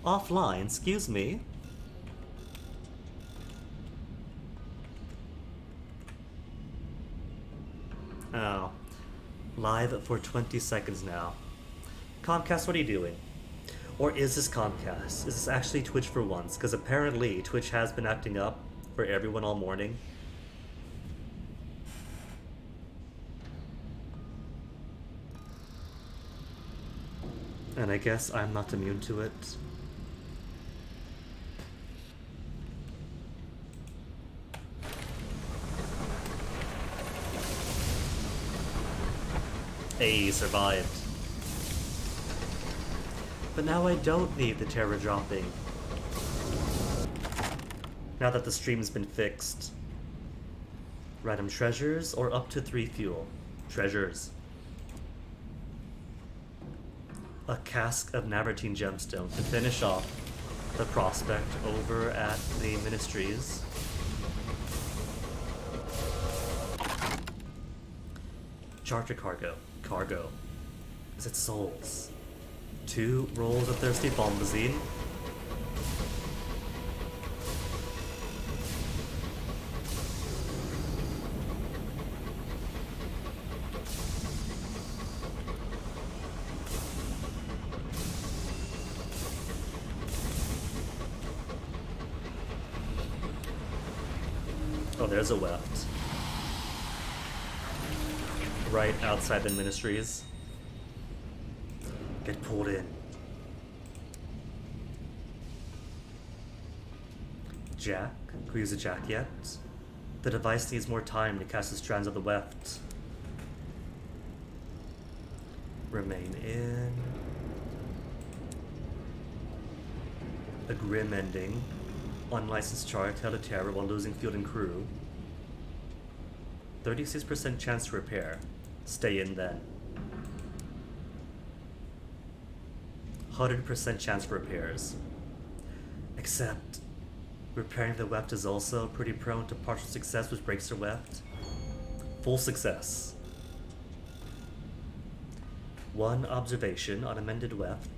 Offline, excuse me. Oh. Live for 20 seconds now. Comcast, what are you doing? Or is this Comcast? Is this actually Twitch for once? Because apparently Twitch has been acting up for everyone all morning. And I guess I'm not immune to it. Hey, survived. But now I don't need the terror dropping. Now that the stream's been fixed. Random treasures or up to 3 fuel? Treasures. A cask of Navartine gemstone to finish off the prospect over at the ministries. Charter cargo. Cargo. Is it souls? 2 rolls of thirsty bombazine. Oh, there's a weft. Right outside the ministries. Get pulled in. Jack? Can we use a jack yet? The device needs more time to cast the strands of the weft. Remain in. A grim ending. Unlicensed chart held a terror while losing field and crew. 36% chance to repair. Stay in then. 100% chance for repairs. Except, repairing the weft is also pretty prone to partial success, which breaks the weft. Full success. 1 observation on amended weft.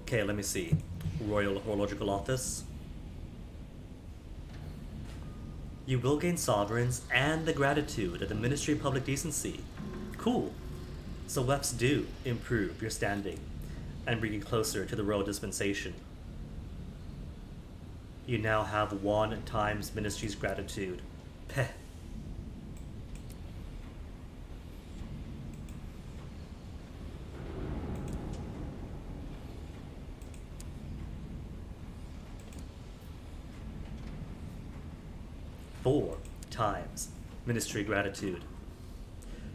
Okay, let me see. Royal Horological Office. You will gain sovereigns and the gratitude of the Ministry of Public Decency. Cool. So wefts do improve your standing and bring you closer to the royal dispensation. You now have 1 times Ministry's gratitude. Peh. Four times Ministry gratitude.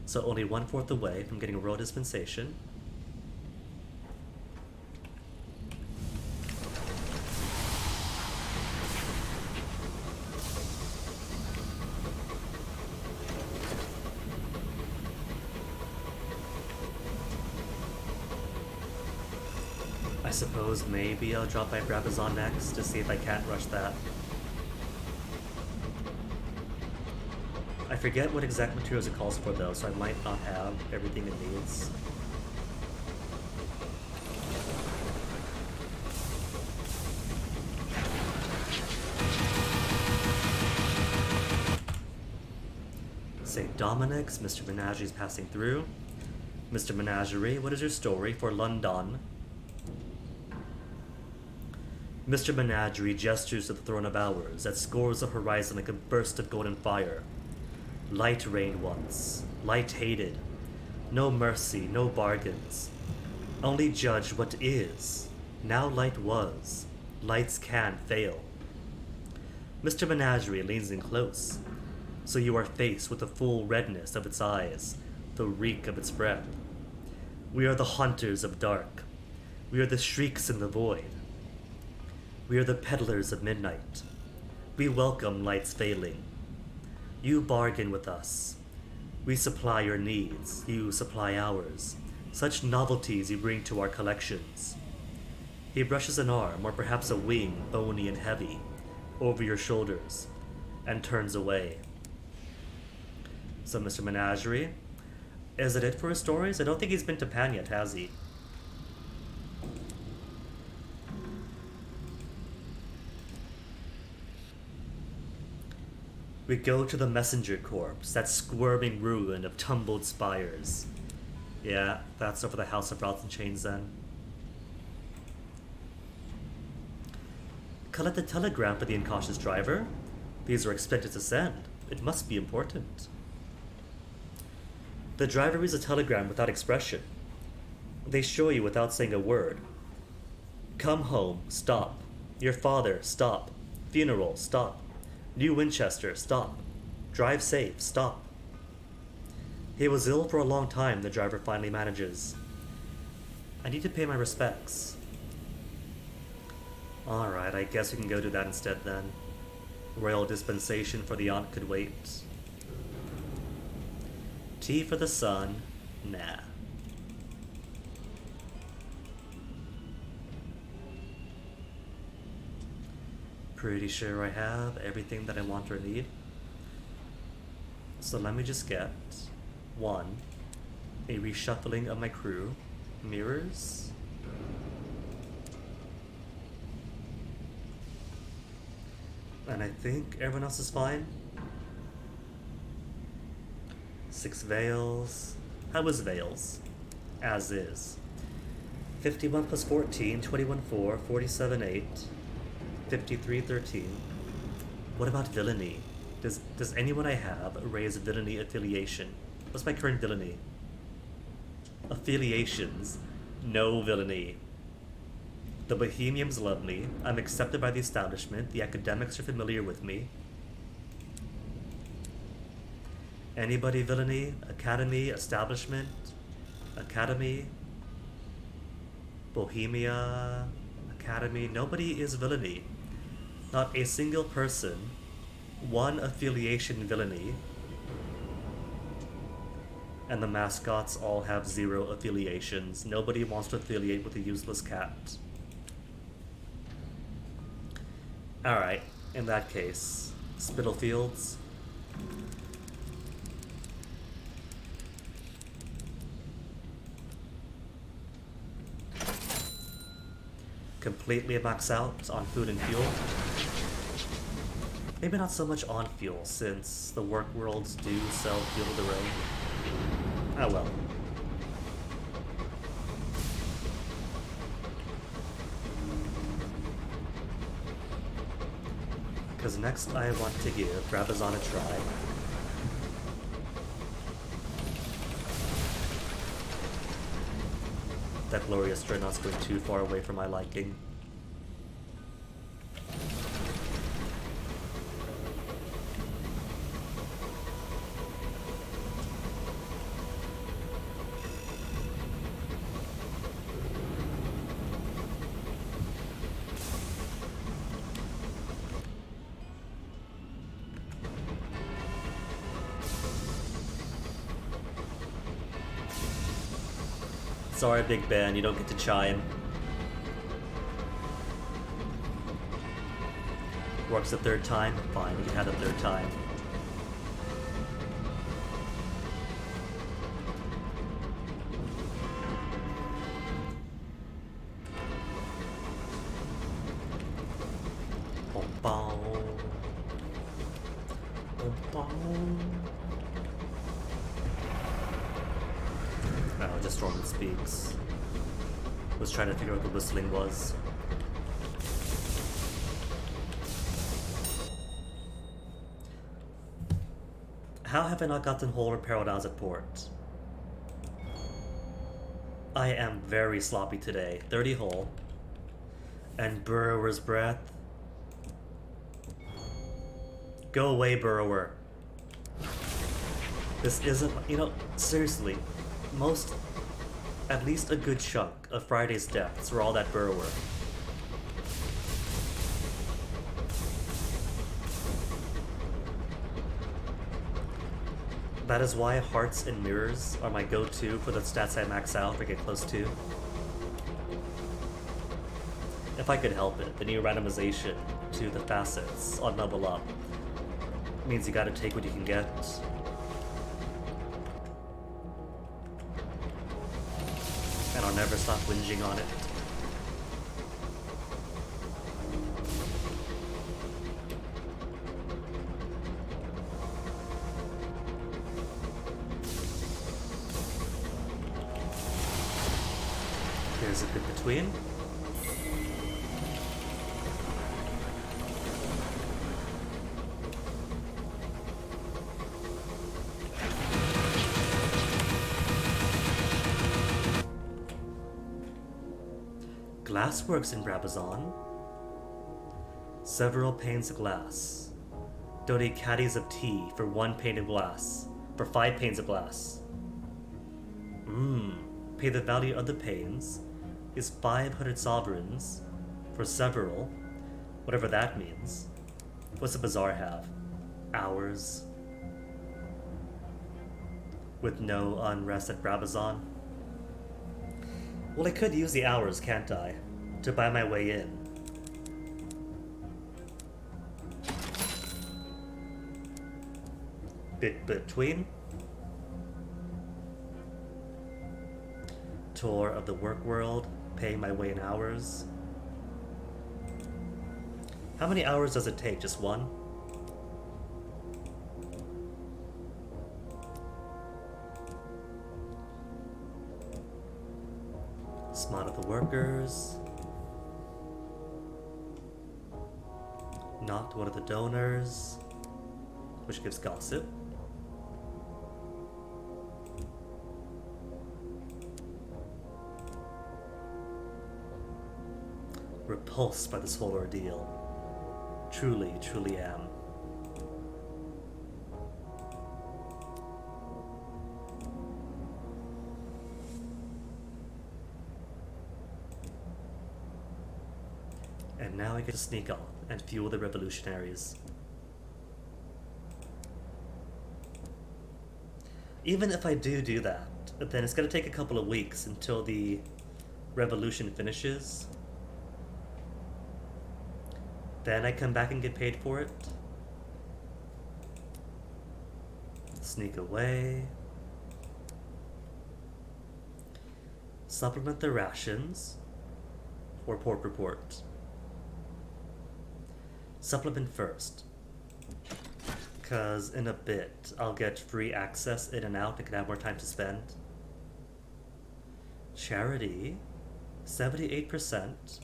So only 1/4 away from getting a royal dispensation. I suppose maybe I'll drop my Brabazon next to see if I can't rush that. I forget what exact materials it calls for though, so I might not have everything it needs. St. Dominic's, Mr. Menagerie is passing through. Mr. Menagerie, what is your story for London? Mr. Menagerie gestures to the throne of hours that scores the horizon like a burst of golden fire. Light reigned once, light hated. No mercy, no bargains. Only judge what is. Now light was. Lights can fail. Mr. Menagerie leans in close, so you are faced with the full redness of its eyes, the reek of its breath. We are the hunters of dark. We are the shrieks in the void. We are the peddlers of midnight. We welcome light's failing. You bargain with us. We supply your needs, you supply ours. Such novelties you bring to our collections. He brushes an arm, or perhaps a wing, bony and heavy, over your shoulders, and turns away. So, Mr. Menagerie, is it for his stories? I don't think he's been to Pan yet, has he? We go to the messenger corpse, that squirming ruin of tumbled spires. Yeah, that's over the House of Rods and Chains then. Collect a telegram for the incautious driver. These are expected to send. It must be important. The driver reads a telegram without expression. They show you without saying a word. Come home, stop. Your father, stop. Funeral, stop. New Winchester, stop. Drive safe, stop. He was ill for a long time, the driver finally manages. I need to pay my respects. Alright, I guess we can go do that instead then. Royal dispensation for the aunt could wait. Tea for the son? Nah. Pretty sure I have everything that I want or need. So let me just get 1. A reshuffling of my crew. Mirrors. And I think everyone else is fine. 6 veils. How was veils? As is. 51 plus 14, 21 4, 47 8, 53 13. What about villainy? Does anyone I have raise villainy affiliation? What's my current villainy? Affiliations. No villainy. The Bohemians love me. I'm accepted by the establishment. The academics are familiar with me. Anybody villainy? Academy? Establishment? Academy? Bohemia? Academy? Nobody is villainy. Not a single person. 1 affiliation villainy. And the mascots all have 0 affiliations. Nobody wants to affiliate with a useless cat. Alright, in that case, Spitalfields. Completely max out on food and fuel. Maybe not so much on fuel, since the work worlds do sell fuel to the road. Oh well. Because next I want to give Brabazon a try. That glorious Dreadnought's going too far away from my liking. Sorry, Big Ben, you don't get to chime. Works a 3rd time? Fine, we can have a 3rd time. Oh, just Norman speaks. Was trying to figure out what the whistling was. How have I not gotten whole repair when I was at port? I am very sloppy today. 30 hull. And Burrower's breath. Go away, Burrower. This isn't, you know, seriously, at least a good chunk of Friday's deaths were all that Burrower. That is why hearts and mirrors are my go-to for the stats I max out or get close to. If I could help it, the new randomization to the facets on Level Up Means you gotta take what you can get. And I'll never stop whinging on it. Here's a bit between. Glassworks in Brabazon. Several panes of glass. Donate caddies of tea for 1 pane of glass. For 5 panes of glass. Pay the value of the panes is 500 sovereigns for several, whatever that means. What's the bazaar have? Hours. With no unrest at Brabazon. Well, I could use the hours, can't I? To buy my way in. Bit between. Tour of the work world, paying my way in hours. How many hours does it take? Just one? Smart of the workers. Not one of the donors, which gives gossip. Repulsed by this whole ordeal. Truly, truly am. And now I get to sneak off and fuel the revolutionaries. Even if I do that, then it's gonna take a couple of weeks until the revolution finishes. Then I come back and get paid for it. Sneak away. Supplement the rations. Or port report. Supplement first. Because in a bit, I'll get free access in and out and can have more time to spend. Charity. 78%.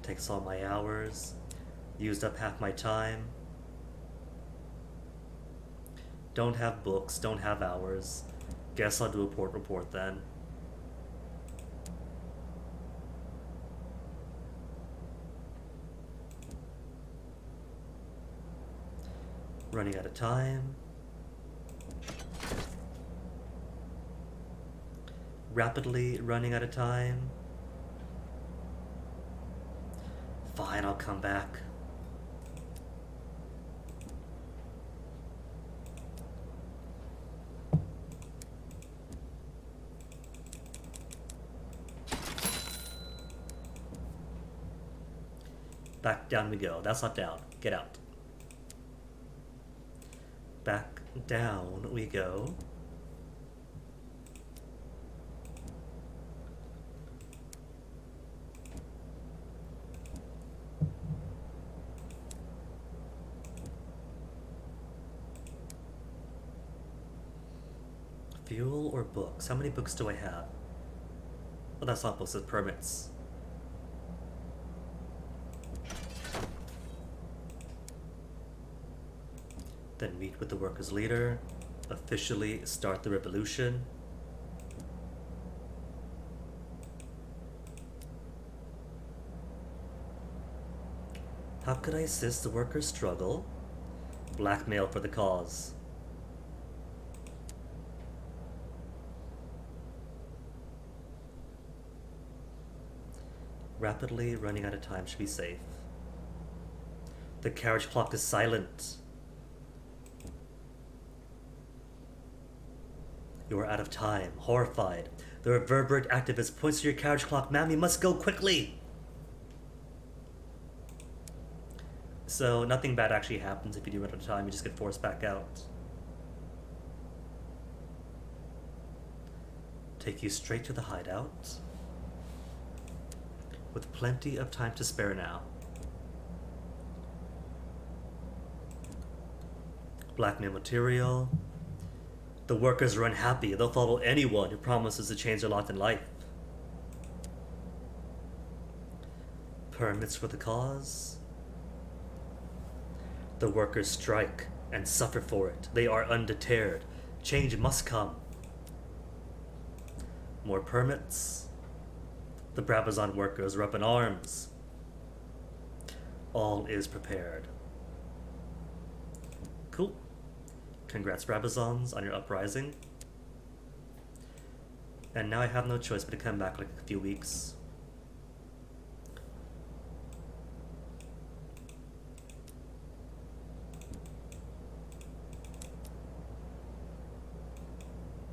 Takes all my hours. Used up half my time. Don't have books, don't have hours. Guess I'll do a port report then. Running out of time. Rapidly running out of time. Fine, I'll come back. Back down we go. That's not down. Get out. Back down we go. Fuel or books? How many books do I have? Well, that's not books, it's permits. Then meet with the workers' leader. Officially start the revolution. How could I assist the workers' struggle? Blackmail for the cause. Rapidly running out of time should be safe. The carriage clock is silent. You are out of time, horrified. The reverberant activist points to your carriage clock. Ma'am, you must go quickly! So nothing bad actually happens if you do run out of time, you just get forced back out. Take you straight to the hideout. With plenty of time to spare now. Blackmail material. The workers are unhappy. They'll follow anyone who promises to change their lot in life. Permits for the cause. The workers strike and suffer for it. They are undeterred. Change must come. More permits. The Brabazon workers are up in arms. All is prepared. Cool. Congrats, Brabazons, on your uprising. And now I have no choice but to come back like a few weeks.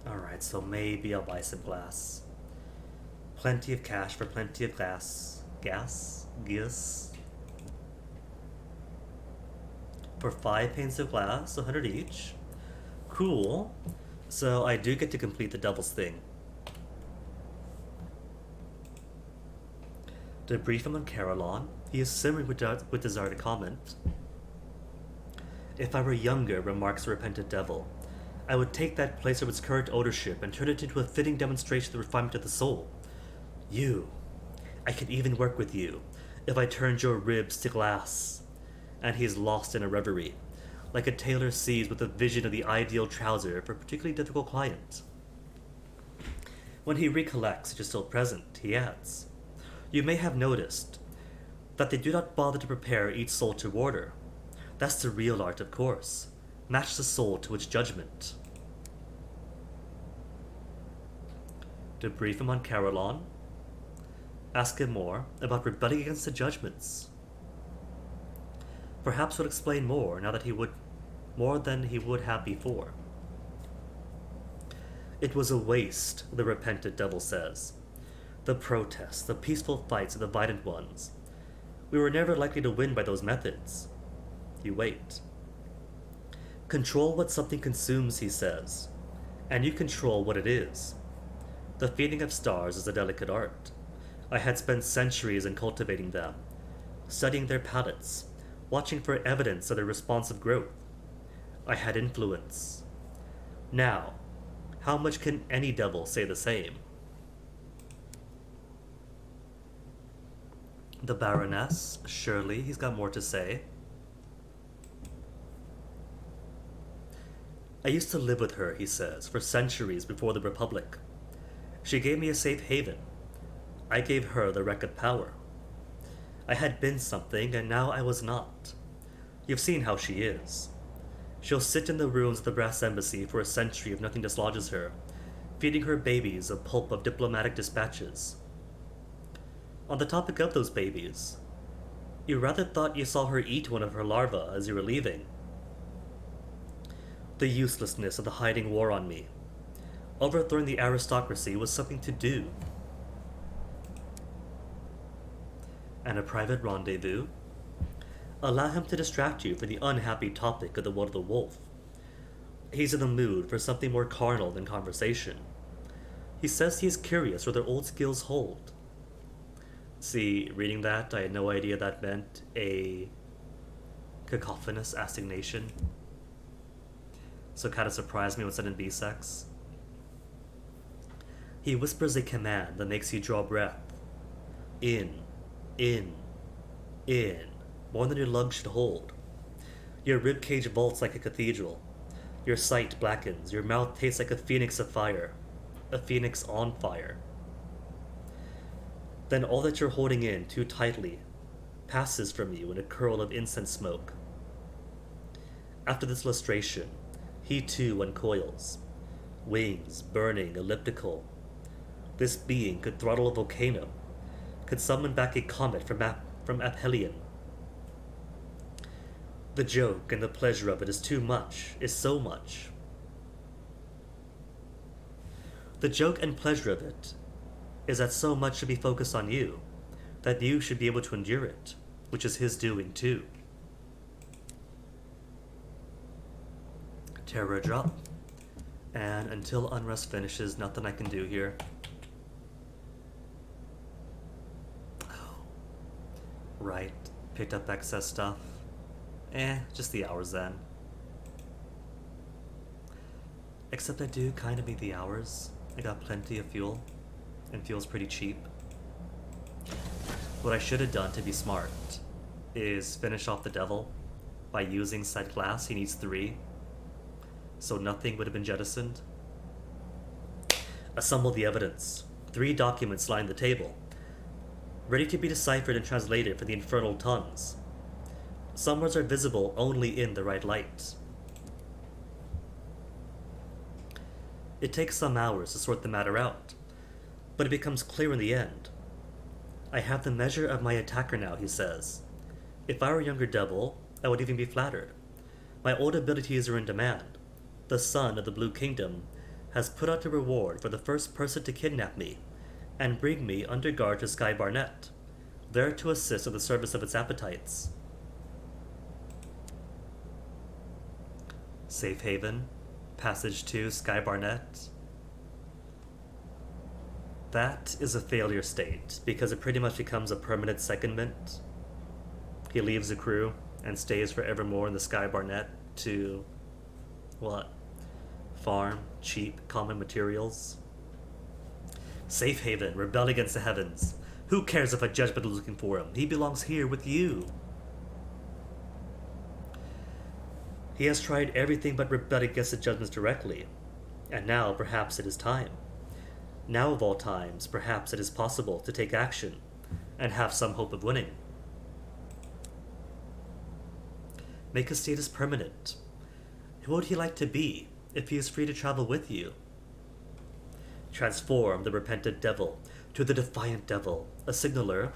Alright, so maybe I'll buy some glass. Plenty of cash for plenty of glass. Gas? For 5 panes of glass, 100 each. Cool. So I do get to complete the devil's thing. To brief him on Carolon, he is simmering with desire to comment. If I were younger, remarks the repentant devil, I would take that place of its current ownership and turn it into a fitting demonstration of the refinement of the soul. I could even work with you, if I turned your ribs to glass. And he is lost in a reverie, like a tailor sees with a vision of the ideal trouser for a particularly difficult client. When he recollects which is still present, he adds, You may have noticed that they do not bother to prepare each soul to order. That's the real art, of course. Match the soul to its judgment. To brief him on Carolon, ask him more about rebelling against the judgments. Perhaps would explain more now that more than he would have before. It was a waste, the repentant devil says. The protests, the peaceful fights of the violent ones. We were never likely to win by those methods. You wait. Control what something consumes, he says, and you control what it is. The feeding of stars is a delicate art. I had spent centuries in cultivating them, studying their palates, watching for evidence of their responsive growth. I had influence. Now, how much can any devil say the same? The Baroness, surely he's got more to say. I used to live with her, he says, for centuries before the Republic. She gave me a safe haven. I gave her the wreck of power. I had been something, and now I was not. You've seen how she is. She'll sit in the ruins of the brass embassy for a century if nothing dislodges her, feeding her babies a pulp of diplomatic dispatches. On the topic of those babies, you rather thought you saw her eat one of her larvae as you were leaving. The uselessness of the hiding war on me. Overthrowing the aristocracy was something to do. And a private rendezvous? Allow him to distract you from the unhappy topic of the Wood of the Wolf. He's in the mood for something more carnal than conversation. He says he is curious whether old skills hold. See, reading that, I had no idea that meant a cacophonous assignation. So kind of surprised me when said in B-sex. He whispers a command that makes you draw breath. In, more than your lungs should hold. Your ribcage vaults like a cathedral. Your sight blackens, your mouth tastes like a phoenix of fire. A phoenix on fire. Then all that you're holding in too tightly passes from you in a curl of incense smoke. After this illustration, he too uncoils. Wings, burning, elliptical. This being could throttle a volcano, could summon back a comet from aphelion. The joke and the pleasure of it is too much, is so much. The joke and pleasure of it is that so much should be focused on you, that you should be able to endure it, which is his doing too. Terror drop. And until unrest finishes, nothing I can do here. Oh. Right. Picked up excess stuff. Just the hours then. Except I do kind of need the hours. I got plenty of fuel. And fuel's pretty cheap. What I should have done to be smart is finish off the devil by using said class. He needs 3. So nothing would have been jettisoned. Assemble the evidence. 3 documents line the table, ready to be deciphered and translated for the infernal tongues. Some words are visible only in the right light. It takes some hours to sort the matter out, but it becomes clear in the end. I have the measure of my attacker now, he says. If I were a younger devil, I would even be flattered. My old abilities are in demand. The son of the Blue Kingdom has put out a reward for the first person to kidnap me and bring me under guard to Sky Barnet, there to assist in the service of its appetites. Safe haven, passage to Sky Barnet. That is a failure state, because it pretty much becomes a permanent secondment. He leaves the crew and stays forevermore in the Sky Barnet to, what? Farm cheap common materials. Safe haven, rebel against the heavens. Who cares if a judgment is looking for him? He belongs here with you. He has tried everything but rebel against the judgments directly, and now perhaps it is time. Now of all times, perhaps it is possible to take action and have some hope of winning. Make his status permanent. Who would he like to be if he is free to travel with you? Transform the repentant devil to the defiant devil, a signaler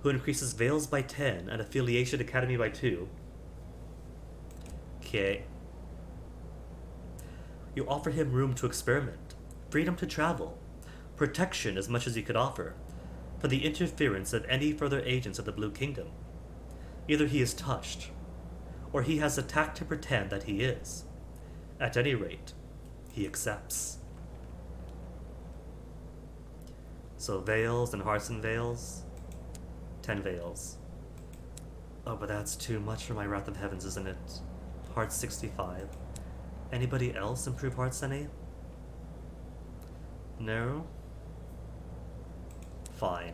who increases veils by 10 and affiliation academy by 2. Okay. You offer him room to experiment, freedom to travel, protection as much as you could offer, for the interference of any further agents of the Blue Kingdom. Either he is touched, or he has the tact to pretend that he is. At any rate, he accepts. So veils and hearts and veils. 10 veils. Oh, but that's too much for my Wrath of Heavens, isn't it? Hearts 65. Anybody else improve hearts any? No? Fine.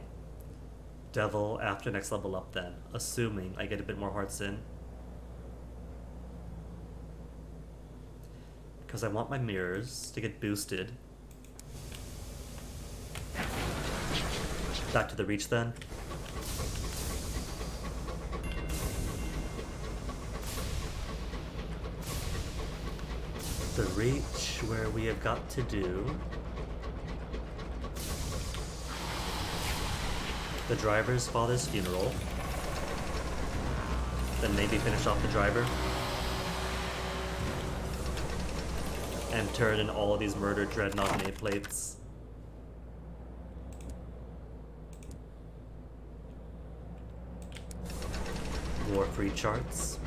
Devil after next level up then, assuming I get a bit more hearts in. Because I want my mirrors to get boosted. Back to the reach then. The reach where we have got to do the driver's father's funeral. Then maybe finish off the driver. And turn in all of these murdered dreadnought nameplates. War-free charts.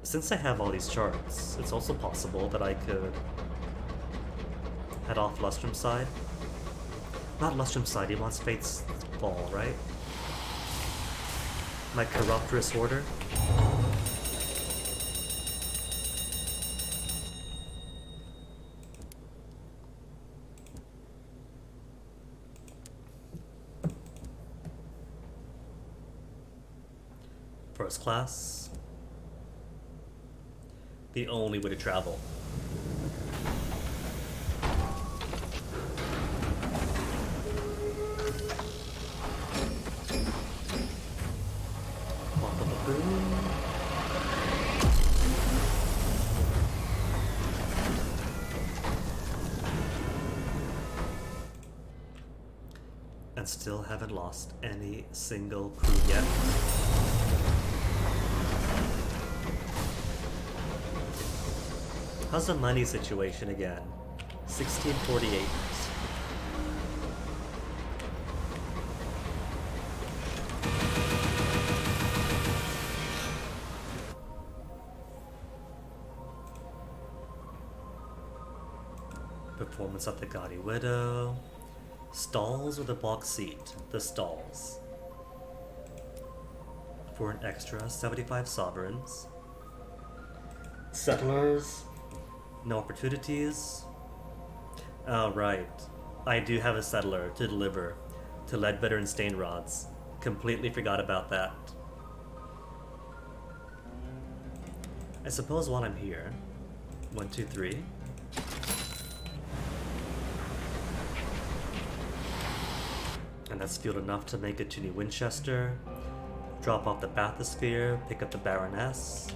Since I have all these charts, it's also possible that I could head off Lustrum's side. Not Lustrum's side, he wants Fate's Fall, right? My Corruptress Order. First class. The only way to travel. And still haven't lost any single crew yet. How's the money situation again? 1648. Performance of the Gaudy Widow. Stalls or the box seat? The stalls. For an extra 75 sovereigns. Settlers. No opportunities. Oh, right. I do have a settler to deliver to Leadbetter and Stainrods. Completely forgot about that. I suppose while I'm here, 1, 2, 3. And that's fueled enough to make it to New Winchester. Drop off the bathysphere, pick up the Baroness,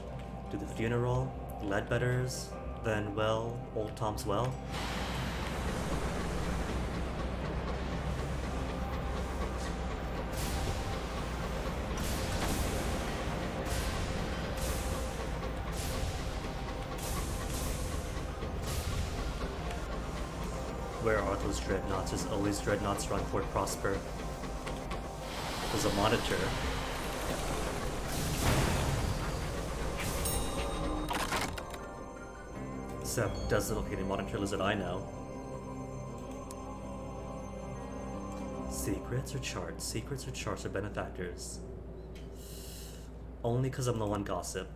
do the funeral, Leadbetter's, then, well, Old Tom's Well. Where are those dreadnoughts? There's always dreadnoughts around Fort Prosper. There's a monitor. Except doesn't look any monitors that I know. Secrets or charts? Secrets or charts or benefactors? Only because I'm low on gossip.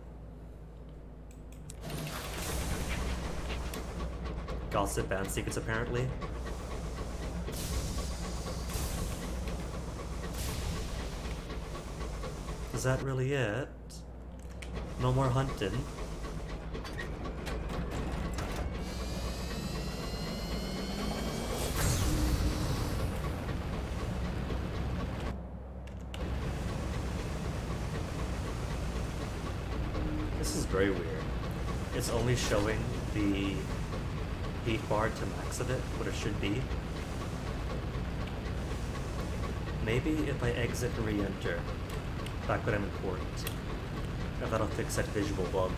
Gossip and secrets, apparently. Is that really it? No more hunting. This is very weird. It's only showing the heat bar to max of it, what it should be. Maybe if I exit and re-enter, back when I'm in port, if that'll fix that visual bug.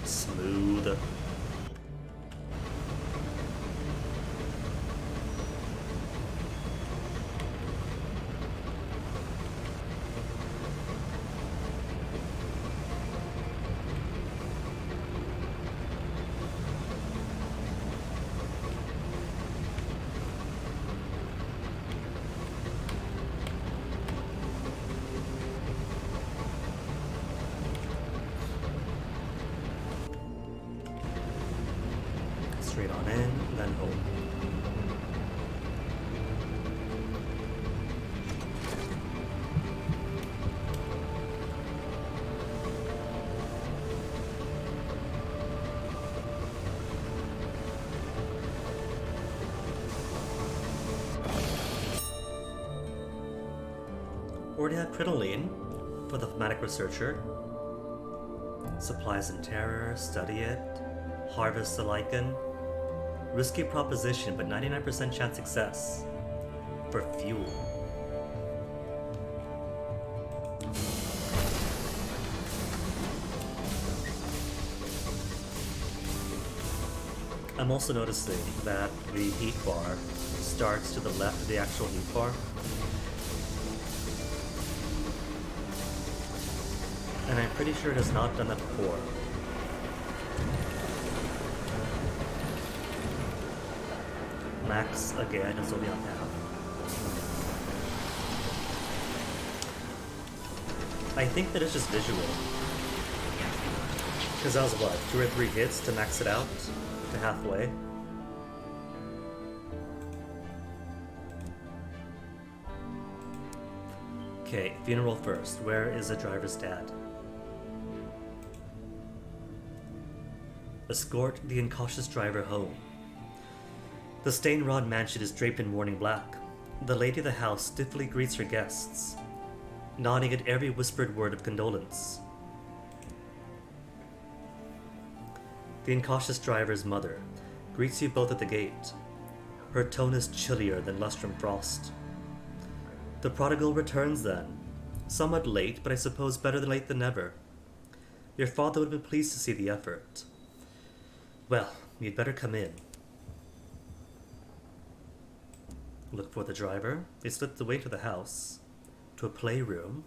Smooth. Straight on in, then home. Already have crinoline for the thematic researcher. Supplies in terror, study it, harvest the lichen. Risky proposition, but 99% chance success. For fuel. I'm also noticing that the heat bar starts to the left of the actual heat bar. And I'm pretty sure it has not done that before. Max again is only on half. I think that it's just visual. Because that was what, 2 or 3 hits to max it out to halfway. Okay, funeral first. Where is the driver's dad? Escort the incautious driver home. The Stainrod mansion is draped in mourning black. The lady of the house stiffly greets her guests, nodding at every whispered word of condolence. The incautious driver's mother greets you both at the gate. Her tone is chillier than lustrum frost. The prodigal returns then, somewhat late, but I suppose better than late than never. Your father would have been pleased to see the effort. Well, you'd better come in. Look for the driver. They slipped away to the house, to a playroom.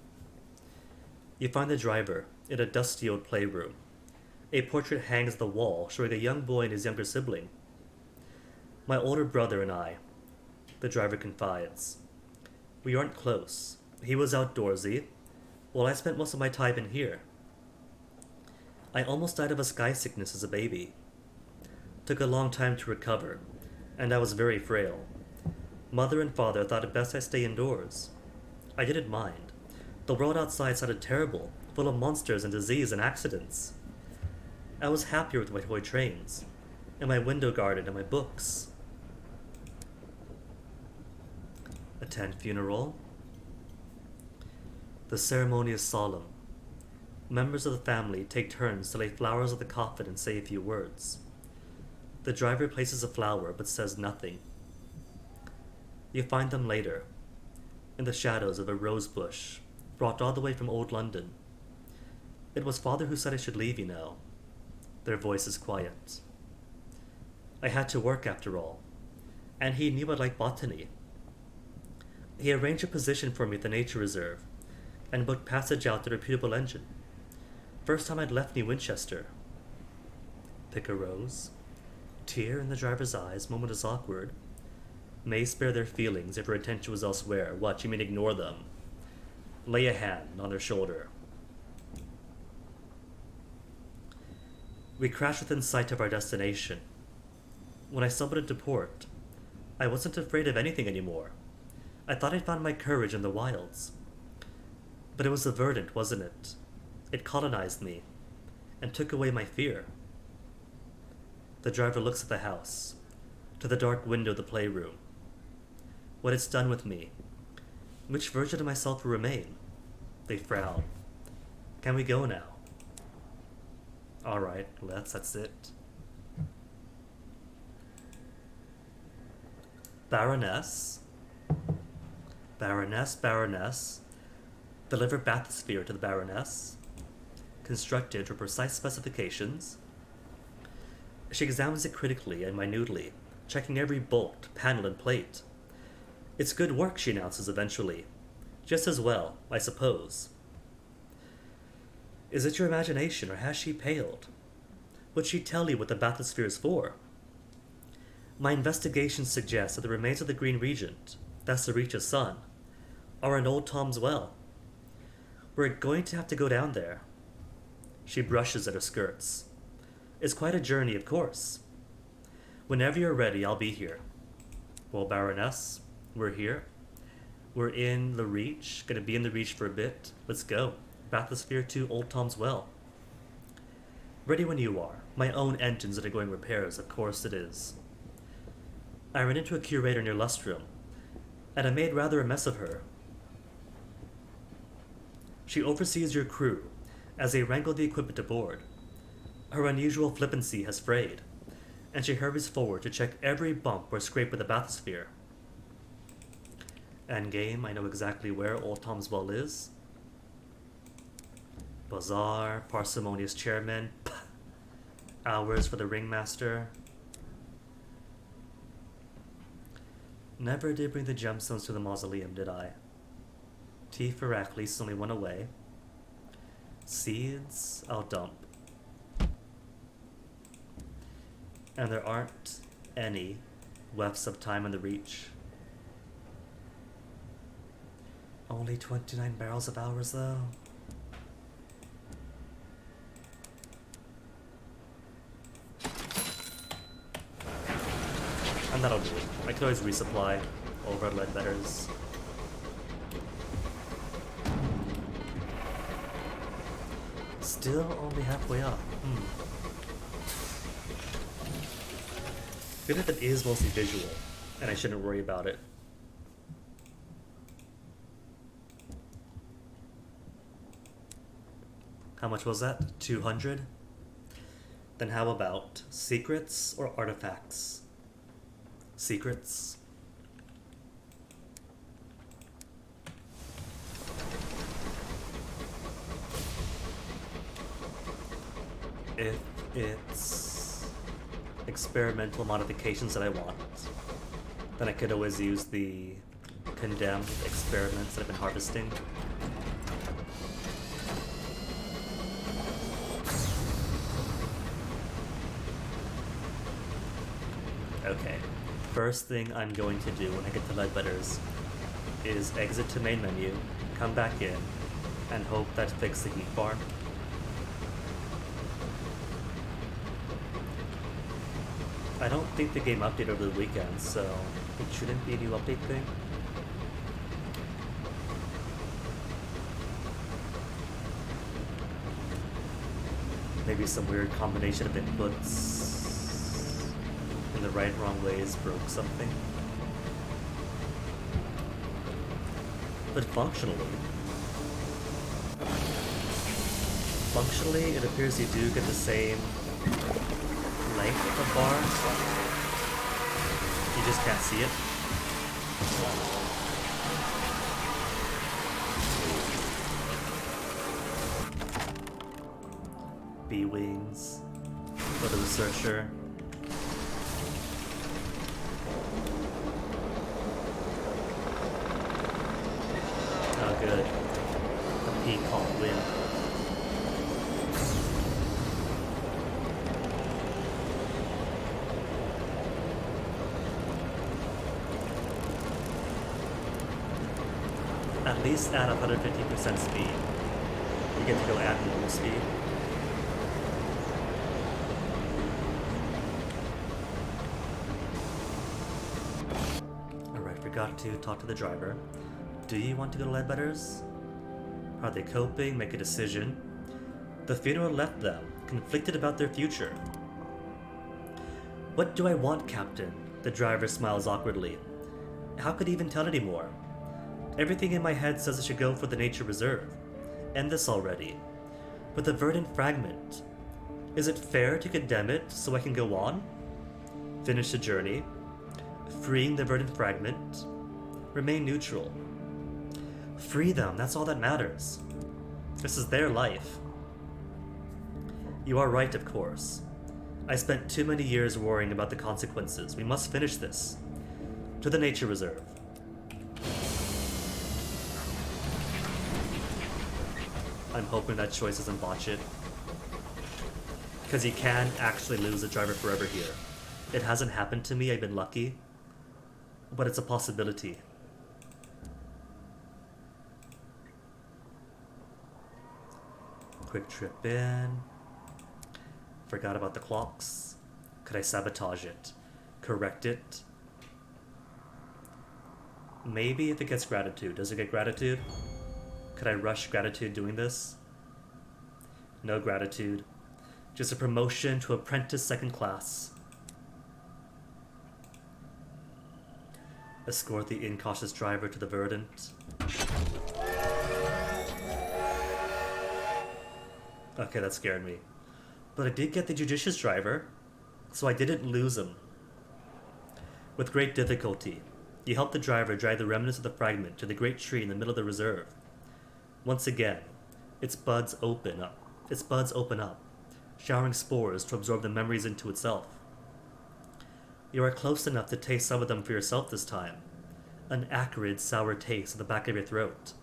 You find the driver in a dusty old playroom. A portrait hangs on the wall showing a young boy and his younger sibling. My older brother and I, the driver confides. We aren't close. He was outdoorsy, while I spent most of my time in here. I almost died of a sky sickness as a baby. Took a long time to recover, and I was very frail. Mother and father thought it best I stay indoors. I didn't mind. The world outside sounded terrible, full of monsters and disease and accidents. I was happier with my toy trains, and my window garden and my books. Attend funeral. The ceremony is solemn. Members of the family take turns to lay flowers on the coffin and say a few words. The driver places a flower but says nothing. You find them later, in the shadows of a rose bush, brought all the way from old London. It was father who said I should leave, you know. Their voice is quiet. I had to work after all, and he knew I liked botany. He arranged a position for me at the nature reserve, and booked passage out the reputable engine. First time I'd left New Winchester. Pick a rose. Tear in the driver's eyes, moment is awkward. May spare their feelings if her attention was elsewhere. What, you mean ignore them? Lay a hand on their shoulder. We crashed within sight of our destination. When I stumbled into port, I wasn't afraid of anything anymore. I thought I'd found my courage in the wilds. But it was the verdant, wasn't it? It colonized me, and took away my fear. The driver looks at the house, to the dark window of the playroom. What it's done with me. Which version of myself will remain? They frown. Can we go now? Alright, that's it. Baroness. Baroness. Deliver bathysphere to the Baroness. Constructed to precise specifications. She examines it critically and minutely, checking every bolt, panel, and plate. It's good work, she announces eventually. Just as well, I suppose. Is it your imagination, or has she paled? Would she tell you what the bathysphere is for? My investigations suggest that the remains of the Green Regent, that's the Reach's son, are in Old Tom's Well. We're going to have to go down there. She brushes at her skirts. It's quite a journey, of course. Whenever you're ready, I'll be here. Well, Baroness, we're here. We're in the Reach, gonna be in the Reach for a bit. Let's go. Bathysphere to Old Tom's Well. Ready when you are. My own engine's undergoing repairs, of course it is. I ran into a curator near Lustrum, and I made rather a mess of her. She oversees your crew, as they wrangle the equipment aboard. Her unusual flippancy has frayed, and she hurries forward to check every bump or scrape with the bathysphere. Endgame, I know exactly where Old Tom's Well is. Bazaar, parsimonious chairman, hours for the ringmaster. Never did bring the gemstones to the mausoleum, did I? T. Ferracles only one away. Seeds, I'll dump. And there aren't any wefts of time in the Reach. Only 29 barrels of hours, though. And that'll do it. I could always resupply over at Ledbetter's. Still only halfway up. Good if it is mostly visual, and I shouldn't worry about it. How much was that? 200? Then how about secrets or artifacts? Secrets. If it's experimental modifications that I want, then I could always use the condemned experiments that I've been harvesting. Okay. First thing I'm going to do when I get to Ledbetter's is exit to main menu, come back in, and hope that fixes the heat bar. I don't think the game updated over the weekend, so it shouldn't be a new update thing. Maybe some weird combination of inputs in the right and wrong ways broke something. But functionally, it appears you do get the same length of bar. You just can't see it. B-Wings for the researcher. Oh good. The P.2 win. At least at 150% speed. You get to go at normal speed. Alright, forgot to talk to the driver. Do you want to go to Ledbetter's? Are they coping? Make a decision. The funeral left them, conflicted about their future. What do I want, Captain? The driver smiles awkwardly. How could he even tell anymore? Everything in my head says I should go for the nature reserve. End this already. But the verdant fragment. Is it fair to condemn it so I can go on? Finish the journey. Freeing the verdant fragment. Remain neutral. Free them, that's all that matters. This is their life. You are right, of course. I spent too many years worrying about the consequences. We must finish this. To the nature reserve. I'm hoping that choice doesn't botch it. Because you can actually lose a driver forever here. It hasn't happened to me, I've been lucky. But it's a possibility. Quick trip in. Forgot about the clocks. Could I sabotage it? Correct it? Maybe if it gets gratitude. Does it get gratitude? Could I rush gratitude doing this? No gratitude. Just a promotion to apprentice second class. Escort the incautious driver to the verdant. Okay, that scared me. But I did get the judicious driver, so I didn't lose him. With great difficulty, you helped the driver drag the remnants of the fragment to the great tree in the middle of the reserve. Once again, its buds open up, showering spores to absorb the memories into itself. You are close enough to taste some of them for yourself this time. An acrid, sour taste at the back of your throat.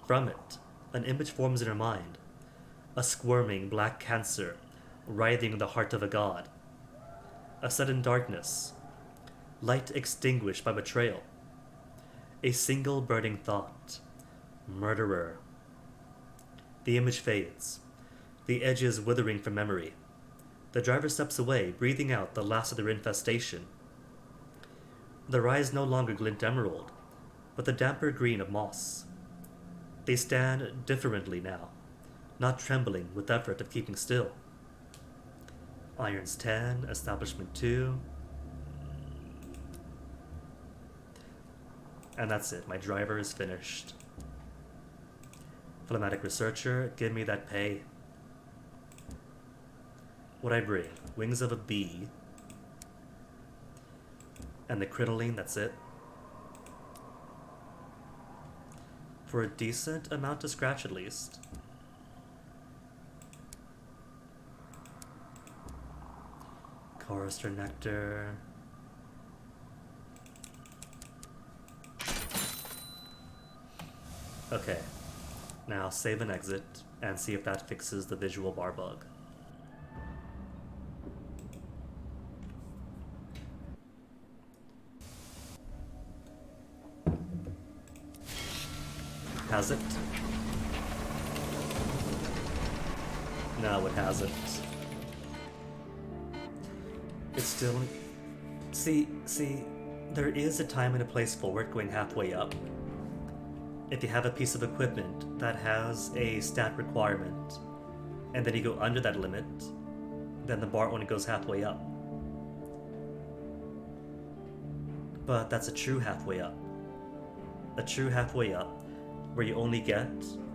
From it, an image forms in your mind. A squirming black cancer, writhing in the heart of a god. A sudden darkness. Light extinguished by betrayal. A single burning thought. Murderer. The image fades. The edges withering from memory. The driver steps away, breathing out the last of their infestation. Their eyes no longer glint emerald, but the damper green of moss. They stand differently now, not trembling with effort of keeping still. Irons 10, Establishment 2. And that's it, my driver is finished. Phlegmatic researcher, give me that pay. What'd I bring? Wings of a bee. And the crinoline, that's it. For a decent amount to scratch at least. Chorister nectar. Okay. Now save and exit and see if that fixes the visual bar bug. Has it? No, it hasn't. It's still... See, there is a time and a place for it going halfway up. If you have a piece of equipment that has a stat requirement, and then you go under that limit, then the bar only goes halfway up. But that's a true halfway up. A true halfway up, where you only get,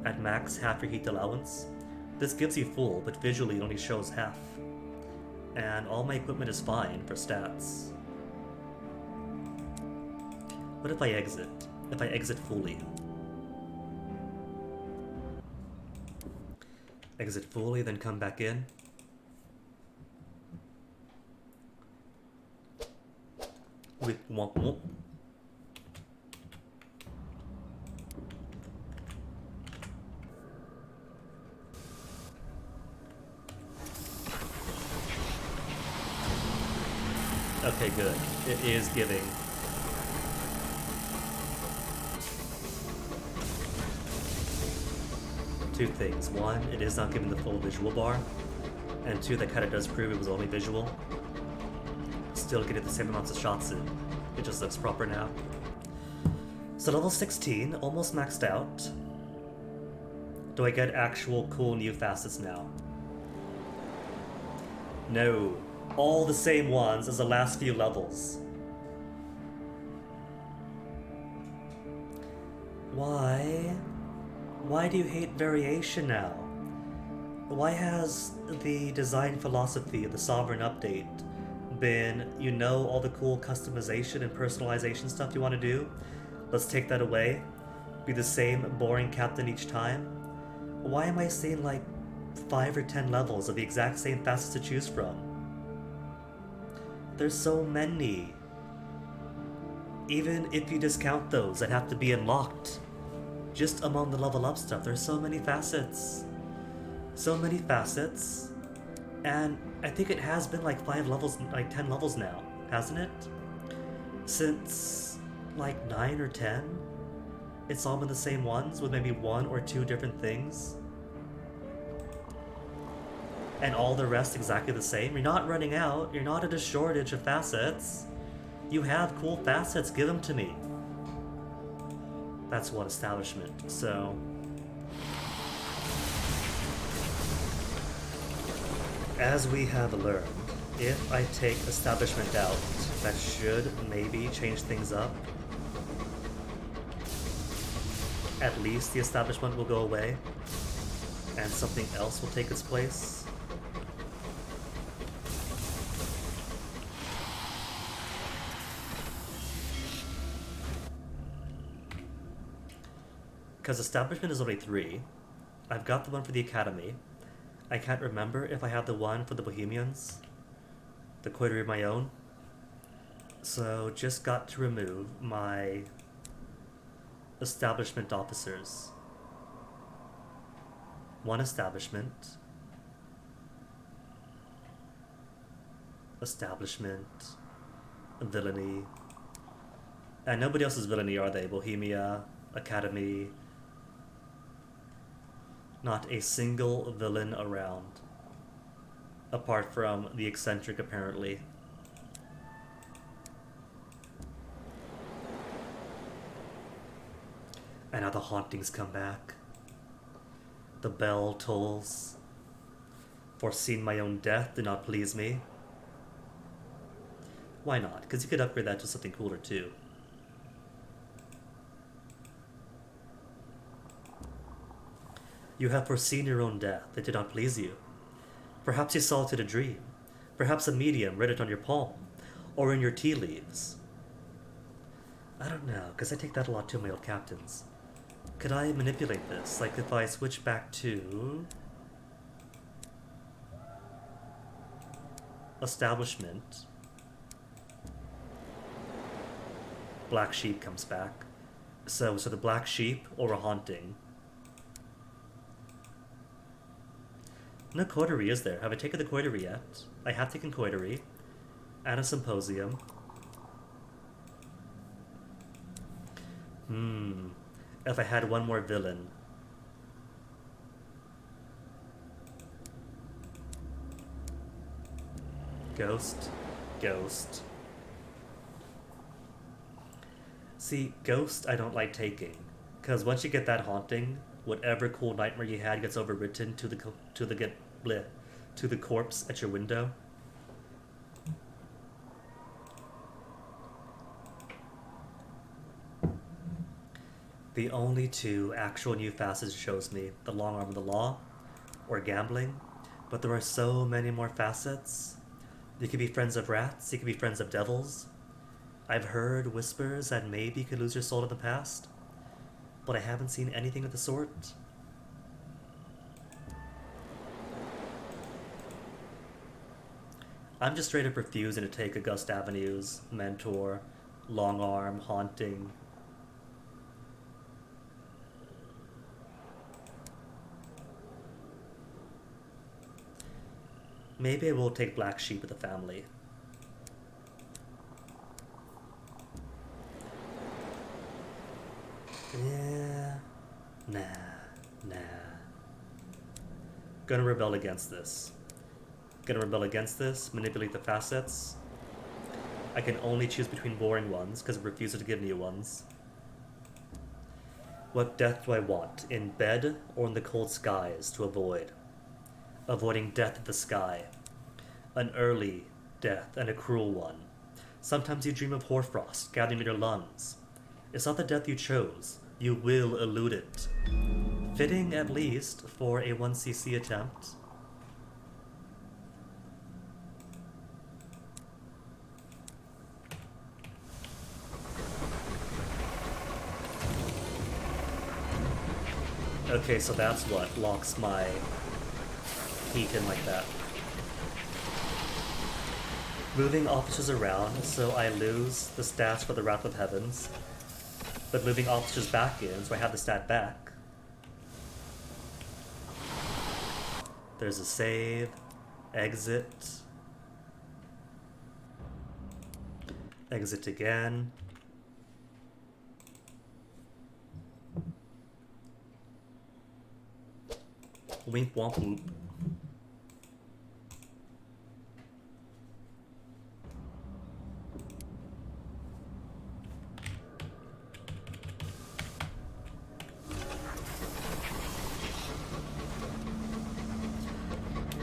at max, half your heat allowance. This gives you full, but visually it only shows half. And all my equipment is fine for stats. What if I exit? If I exit fully? Exit fully, then come back in. With womp womp. Okay, good. It is giving. Two things. One, it is not giving the full visual bar. And two, that kind of does prove it was only visual. Still getting the same amounts of shots in. It just looks proper now. So level 16, almost maxed out. Do I get actual cool new facets now? No. All the same ones as the last few levels. Why? Why do you hate variation now? Why has the design philosophy of the Sovereign update been, you know, all the cool customization and personalization stuff you want to do? Let's take that away. Be the same boring captain each time? Why am I seeing like 5 or 10 levels of the exact same facets to choose from? There's so many. Even if you discount those that have to be unlocked, just among the level up stuff, there's so many facets. So many facets. And I think it has been like 5 levels, like 10 levels now, hasn't it? Since like 9 or 10? It's all been the same ones with maybe 1 or 2 different things. And all the rest exactly the same. You're not running out. You're not at a shortage of facets. You have cool facets. Give them to me. That's one establishment. So... as we have learned, if I take establishment out, that should maybe change things up. At least the establishment will go away, and something else will take its place. Because establishment is only 3. I've got the one for the academy. I can't remember if I have the one for the Bohemians. The coterie of my own. So just got to remove my establishment officers. 1 establishment. Establishment. Villainy. And nobody else's villainy, are they? Bohemia, Academy. Not a single villain around. Apart from the eccentric, apparently. And now the hauntings come back. The bell tolls. Foreseen my own death did not please me. Why not? Because you could upgrade that to something cooler too. You have foreseen your own death. It did not please you. Perhaps you saw it in a dream. Perhaps a medium read it on your palm. Or in your tea leaves. I don't know, because I take that a lot to my old captains. Could I manipulate this? Like if I switch back to... establishment. Black sheep comes back. So the black sheep or a haunting. No coterie, is there? Have I taken the coterie yet? I have taken coterie. And a symposium. If I had one more villain. Ghost. Ghost. See, Ghost I don't like taking. Because once you get that haunting, whatever cool nightmare you had gets overwritten to the corpse at your window. The only two actual new facets it shows me, the long arm of the law, or gambling, but there are so many more facets. You could be friends of rats, you could be friends of devils. I've heard whispers that maybe you could lose your soul in the past, but I haven't seen anything of the sort. I'm just straight up refusing to take August Avenue's mentor, long arm, haunting. Maybe I will take Black Sheep of the family. Yeah. Nah. Gonna rebel against this. Manipulate the facets. I can only choose between boring ones because it refuses to give new ones. What death do I want? In bed or in the cold skies to avoid? Avoiding death of the sky. An early death and a cruel one. Sometimes you dream of hoarfrost gathering in your lungs. It's not the death you chose. You will elude it. Fitting, at least, for a 1cc attempt. Okay, so that's what locks my heat in like that. Moving officers around so I lose the stats for the Wrath of Heavens, but moving officers back in so I have the stat back. There's a save, exit, exit again. Wink womp whoop.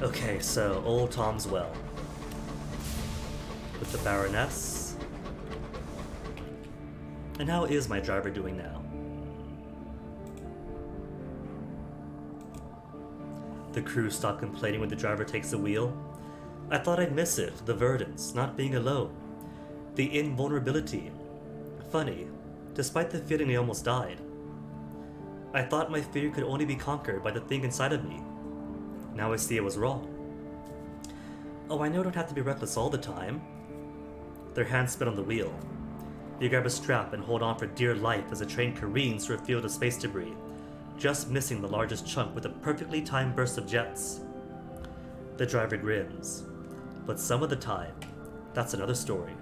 Okay, so Old Tom's Well. With the Baroness. And how is my driver doing now? The crew stopped complaining when the driver takes the wheel. I thought I'd miss it, the verdants, not being alone. The invulnerability. Funny, despite the feeling I almost died. I thought my fear could only be conquered by the thing inside of me. Now I see I was wrong. Oh, I know I don't have to be reckless all the time. Their hands spin on the wheel. You grab a strap and hold on for dear life as the train careens through a field of space debris, just missing the largest chunk with a perfectly timed burst of jets. The driver grins. But some of the time, that's another story.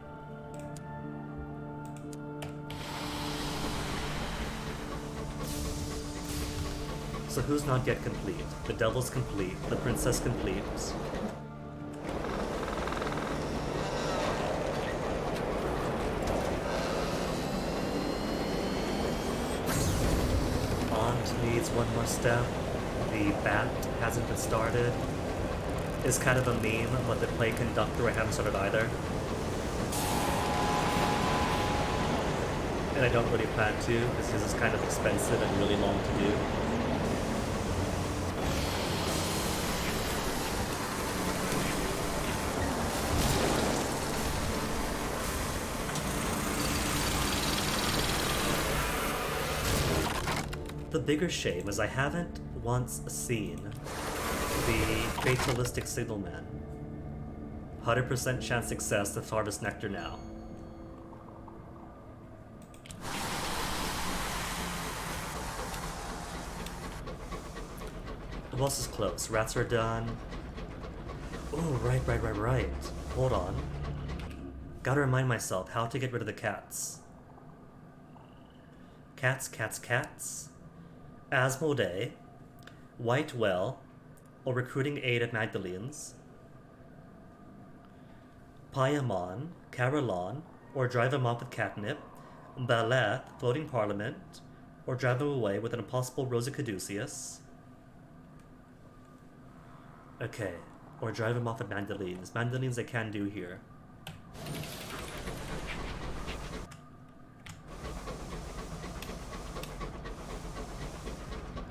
So who's not yet complete? The devil's complete, the princess complete. Aunt needs one more step. The bat hasn't been started. It's kind of a meme, but the play conductor I haven't started either. And I don't really plan to, because it's kind of expensive and really long to do. The bigger shame is I haven't once seen the fatalistic signalman. 100% chance success to harvest nectar now. The boss is close. Rats are done. Oh, right. Hold on. Gotta remind myself how to get rid of the cats. Cats, cats, cats. Asmodee. White Well. Or recruiting aid at Magdalene's. Paimon. Carolon. Or drive him off with catnip. Baleth. Floating Parliament. Or drive him away with an impossible Rosa Caduceus. Okay. Or drive him off at Magdalene's. Magdalene's I can do here.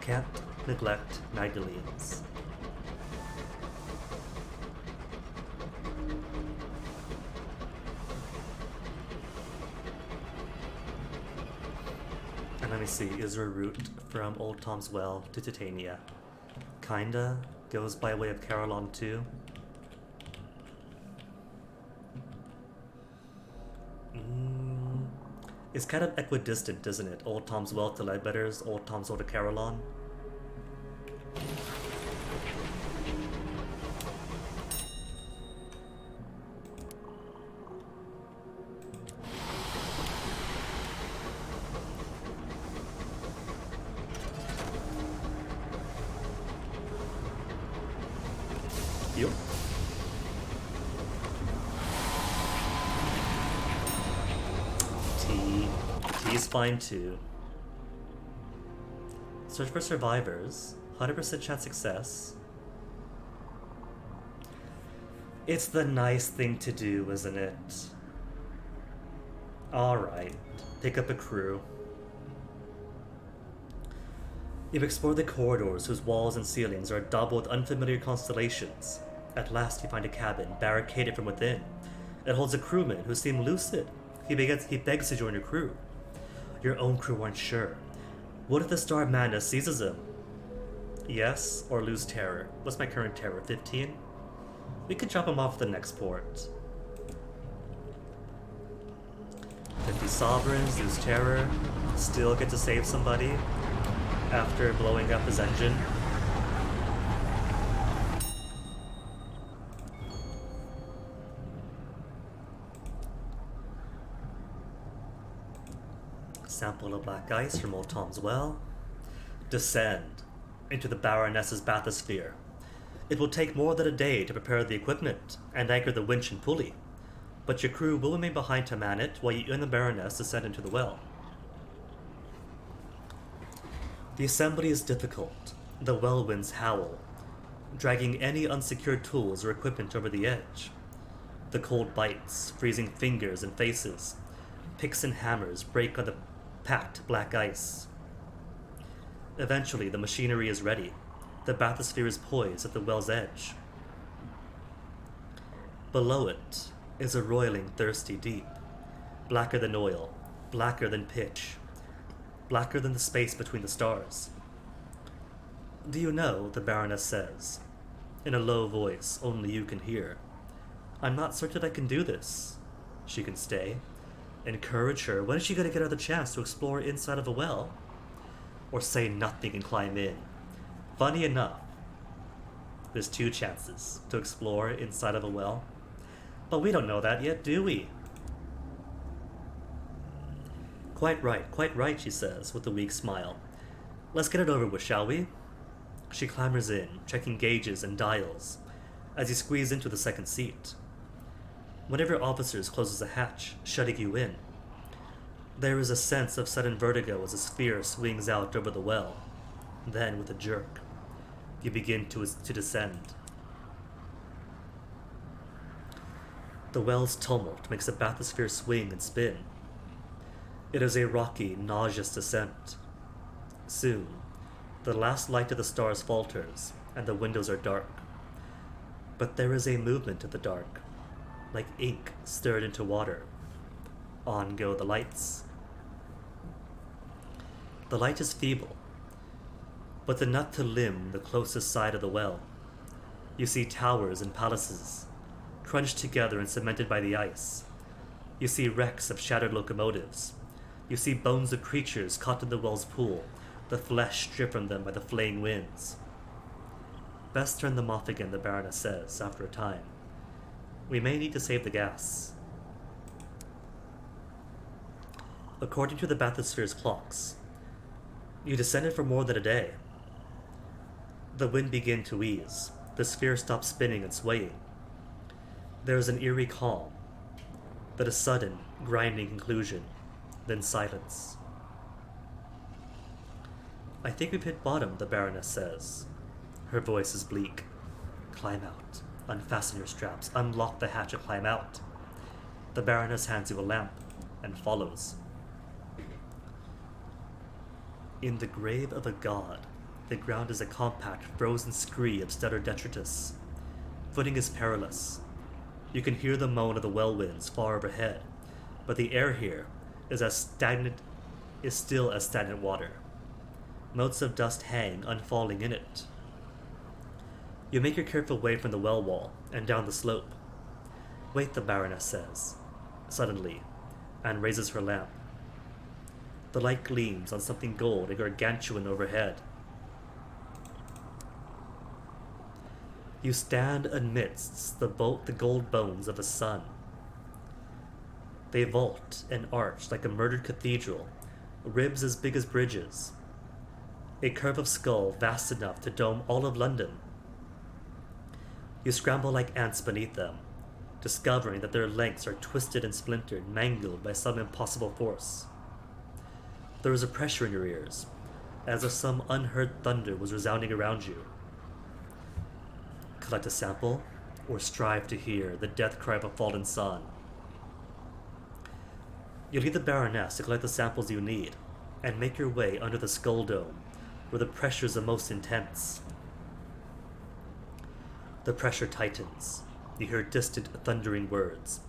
Can't neglect Magdalene's. And let me see, is there a route from Old Tom's Well to Titania? Kinda. Goes by way of Carolon too. It's kind of equidistant, isn't it? Old Tom's Well to Ledbetter's, Old Tom's Well to Carolon. Yep. T is fine too. Search for survivors. 100% chance success. It's the nice thing to do, isn't it? Alright. Pick up a crew. You've explored the corridors whose walls and ceilings are daubed with unfamiliar constellations. At last you find a cabin, barricaded from within. It holds a crewman who seems lucid. He begs to join your crew. Your own crew aren't sure. What if the Star of Madness seizes him? Yes, or lose terror. What's my current terror? 15? We could drop him off at the next port. 50 sovereigns, lose terror. Still get to save somebody after blowing up his engine. Sample of black ice from Old Tom's Well. Descend into the Baroness's bathysphere. It will take more than a day to prepare the equipment and anchor the winch and pulley, but your crew will remain behind to man it while you and the Baroness descend into the well. The assembly is difficult. The well winds howl, dragging any unsecured tools or equipment over the edge. The cold bites, freezing fingers and faces. Picks and hammers break on the packed black ice. Eventually, the machinery is ready. The bathysphere is poised at the well's edge. Below it is a roiling, thirsty deep, blacker than oil, blacker than pitch, blacker than the space between the stars. Do you know, the Baroness says, in a low voice only you can hear, I'm not certain I can do this. She can stay. Encourage her. When is she going to get another chance to explore inside of a well? Or say nothing and climb in? Funny enough, there's 2 chances to explore inside of a well. But we don't know that yet, do we? Quite right, she says, with a weak smile. Let's get it over with, shall we? She clambers in, checking gauges and dials, as you squeeze into the second seat. One of your officers closes a hatch, shutting you in. There is a sense of sudden vertigo as a sphere swings out over the well. Then, with a jerk, you begin to descend. The well's tumult makes the bathysphere swing and spin. It is a rocky, nauseous descent. Soon, the last light of the stars falters, and the windows are dark. But there is a movement in the dark, like ink stirred into water. On go the lights. The light is feeble, but enough to limn the closest side of the well. You see towers and palaces, crunched together and cemented by the ice. You see wrecks of shattered locomotives. You see bones of creatures caught in the well's pool, the flesh stripped from them by the flaying winds. Best turn them off again, the Baroness says, after a time. We may need to save the gas. According to the bathysphere's clocks, you descended for more than a day. The wind began to ease. The sphere stopped spinning and swaying. There was an eerie calm, then a sudden, grinding conclusion, then silence. I think we've hit bottom, the Baroness says. Her voice is bleak. Climb out. Unfasten your straps. Unlock the hatch and climb out. The Baroness hands you a lamp and follows. In the grave of a god, the ground is a compact, frozen scree of stellar detritus. Footing is perilous. You can hear the moan of the well winds far overhead, but the air here is still as stagnant water. Motes of dust hang, unfalling in it. You make your careful way from the well wall and down the slope. Wait, the Baroness says, suddenly, and raises her lamp. The light gleams on something gold and gargantuan overhead. You stand amidst the gold bones of a sun. They vault and arch like a murdered cathedral, ribs as big as bridges, a curve of skull vast enough to dome all of London. You scramble like ants beneath them, discovering that their lengths are twisted and splintered, mangled by some impossible force. There is a pressure in your ears, as if some unheard thunder was resounding around you. Collect a sample, or strive to hear the death cry of a fallen sun. You leave the Baroness to collect the samples you need, and make your way under the skull dome, where the pressure is the most intense. The pressure tightens. You hear distant, thundering words,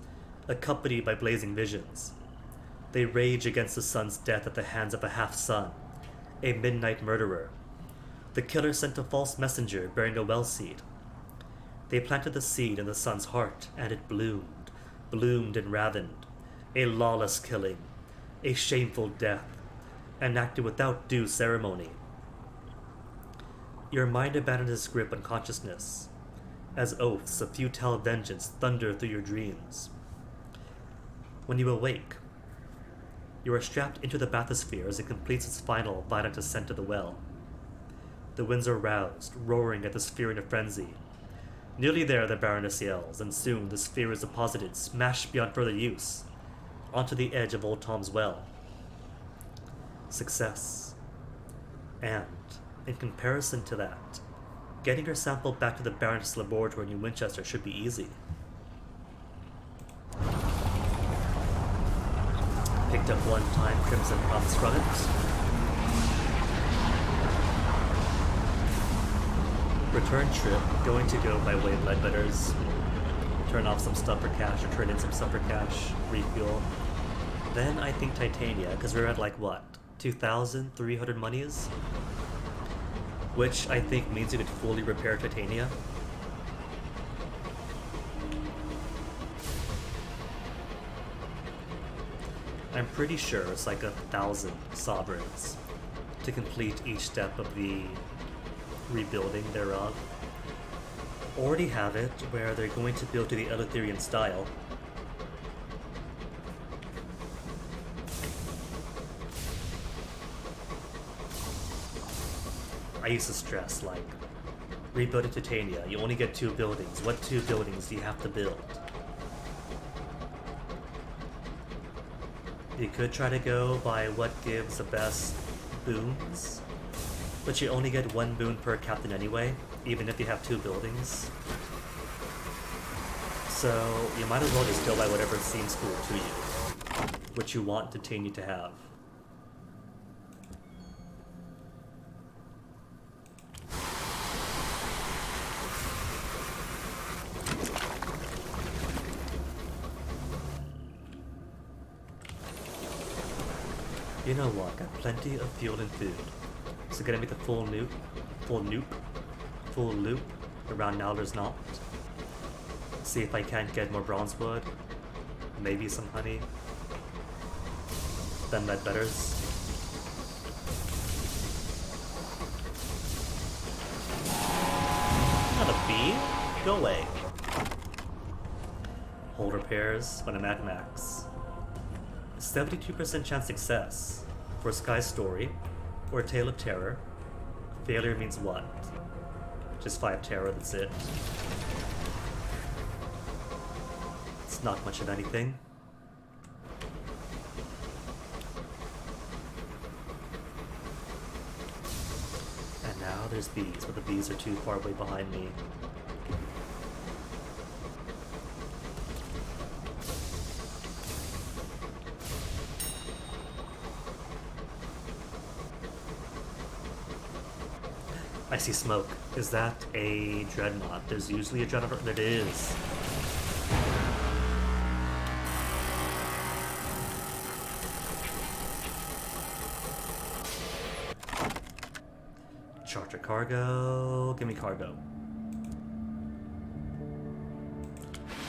accompanied by blazing visions. They rage against the sun's death at the hands of a half-son, a midnight murderer. The killer sent a false messenger bearing a well seed. They planted the seed in the sun's heart, and it bloomed and ravened. A lawless killing, a shameful death, enacted without due ceremony. Your mind abandons its grip on consciousness, as oaths of futile vengeance thunder through your dreams. When you awake, you are strapped into the bathysphere as it completes its final violent descent to the well. The winds are roused, roaring at the sphere in a frenzy. Nearly there, the Baroness yells, and soon the sphere is deposited, smashed beyond further use, onto the edge of Old Tom's well. Success. And, in comparison to that, getting your sample back to the Baroness laboratory in New Winchester should be easy. Picked up one time Crimson Promise from it. Return trip, going to go by way of Ledbetter's. Turn off some stuff for cash, or turn in some stuff for cash, refuel. Then I think Titania, because we're at like what, 2,300 monies? Which I think means you could fully repair Titania. I'm pretty sure it's like 1,000 sovereigns to complete each step of the rebuilding thereof. Already have it where they're going to build to the Eleutherian style. I used to stress, like, rebuilding Titania, you only get 2 buildings. What 2 buildings do you have to build? You could try to go by what gives the best boons, but you only get 1 boon per captain anyway, even if you have 2 buildings. So you might as well just go by whatever seems cool to you, what you want Titania to have. You know what, got plenty of fuel and food. So gonna make the full loop around Nowler's Knot. See if I can't get more bronze wood, maybe some honey, then Ledbetter's. Not a bee, go away. Hold repairs when I'm at max. 72% chance success for Sky's Story or Tale of Terror. Failure means what? Just 5 terror, that's it. It's not much of anything. And now there's bees, but the bees are too far away behind me. I see smoke. Is that a dreadnought? There's usually a dreadnought. There it is. Charter cargo. Give me cargo.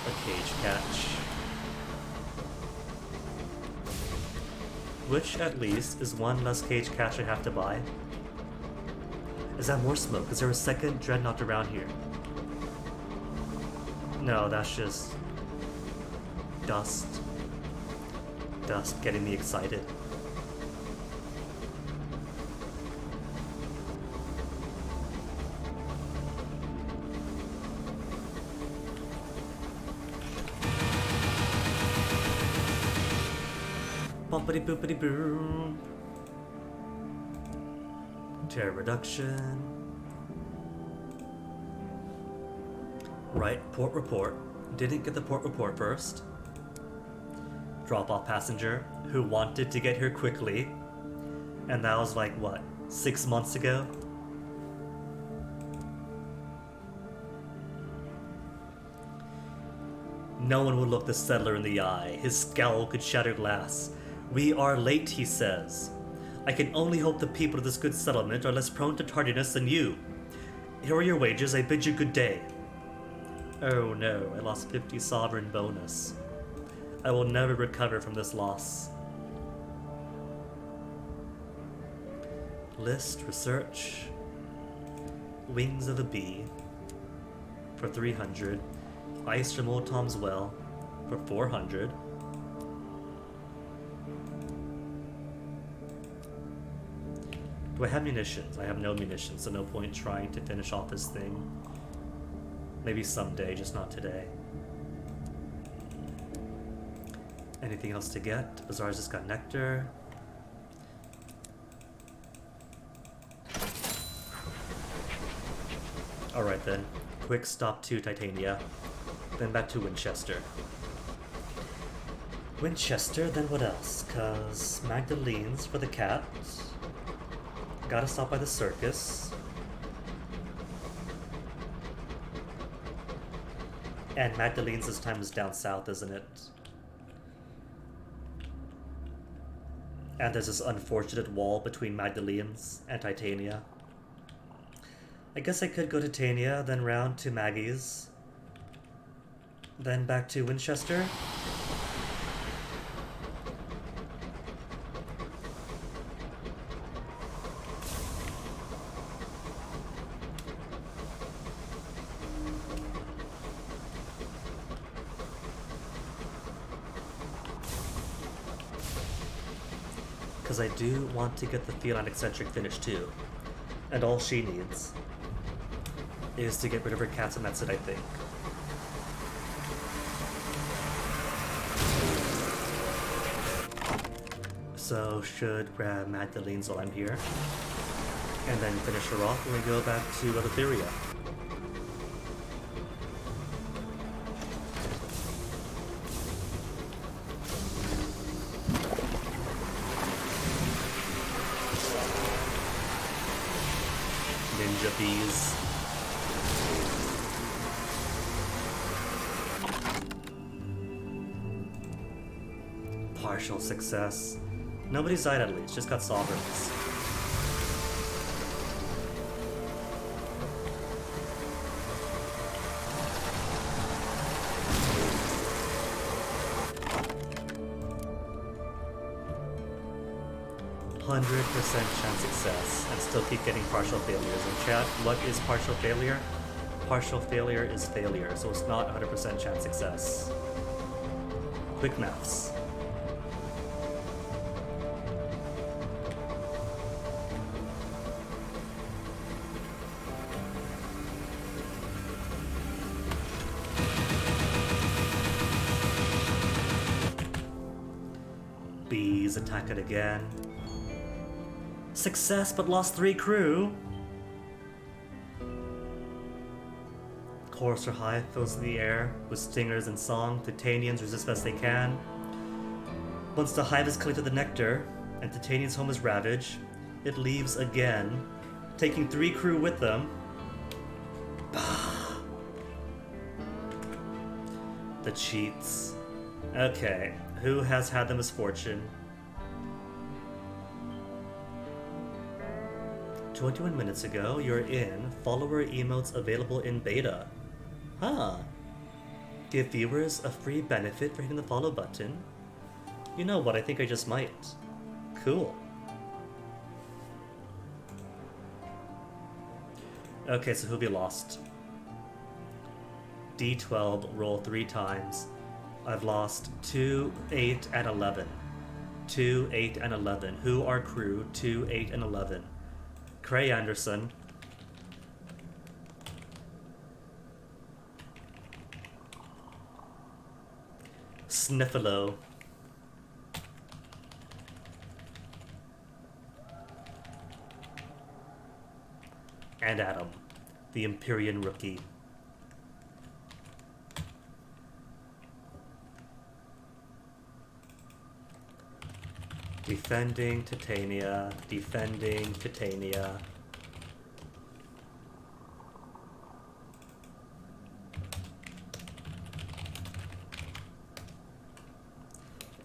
A cage catch. Which, at least, is one less cage catch I have to buy. Is that more smoke? Is there a second dreadnought around here? No, that's just dust. Dust getting me excited. Bumpity boopity boom. Terror reduction. Right, port report. Didn't get the port report first. Drop off passenger who wanted to get here quickly. And that was like, what, 6 months ago? No one would look the settler in the eye. His scowl could shatter glass. We are late, he says. I can only hope the people of this good settlement are less prone to tardiness than you. Here are your wages, I bid you good day. Oh no, I lost 50 sovereign bonus. I will never recover from this loss. List, research. Wings of a bee for 300. Ice from Old Tom's Well for 400. Do I have munitions? I have no munitions, so no point trying to finish off this thing. Maybe someday, just not today. Anything else to get? Bazaar's just got nectar. Alright then. Quick stop to Titania. Then back to Winchester. Winchester, then what else? Cause Magdalene's for the cat. Gotta stop by the circus. And Magdalene's this time is down south, isn't it? And there's this unfortunate wall between Magdalene's and Titania. I guess I could go to Titania, then round to Maggie's. Then back to Winchester. Because I do want to get the feline eccentric finish too. And all she needs is to get rid of her cats, and that's it, I think. So should grab Magdalene's while I'm here. And then finish her off when we go back to Eleutheria. Ninja bees. Partial success. Nobody's died at least, just got sovereigns. %, chance success, and still keep getting partial failures. In chat, what is partial failure? Partial failure is failure, so it's not 100% chance success. Quick maths. Bees attack it again. Success, but lost 3 crew. Courser Hive fills the air with stingers and song. Titanians resist best they can. Once the hive has collected the nectar and Titanian's home is ravaged, it leaves again, taking 3 crew with them. The cheats. Okay, who has had the misfortune? 21 minutes ago, you're in. Follower emotes available in beta. Huh. Give viewers a free benefit for hitting the follow button. You know what, I think I just might. Cool. Okay, so who'll be lost? D12, roll 3 times. I've lost 2, 8, and 11. 2, 8, and 11. Who are crew 2, 8, and 11? Cray Anderson. Sniffalo. And Adam, the Empyrean rookie. Defending Titania, defending Titania.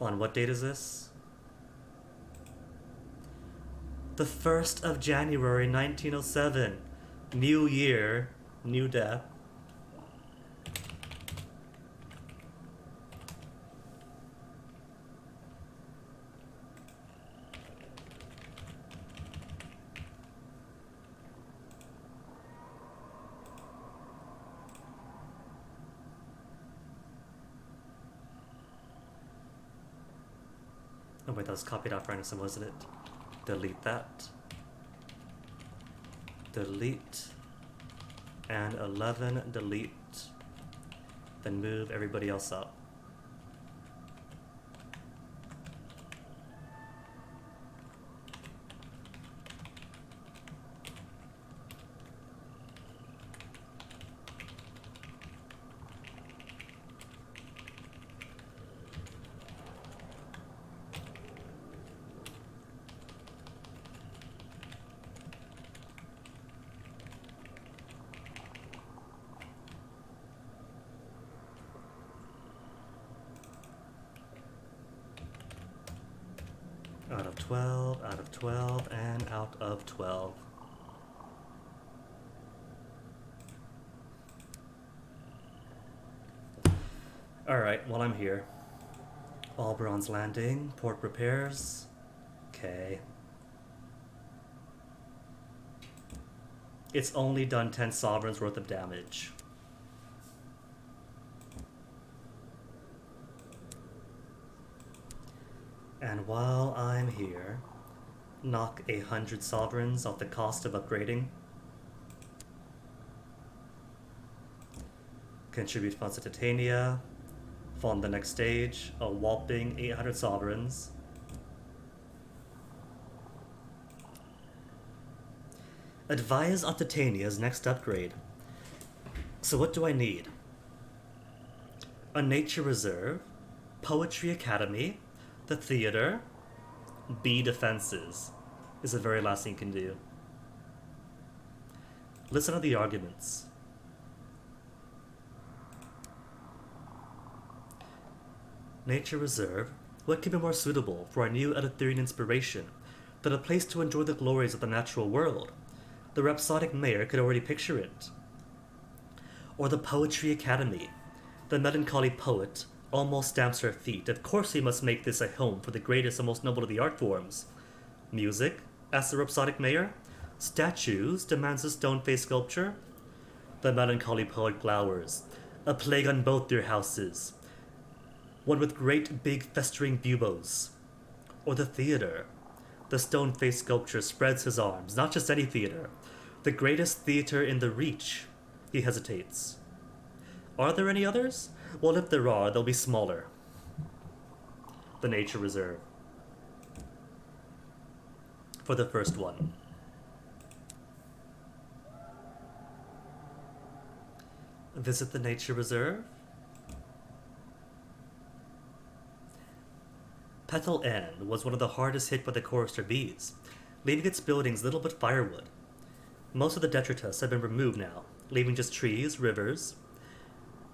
On what date is this? The 1st of January 1907. New year, new death. Oh wait, that was copied off Ransom, wasn't it? Delete that. Delete. And 11, delete. Then move everybody else up. Out of 12, out of 12, and out of 12. Alright, while I'm here. Alberon's Landing, port repairs. Okay. It's only done 10 sovereigns worth of damage. And while I'm here, knock 100 sovereigns off the cost of upgrading. Contribute funds to Titania. Fund the next stage, a whopping 800 sovereigns. Advise on Titania's next upgrade. So what do I need? A nature reserve, poetry academy, the theater, B defenses is the very last thing you can do. Listen to the arguments. Nature reserve, what could be more suitable for our new Eleutherian inspiration than a place to enjoy the glories of the natural world? The rhapsodic mayor could already picture it. Or the Poetry Academy. The melancholy poet almost stamps her feet. Of course we must make this a home for the greatest and most noble of the art forms. Music, asks the rhapsodic mayor. Statues, demands the stone-faced sculpture. The melancholy poet glowers. A plague on both your houses. One with great big festering buboes. Or the theater. The stone-faced sculpture spreads his arms. Not just any theater. The greatest theater in the Reach. He hesitates. Are there any others? Well, if there are, they'll be smaller. The Nature Reserve. for the first one. Visit the nature reserve. Petal End was one of the hardest hit by the chorister bees, leaving its buildings little but firewood. Most of the detritus had been removed now, leaving just trees, rivers,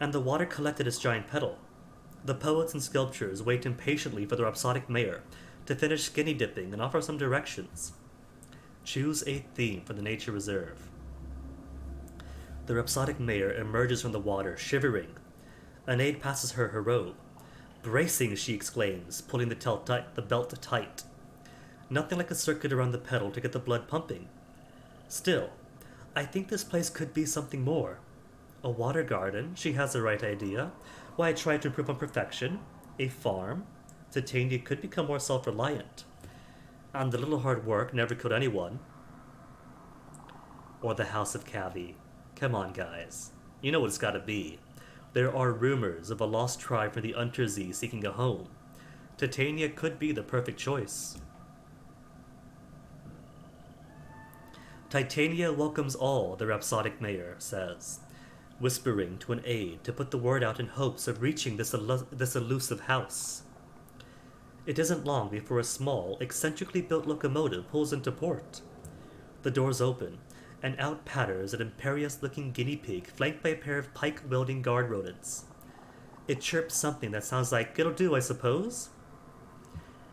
and the water collected its giant petal. The poets and sculptors wait impatiently for the rhapsodic mayor to finish skinny dipping and offer some directions. Choose a theme for the nature reserve. The rhapsodic mayor emerges from the water, shivering. An aide passes her her robe. Bracing, she exclaims, pulling the belt tight. Nothing like a circuit around the petal to get the blood pumping. Still, I think this place could be something more. A water garden, she has the right idea. Why I try to improve on perfection. A farm. Titania could become more self-reliant. And a little hard work never killed anyone. Or the House of Cavi. Come on, guys. You know what it's gotta be. There are rumors of a lost tribe from the Untersee seeking a home. Titania could be the perfect choice. Titania welcomes all, the rhapsodic mayor says, whispering to an aide to put the word out in hopes of reaching this elusive house. It isn't long before a small, eccentrically built locomotive pulls into port. The doors open, and out patters an imperious-looking guinea pig flanked by a pair of pike-wielding guard rodents. It chirps something that sounds like, "It'll do, I suppose?"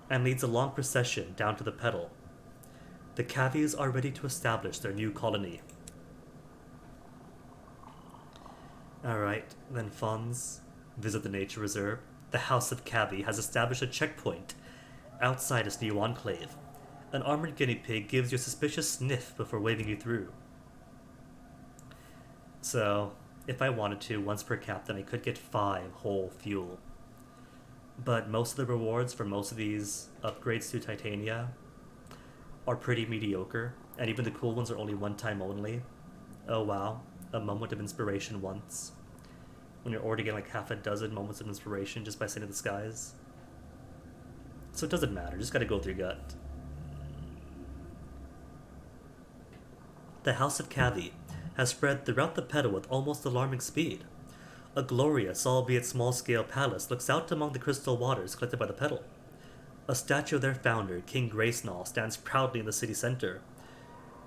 and leads a long procession down to the pedal. The Cavies are ready to establish their new colony. Alright, then Fonz, visit the nature reserve. The House of Cavi has established a checkpoint outside its new enclave. An armored guinea pig gives you a suspicious sniff before waving you through. So, if I wanted to, once per captain, I could get 5 whole fuel. But most of the rewards for most of these upgrades to Titania are pretty mediocre, and even the cool ones are only one time only. Oh wow, a moment of inspiration once. When you're already getting like half a dozen moments of inspiration just by sitting in the skies. So it doesn't matter, just gotta go with your gut. The House of Cavi has spread throughout the petal with almost alarming speed. A glorious, albeit small-scale palace looks out among the crystal waters collected by the petal. A statue of their founder, King Graysnall, stands proudly in the city center.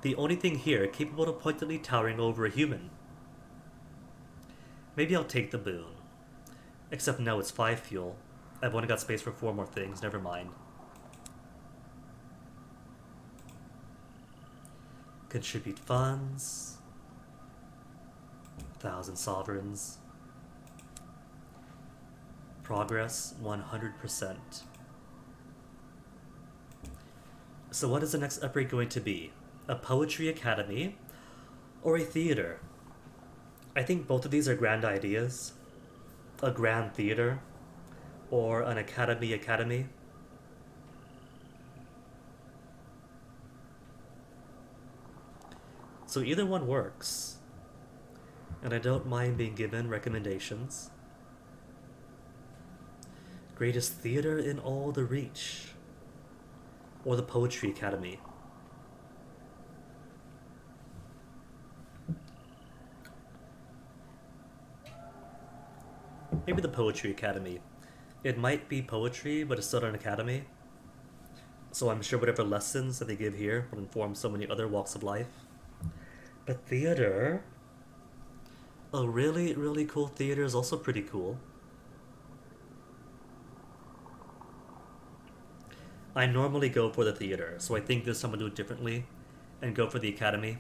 The only thing here capable of pointedly towering over a human. Maybe I'll take the boon. Except no, it's 5 fuel. I've only got space for 4 more things, never mind. Contribute funds. 1,000 sovereigns. Progress 100%. So what is the next upgrade going to be? A poetry academy or a theater? I think both of these are grand ideas. A grand theater or an academy. So either one works. And I don't mind being given recommendations. Greatest theater in all the Reach. Or the Poetry Academy. Maybe the Poetry Academy. It might be poetry, but it's still an academy. So I'm sure whatever lessons that they give here will inform so many other walks of life. But theater... a really, really cool theater is also pretty cool. I normally go for the theater, so I think this time I'll do it differently and go for the academy.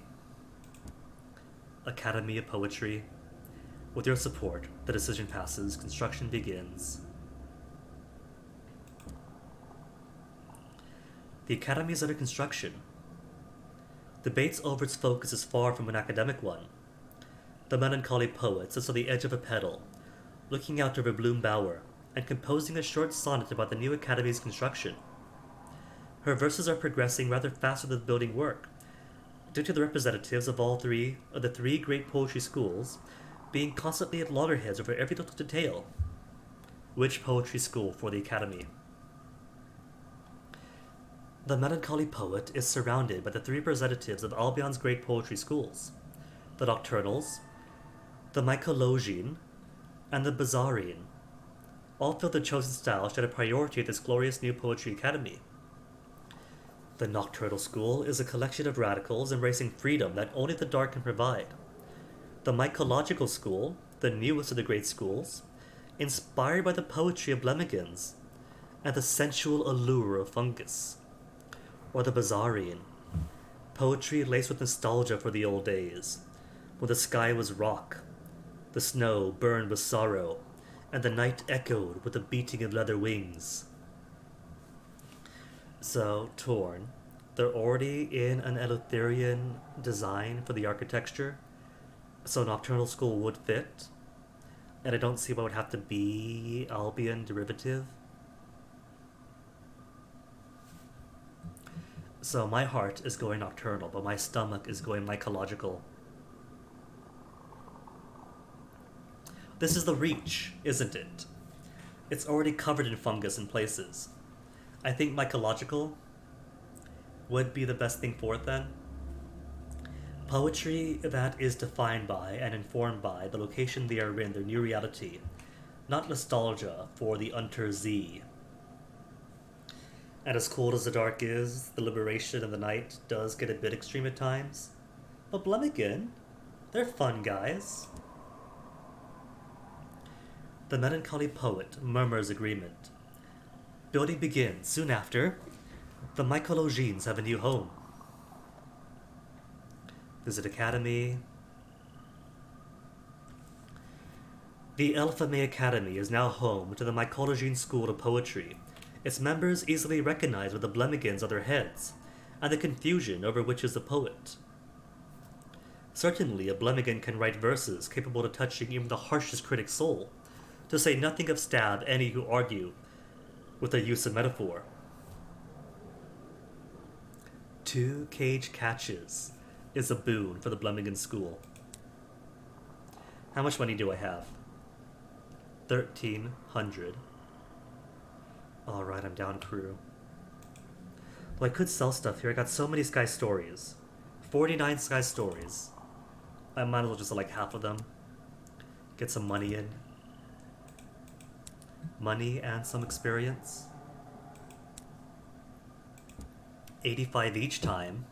Academy of Poetry. With your support, the decision passes, construction begins. The academy is under construction. Debates over its focus is far from an academic one. The melancholy poet sits on the edge of a pedal, looking out over Bloom Bower, and composing a short sonnet about the new academy's construction. Her verses are progressing rather faster than the building work, due to the representatives of the three great poetry schools being constantly at loggerheads over every little detail. Which poetry school for the academy? The melancholy poet is surrounded by the three representatives of Albion's great poetry schools: the Nocturnals, the Mycologian, and the Bizarrian. All feel their chosen style should have priority at this glorious new poetry academy. The Nocturnal School is a collection of radicals embracing freedom that only the dark can provide. The Mycological School, the newest of the great schools, inspired by the poetry of Blemigans and the sensual allure of fungus. Or the Bizarrian, poetry laced with nostalgia for the old days, when the sky was rock, the snow burned with sorrow, and the night echoed with the beating of leather wings. So, Torn, they're already in an Eleutherian design for the architecture, so Nocturnal School would fit, and I don't see why it would have to be Albion derivative. So my heart is going Nocturnal, but my stomach is going Mycological. This is the Reach, isn't it? It's already covered in fungus in places. I think Mycological would be the best thing for it then. Poetry that is defined by and informed by the location they are in, their new reality, not nostalgia for the Unter Z. And as cold as the dark is, the liberation of the night does get a bit extreme at times. But Blemigan, they're fun guys. The melancholy poet murmurs agreement. Building begins. Soon after, the Mycologians have a new home. Visit Academy. The Elphame Academy is now home to the Mycologian School of Poetry. Its members easily recognize with the Blemigans on their heads, and the confusion over which is the poet. Certainly, a Blemigan can write verses capable of touching even the harshest critic's soul, to say nothing of stab any who argue with the use of metaphor. 2 cage catches is a boon for the Blemigan School. How much money do I have? 1,300. Alright, I'm down crew. Well, I could sell stuff here. I got so many Sky Stories. 49 Sky Stories. I might as well just like half of them. Get some money in. Money and some experience. 85 each time.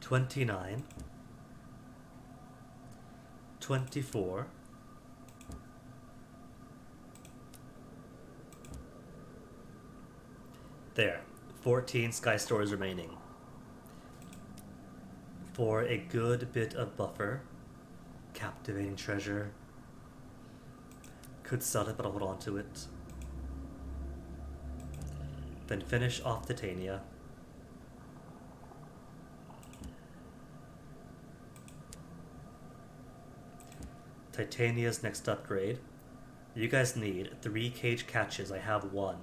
29. 24. There. 14 Sky Stories remaining. For a good bit of buffer. Captivating treasure. Could sell it, but I'll hold on to it. Then finish off Titania. Titania's next upgrade. You guys need 3 cage catches. I have 1.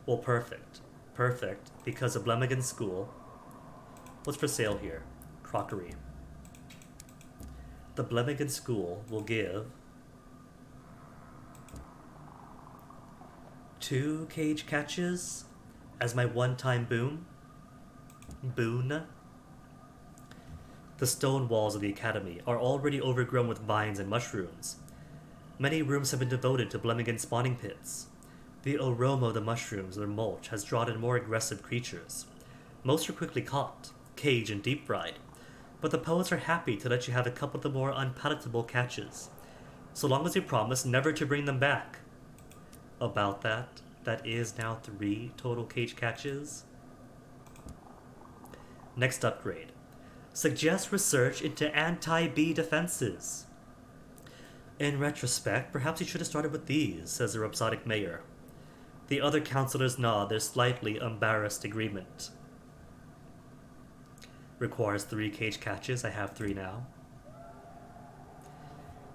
Well, perfect. Perfect, because of Blemigan School. What's for sale here? Crockery. The Blemigan School will give 2 cage catches as my one-time boon. The stone walls of the academy are already overgrown with vines and mushrooms. Many rooms have been devoted to Blemigan spawning pits. The aroma of the mushrooms or mulch has drawn in more aggressive creatures. Most are quickly caught, caged, and deep-fried, but the poets are happy to let you have a couple of the more unpalatable catches, so long as you promise never to bring them back. About that, that is now 3 total cage catches. Next upgrade. Suggest research into anti-bee defenses. In retrospect, perhaps you should have started with these, says the rhapsodic mayor. The other councillors nod their slightly embarrassed agreement. Requires 3 cage catches. I have 3 now.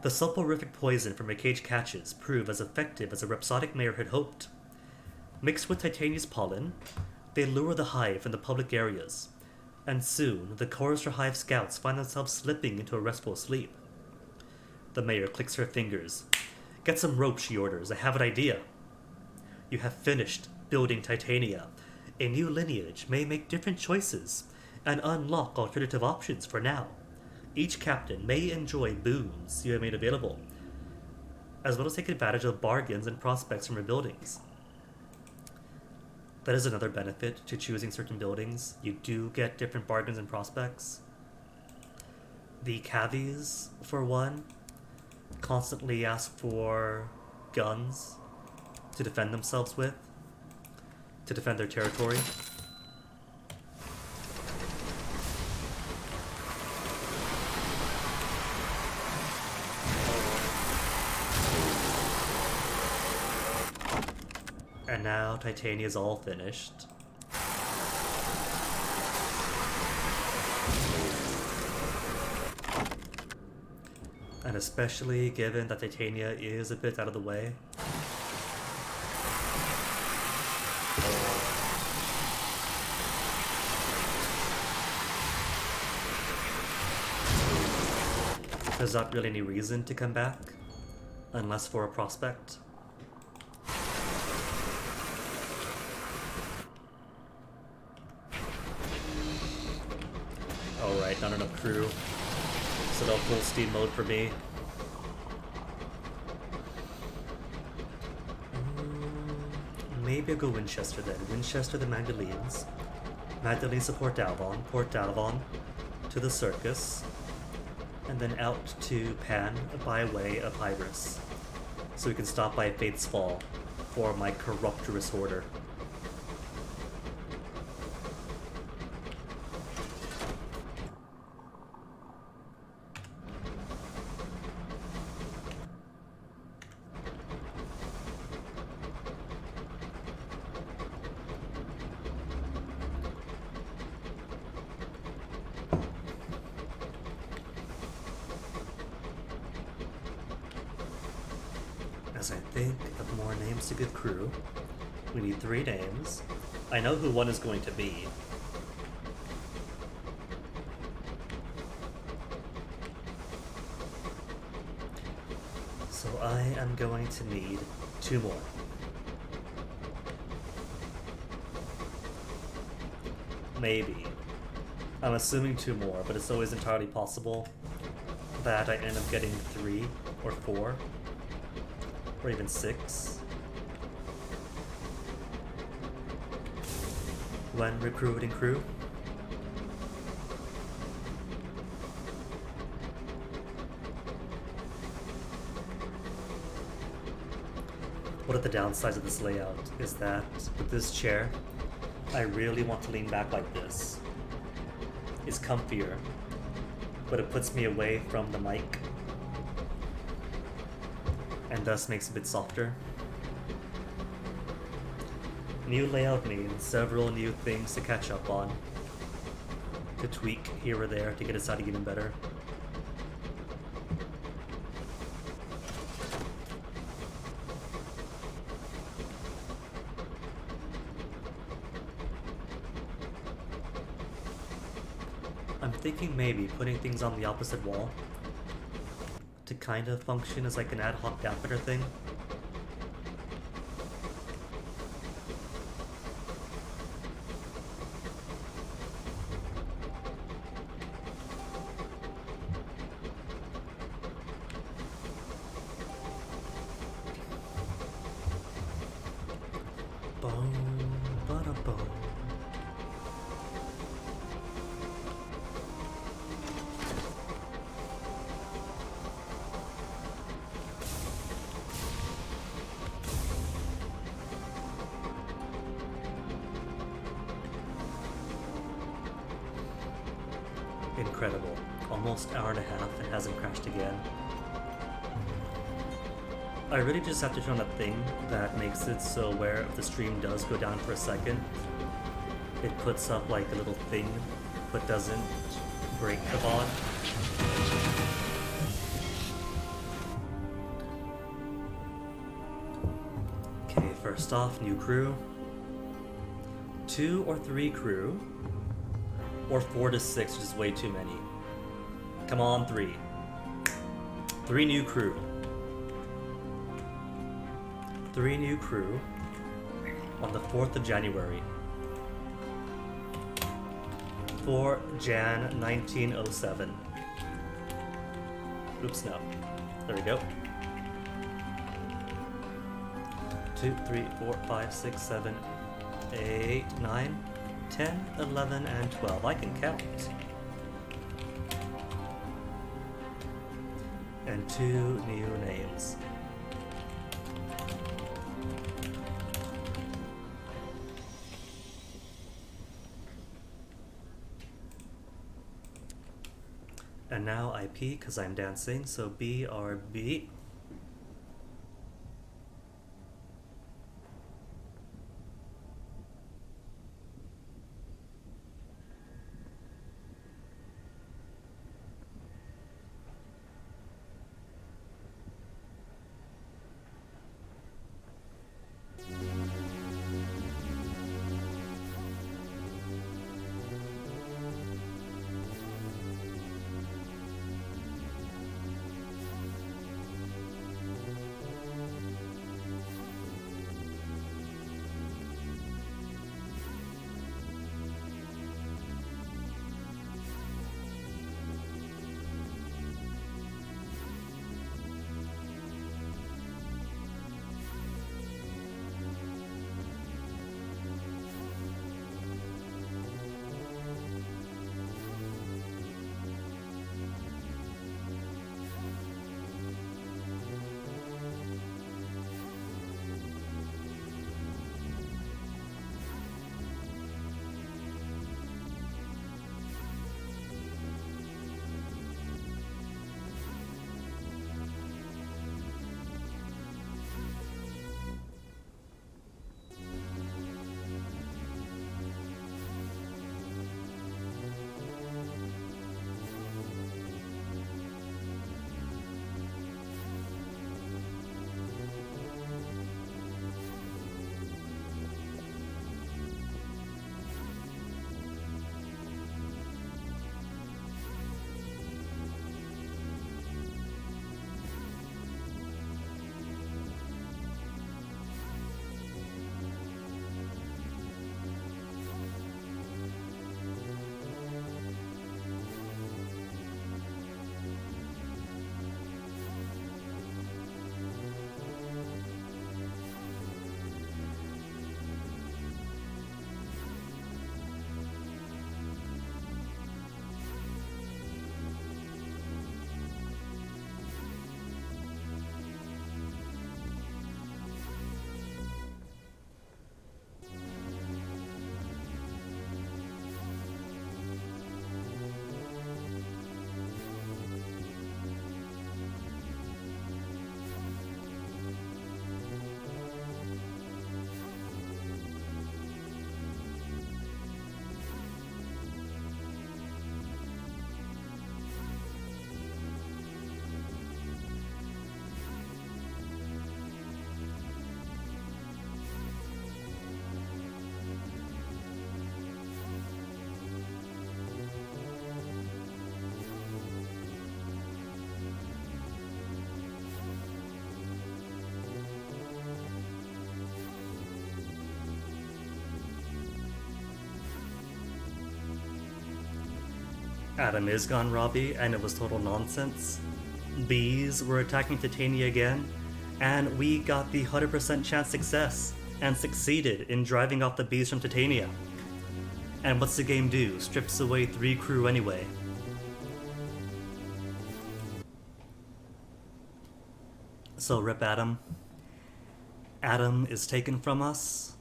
The soporific poison from your cage catches prove as effective as the rhapsodic mayor had hoped. Mixed with Titania's pollen, they lure the hive from the public areas, and soon the chorister hive scouts find themselves slipping into a restful sleep. The mayor clicks her fingers. Get some rope, she orders. I have an idea. You have finished building Titania. A new lineage may make different choices and unlock alternative options for now. Each captain may enjoy boons you have made available, as well as take advantage of bargains and prospects from your buildings. That is another benefit to choosing certain buildings. You do get different bargains and prospects. The cavies, for one, constantly ask for guns to defend themselves with, to defend their territory. And now Titania is all finished. And especially given that Titania is a bit out of the way. There's not really any reason to come back, unless for a prospect. Alright, not enough crew. So no full steam mode for me. Maybe I'll go Winchester then. Winchester the Magdalenes. Magdalene to Port Dalvon to the Circus, and then out to Pan by way of Hybris, so we can stop by Faith's Fall for my corruptorous order. As I think of more names to give crew, we need 3 names. I know who one is going to be. So I am going to need 2 more. Maybe. I'm assuming 2 more, but it's always entirely possible that I end up getting 3 or 4. Or even 6. When recruiting crew. One of the downsides of this layout is that with this chair, I really want to lean back like this. It's comfier, but it puts me away from the mic, and thus makes it a bit softer. New layout means several new things to catch up on, to tweak here or there to get it sounding even better. I'm thinking maybe putting things on the opposite wall to kind of function as like an ad hoc dampener thing. Boom, bada boom. Incredible. Almost hour and a half, it hasn't crashed again. I really just have to turn on that thing that makes it so where if the stream does go down for a second, it puts up like a little thing, but doesn't break the VOD. Okay, first off, new crew. 2 or 3 crew. Or 4 to 6, which is way too many. Come on, 3. 3 new crew. 3 new crew on the 4th of January. 24 Jan 1907. Oops, no. There we go. 2, 3, 4, 5, 6, 7, 8, 9, 10, 11, and 12. I can count. And 2 new names. And now I pee because I'm dancing, so BRB. Adam is gone, Robbie, and it was total nonsense. Bees were attacking Titania again, and we got the 100% chance success and succeeded in driving off the bees from Titania. And what's the game do? Strips away 3 crew anyway. So rip Adam. Adam is taken from us,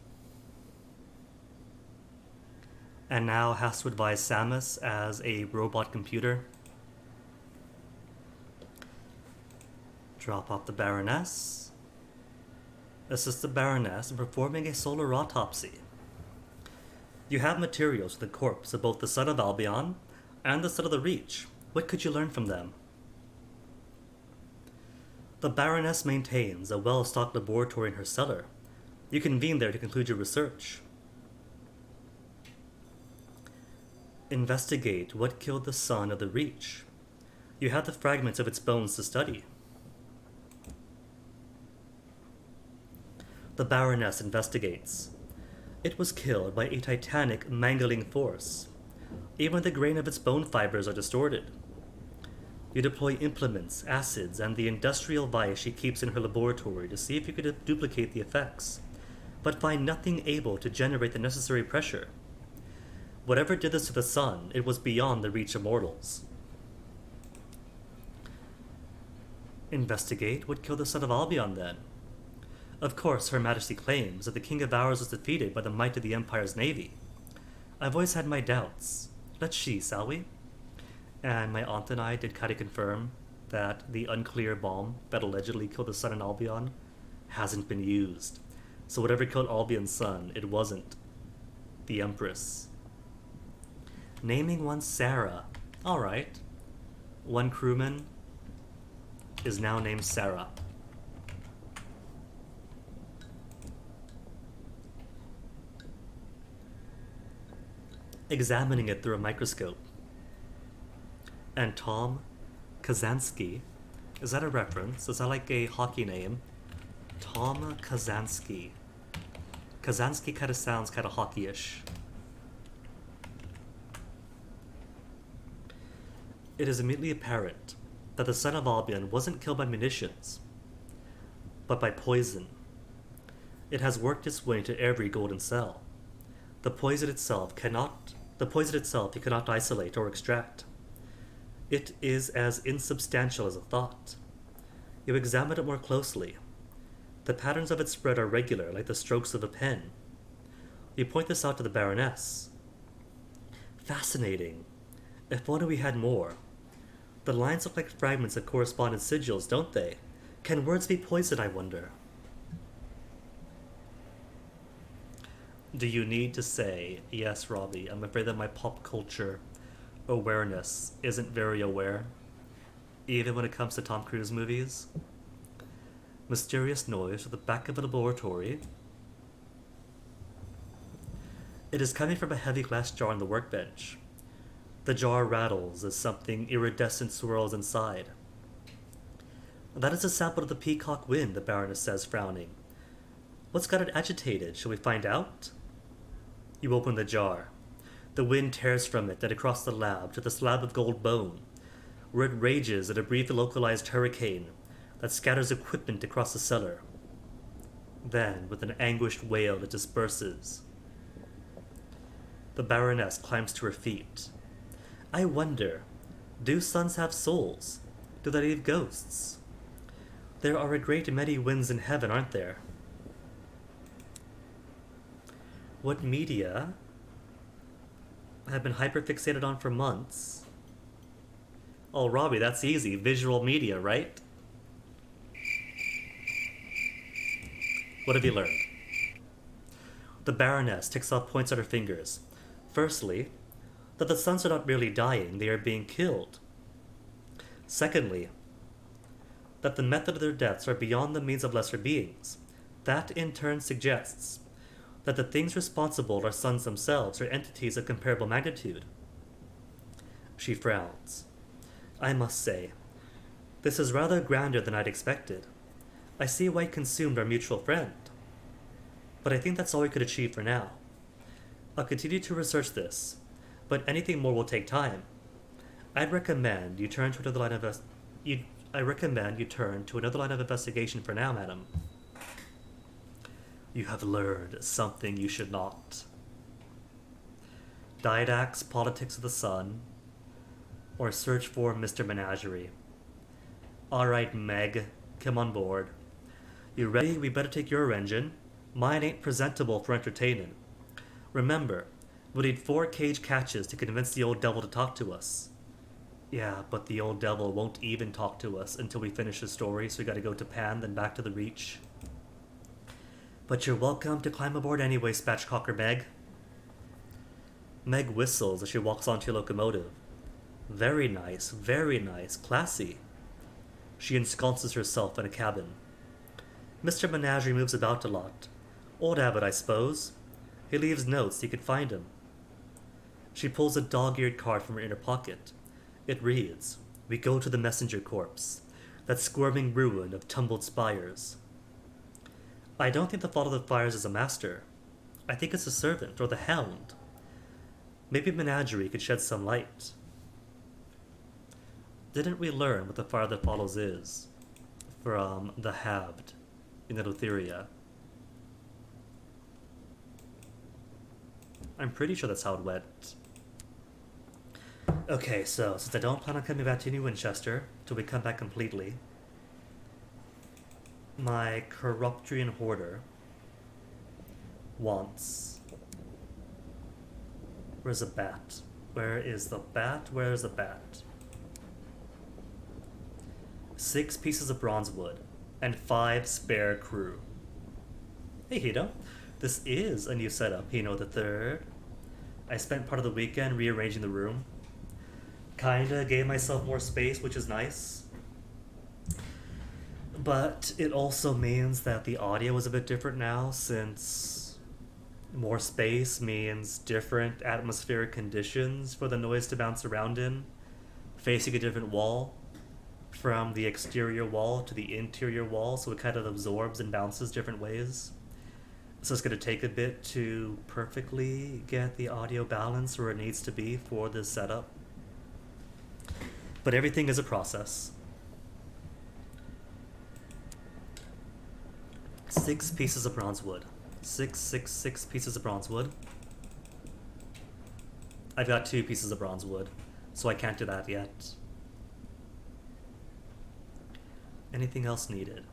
and now has to advise Samus as a robot computer. Drop off the Baroness. Assist the Baroness in performing a solar autopsy. You have materials for the corpse of both the Son of Albion and the Son of the Reach. What could you learn from them? The Baroness maintains a well-stocked laboratory in her cellar. You convene there to conclude your research. Investigate what killed the Son of the Reach. You have the fragments of its bones to study. The Baroness investigates. It was killed by a titanic mangling force. Even the grain of its bone fibers are distorted. You deploy implements, acids, and the industrial vice she keeps in her laboratory to see if you could duplicate the effects, but find nothing able to generate the necessary pressure. Whatever did this to the sun, it was beyond the reach of mortals. Investigate what killed the son of Albion, then. Of course, Her Majesty claims that the King of Hours was defeated by the might of the Empire's navy. I've always had my doubts. Let's see, shall we? And my aunt and I did kind of confirm that the unclear bomb that allegedly killed the sun in Albion hasn't been used. So whatever killed Albion's son, it wasn't the Empress. Naming one Sarah. Alright. One crewman is now named Sarah. Examining it through a microscope. And Tom Kazansky, is that a reference? Is that like a hockey name? Tom Kazansky. Kazansky kind of sounds kind of hockey-ish. It is immediately apparent that the son of Albion wasn't killed by munitions, but by poison. It has worked its way into every golden cell. The poison itself you cannot isolate or extract. It is as insubstantial as a thought. You examine it more closely. The patterns of its spread are regular, like the strokes of a pen. You point this out to the Baroness. Fascinating. If only we had more. The lines look like fragments of correspondence sigils, don't they? Can words be poison, I wonder? Do you need to say, yes, Robbie, I'm afraid that my pop culture awareness isn't very aware, even when it comes to Tom Cruise movies? Mysterious noise at the back of a laboratory. It is coming from a heavy glass jar on the workbench. The jar rattles as something iridescent swirls inside. That is a sample of the peacock wind, the Baroness says, frowning. What's got it agitated? Shall we find out? You open the jar. The wind tears from it and across the lab to the slab of gold bone, where it rages at a brief localized hurricane that scatters equipment across the cellar. Then, with an anguished wail, it disperses. The Baroness climbs to her feet. I wonder, do suns have souls? Do they leave ghosts? There are a great many winds in heaven, aren't there? What media have been hyperfixated on for months? Oh, Robbie, that's easy. Visual media, right? What have you learned? The Baroness ticks off points on her fingers. Firstly, that the suns are not merely dying, they are being killed. Secondly, that the method of their deaths are beyond the means of lesser beings. That in turn suggests that the things responsible are suns themselves or entities of comparable magnitude. She frowns. I must say, this is rather grander than I'd expected. I see why it consumed our mutual friend. But I think that's all we could achieve for now. I'll continue to research this, but anything more will take time. I'd recommend you turn to another line of investigation for now, madam. You have learned something you should not. Didact's Politics of the Sun, or search for Mr. Menagerie. Alright, Meg, come on board. You ready? We better take your engine. Mine ain't presentable for entertainin'. Remember, we'll need 4 cage catches to convince the old devil to talk to us. Yeah, but the old devil won't even talk to us until we finish his story, so we gotta go to Pan, then back to the Reach. But you're welcome to climb aboard anyway, Spatchcocker Meg. Meg whistles as she walks onto your locomotive. Very nice, classy. She ensconces herself in a cabin. Mr. Menagerie moves about a lot. Old habit, I suppose. He leaves notes so you can find him. She pulls a dog-eared card from her inner pocket. It reads, We go to the messenger corpse, that squirming ruin of tumbled spires. I don't think the fault of the fires is a master. I think it's the servant, or the hound. Maybe Menagerie could shed some light. Didn't we learn what the fire that follows is from the Halved in Eleutheria? I'm pretty sure that's how it went. Okay, so since I don't plan on coming back to New Winchester till we come back completely, my Corruptrian Hoarder wants... Where's the bat? Where is the bat? Where is the bat? 6 pieces of bronze wood and 5 spare crew. Hey Hito, this is a new setup, Hino the Third. I spent part of the weekend rearranging the room. Kinda gave myself more space, which is nice. But it also means that the audio is a bit different now, since more space means different atmospheric conditions for the noise to bounce around in, facing a different wall from the exterior wall to the interior wall, so it kind of absorbs and bounces different ways. So it's going to take a bit to perfectly get the audio balance where it needs to be for this setup. But everything is a process. 6 pieces of bronze wood. 6 pieces of bronze wood. I've got 2 pieces of bronze wood, so I can't do that yet. Anything else needed?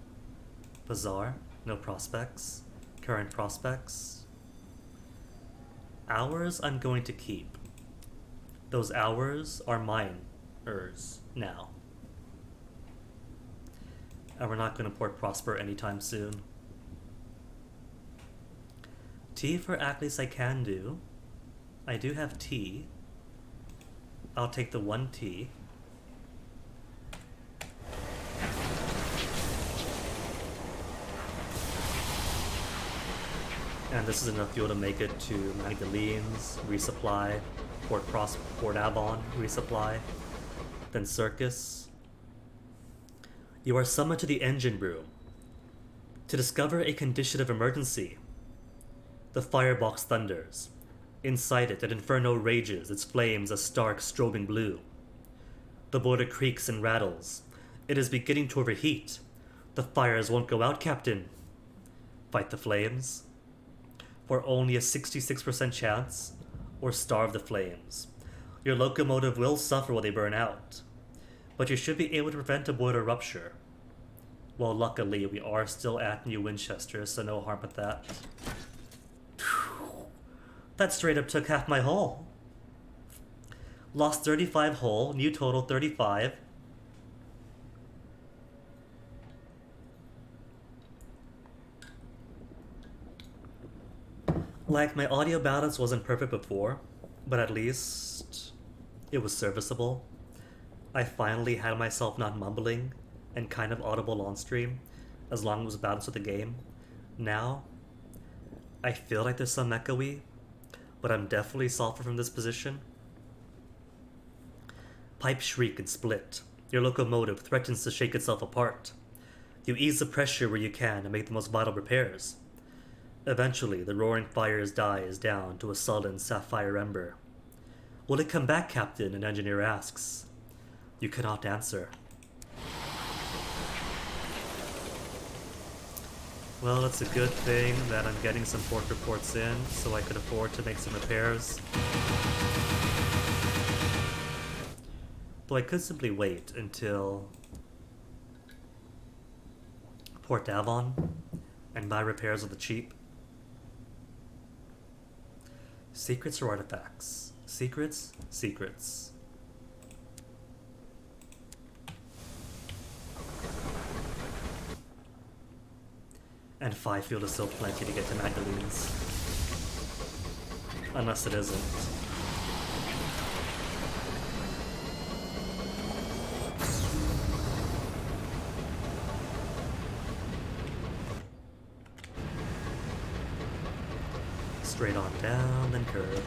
Bazaar? No prospects. Current prospects. Hours I'm going to keep. Those hours are miners now. And we're not going to port Prosper anytime soon. Tea for at least I can do. I do have tea. I'll take the 1 tea. And this is enough fuel to make it to Magdalene's, resupply, Port Avon, resupply, then Circus. You are summoned to the engine room to discover a condition of emergency. The firebox thunders. Inside it, an inferno rages, its flames a stark, strobing blue. The boiler creaks and rattles. It is beginning to overheat. The fires won't go out, Captain. Fight the flames. For only a 66% chance, or starve the flames. Your locomotive will suffer while they burn out, but you should be able to prevent a boiler rupture. Well, luckily, we are still at New Winchester, so no harm with that. That straight up took half my hull. Lost 35 hull, new total 35. Like, my audio balance wasn't perfect before, but at least it was serviceable. I finally had myself not mumbling and kind of audible on stream, as long as it was balanced with the game. Now, I feel like there's some echoey, but I'm definitely softer from this position. Pipes shriek and split. Your locomotive threatens to shake itself apart. You ease the pressure where you can and make the most vital repairs. Eventually, the roaring fires dies down to a sullen sapphire ember. Will it come back, Captain? An engineer asks. You cannot answer. Well, it's a good thing that I'm getting some port reports in, so I could afford to make some repairs. Though I could simply wait until Port Avon and buy repairs with the cheap. Secrets or artifacts? Secrets? Secrets. And 5 fuel is still plenty to get to Magdalene's. Unless it isn't. Straight on down, then curve.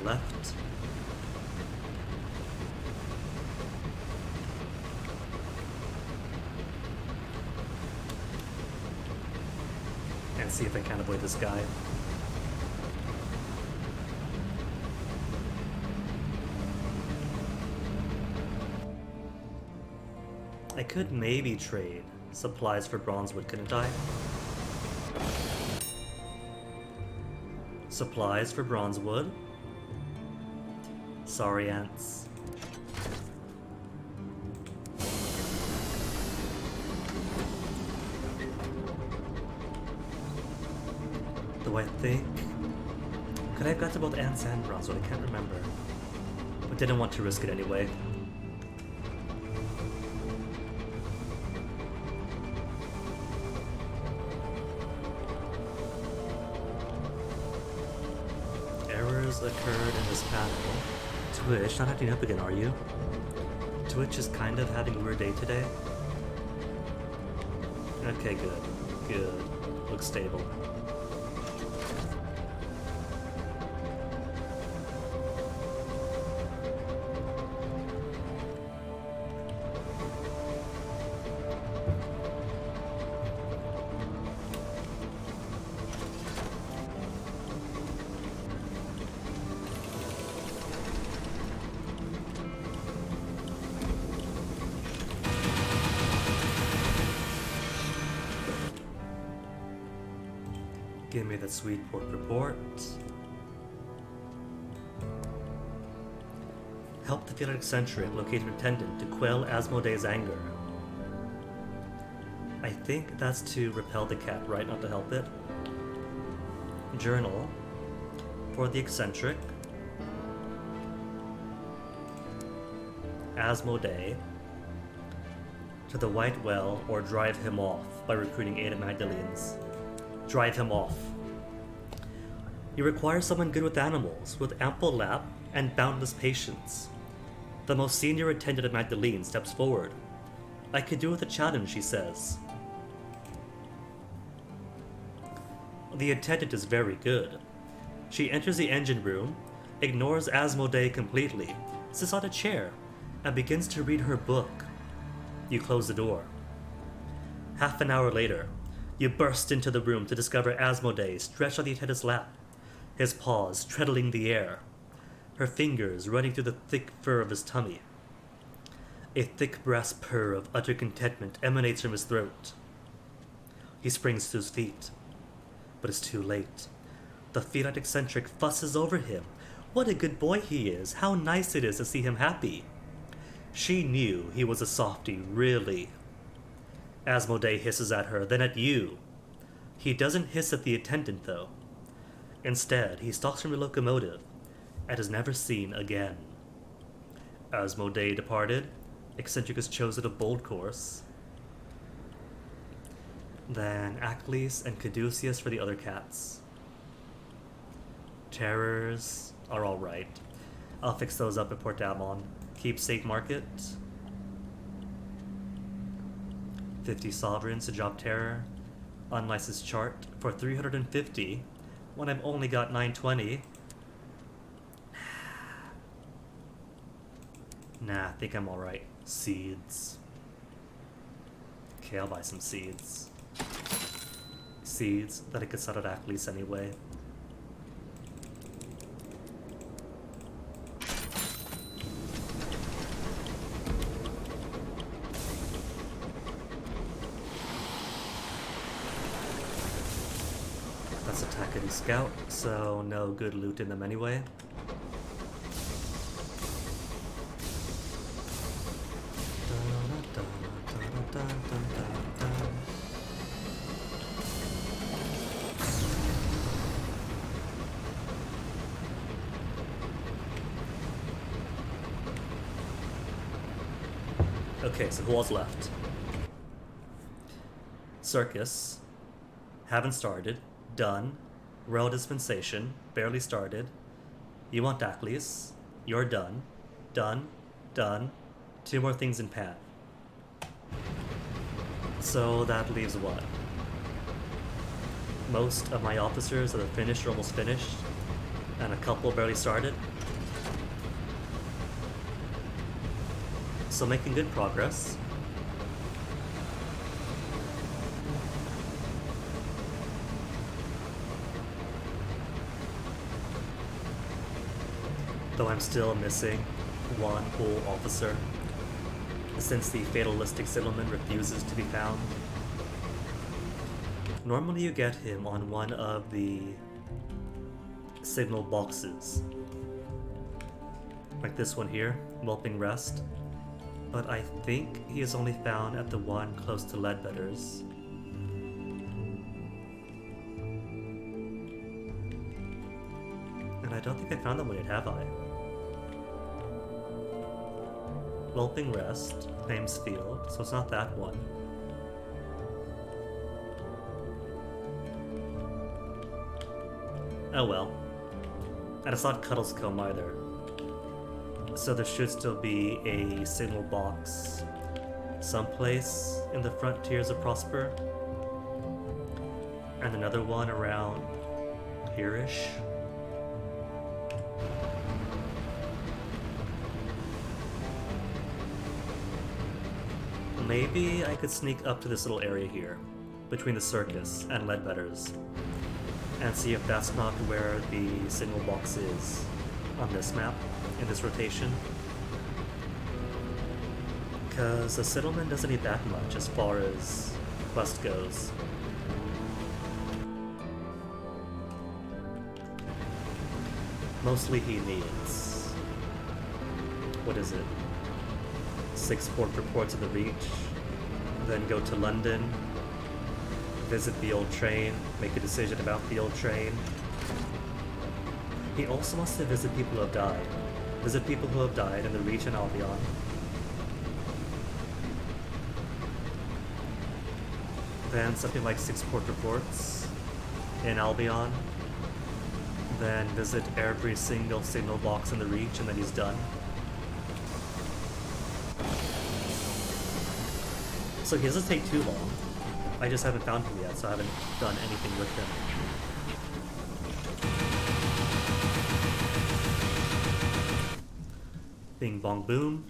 left. And see if I can avoid this guy. I could maybe trade supplies for bronzewood, couldn't I? Supplies for bronzewood. Sorry, ants. Do I think... Could I have got to both ants and bronzewood? I can't remember. But didn't want to risk it anyway. Occurred in this panel. Twitch, not acting up again, are you? Twitch is kind of having a weird day today. Okay, good. Good. Looks stable. Give me that sweet port report. Help the feline eccentric locate an attendant to quell Asmodee's anger. I think that's to repel the cat, right? Not to help it. Journal for the eccentric. Asmodee to the White Well or drive him off by recruiting 8 Magdalenes. Drive him off. You require someone good with animals, with ample lap and boundless patience. The most senior attendant of Magdalene steps forward. I could do with a challenge, she says. The attendant is very good. She enters the engine room, ignores Asmodee completely, sits on a chair, and begins to read her book. You close the door. Half an hour later, you burst into the room to discover Asmodee stretched on the attendant's lap, his paws treadling the air, her fingers running through the thick fur of his tummy. A thick brass purr of utter contentment emanates from his throat. He springs to his feet, but it's too late. The feline eccentric fusses over him. What a good boy he is! How nice it is to see him happy! She knew he was a softie, really. Asmodee hisses at her, then at you. He doesn't hiss at the attendant, though. Instead, he stalks from the locomotive and is never seen again. Asmodee departed. Eccentric has chosen a bold course. Then Acles and Caduceus for the other cats. Terrors are alright. I'll fix those up at Port Damon. Keepsake Market. 50 sovereigns to drop terror. Unlicensed chart for 350 when I've only got 920. Nah, I think I'm alright. Seeds. Okay, I'll buy some seeds. Seeds that I could sell at Acles anyway. That's attack and scout, so no good loot in them anyway. Okay, so who else left? Circus. Haven't started. Done. Royal dispensation. Barely started. You want Acles. You're done. Done. Done. 2 more things in pan. So that leaves what? Most of my officers that are finished or almost finished. And a couple barely started. So making good progress. Though I'm still missing one whole officer, since the fatalistic settlement refuses to be found. Normally you get him on one of the signal boxes, like this one here, Whelping Rest, but I think he is only found at the one close to Ledbetter's. And I don't think I found that one yet, have I? Whelping Rest, Ames Field, so it's not that one. Oh well. And it's not Cuddlescombe either. So there should still be a signal box someplace in the frontiers of Prosper. And another one around here-ish. Maybe I could sneak up to this little area here, between the circus and Ledbetter's, and see if that's not where the signal box is on this map, in this rotation. Because the settlement doesn't need that much as far as quest goes. Mostly he needs... what is it? 6 port reports of the Reach, then go to London, visit the old train, make a decision about the old train. He also wants to visit people who have died. Visit people who have died in the Reach and Albion. Then something like 6 port reports in Albion. Then visit every single signal box in the Reach, and then he's done. So he doesn't take too long. I just haven't found him yet, so I haven't done anything with him. Bing bong boom.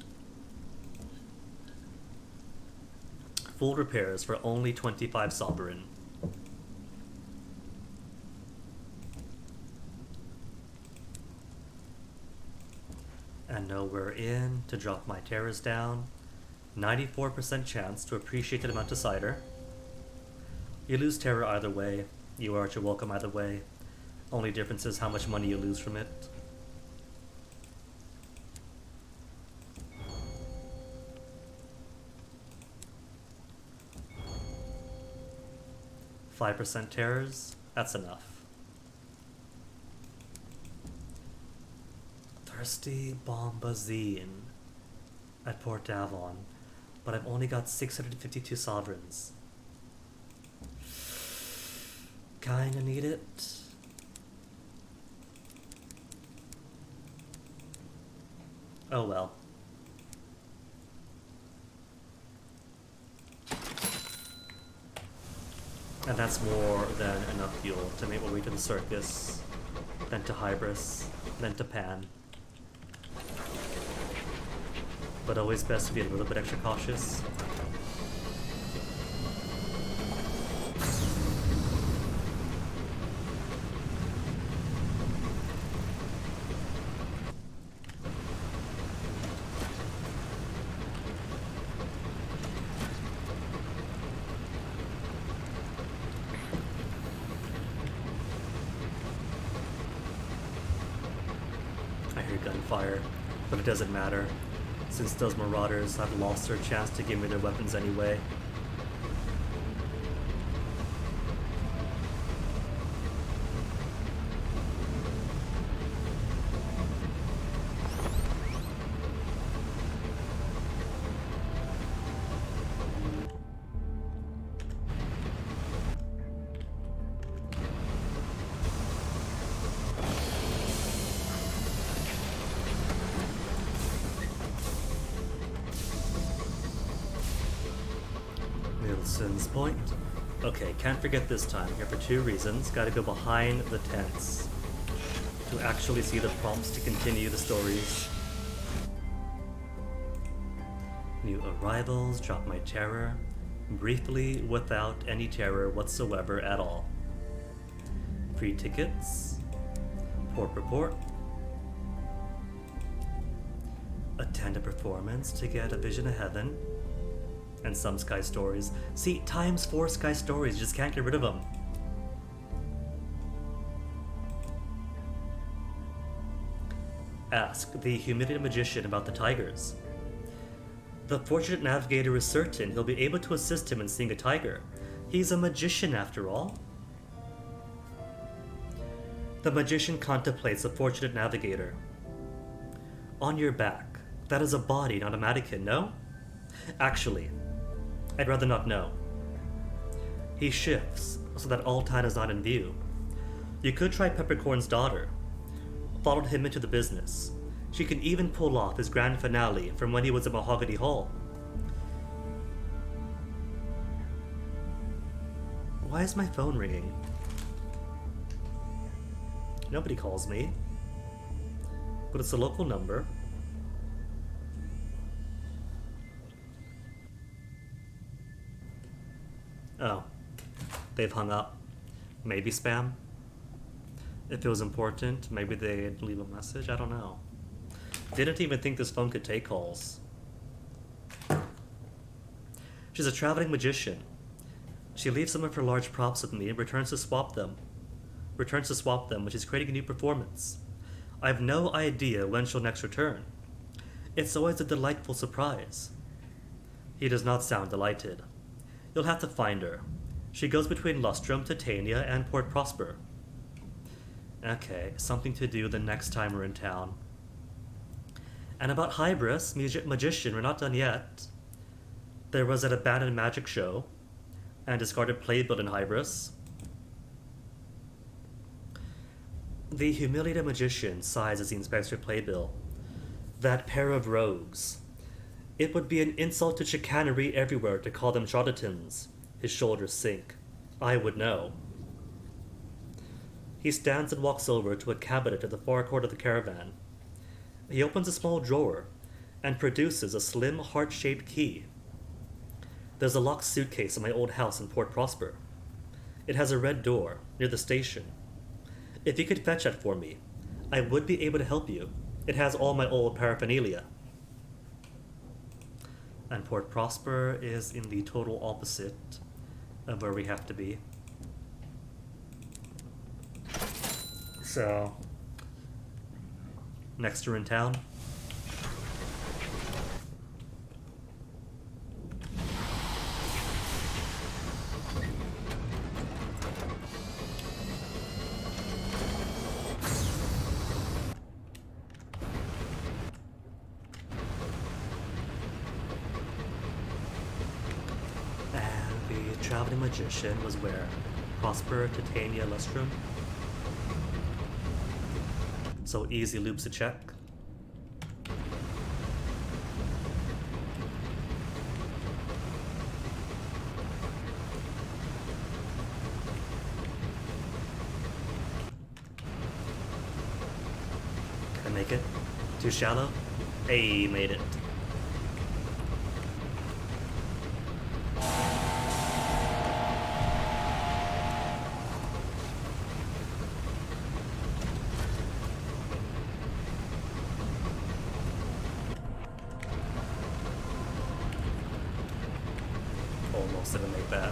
Full repairs for only 25 sovereign. And know we're in to drop my terrors down. 94% chance to appreciate an amount of cider. You lose terror either way. You are at your welcome either way. Only difference is how much money you lose from it. %5 terrors, that's enough. Thirsty Bombazine at Port Davon, but I've only got 652 sovereigns. Kinda need it. Oh well. And that's more than enough fuel to make my way to the circus, then to Hybris, then to Pan. But always best to be a little bit extra cautious. I hear gunfire, but it doesn't matter, since those marauders have lost their chance to give me their weapons anyway. Nilsson's Point. Okay, can't forget this time. Here for 2 reasons. Gotta go behind the tents. to actually see the prompts to continue the stories. New arrivals, drop my terror. Briefly, without any terror whatsoever at all. Free tickets. Port report. Attend a performance to get a vision of heaven. And some Sky Stories. See, times 4 Sky Stories, you just can't get rid of them. Ask the humiliated magician about the tigers. The fortunate navigator is certain he'll be able to assist him in seeing a tiger. He's a magician after all. The magician contemplates the fortunate navigator. On your back. That is a body, not a mannequin, no? Actually, I'd rather not know. He shifts so that Altan is not in view. You could try Peppercorn's daughter. Followed him into the business. She can even pull off his grand finale from when he was at Mahogany Hall. Why is my phone ringing? Nobody calls me. But it's a local number. Oh. They've hung up. Maybe spam? If it was important, maybe they'd leave a message? I don't know. Didn't even think this phone could take calls. She's a traveling magician. She leaves some of her large props with me and returns to swap them when she's creating a new performance. I have no idea when she'll next return. It's always a delightful surprise. He does not sound delighted. You'll have to find her. She goes between Lustrum, Titania, and Port Prosper. Okay, something to do the next time we're in town. And about Hybris, magician, we're not done yet. There was an abandoned magic show, and discarded playbill in Hybris. The humiliated magician sighs as he inspects her playbill. That pair of rogues. It would be an insult to chicanery everywhere to call them charlatans. His shoulders sink. I would know. He stands and walks over to a cabinet at the far corner of the caravan. He opens a small drawer and produces a slim, heart-shaped key. There's a locked suitcase in my old house in Port Prosper. It has a red door near the station. If you could fetch that for me, I would be able to help you. It has all my old paraphernalia. And Port Prosper is in the total opposite of where we have to be. So, next we're in town. Traveling magician was where? Prosper, Titania, Lustrum. So easy loops to check. Can I make it? Too shallow? Hey, made it. Almost didn't make that.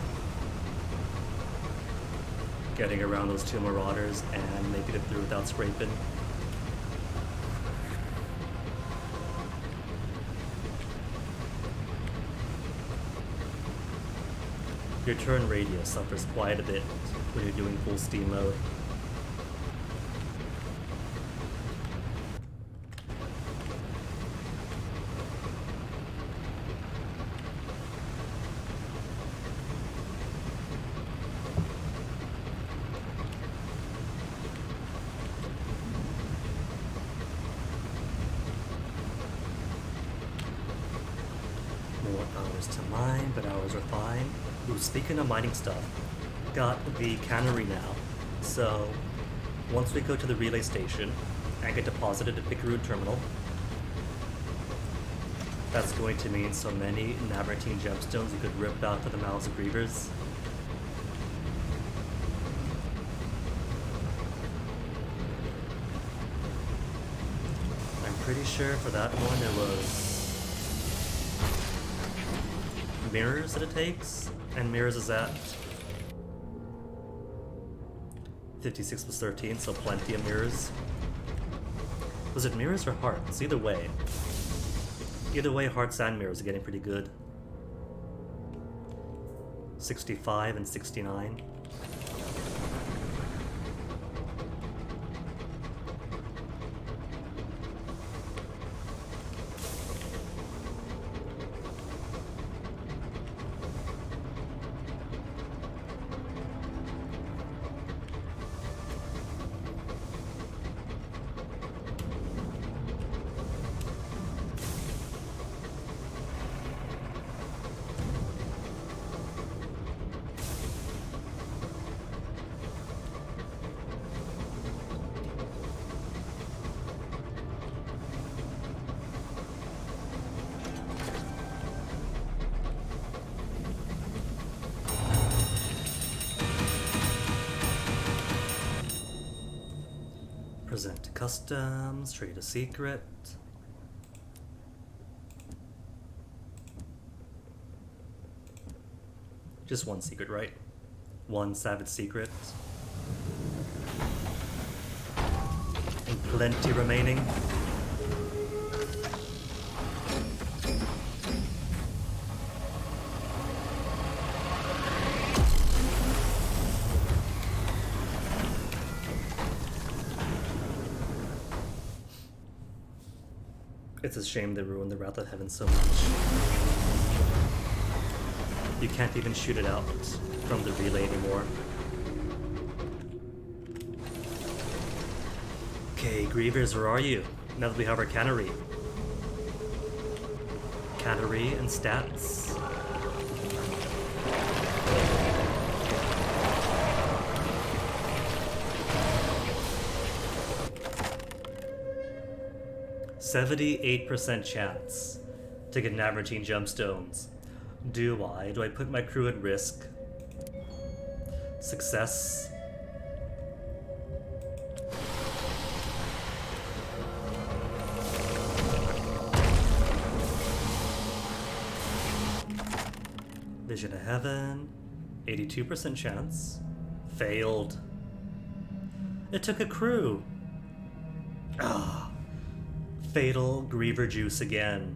Getting around those two marauders and making it through without scraping. Your turn radius suffers quite a bit when you're doing full steam mode. More hours to mine, but hours are fine. Ooh, speaking of mining stuff, got the cannery now, so Once we go to the relay station and get deposited at Picaroon Terminal, that's going to mean so many Navartine gemstones you could rip out of the mouths of grievers. I'm pretty sure for that one it was mirrors that it takes, and mirrors is at 56 plus 13, so plenty of mirrors. Was it mirrors or hearts? Either way, hearts and mirrors are getting pretty good. 65 and 69. Present to customs, trade a secret. Just one secret, right? One savage secret. And plenty remaining. It's a shame they ruined the Wrath of Heaven so much. You can't even shoot it out from the relay anymore. Okay, Grievers, where are you? Now that we have our cannery. Cannery and stats. %78% chance to get Navartine gemstones. Do I put my crew at risk? Success. Vision of Heaven, 82% chance. Failed. It took a crew. Ah. Fatal Griever Juice again.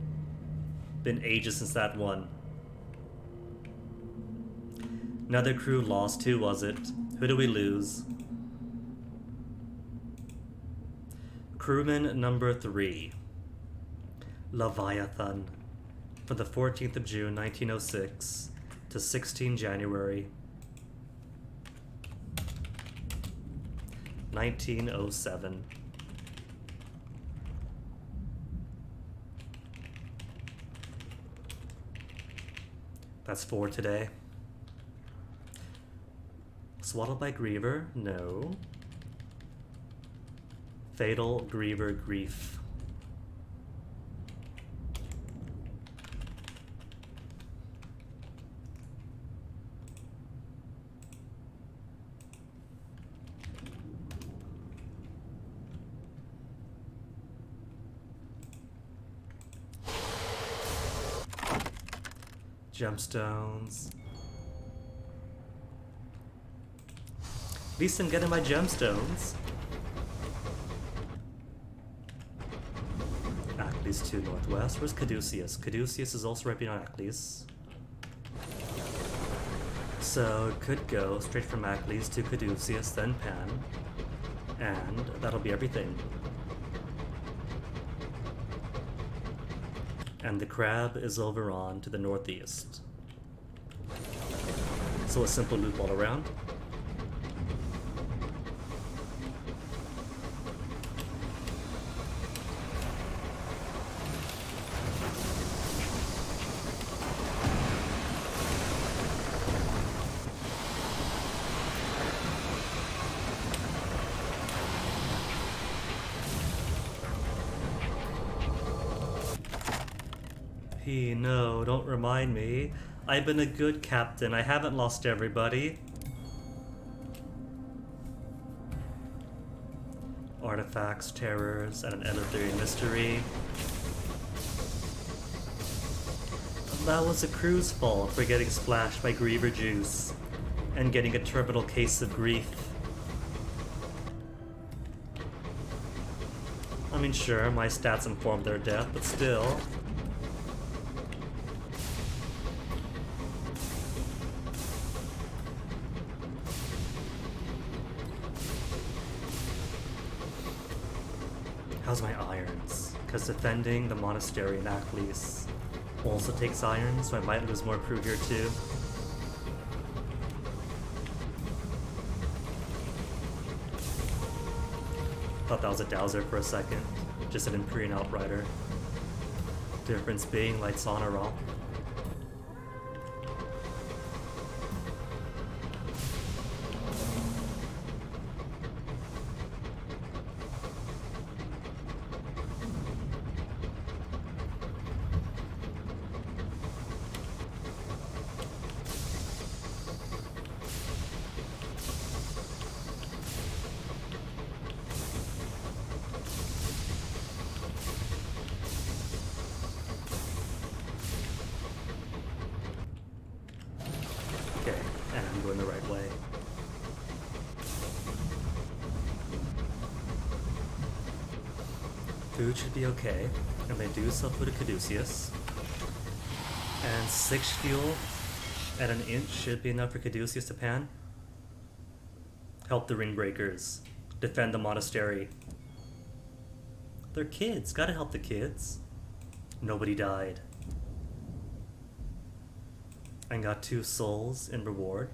Been ages since that one. Another crew lost. Who was it? Who do we lose? Crewman number 3. Leviathan. From the 14th of June, 1906 to 16 January 1907. That's 4 today. Swaddled by Griever? No. Fatal Griever Grief. Gemstones. At least I'm getting my gemstones. Ackley's to northwest. Where's Caduceus? Caduceus is also right behind Ackley's. So it could go straight from Ackley's to Caduceus, then Pan. And that'll be everything. And the crab is over on to the northeast. So a simple loop all around. P, no, don't remind me. I've been a good captain. I haven't lost everybody. Artifacts, terrors, and an elementary mystery. That was a crew's fault for getting splashed by Griever juice and getting a terminal case of grief. I mean, sure, my stats informed their death, but still. How's my irons? Because defending the monastery in Aklis also takes irons, so I might lose more crew here too. Thought that was a dowser for a second. Just an Empyrean Outrider. Difference being lights on or off. Okay, and I'm going the right way. Food should be okay, and they do sell food at Caduceus. And 6 fuel at an inch should be enough for Caduceus to pan. Help the Ringbreakers. Defend the monastery. They're kids, gotta help the kids. Nobody died. I got 2 souls in reward.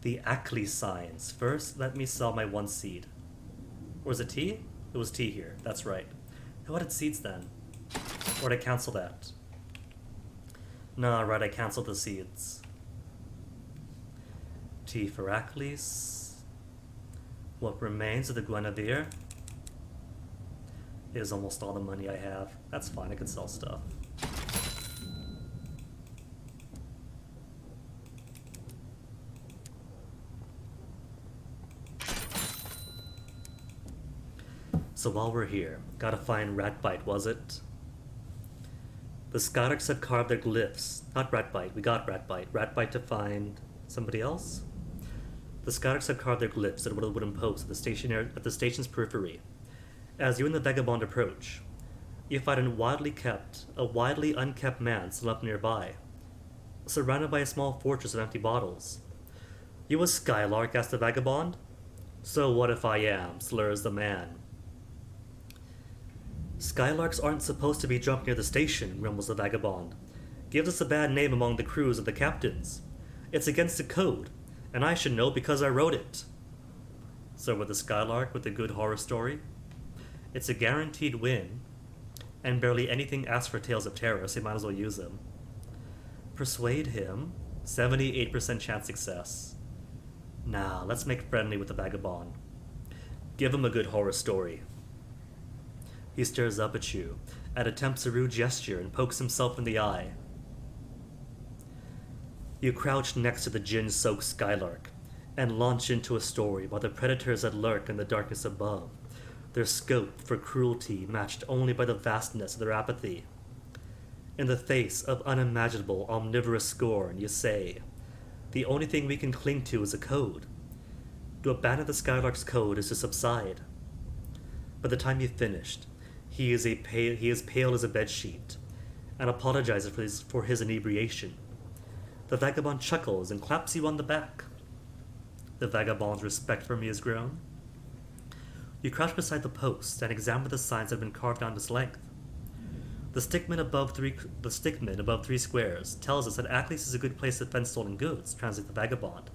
The Akli signs. First, let me sell my 1 seed. Or was it T? It was T here, that's right. I wanted seeds then. Or did I cancel that? Nah, right, I canceled the seeds. T for Aklis. What remains of the Guinevere is almost all the money I have. That's fine, I can sell stuff. So while we're here, gotta find Ratbite, was it? The Skylarks have carved their glyphs. Not Ratbite, we got Ratbite. Ratbite to find somebody else? The Skylarks have carved their glyphs at a wooden post at the station's periphery. As you and the Vagabond approach, you find a widely unkept man still up nearby, surrounded by a small fortress of empty bottles. You a Skylark? Asked the Vagabond. So what if I am? Slurs the man. Skylarks aren't supposed to be drunk near the station, grumbles the Vagabond. Gives us a bad name among the crews and the captains. It's against the code, and I should know because I wrote it. So with the Skylark with a good horror story, it's a guaranteed win, and barely anything asks for tales of terror, so you might as well use them. Persuade him, 78% chance success. Nah, let's make friendly with the Vagabond. Give him a good horror story. He stares up at you, attempts a rude gesture, and pokes himself in the eye. You crouch next to the gin-soaked Skylark, and launch into a story about the predators that lurk in the darkness above, their scope for cruelty matched only by the vastness of their apathy. In the face of unimaginable omnivorous scorn, you say, the only thing we can cling to is a code. To abandon the Skylark's code is to subside. By the time you've finished, he is pale as a bedsheet, and apologizes for his inebriation. The Vagabond chuckles and claps you on the back. The Vagabond's respect for me has grown. You crouch beside the post and examine the signs that have been carved down its length. The stickman above 3 squares tells us that Aklis is a good place to fence stolen goods, translates the Vagabond,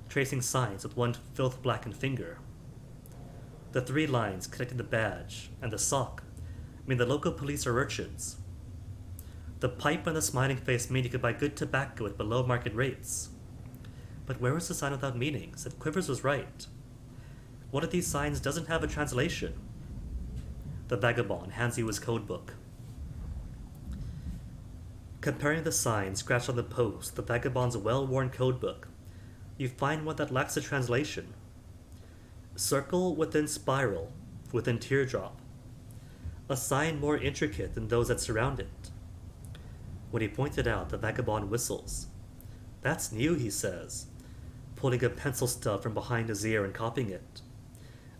tracing signs with one filth-blackened finger. The 3 lines connecting the badge and the sock mean the local police are urchins. The pipe and the smiling face mean you could buy good tobacco at below market rates. But where is the sign without meaning? Said Quivers was right. One of these signs doesn't have a translation. The Vagabond hands you his codebook. Comparing the signs scratched on the post, the vagabond's well-worn codebook, you find one that lacks a translation. Circle within spiral, within teardrop. A sign more intricate than those that surround it. When he pointed out, the vagabond whistles. That's new, he says, pulling a pencil stub from behind his ear and copying it.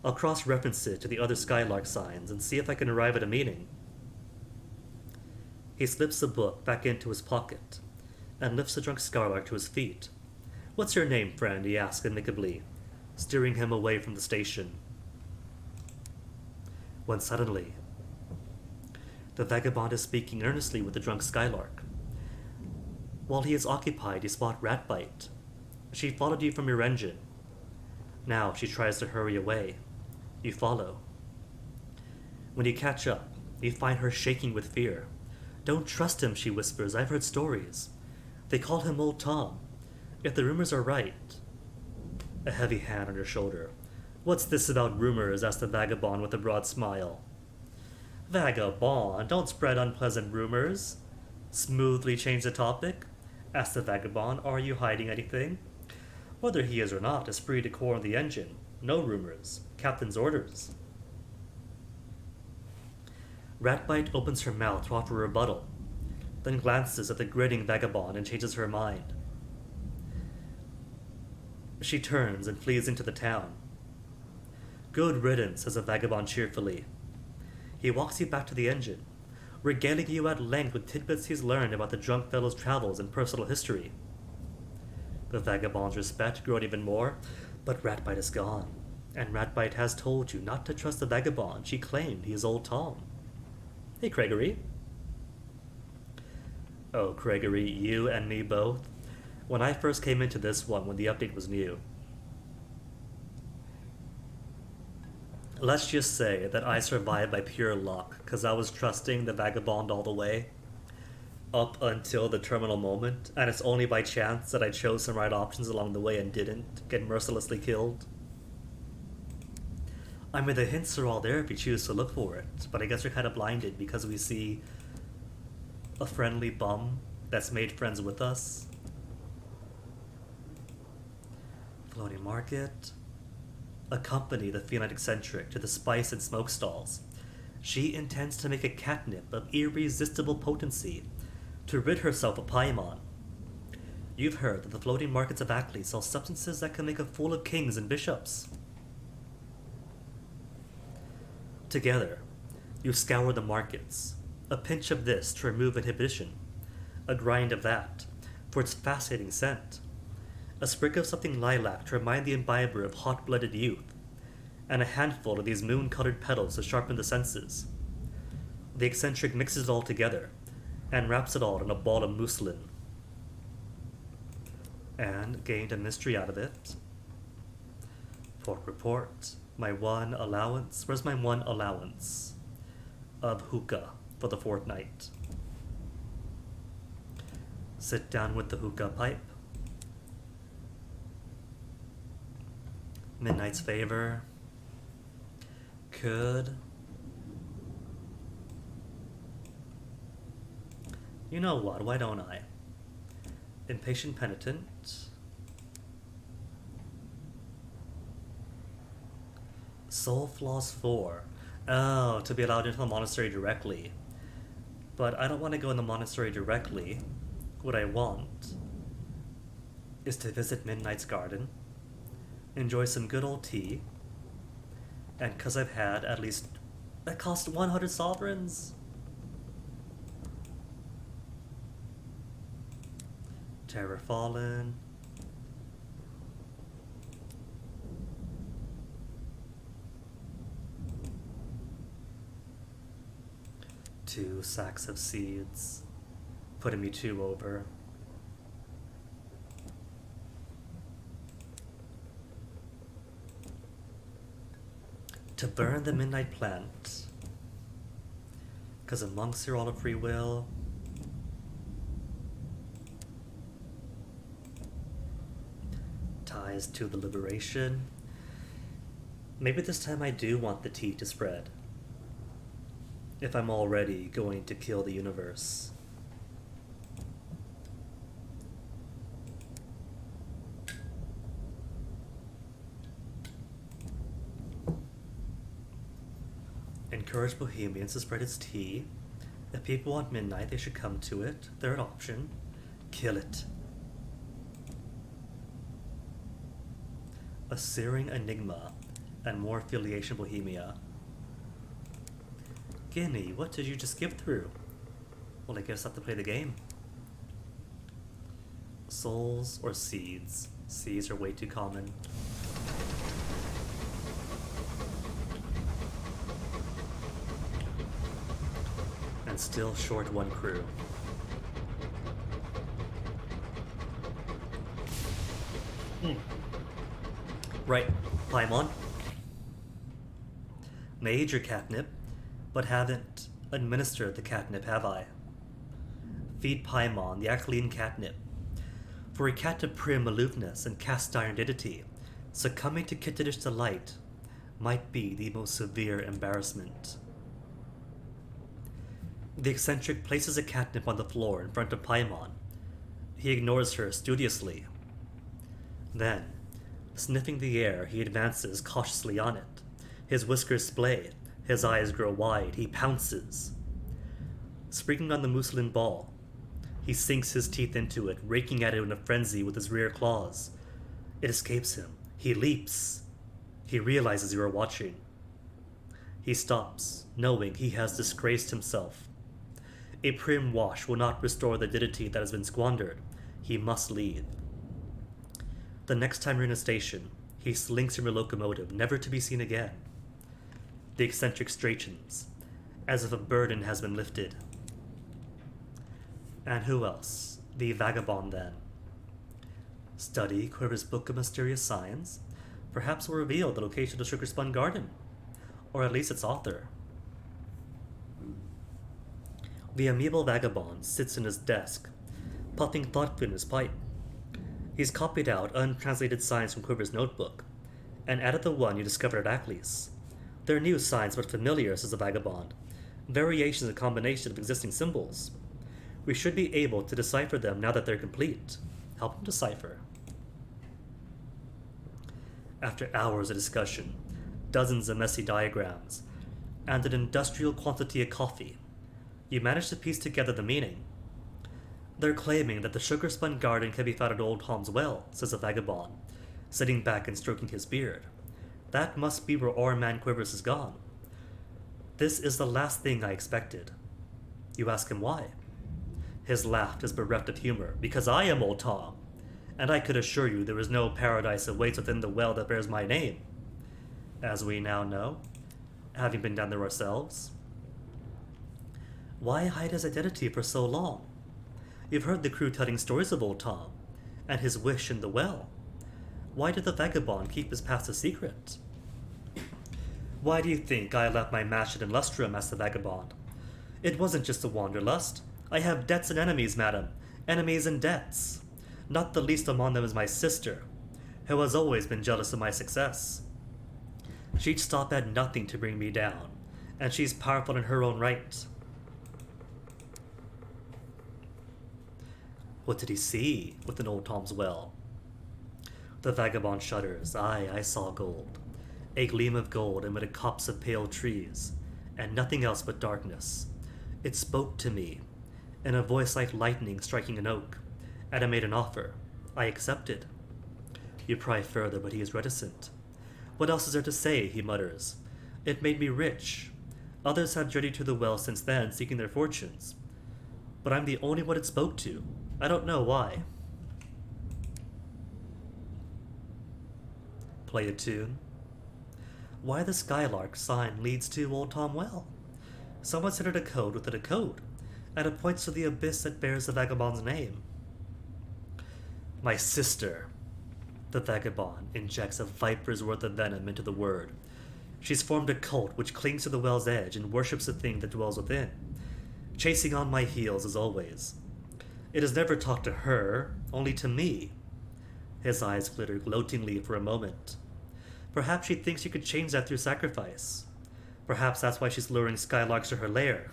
I'll cross-reference it to the other Skylark signs and see if I can arrive at a meaning. He slips the book back into his pocket and lifts the drunk Skylark to his feet. What's your name, friend? He asks amicably, steering him away from the station. When suddenly, the vagabond is speaking earnestly with the drunk Skylark. While he is occupied, you spot Ratbite. She followed you from your engine. Now she tries to hurry away. You follow. When you catch up, you find her shaking with fear. Don't trust him, she whispers. I've heard stories. They call him Old Tom. If the rumors are right. A heavy hand on your shoulder. What's this about rumors? Asked the vagabond with a broad smile. Vagabond, don't spread unpleasant rumors. Smoothly change the topic. Asked the vagabond, are you hiding anything? Whether he is or not, esprit de corps in the engine. No rumors. Captain's orders. Ratbite opens her mouth to offer a rebuttal, then glances at the grinning vagabond and changes her mind. She turns and flees into the town. Good riddance, says the vagabond cheerfully. He walks you back to the engine, regaling you at length with tidbits he's learned about the drunk fellow's travels and personal history. The vagabond's respect grows even more, but Ratbite is gone, and Ratbite has told you not to trust the vagabond. She claimed he is Old Tom. Hey, Gregory. Oh, Gregory, you and me both. When I first came into this one, when the update was new, let's just say that I survived by pure luck, because I was trusting the vagabond all the way, up until the terminal moment, and it's only by chance that I chose some right options along the way and didn't get mercilessly killed. I mean, the hints are all there if you choose to look for it, but I guess you're kind of blinded because we see a friendly bum that's made friends with us. Floating market. Accompany the feline eccentric to the spice and smoke stalls. She intends to make a catnip of irresistible potency to rid herself of Paimon. You've heard that the floating markets of Ackley sell substances that can make a fool of kings and bishops. Together, you scour the markets, a pinch of this to remove inhibition, a grind of that for its fascinating scent, a sprig of something lilac to remind the imbiber of hot-blooded youth, and a handful of these moon-colored petals to sharpen the senses. The eccentric mixes it all together and wraps it all in a ball of muslin, and gained a mystery out of it. Pork report. My one allowance. Where's my one allowance of hookah for the fortnight? Sit down with the hookah pipe. Midnight's favor. Could. You know what? Why don't I? Impatient penitent. Soul Flaws 4. Oh, to be allowed into the monastery directly. But I don't want to go in the monastery directly. What I want is to visit Midnight's garden, enjoy some good old tea, and because I've had at least... That cost 100 sovereigns? Terror Fallen. 2 sacks of seeds, putting me 2 over. To burn the midnight plant, because the monks are all of free will. Ties to the liberation. Maybe this time I do want the tea to spread, if I'm already going to kill the universe. Encourage Bohemians to spread its tea. If people want midnight, they should come to it. Third option. Kill it. A searing enigma and more affiliation Bohemia. Guinea, what did you just skip through? Well, I guess I have to play the game. Souls or seeds? Seeds are way too common. And still short one crew. Right, Paimon. Made your catnip, but haven't administered the catnip, have I? Feed Paimon the Achlean catnip. For a cat of prim aloofness and cast iron dignity, succumbing to kittenish delight might be the most severe embarrassment. The eccentric places a catnip on the floor in front of Paimon. He ignores her studiously. Then, sniffing the air, he advances cautiously on it. His whiskers splay, his eyes grow wide, he pounces. Springing on the muslin ball, he sinks his teeth into it, raking at it in a frenzy with his rear claws. It escapes him. He leaps. He realizes you are watching. He stops, knowing he has disgraced himself. A prim wash will not restore the dignity that has been squandered. He must leave. The next time you're in a station, he slinks from your locomotive, never to be seen again. The eccentric straightens, as if a burden has been lifted. And who else? The vagabond, then. Study Quiver's Book of Mysterious Science. Perhaps will reveal the location of the sugar-spun garden, or at least its author. The amiable vagabond sits in his desk, puffing thoughtfully in his pipe. He's copied out untranslated signs from Quiver's notebook, and added the one you discovered at Ackley's. They're new signs, but familiar, says the vagabond. Variations and combinations of existing symbols. We should be able to decipher them now that they're complete. Help him decipher. After hours of discussion, dozens of messy diagrams, and an industrial quantity of coffee, you manage to piece together the meaning. They're claiming that the sugar-spun garden can be found at Old Tom's Well, says the vagabond, sitting back and stroking his beard. That must be where our man Quivers is gone. This is the last thing I expected. You ask him why. His laugh is bereft of humor, because I am Old Tom, and I could assure you there is no paradise awaits within the well that bears my name. As we now know, having been down there ourselves. Why hide his identity for so long? You've heard the crew telling stories of Old Tom, and his wish in the well. Why did the vagabond keep his past a secret? Why do you think I left my match in Lustrum, asked the vagabond? It wasn't just a wanderlust. I have debts and enemies, madam. Enemies and debts. Not the least among them is my sister, who has always been jealous of my success. She'd stop at nothing to bring me down, and she's powerful in her own right. What did he see within Old Tom's Well? The vagabond shudders. Aye, I saw gold. A gleam of gold amid a copse of pale trees, and nothing else but darkness. It spoke to me, in a voice like lightning striking an oak, and I made an offer. I accepted. You pry further, but he is reticent. What else is there to say, he mutters. It made me rich. Others have journeyed to the well since then, seeking their fortunes. But I'm the only one it spoke to. I don't know why. Play a tune. Why the Skylark sign leads to Old Tom Well. Someone's entered a code within a code, and it points to the abyss that bears the vagabond's name. My sister. The vagabond injects a viper's worth of venom into the word. She's formed a cult which clings to the well's edge and worships the thing that dwells within, chasing on my heels as always. It has never talked to her, only to me. His eyes glitter gloatingly for a moment. Perhaps she thinks she could change that through sacrifice. Perhaps that's why she's luring skylarks to her lair.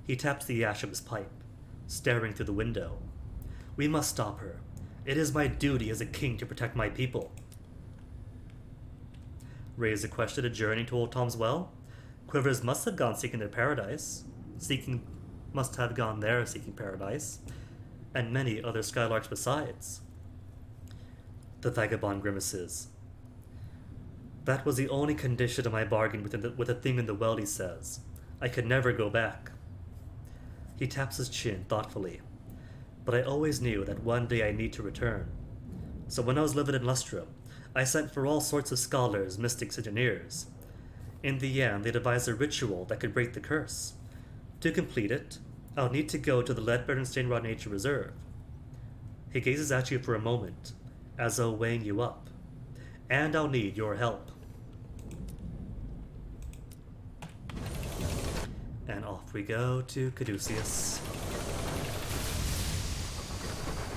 He taps the ash of his pipe, staring through the window. We must stop her. It is my duty as a king to protect my people. Raise the question of journey to Old Tom's Well? Quivers must have gone seeking their paradise, seeking must have gone there seeking paradise, and many other skylarks besides. The vagabond grimaces. That was the only condition of my bargain with the thing in the well, he says. I could never go back. He taps his chin thoughtfully. But I always knew that one day I need to return. So when I was living in Lustrum, I sent for all sorts of scholars, mystics, engineers. In the end, they devised a ritual that could break the curse. To complete it, I'll need to go to the Ledbetter and Stainrod Nature Reserve. He gazes at you for a moment, as though weighing you up. And I'll need your help. And off we go to Caduceus.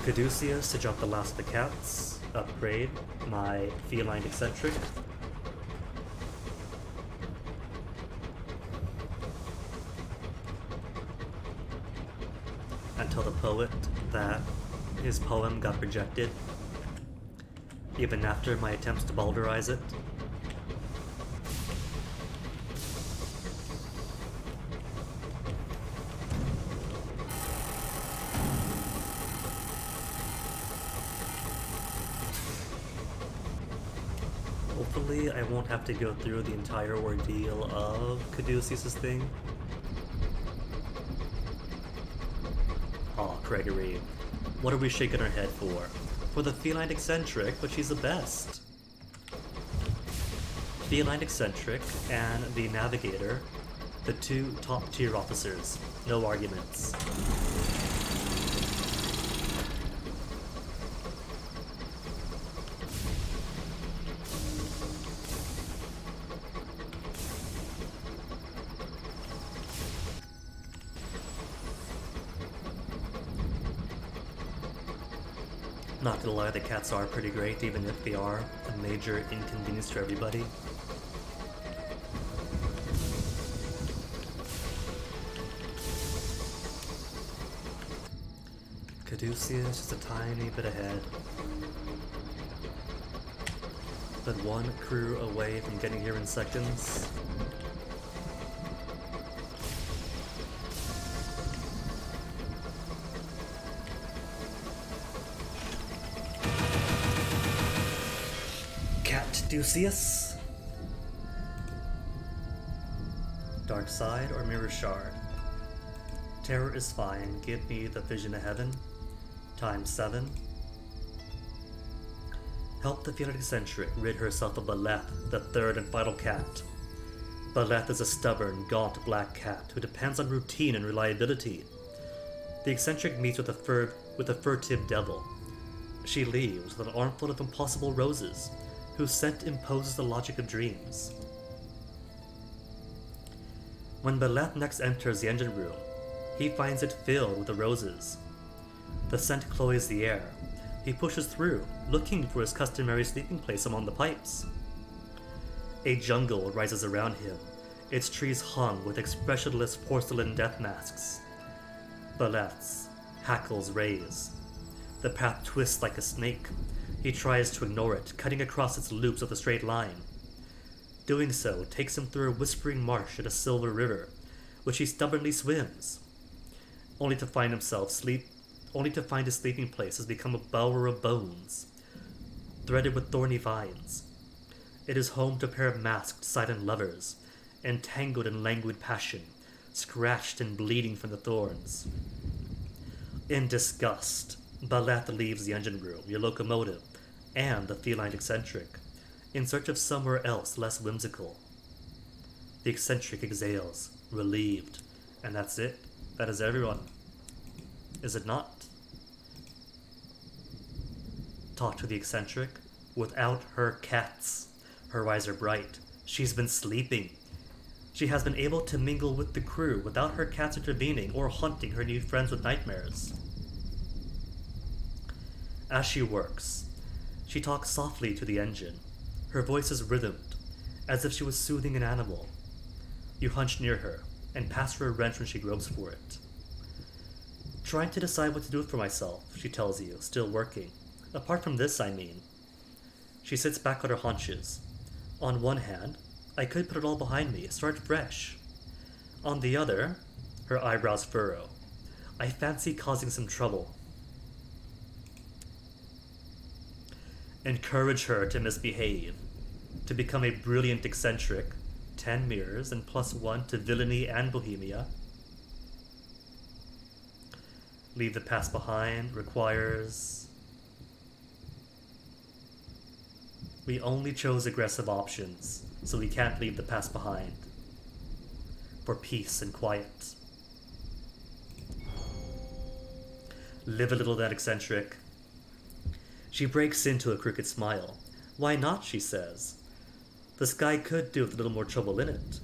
Caduceus to jump the last of the cats, upgrade my feline eccentric. And tell the poet that his poem got rejected, even after my attempts to boulderize it. Hopefully I won't have to go through the entire ordeal of Caduceus' thing. Aw, Gregory. What are we shaking our head for? For the feline eccentric, but she's the best. Feline eccentric and the navigator, the two top tier officers. No arguments. Not gonna lie, the cats are pretty great, even if they are a major inconvenience to everybody. Caduceus just a tiny bit ahead, but one crew away from getting here in seconds. Caduceus? Dark side or mirror shard? Terror is fine, give me the vision of heaven. Times 7. Help the feline eccentric rid herself of Beleth, the third and final cat. Beleth is a stubborn, gaunt black cat who depends on routine and reliability. The eccentric meets with a furtive devil. She leaves with an armful of impossible roses, whose scent imposes the logic of dreams. When Beleth next enters the engine room, he finds it filled with the roses. The scent cloys the air. He pushes through, looking for his customary sleeping place among the pipes. A jungle rises around him, its trees hung with expressionless porcelain death masks. Beleth's hackles raise. The path twists like a snake. He tries to ignore it, cutting across its loops with a straight line. Doing so takes him through a whispering marsh and a silver river, which he stubbornly swims, only to find his sleeping place has become a bower of bones, threaded with thorny vines. It is home to a pair of masked, silent lovers, entangled in languid passion, scratched and bleeding from the thorns. In disgust, Beleth leaves the engine room, your locomotive, and the feline eccentric, in search of somewhere else less whimsical. The eccentric exhales, relieved, and that's it. That is everyone. Is it not? Talk to the eccentric. Without her cats. Her eyes are bright. She's been sleeping. She has been able to mingle with the crew without her cats intervening or haunting her new friends with nightmares. As she works, she talks softly to the engine. Her voice is rhythmed, as if she was soothing an animal. You hunch near her and pass her a wrench when she gropes for it. Trying to decide what to do for myself, she tells you, still working. Apart from this, I mean. She sits back on her haunches. On one hand, I could put it all behind me, start fresh. On the other, her eyebrows furrow. I fancy causing some trouble. Encourage her to misbehave, to become a brilliant eccentric, 10 mirrors and +1 to villainy and bohemia. Leave the past behind requires... We only chose aggressive options, so we can't leave the past behind. For peace and quiet. Live a little that eccentric. She breaks into a crooked smile. Why not, she says. The sky could do with a little more trouble in it.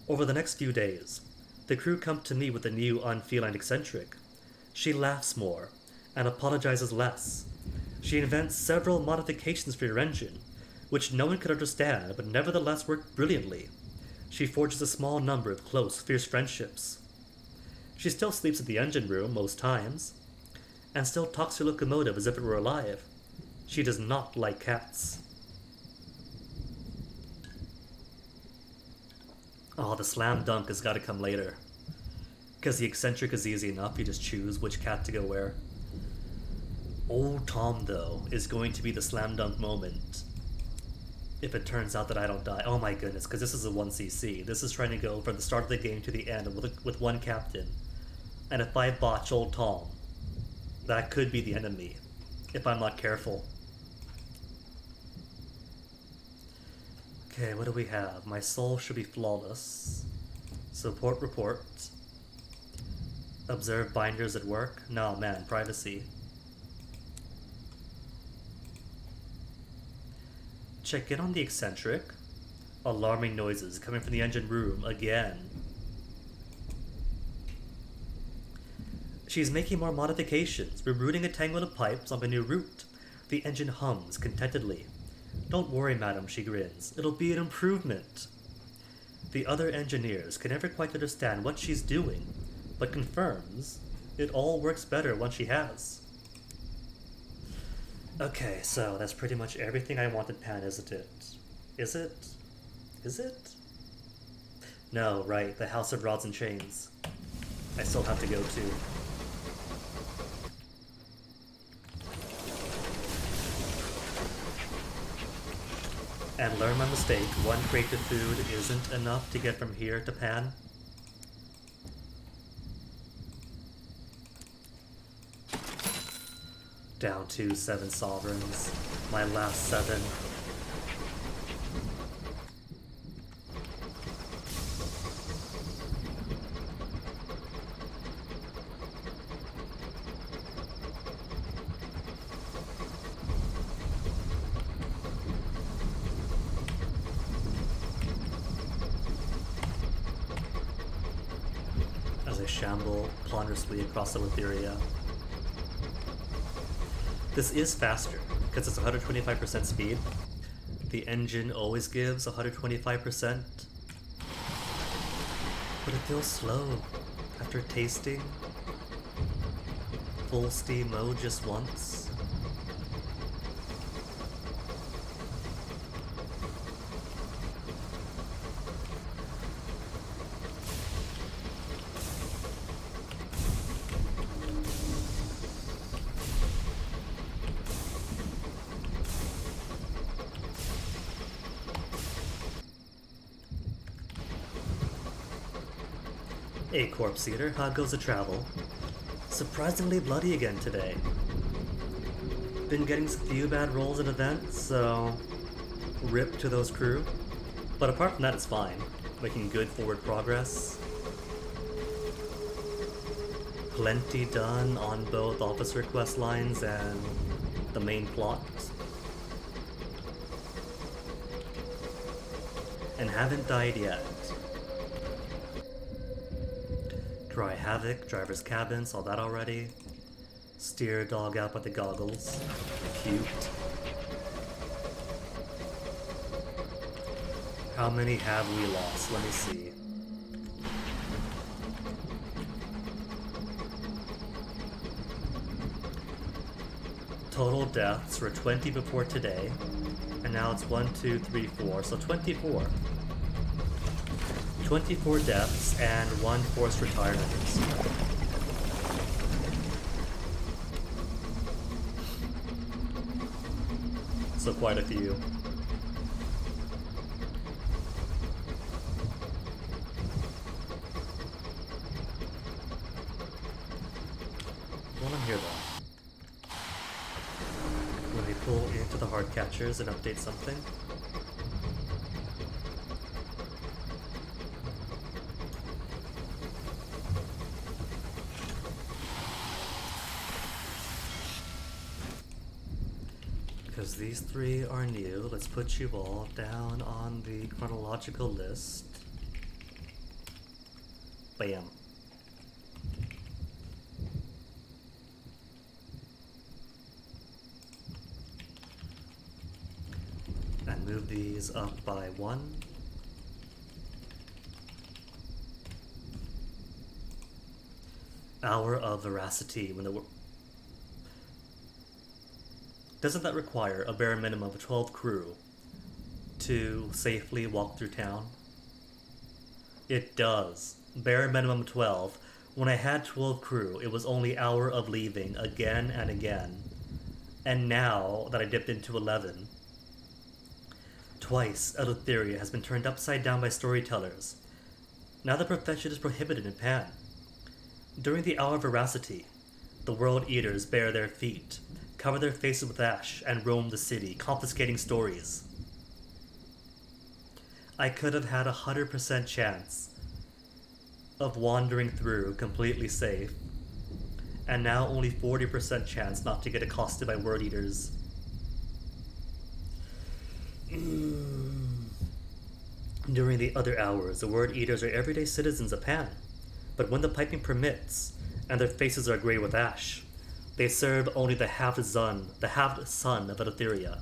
Over the next few days, the crew come to me with a new unfeline eccentric. She laughs more, and apologizes less. She invents several modifications for your engine, which no one could understand, but nevertheless work brilliantly. She forges a small number of close, fierce friendships. She still sleeps in the engine room most times, and still talks to her locomotive as if it were alive. She does not like cats. Oh, the slam dunk has got to come later. Because the eccentric is easy enough, you just choose which cat to go where. Old Tom, though, is going to be the slam dunk moment. If it turns out that I don't die. Oh my goodness, because this is a 1cc. This is trying to go from the start of the game to the end with one captain. And if I botch Old Tom, that could be the end of me, if I'm not careful. Okay, what do we have? My soul should be flawless. Support report. Observe binders at work. No, man, privacy. Check in on the eccentric. Alarming noises coming from the engine room again. She's making more modifications, rerouting a tangle of pipes on the new route. The engine hums contentedly. Don't worry, madam, she grins. It'll be an improvement. The other engineers can never quite understand what she's doing, but confirms it all works better once she has. Okay, so that's pretty much everything I wanted, Pan, isn't it? Is it? Is it? No, right, the House of Rods and Chains. I still have to go to. And learn my mistake, one crate of food isn't enough to get from here to Pan. Down to 7 sovereigns. My last 7. As I shamble ponderously across the Litheria. This is faster, because it's 125% speed. The engine always gives 125%. But it feels slow after tasting full steam mode just once. Hey, Corpse Eater, how goes the travel? Surprisingly bloody again today. Been getting a few bad rolls at events, so rip to those crew. But apart from that, it's fine. Making good forward progress. Plenty done on both officer quest lines and the main plot. And haven't died yet. Dry Havoc, Driver's Cabin, saw that already. Steer Dog out with the goggles. Cute. How many have we lost? Let me see. Total deaths were 20 before today. And now it's 1, 2, 3, 4. So 24. 24 deaths and 1 forced retirement. So quite a few. What on here though? When we pull into the hard catchers and update something. Because these three are new, let's put you all down on the chronological list. Bam. And move these up by 1. Hour of veracity when the doesn't that require a bare minimum of 12 crew to safely walk through town? It does. Bare minimum 12. When I had 12 crew, it was only hour of leaving again and again. And now that I dipped into 11, twice Eleutheria has been turned upside down by storytellers. Now the profession is prohibited in Pan. During the hour of veracity, the world eaters bare their feet, cover their faces with ash, and roam the city, confiscating stories. I could have had 100% chance of wandering through completely safe, and now only 40% chance not to get accosted by word eaters. During the other hours, the word eaters are everyday citizens of Pan, but when the piping permits, and their faces are grey with ash, they serve only the halved son of Eleutheria.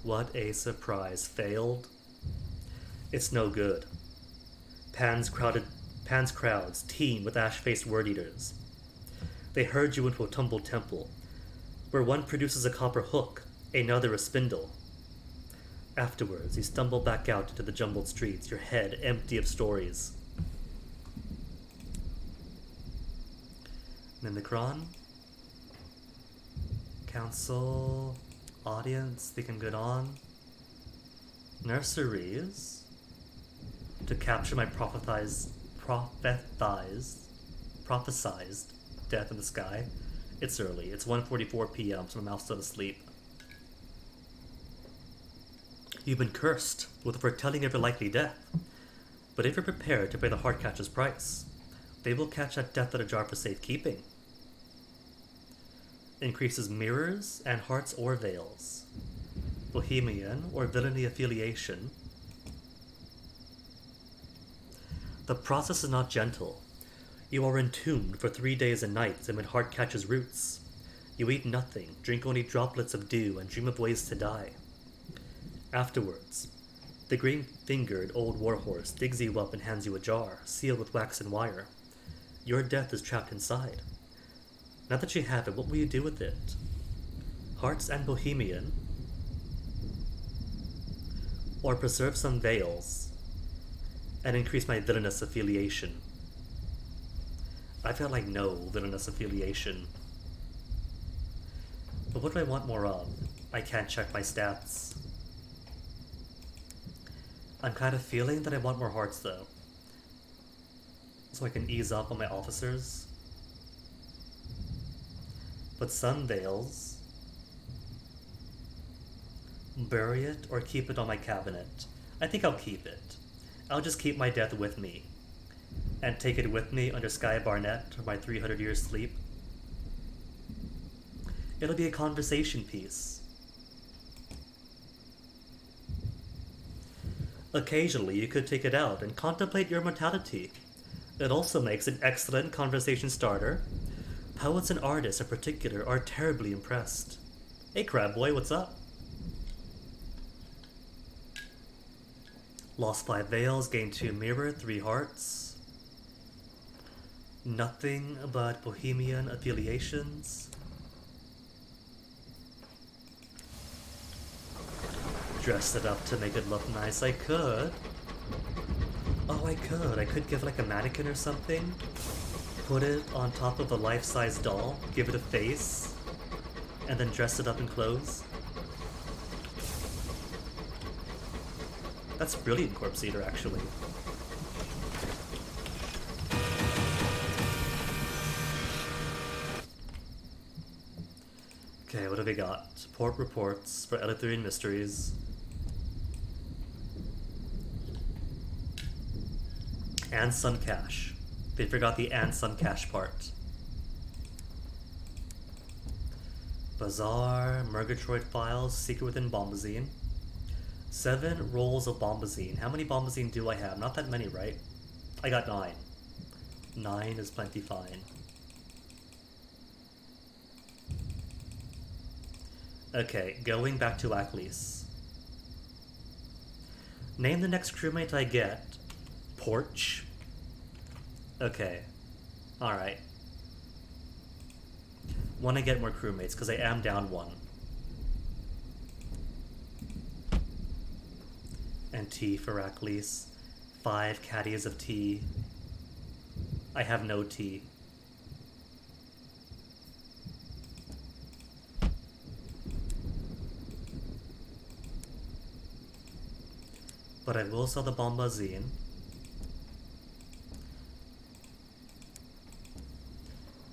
What a surprise. Failed? It's no good. Pan's crowds teem with ash-faced word-eaters. They herd you into a tumbled temple, where one produces a copper hook, another a spindle. Afterwards, you stumble back out into the jumbled streets, your head empty of stories. Mimicron, council, audience, think I'm good on. Nurseries, to capture my prophesized death in the sky. It's early, it's 1:44 p.m, so my mouth's still asleep. You've been cursed with the foretelling of your likely death, but if you're prepared to pay the heart catcher's price, they will catch that death at a jar for safekeeping. Increases mirrors and hearts or veils. Bohemian or villainy affiliation. The process is not gentle. You are entombed for 3 days and nights amid heart catcher's roots. You eat nothing, drink only droplets of dew, and dream of ways to die. Afterwards, the green-fingered old warhorse digs you up and hands you a jar, sealed with wax and wire. Your death is trapped inside. Now that you have it, what will you do with it? Hearts and Bohemian? Or preserve some veils and increase my villainous affiliation? I felt like no villainous affiliation. But what do I want more of? I can't check my stats. I'm kind of feeling that I want more hearts though, so I can ease up on my officers. But some veils, bury it or keep it on my cabinet. I think I'll keep it. I'll just keep my death with me, and take it with me under Sky Barnett for my 300 years sleep. It'll be a conversation piece. Occasionally, you could take it out and contemplate your mortality. It also makes an excellent conversation starter. Poets and artists in particular are terribly impressed. Hey Crab Boy, what's up? Lost 5 veils, gained 2 mirror, 3 hearts. Nothing but Bohemian affiliations. dress it up to make it look nice. I could. Oh, I could. I could give like a mannequin or something. Put it on top of a life-size doll. Give it a face. And then dress it up in clothes. That's brilliant, Corpse Eater, actually. Okay, what have we got? Port reports for Eleutherian Mysteries. And some cash. They forgot the and some cash part. Bazaar, Murgatroyd Files, Secret Within Bombazine. 7 rolls of Bombazine. How many Bombazine do I have? Not that many, right? I got 9. 9 is plenty fine. Okay, going back to Aklis. Name the next crewmate I get. Porch. Okay. Alright. Want to get more crewmates, because I am down 1. And tea for Aklis. 5 caddies of tea. I have no tea. But I will sell the Bombazine.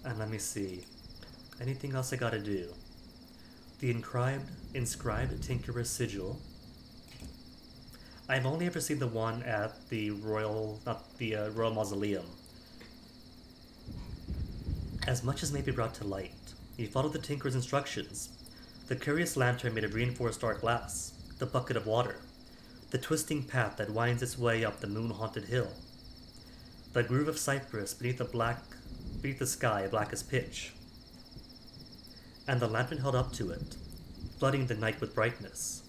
And let me see. Anything else I gotta do? The inscribed Tinkerer's Sigil. I've only ever seen the one at the Royal Mausoleum. As much as may be brought to light, you follow the Tinkerer's instructions. The curious lantern made of reinforced dark glass, the bucket of water, the twisting path that winds its way up the moon-haunted hill, the groove of cypress beneath the sky black as pitch, and the lantern held up to it, flooding the night with brightness.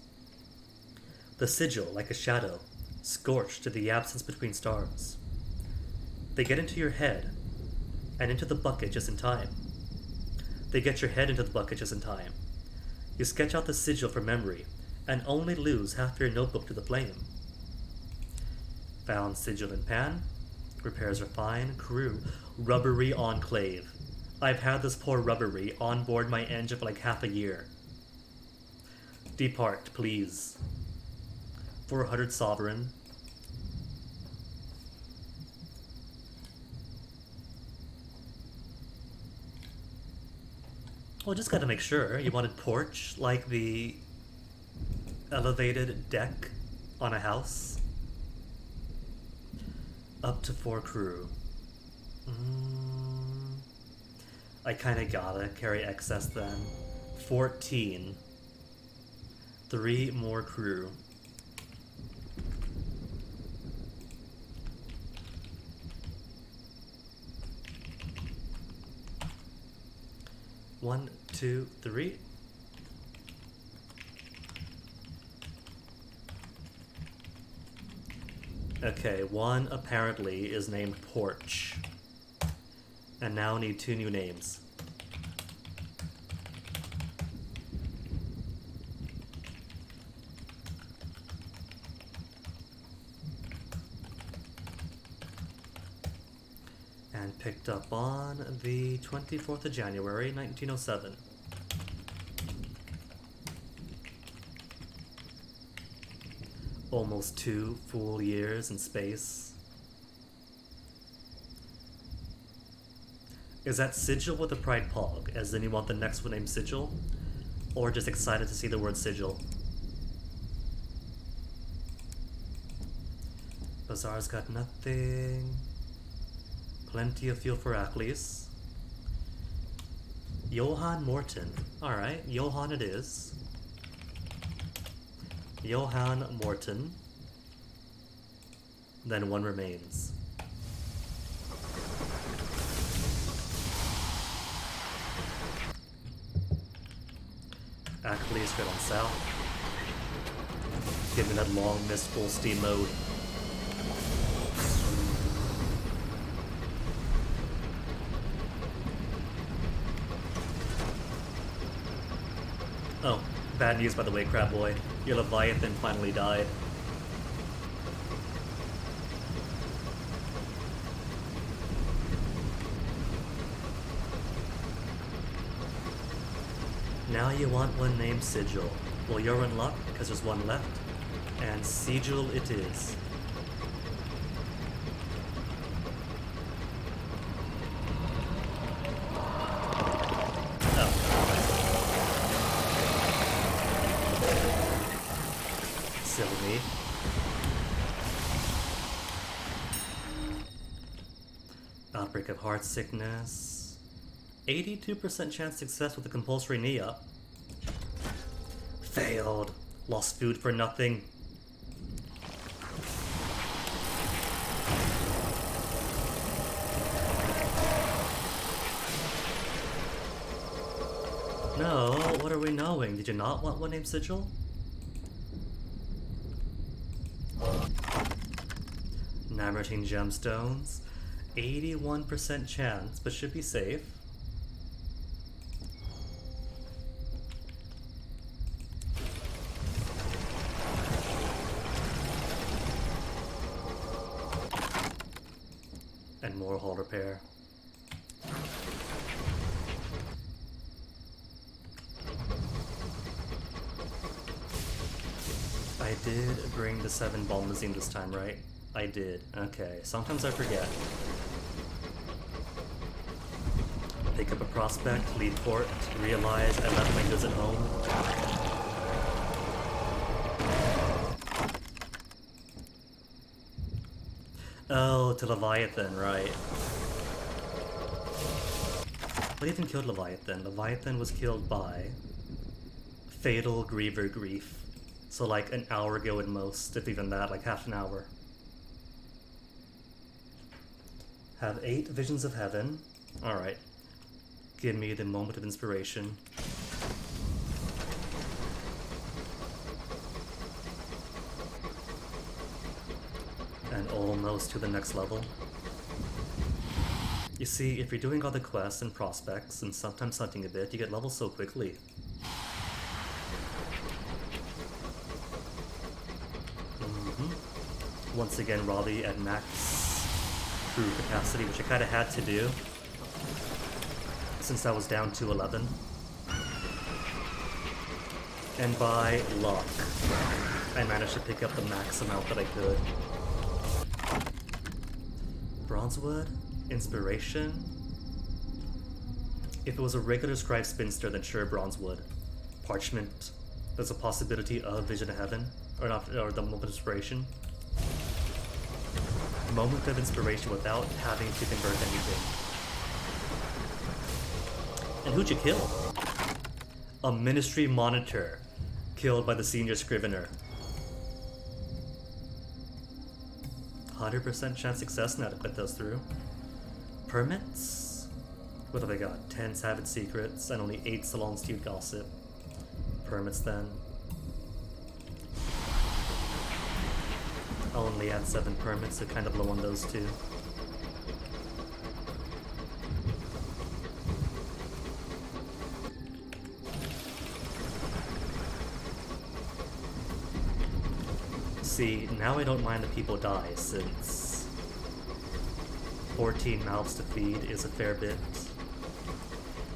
The sigil, like a shadow, scorched to the absence between stars. They get into your head, and into the bucket just in time. They get your head into the bucket just in time. You sketch out the sigil from memory, and only lose half your notebook to the flame. Found sigil in pan. Repairs are fine. Crew, rubbery enclave. I've had this poor rubbery on board my engine for like half a year. Depart, please. 400 sovereign. Well, just gotta make sure. You wanted porch, like the elevated deck on a house. Up to 4 crew. I kinda gotta carry excess then. 14. 3 more crew. One, two, three. Okay, one apparently is named Porch. And now need 2 new names. And picked up on the 24th of January, 1907. Almost 2 full years in space. Is that Sigil with a Pride Pog, as in you want the next one named Sigil? Or just excited to see the word Sigil? Bazaar's got nothing. Plenty of fuel for Aklis. Johann Morton. Alright, Johann it is. Johann Morton. Then 1 remains. Aklis straight on south. Give me that long mist full steam mode. Oh, bad news, by the way, Crab Boy. Your Leviathan finally died. Now you want one named Sigil. Well, you're in luck, because there's one left. And Sigil it is. Silly me. Outbreak of heart sickness. 82% chance success with a compulsory knee up. Failed. Lost food for nothing. No, what are we knowing? Did you not want one named Sigil? Namertine gemstones. 81% chance, but should be safe. And more hull repair. I did bring the 7 Balmazine this time, right? I did. Okay, sometimes I forget. Pick up a prospect, leave port, realize I left my goods at home. Oh, to Leviathan, right. What even killed Leviathan? Leviathan was killed by Fatal Griever Grief. So like an hour ago at most, if even that, like half an hour. Have 8 visions of heaven. Alright. Give me the moment of inspiration. And almost to the next level. You see, if you're doing all the quests and prospects, and sometimes hunting a bit, you get levels so quickly. Once again, Raleigh at max crew capacity, which I kind of had to do since I was down to 11. And by luck, I managed to pick up the max amount that I could. Bronzewood? Inspiration? If it was a regular Scribe Spinster, then sure, Bronzewood. Parchment? There's a possibility of Vision of Heaven, or not, or the Moment of Inspiration. Moment of Inspiration without having to convert anything. And who'd you kill? A Ministry Monitor, killed by the Senior Scrivener. 100% chance success now to put those through. Permits? What have I got? 10 Savage Secrets and only 8 Salon Stewed Gossip. Permits then. I only had 7 permits, so kind of low on those too. See, now I don't mind that people die, since 14 mouths to feed is a fair bit.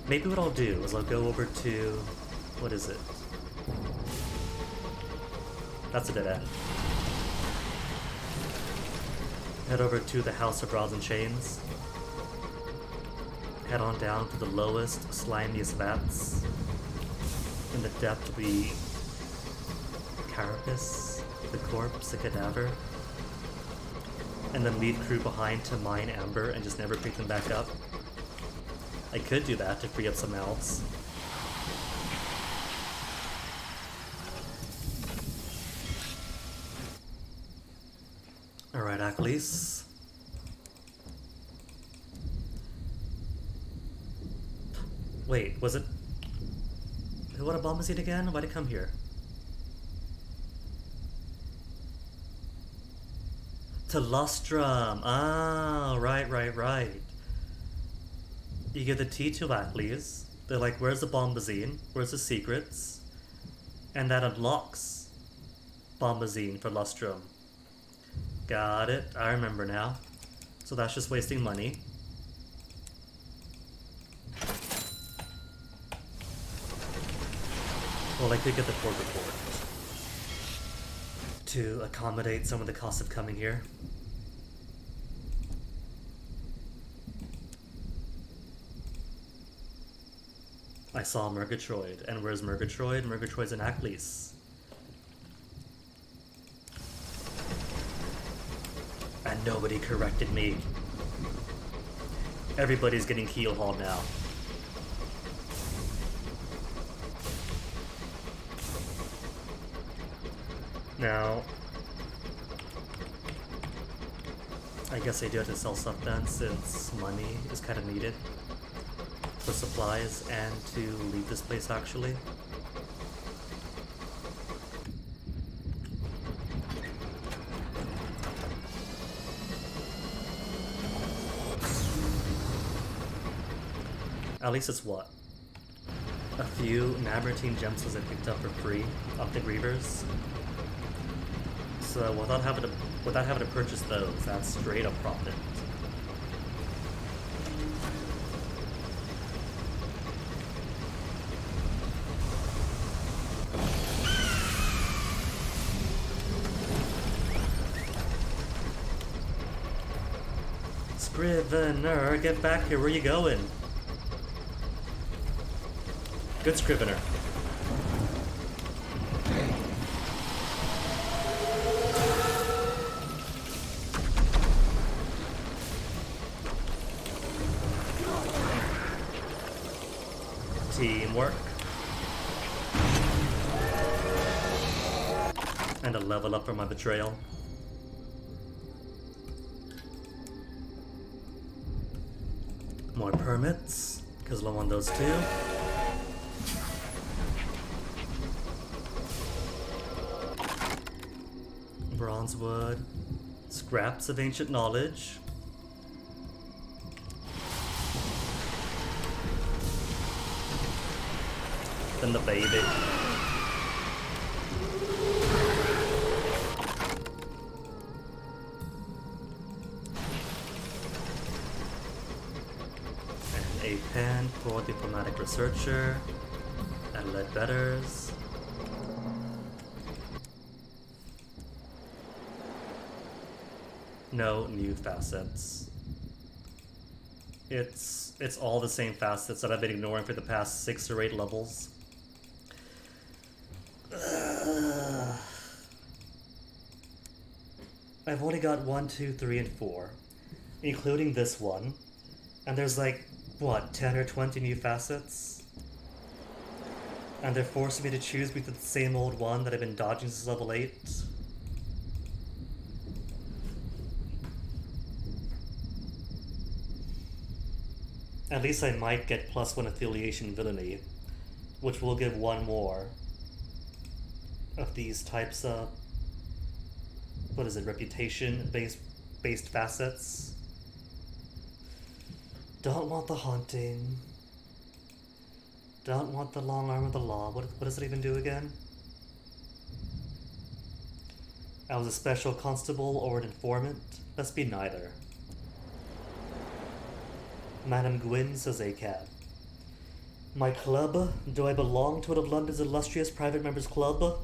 Maybe what I'll do is I'll go over to... what is it? That's a dead end. Head over to the House of Rods and Chains. Head on down to the lowest, slimiest vats. In the depth of the carapace, the corpse, the cadaver. And then leave crew behind to mine amber and just never pick them back up. I could do that to free up some mouths. Alright, Achilles. Wait, was it... what a bomb is it again? Why'd it come here? To Lustrum! Ah, right. You get the T2 Achilles. They're like, where's the Bombazine? Where's the secrets? And that unlocks Bombazine for Lustrum. Got it. I remember now. So that's just wasting money. Well, I could get the port report to accommodate some of the costs of coming here. I saw Murgatroyd. And where's Murgatroyd? Murgatroyd's in Aklis. And nobody corrected me. Everybody's getting keel hauled now. Now, I guess I do have to sell stuff then, since money is kind of needed for supplies and to leave this place actually. At least it's what? A few Nabertine gemstones I picked up for free off the Grievers. So without having to purchase those, that's straight up profit. Scrivener, get back here, where are you going? Good Scrivener. Teamwork. And a level up for my betrayal. More permits, because low on those too. Bronzewood. Scraps of ancient knowledge. Then the baby. And a pen for diplomatic researcher. And Ledbetter's. No new facets. It's all the same facets that I've been ignoring for the past 6 or 8 levels. I've only got 1, 2, 3, and 4, including this one, and there's like, what, 10 or 20 new facets? And they're forcing me to choose between the same old one that I've been dodging since level 8. At least I might get +1 affiliation villainy, which will give 1 more of these types of, what is it, reputation based facets. Don't want the haunting. Don't want the long arm of the law. What does it even do again? I was a special constable or an informant? Let's be neither. Madame Gwyn, says ACAB. My club? Do I belong to one of London's illustrious private members' club?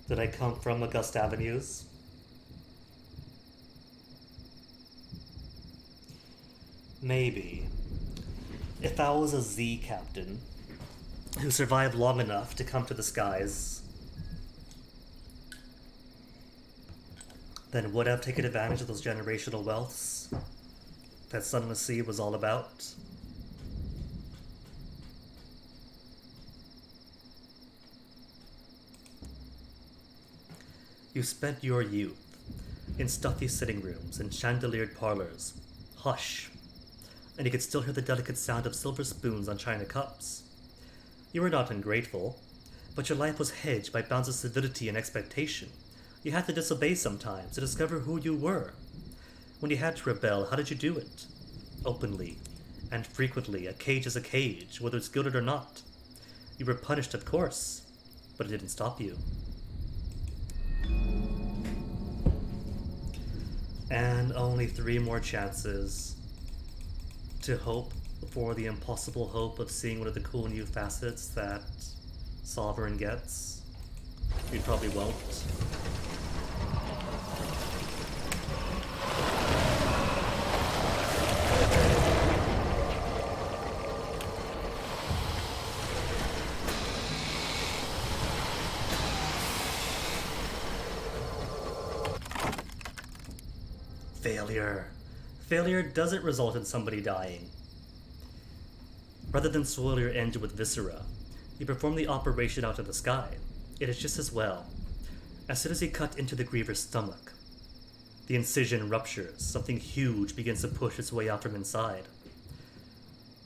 Did I come from Augusta Avenues? Maybe. If I was a Z captain who survived long enough to come to the skies, then would have taken advantage of those generational wealths that Sunless Sea was all about. You spent your youth in stuffy sitting rooms and chandeliered parlors. Hush. And you could still hear the delicate sound of silver spoons on china cups. You were not ungrateful, but your life was hedged by bounds of civility and expectation. You had to disobey sometimes to discover who you were. When you had to rebel, how did you do it? Openly, And frequently, a cage is a cage, whether it's gilded or not. You were punished, of course, but it didn't stop you. And only 3 more chances to hope for the impossible hope of seeing one of the cool new facets that Sovereign gets. You probably won't. Failure. Failure doesn't result in somebody dying. Rather than soil your engine with viscera, you perform the operation out of the sky. It is just as well. As soon as you cut into the Griever's stomach, the incision ruptures. Something huge begins to push its way out from inside.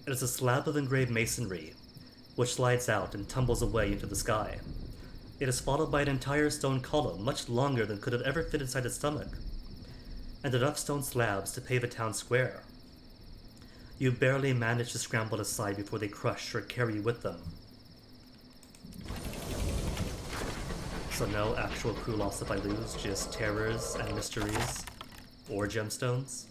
It is a slab of engraved masonry, which slides out and tumbles away into the sky. It is followed by an entire stone column, much longer than could have ever fit inside its stomach, and enough stone slabs to pave a town square. You barely manage to scramble aside before they crush or carry you with them. So no actual crew loss if I lose, just terrors and mysteries, or gemstones.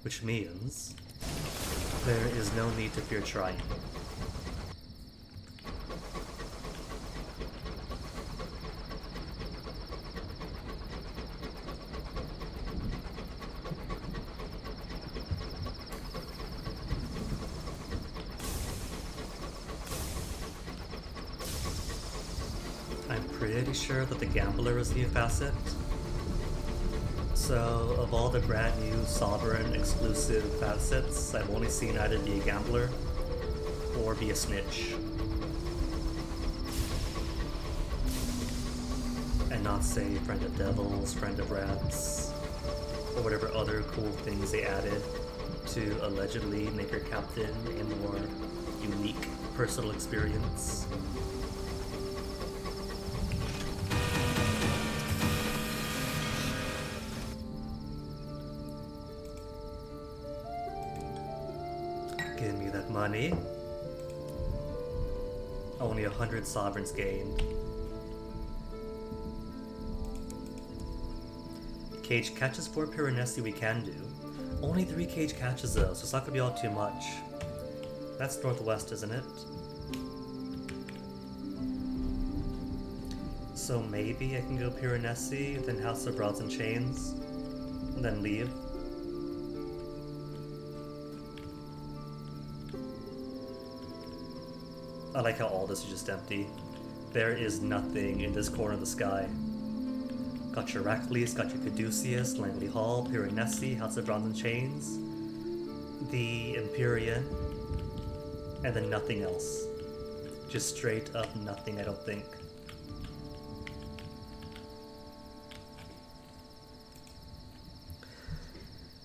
Which means there is no need to fear trying. I'm pretty sure that the Gambler is a new facet. So, of all the brand new Sovereign exclusive facets, I've only seen either be a Gambler or be a Snitch. And not say Friend of Devils, Friend of Rats, or whatever other cool things they added to allegedly make your captain a more unique personal experience. Give me that money. Only 100 sovereigns gained. Cage catches for Piranesi we can do. Only 3 cage catches though, so it's not gonna be all too much. That's northwest, isn't it? So maybe I can go Piranesi, then House of Rods and Chains, and then leave. I like how all this is just empty. There is nothing in this corner of the sky. Got your Heracles, got your Caduceus, Langley Hall, Piranesi, House of Bronze and Chains, the Empyrean, and then nothing else. Just straight up nothing, I don't think.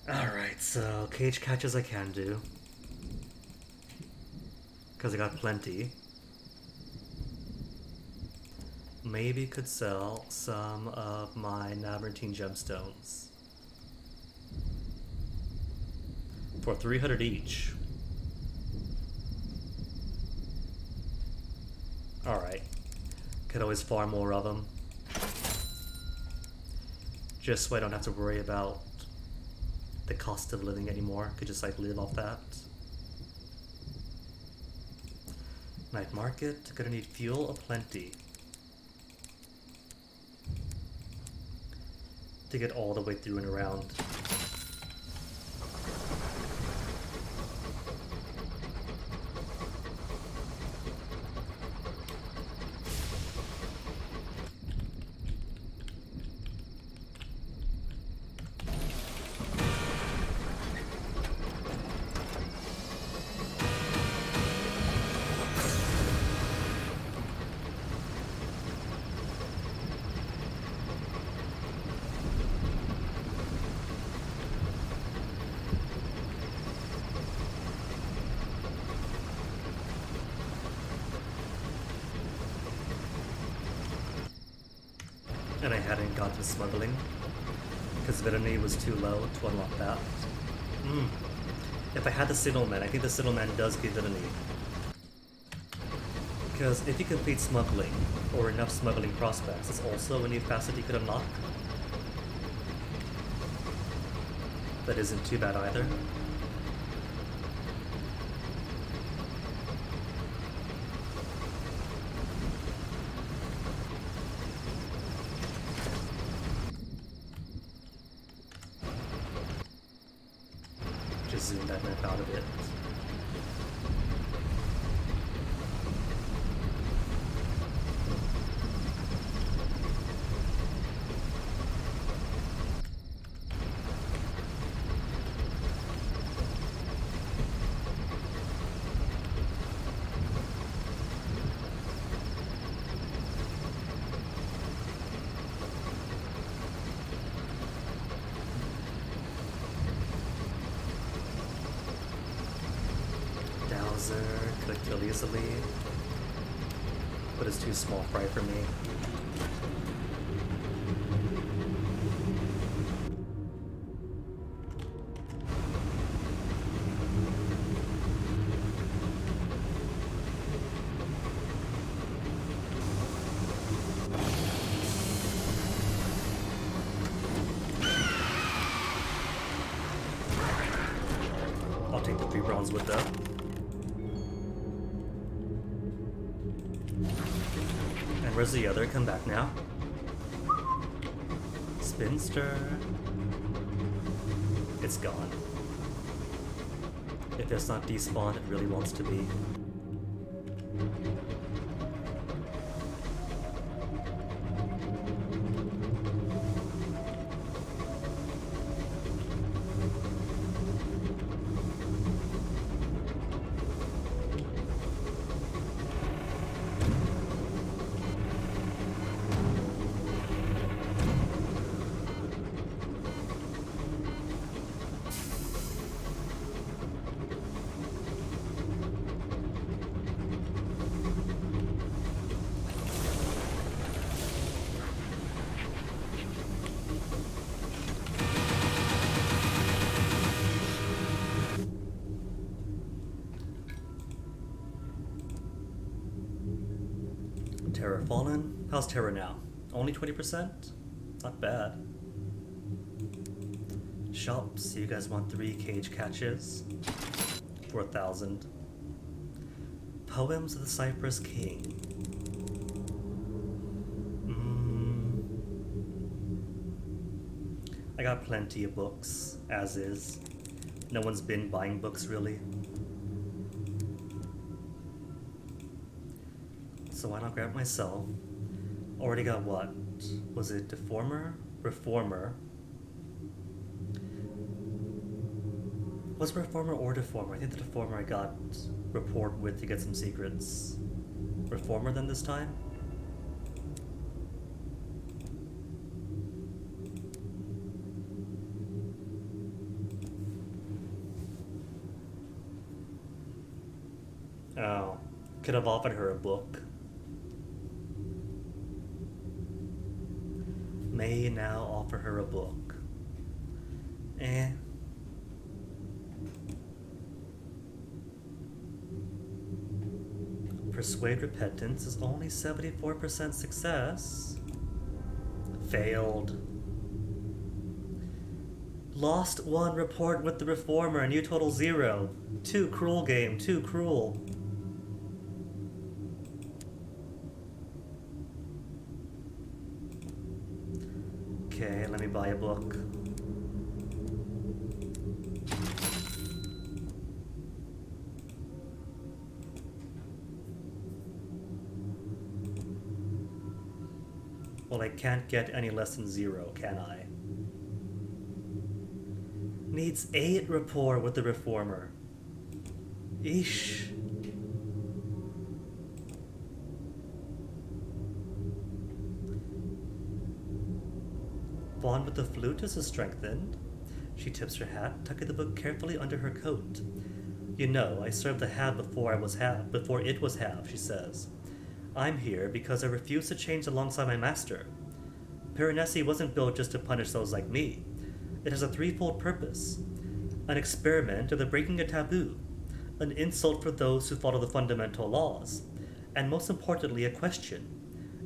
Alright, so cage catches I can do. Because I got plenty. Maybe could sell some of my Naventine gemstones for 300 each. Alright. Could always farm more of them. Just so I don't have to worry about the cost of living anymore. Could just like live off that. Night market, gonna need fuel aplenty to get all the way through and around. And I hadn't gotten to smuggling, Because villainy was too low to unlock that. If I had the Signalman, I think the Signalman does give villainy. Because if you complete smuggling, or enough smuggling prospects, it's also a new facet you could unlock. That isn't too bad either. Just zoom that map out a bit. Could kill easily, but it's too small fry for me. I'll take the 3 bronze with that. Where's the other? Come back now. Spinster. It's gone. If it's not despawned, it really wants to be. Terra Fallen? How's Terra now? Only 20%? Not bad. Shops, you guys want 3 cage catches? For 1,000. Poems of the Cypress King. I got plenty of books, as is. No one's been buying books, really. So why not grab myself? Already got what? Was it Deformer? Reformer? Was Reformer or Deformer? I think the Deformer I got Report with to get some secrets. Reformer then this time? Oh. Could have offered her a book. May now offer her a book. Persuade Repentance is only 74% success. Failed. Lost 1 report with the Reformer, new total 0. Too cruel game, too cruel. Okay, let me buy a book. Well, I can't get any less than 0, can I? Needs 8 rapport with the Reformer. Eesh. Bond with the flutist is strengthened. She tips her hat, tucking the book carefully under her coat. You know, I served the half before it was half, she says. I'm here because I refuse to change alongside my master. Piranesi wasn't built just to punish those like me. It has a threefold purpose: an experiment of the breaking a taboo, an insult for those who follow the fundamental laws, and most importantly, a question.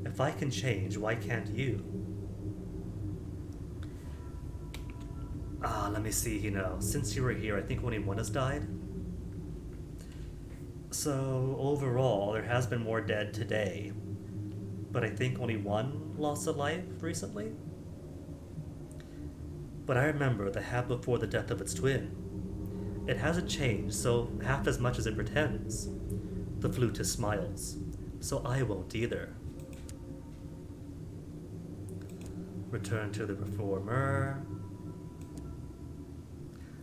If I can change, why can't you? Let me see, since you were here, I think only one has died. So, overall, there has been more dead today, but I think only one lost a life recently. But I remember the hat before the death of its twin. It hasn't changed, so half as much as it pretends. The flutist smiles, so I won't either. Return to the reformer.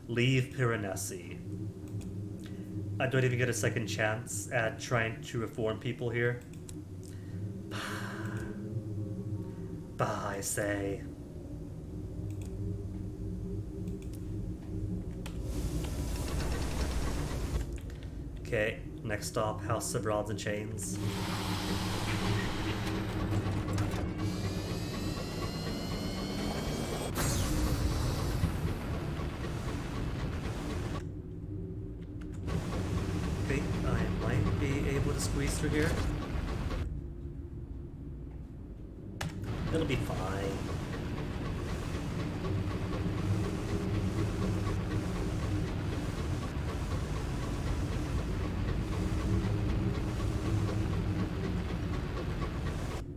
Leave Piranesi. I don't even get a second chance at trying to reform people here. Bah, I say. Okay, next stop, House of Rods and Chains. Think I might be able to squeeze through here. It'll be fine.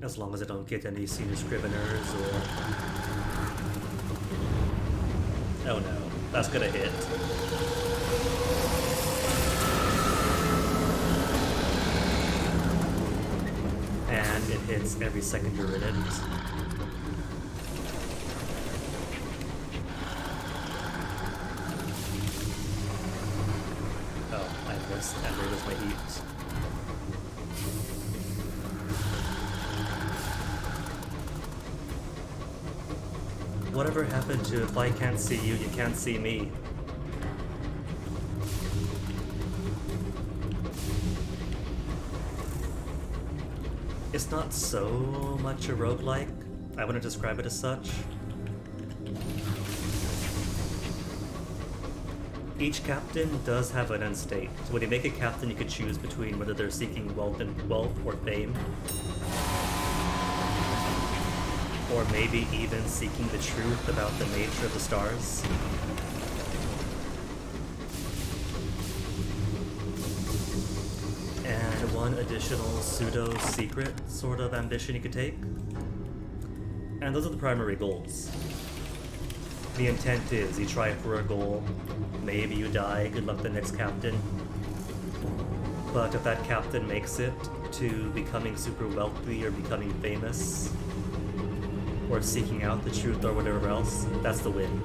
As long as I don't get any senior scriveners or... Oh no, that's gonna hit. And it hits every second you're in it. Oh, I missed, and there goes my heat. Whatever happened to if I can't see you, you can't see me? It's not so much a roguelike. I wouldn't describe it as such. Each captain does have an end state. So when you make a captain, you can choose between whether they're seeking wealth or fame, or maybe even seeking the truth about the nature of the stars. And one additional pseudo-secret sort of ambition you could take. And those are the primary goals. The intent is you try for a goal, maybe you die, good luck the next captain. But if that captain makes it to becoming super wealthy or becoming famous, or seeking out the truth or whatever else, that's the win.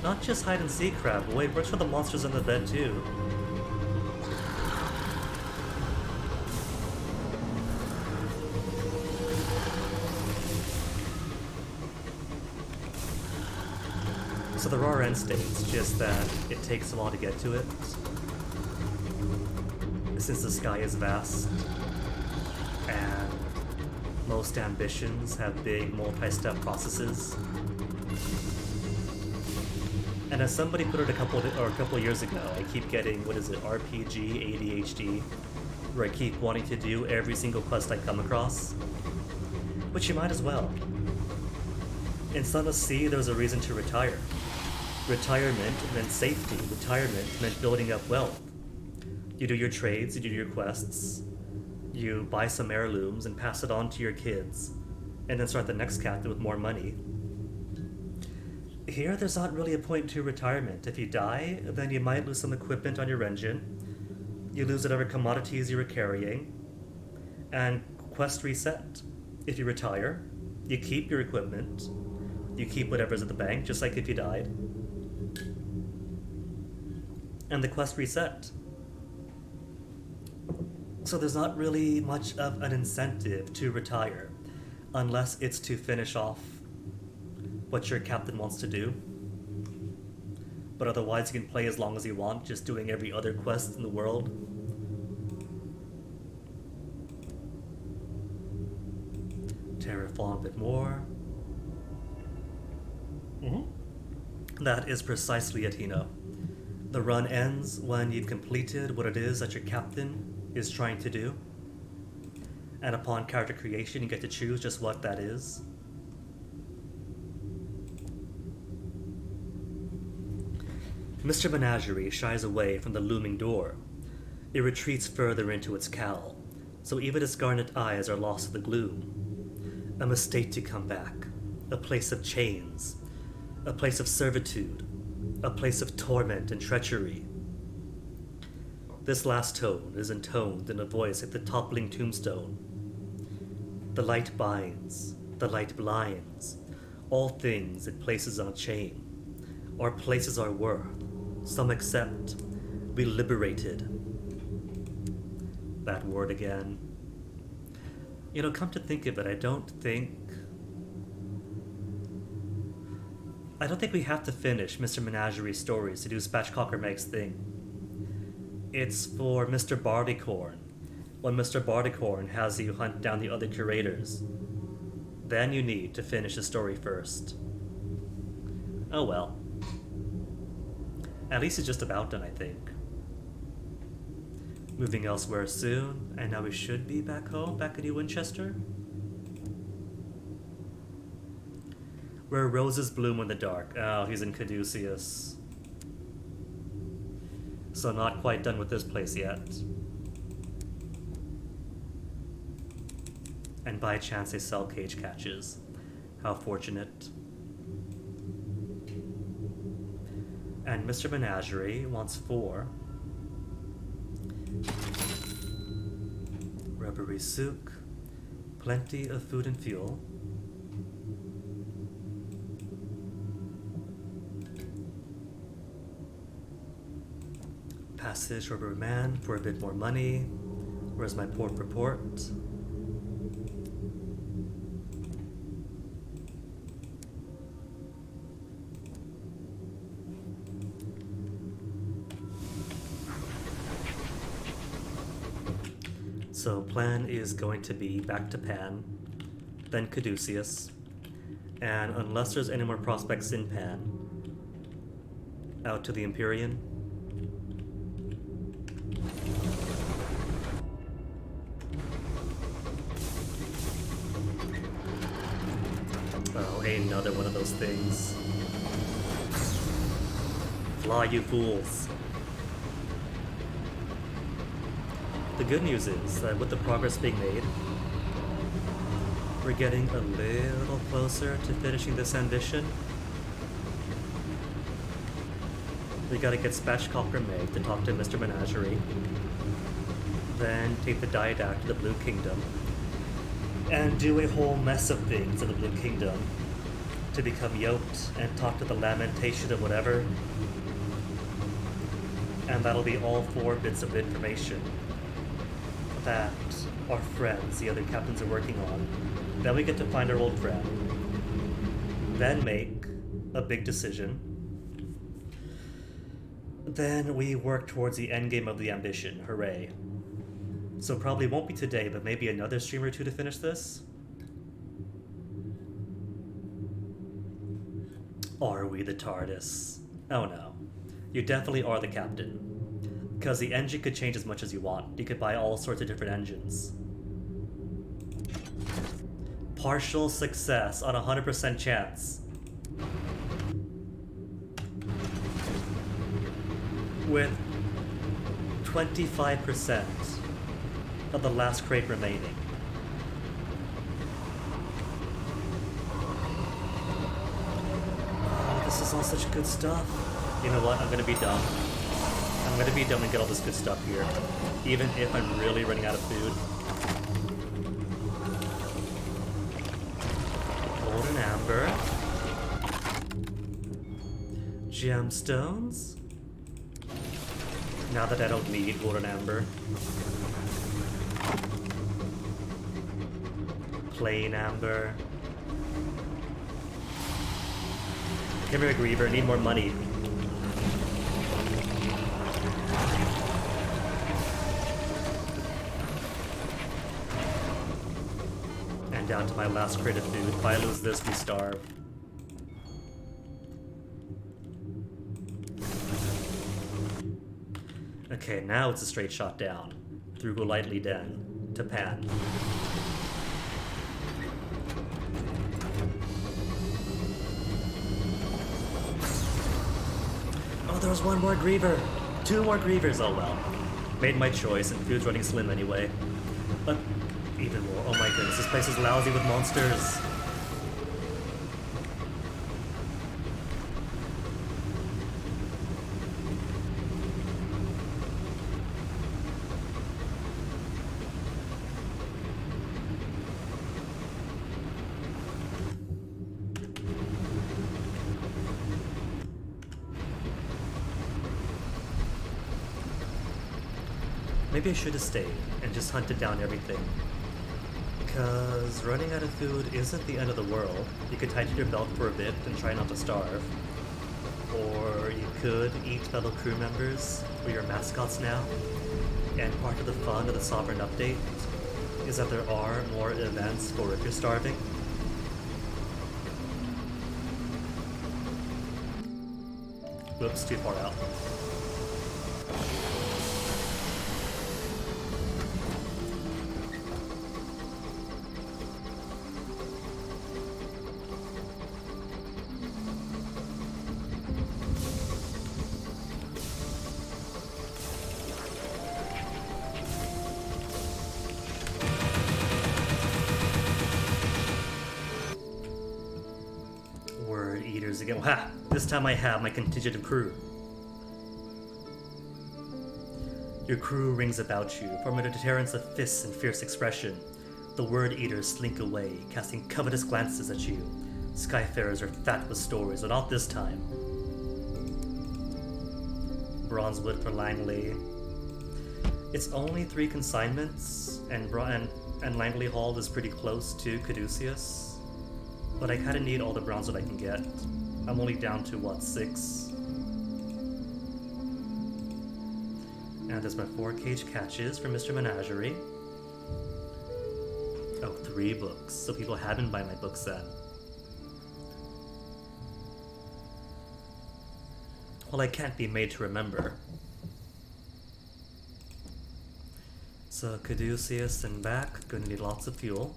Not just hide and seek crap, but wait, works for the monsters in the bed too. So there are end states, just that it takes a while to get to it. Since the sky is vast, and most ambitions have big multi-step processes. And as somebody put it a couple years ago, I keep getting, RPG ADHD, where I keep wanting to do every single quest I come across. Which you might as well. In Sun of Sea, there was a reason to retire. Retirement meant safety. Retirement meant building up wealth. You do your trades, you do your quests, you buy some heirlooms and pass it on to your kids, and then start the next captain with more money. Here, there's not really a point to retirement. If you die, then you might lose some equipment on your engine, you lose whatever commodities you were carrying, and quest reset. If you retire, you keep your equipment, you keep whatever's at the bank, just like if you died, and the quest reset. So there's not really much of an incentive to retire, unless it's to finish off what your captain wants to do. But otherwise you can play as long as you want, just doing every other quest in the world. Terraform a bit more. That is precisely it, Hino. The run ends when you've completed what it is that your captain is trying to do. And upon character creation, you get to choose just what that is. Mr. Menagerie shies away from the looming door. It retreats further into its cowl, so even its garnet eyes are lost in the gloom. A mistake to come back. A place of chains. A place of servitude. A place of torment and treachery. This last tone is intoned in a voice like the toppling tombstone. The light binds, the light blinds, all things it places on a chain. Our places are worth, some accept, be liberated. That word again. You know, come to think of it, I don't think we have to finish Mr. Menagerie's stories to do Spatchcocker Meg's thing. It's for Mr. Barleycorn. When Mr. Barleycorn has you hunt down the other curators. Then you need to finish the story first. Oh well. At least it's just about done, I think. Moving elsewhere soon, and now we should be back home, back in New Winchester? Where roses bloom in the dark. Oh, he's in Caduceus. So not quite done with this place yet. And by chance a cell cage catches. How fortunate. And Mr. Menagerie wants 4. Rubbery souk. Plenty of food and fuel. Passage Rubber Man for a bit more money. Where's my port report? So plan is going to be back to Pan, then Caduceus, and unless there's any more prospects in Pan, out to the Empyrean. Oh, another one of those things. Fly, you fools. The good news is that with the progress being made, we're getting a little closer to finishing this ambition. We gotta get Spatchcocker Meg to talk to Mr. Menagerie, then take the Didact to the Blue Kingdom, and do a whole mess of things in the Blue Kingdom to become yoked and talk to the Lamentation of whatever. And that'll be all 4 bits of information that our friends, the other captains, are working on. Then we get to find our old friend. Then make a big decision. Then we work towards the endgame of the ambition. Hooray. So probably won't be today, but maybe another stream or 2 to finish this? Are we the TARDIS? Oh no. You definitely are the captain. Because the engine could change as much as you want. You could buy all sorts of different engines. Partial success on 100% chance. With 25% of the last crate remaining. Oh, this is all such good stuff. You know what? I'm gonna be dumb. I'm gonna be dumb and get all this good stuff here, even if I'm really running out of food. Gold and amber. Gemstones. Now that I don't need gold and amber. Plain amber. Come here, Griever, I need more money. Down to my last crate of food. If I lose this, we starve. Okay, now it's a straight shot down. Through Golightly Den to Pan. Oh, there was one more Griever! 2 more Grievers, oh well. Made my choice, and food's running slim anyway. But even more, oh my goodness, this place is lousy with monsters. Maybe I should have stayed and just hunted down everything. Because running out of food isn't the end of the world. You could tighten your belt for a bit and try not to starve. Or you could eat fellow crew members or your mascots now. And part of the fun of the Sovereign update is that there are more events for if you're starving. Whoops, too far out. Again. Ha! This time I have my contingent of crew. Your crew rings about you, forming a deterrence of fists and fierce expression. The word eaters slink away, casting covetous glances at you. Skyfarers are fat with stories, but not this time. Bronzewood for Langley. It's only 3 consignments, and Langley Hall is pretty close to Caduceus. But I kinda need all the bronze that I can get. I'm only down to, what, 6? And there's my 4 cage catches for Mr. Menagerie. Oh, 3 books. So people have been buying my books then. Well, I can't be made to remember. So Caduceus and back, gonna need lots of fuel.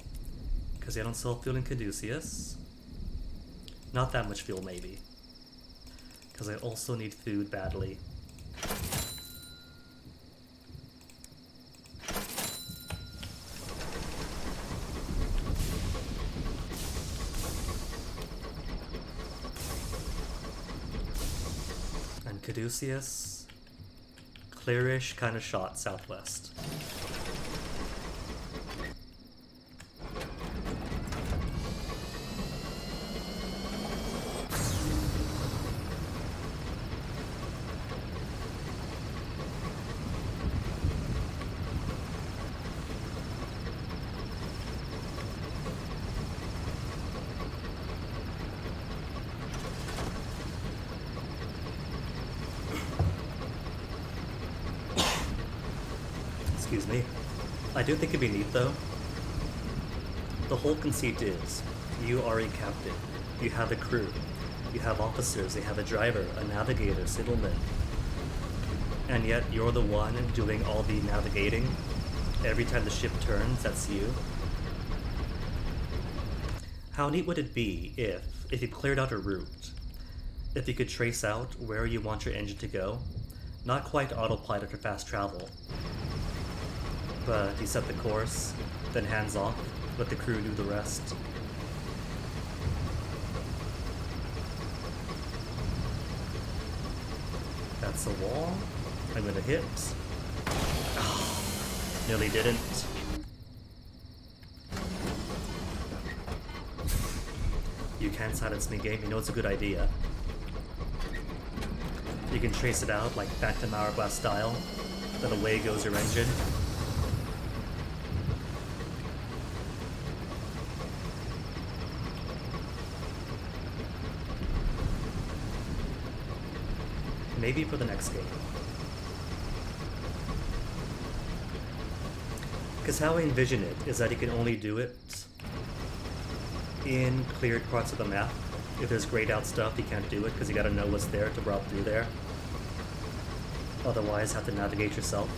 Because they don't sell fuel in Caduceus. Not that much fuel, maybe. Because I also need food badly. And Caduceus, clearish kind of shot southwest. Excuse me. I do think it'd be neat though. The whole conceit is, you are a captain, you have a crew, you have officers, you have a driver, a navigator, signalman. And yet you're the one doing all the navigating. Every time the ship turns, that's you. How neat would it be if you cleared out a route? If you could trace out where you want your engine to go? Not quite autopilot or fast travel. But you set the course, then hands off, let the crew do the rest. That's a wall. I'm gonna hit. Oh, nearly didn't. You can silence me, game. You know it's a good idea. You can trace it out like Phantom Hourglass style. Then away goes your engine. Maybe for the next game. Because how I envision it is that you can only do it in cleared parts of the map. If there's grayed out stuff, you can't do it because you gotta know what's there to drop through there. Otherwise, have to navigate yourself.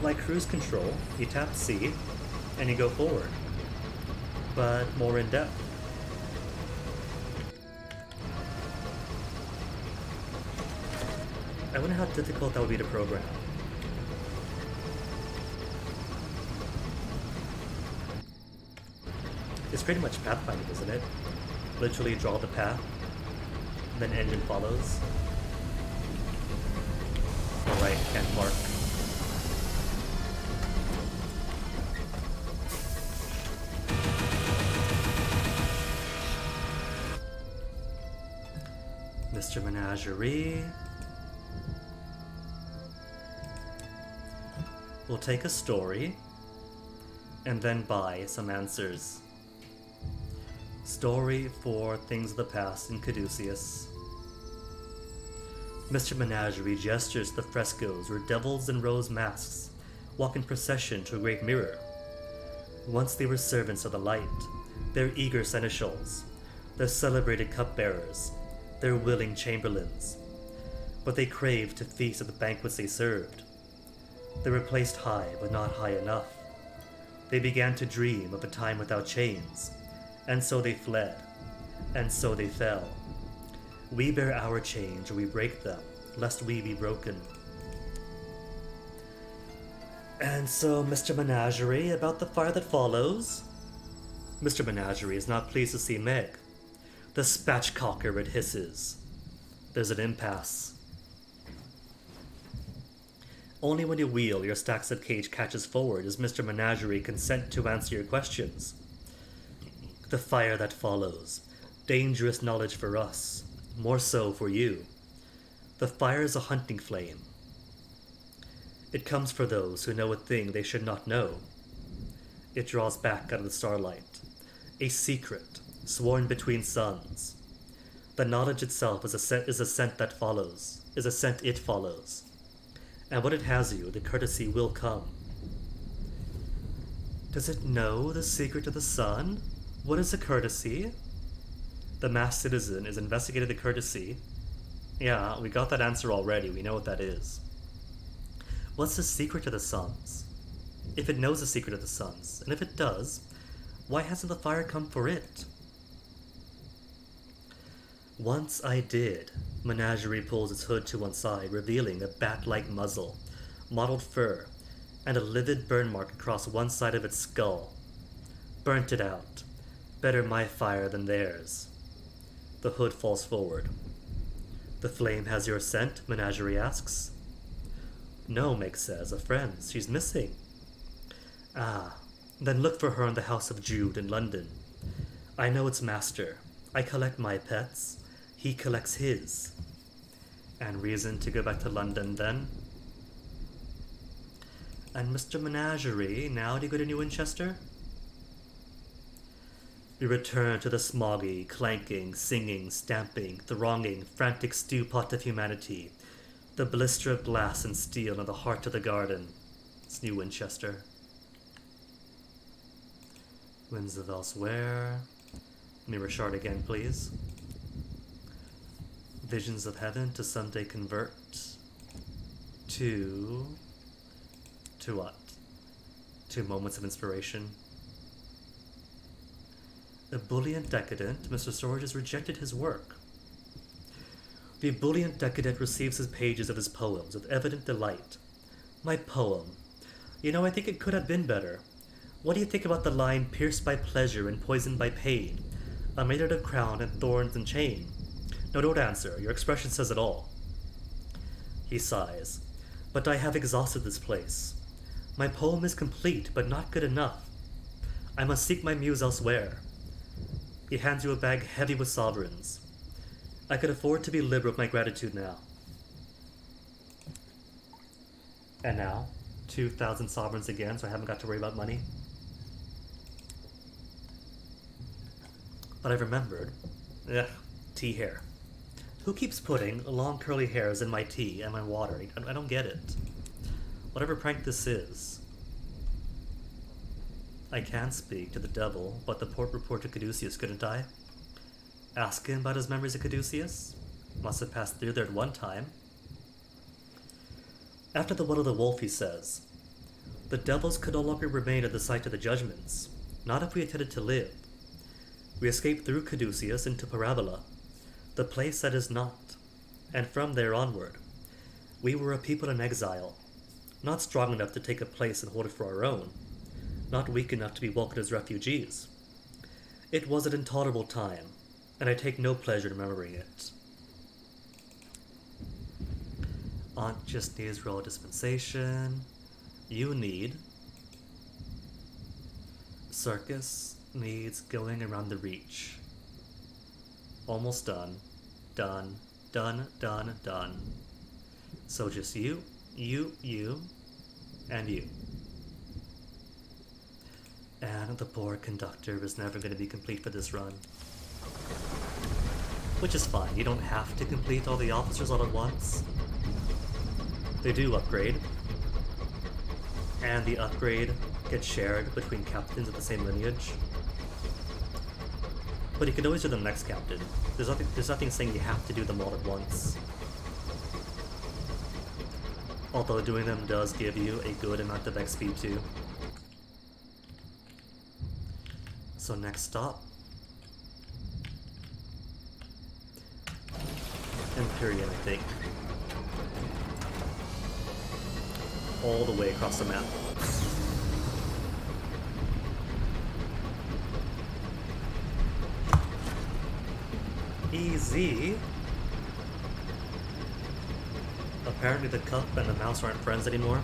Like cruise control, you tap C and you go forward, but more in depth. I wonder how difficult that would be to program. It's pretty much pathfinding, isn't it? Literally draw the path, then engine follows. Alright, can't mark. Mr. Menagerie. We'll take a story and then buy some answers. Story for Things of the Past in Caduceus. Mr. Menagerie gestures to the frescoes where devils in rose masks walk in procession to a great mirror. Once they were servants of the light, their eager seneschals, their celebrated cupbearers, their willing chamberlains. But they craved to feast at the banquets they served. They were placed high, but not high enough. They began to dream of a time without chains, and so they fled, and so they fell. We bear our chains, or we break them, lest we be broken. And so, Mr. Menagerie, about the fire that follows? Mr. Menagerie is not pleased to see Meg. The spatchcocker, it hisses. There's an impasse. Only when you wheel your stacks of cage catches forward does Mr. Menagerie consent to answer your questions. The fire that follows. Dangerous knowledge for us. More so for you. The fire is a hunting flame. It comes for those who know a thing they should not know. It draws back out of the starlight. A secret, sworn between suns. The knowledge itself is a scent that follows, is a scent it follows. And when it has you, the courtesy will come. Does it know the secret of the sun? What is a courtesy? The masked citizen is investigating the courtesy. Yeah, we got that answer already. We know what that is. What's the secret of the suns? If it knows the secret of the suns, and if it does, why hasn't the fire come for it? Once I did. Menagerie pulls its hood to one side, revealing a bat-like muzzle, mottled fur, and a livid burn mark across one side of its skull. Burnt it out. Better my fire than theirs. The hood falls forward. The flame has your scent? Menagerie asks. No, Meg says, a friend. She's missing. Ah, then look for her in the House of Jude in London. I know its master. I collect my pets. He collects his. And reason to go back to London then? And Mr. Menagerie, now do you go to New Winchester? We return to the smoggy, clanking, singing, stamping, thronging, frantic stew pot of humanity. The blister of glass and steel in the heart of the garden. It's New Winchester. Winds of elsewhere. Mirror shard again, please. Visions of heaven to someday convert to what? To moments of inspiration. Ebullient decadent, Mr. Storage has rejected his work. The ebullient decadent receives his pages of his poems with evident delight. My poem. You know, I think it could have been better. What do you think about the line, pierced by pleasure and poisoned by pain? I made it of crown and thorns and chain. No, don't answer. Your expression says it all. He sighs. But I have exhausted this place. My poem is complete, but not good enough. I must seek my muse elsewhere. He hands you a bag heavy with sovereigns. I could afford to be liberal with my gratitude now. And now, 2,000 sovereigns again, so I haven't got to worry about money. But I've remembered. Tea hair. Who keeps putting long curly hairs in my tea and my water? I don't get it. Whatever prank this is. I can speak to the devil, but the port report to Caduceus, couldn't I? Ask him about his memories of Caduceus. Must have passed through there at one time. After the will of the wolf, he says, the devils could no longer remain at the site of the judgments, not if we intended to live. We escaped through Caduceus into Parabola, the place that is not, and from there onward. We were a people in exile, not strong enough to take a place and hold it for our own, not weak enough to be welcomed as refugees. It was an intolerable time, and I take no pleasure in remembering it. Aunt just needs royal dispensation. You need... Circus needs going around the reach. Almost done. Done. Done. Done. Done. So just you, and you. And the poor conductor is never going to be complete for this run. Which is fine, you don't have to complete all the officers all at once. They do upgrade. And the upgrade gets shared between captains of the same lineage. But you can always do the next captain. There's nothing saying you have to do them all at once. Although doing them does give you a good amount of XP too. So next stop. Empyrean, I think. All the way across the map. Easy. Apparently the cup and the mouse aren't friends anymore.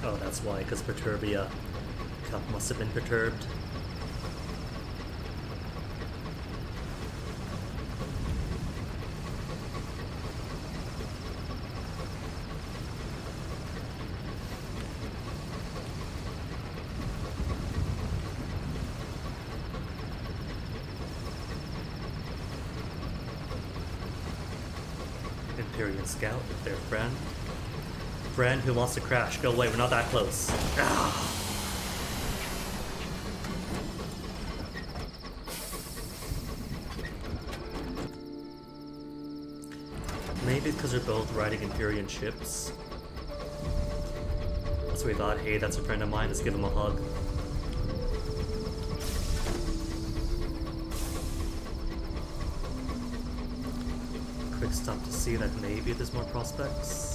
Oh, that's why, because Perturbia cup must have been perturbed. Empyrean Scout, their friend. Friend who wants to crash. Go away, we're not that close. Ah. Maybe because they're both riding Empyrean ships. So we thought, hey, that's a friend of mine, let's give him a hug. Quick stop to see that maybe there's more prospects.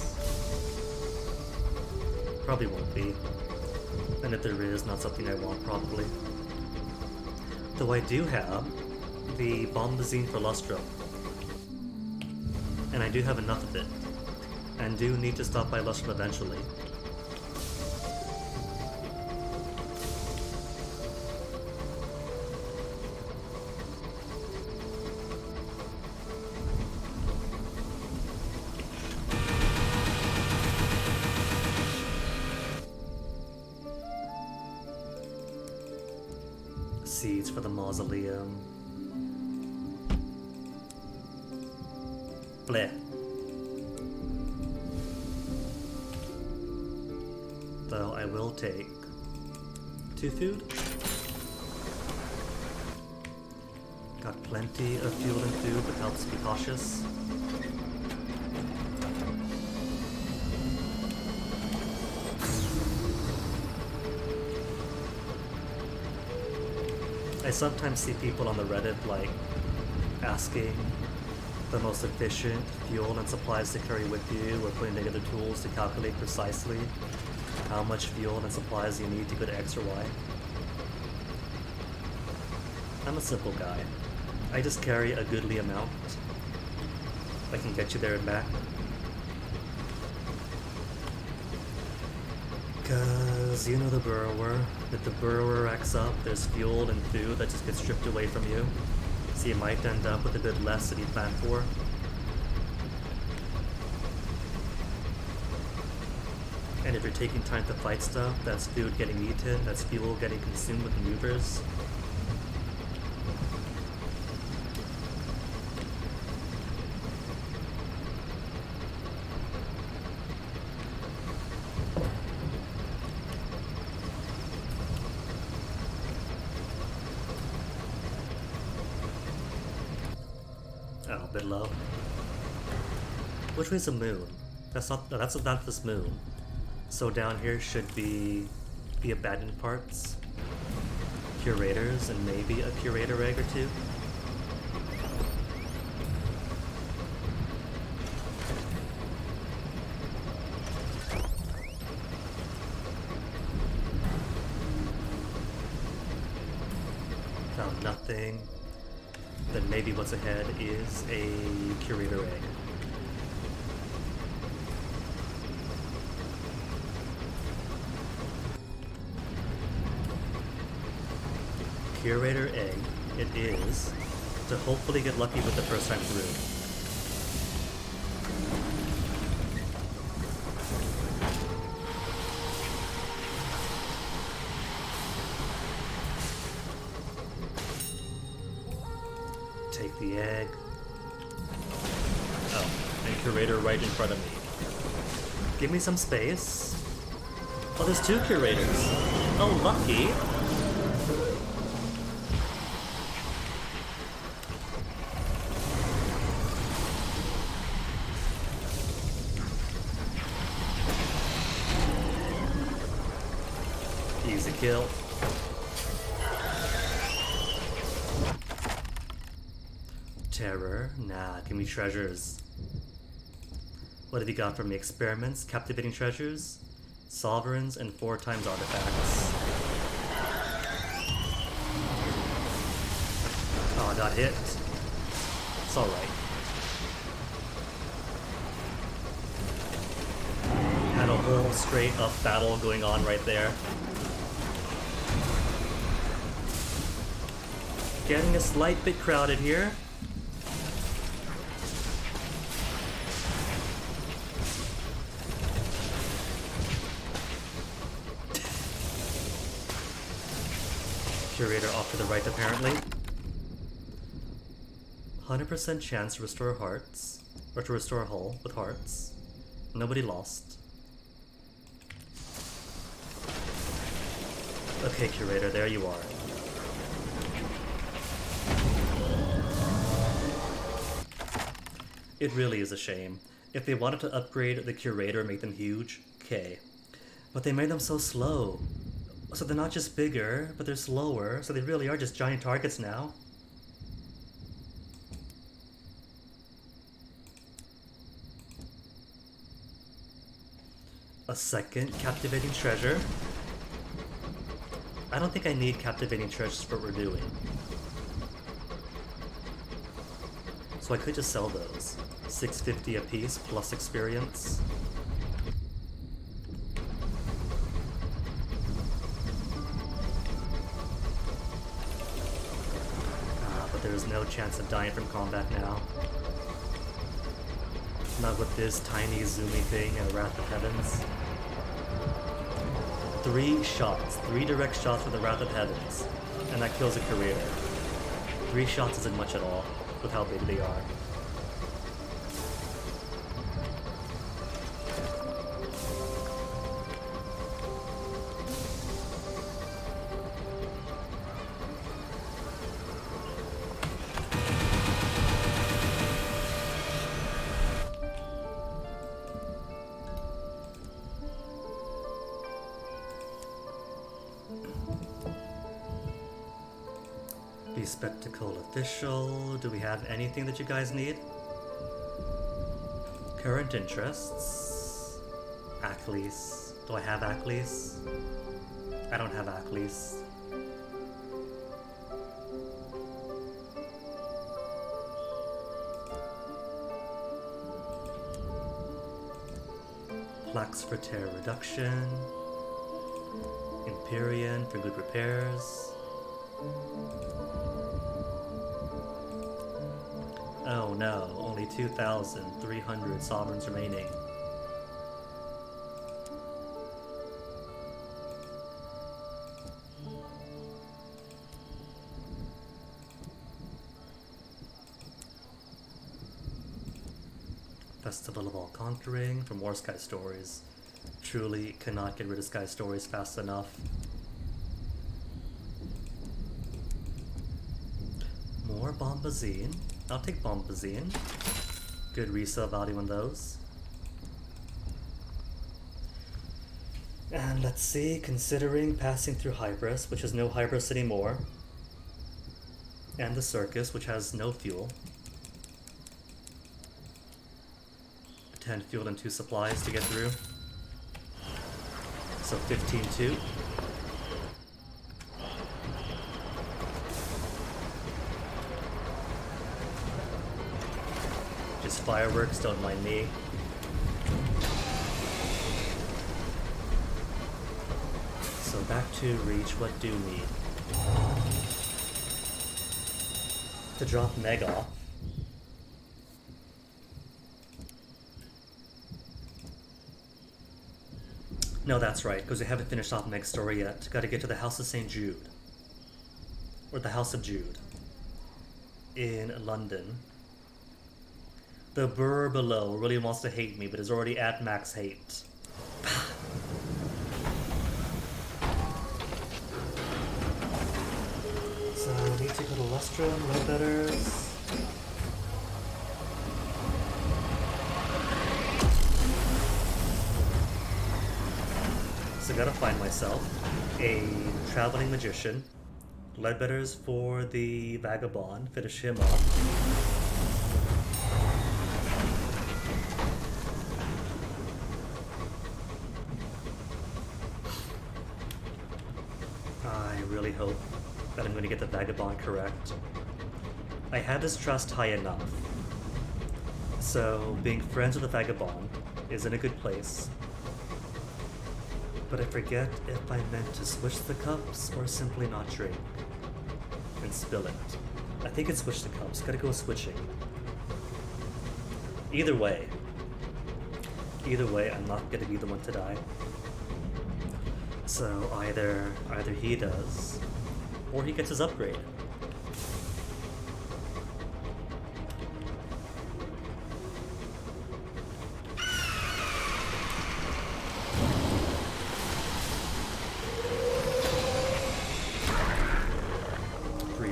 Probably won't be. And if there is, not something I want, probably. Though I do have the Bombazine for Lustrum. And I do have enough of it. And do need to stop by Lustrum eventually. Seeds for the mausoleum. Bleh. Though I will take 2 food. Got plenty of fuel and food, but helps be cautious. I sometimes see people on the Reddit like asking the most efficient fuel and supplies to carry with you, or putting together tools to calculate precisely how much fuel and supplies you need to go to X or Y. I'm a simple guy. I just carry a goodly amount. I can get you there and back. Cause you know the burrower. If the burrower racks up, there's fuel and food that just gets stripped away from you. So you might end up with a bit less than you planned for. And if you're taking time to fight stuff, that's food getting eaten, that's fuel getting consumed with maneuvers. Wow, a bit low. Which way's the moon? That's not. No, that's not this moon. So down here should be the abandoned parts, curators, and maybe a curator egg or two. Found nothing. Then maybe what's ahead is a curator egg. Curator egg it is, to hopefully get lucky with the first time through. Take the egg. Oh, and curator right in front of me. Give me some space. Oh, there's two curators. Oh, lucky. Easy kill. Terror? Nah, give me treasures. What have you got for me? Experiments, captivating treasures, sovereigns, and 4 times artifacts. Oh, I got hit. It's alright. Had a whole straight up battle going on right there. Getting a slight bit crowded here. Curator off to the right, apparently. 100% chance to restore hearts, or to restore hull with hearts. Nobody lost. Okay, Curator, there you are. It really is a shame. If they wanted to upgrade the Curator and make them huge, okay. But they made them so slow. So they're not just bigger, but they're slower, so they really are just giant targets now. A second captivating treasure. I don't think I need captivating treasures for what we're doing. So I could just sell those. 650 a piece plus experience. But there is no chance of dying from combat now. Not with this tiny zoomy thing and Wrath of Heavens. 3 shots, 3 direct shots with the Wrath of Heavens, and that kills a Curator. 3 shots isn't much at all, with how big they are. Spectacle official. Do we have anything that you guys need? Current interests. Ackley's. Do I have Ackley's? I don't have Ackley's. Plaques for terror reduction. Empyrean for good repairs. Oh no, only 2,300 sovereigns remaining. Festival of All Conquering for more Sky Stories. Truly cannot get rid of Sky Stories fast enough. More Bombazine. I'll take Bombazine. Good resale value on those. And let's see, considering passing through Hybris, which has no Hybris anymore, and the Circus, which has no fuel. 10 fuel and 2 supplies to get through. So 15-2. Just fireworks, don't mind me. So back to Reach, what do need? To drop Meg off. No, that's right, because we haven't finished off Meg's story yet. Gotta get to the House of St. Jude. Or the House of Jude. In London. The burr below really wants to hate me, but is already at max hate. So I need to go to Lustrum, Ledbetters. So I gotta find myself a traveling magician. Ledbetters for the vagabond, finish him off. I really hope that I'm going to get the vagabond correct. I had this trust high enough, so being friends with the vagabond is in a good place. But I forget if I meant to switch the cups or simply not drink and spill it. I think it's switch the cups. Gotta go switching. Either way, I'm not gonna be the one to die. So either he does, or he gets his upgrade.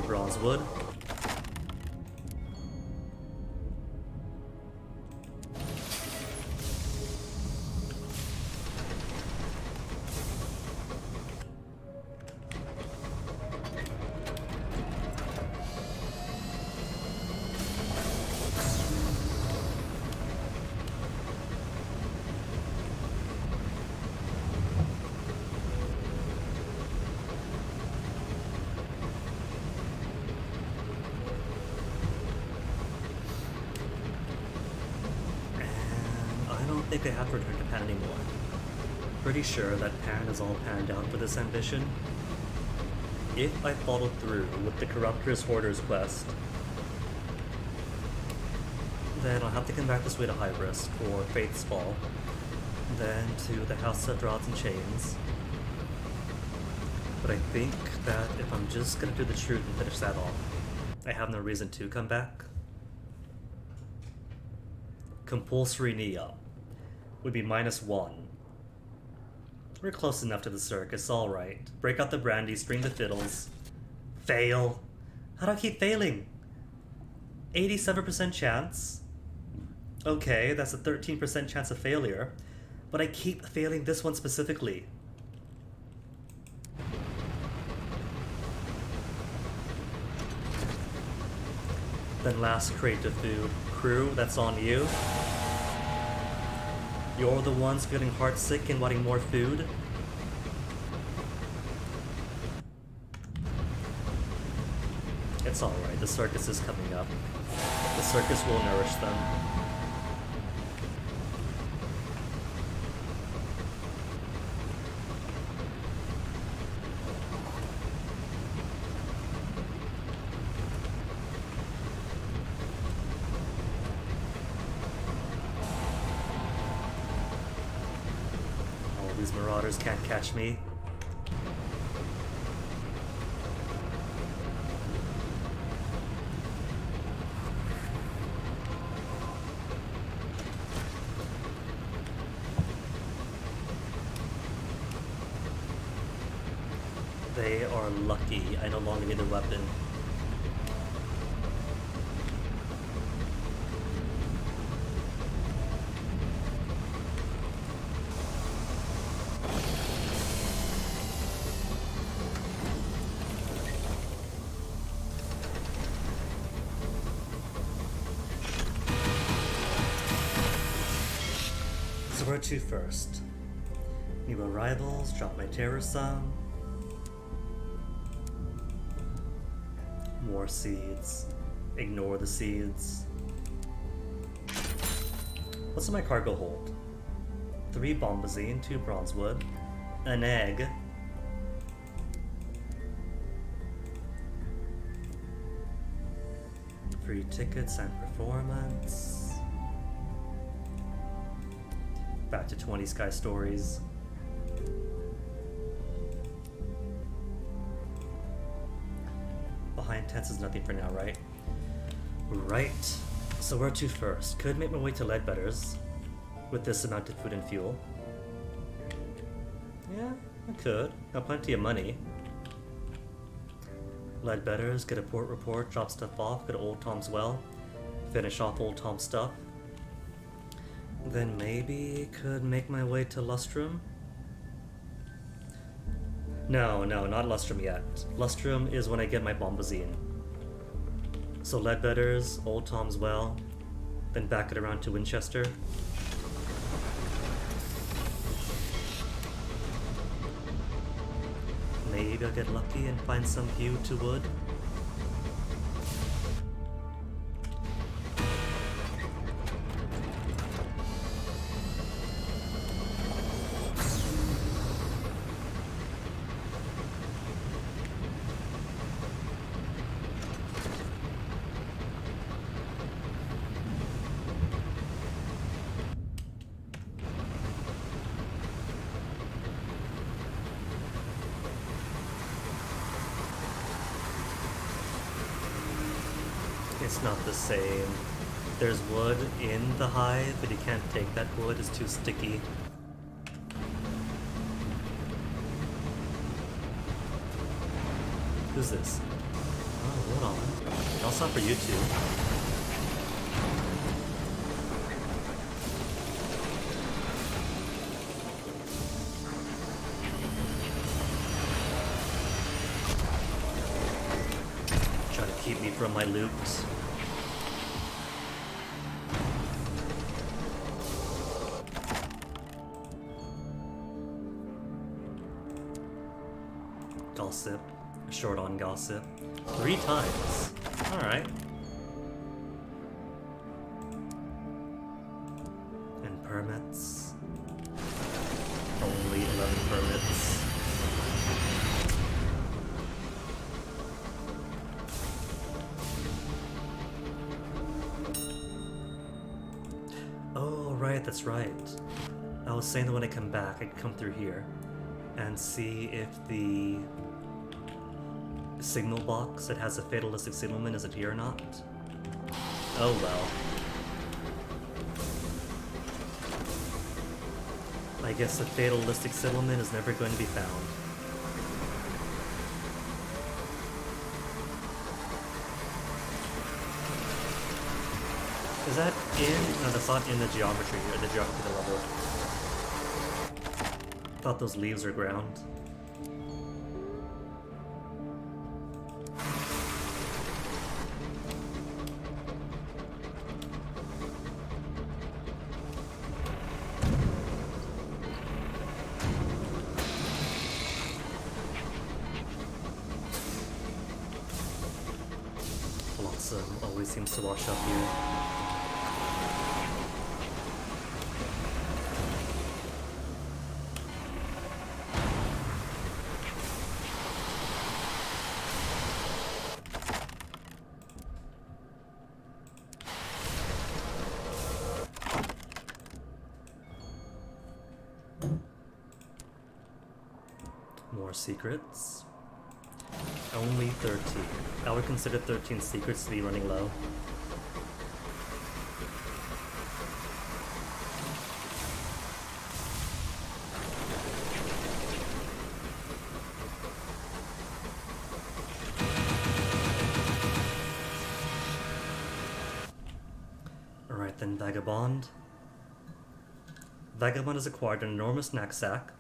Bronze wood. I don't think I have to return to Pan anymore. Pretty sure that Pan is all panned out for this ambition. If I follow through with the Corruptor's Hoarder's quest, then I'll have to come back this way to Hybris for Faith's Fall, then to the House of Rods and Chains. But I think that if I'm just gonna do the truth and finish that off, I have no reason to come back. Compulsory knee-up would be -1. We're close enough to the circus, alright. Break out the brandy, string the fiddles. Fail. How do I keep failing? 87% chance. Okay, that's a 13% chance of failure. But I keep failing this one specifically. Then last crate of food. Crew, that's on you. You're the ones feeling heartsick and wanting more food. It's alright, the circus is coming up. The circus will nourish them. These marauders can't catch me. They are lucky I no longer need a weapon. where to first? New arrivals, drop my terror sum. More seeds. Ignore the seeds. What's in my cargo hold? 3 bombazine, 2 bronzewood, an egg, free tickets and performance. Back to 20 Sky Stories. Behind tents is nothing for now, right? Right. So where to first? Could make my way to Ledbetter's with this amount of food and fuel. Yeah, I could. Got plenty of money. Ledbetter's, get a port report, drop stuff off, go to Old Tom's Well, finish off Old Tom's stuff. Then maybe could make my way to Lustrum? No, not Lustrum yet. Lustrum is when I get my bombazine. So Ledbetter's, Old Tom's Well, then back it around to Winchester. Maybe I'll get lucky and find some P.2 wood. It's not the same. There's wood in the hive, but you can't take that wood, it's too sticky. Who's this? Oh, hold on. I'll stop for you two. Trying to keep me from my loot. Gossip. Short on gossip. 3 times. Alright. And permits. Only 11 permits. Oh, right, that's right. I was saying that when I come back, I could come through here and see if the signal box that has a fatalistic signalman is it here or not. Oh well. I guess the fatalistic signalman is never going to be found. Is that in? No, that's not in the geometry or the geometry of the level. Thought those leaves are ground. Blossom always seems to wash up here. More secrets. Only 13. I would consider 13 secrets to be running low. Alright then, Vagabond. Vagabond has acquired an enormous knapsack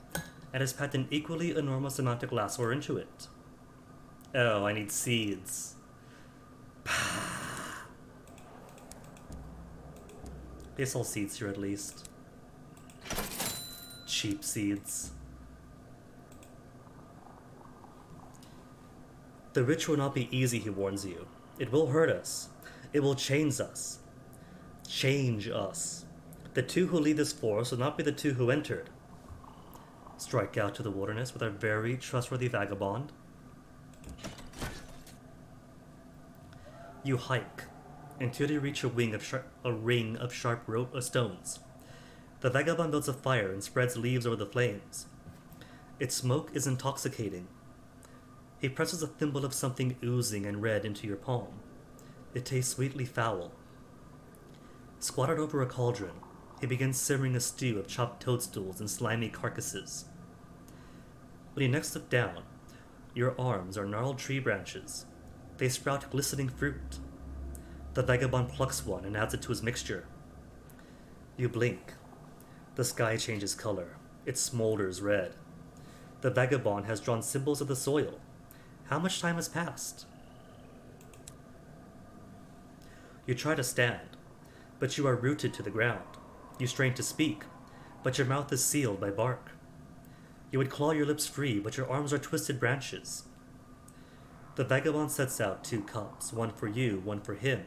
and has packed an equally enormous amount of glassware into it. Oh, I need seeds. They sell seeds here at least. Cheap seeds. The rich will not be easy, he warns you. It will hurt us. It will change us. Change us. The two who lead this forest will not be the two who entered. Strike out to the wilderness with our very trustworthy vagabond. You hike until you reach a ring of sharp stones. The vagabond builds a fire and spreads leaves over the flames. Its smoke is intoxicating. He presses a thimble of something oozing and red into your palm. It tastes sweetly foul. Squatted over a cauldron, he begins simmering a stew of chopped toadstools and slimy carcasses. When you next look down, your arms are gnarled tree branches. They sprout glistening fruit. The vagabond plucks one and adds it to his mixture. You blink. The sky changes color. It smolders red. The vagabond has drawn symbols of the soil. How much time has passed? You try to stand, but you are rooted to the ground. You strain to speak, but your mouth is sealed by bark. You would claw your lips free, but your arms are twisted branches. The vagabond sets out 2 cups, one for you, one for him,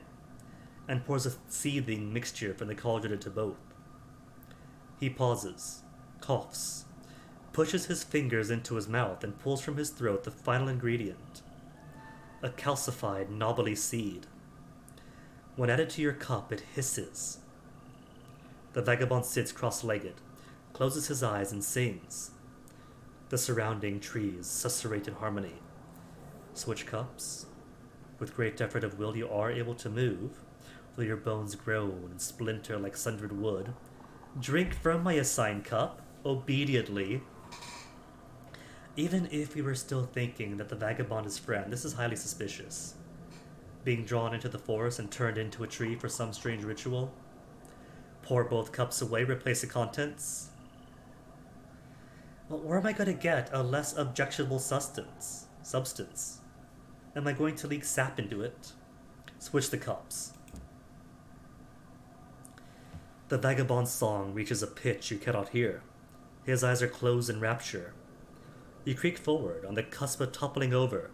and pours a seething mixture from the cauldron into both. He pauses, coughs, pushes his fingers into his mouth, and pulls from his throat the final ingredient, a calcified knobbly seed. When added to your cup, it hisses. The vagabond sits cross-legged, closes his eyes, and sings. The surrounding trees susurrate in harmony. Switch cups. With great effort of will, you are able to move, though your bones groan and splinter like sundered wood. Drink from my assigned cup, obediently. Even if we were still thinking that the vagabond is friend, this is highly suspicious. Being drawn into the forest and turned into a tree for some strange ritual. Pour both cups away, replace the contents. Well, where am I going to get a less objectionable substance? Am I going to leak sap into it? Switch the cups. The vagabond's song reaches a pitch you cannot hear. His eyes are closed in rapture. You creak forward on the cusp of toppling over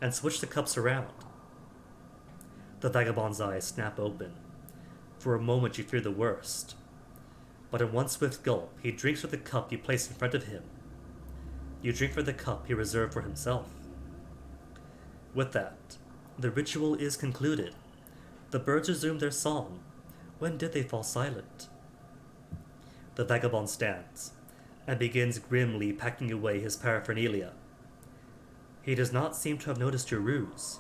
and switch the cups around. The vagabond's eyes snap open. For a moment you fear the worst. But in one swift gulp, he drinks from the cup you place in front of him. You drink from the cup he reserved for himself. With that, the ritual is concluded. The birds resume their song. When did they fall silent? The vagabond stands and begins grimly packing away his paraphernalia. He does not seem to have noticed your ruse.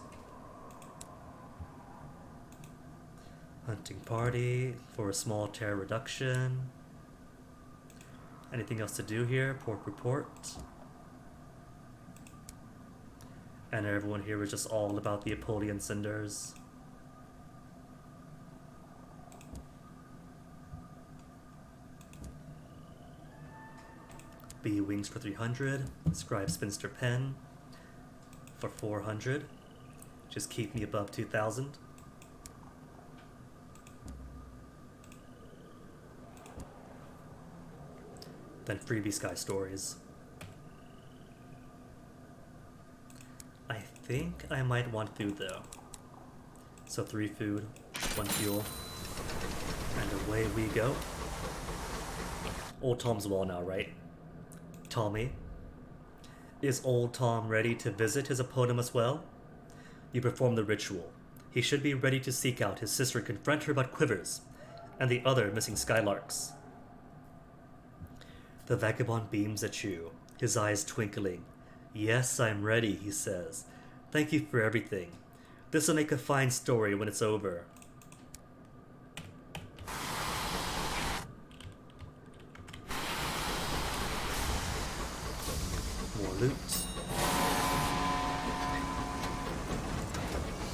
Hunting party for a small terror reduction. Anything else to do here? Pork report. And everyone here was just all about the Apollyon cinders. Bee wings for 300. Scribe spinster pen for 400. Just keep me above 2,000. Then freebie sky stories. I think I might want food though. So 3 food, 1 fuel, and away we go. Old Tom's well now, right? Tommy? Is Old Tom ready to visit his eponymous well? You perform the ritual. He should be ready to seek out his sister and confront her about Quivers and the other missing skylarks. The vagabond beams at you, his eyes twinkling. Yes, I'm ready, he says. Thank you for everything. This will make a fine story when it's over. More loot.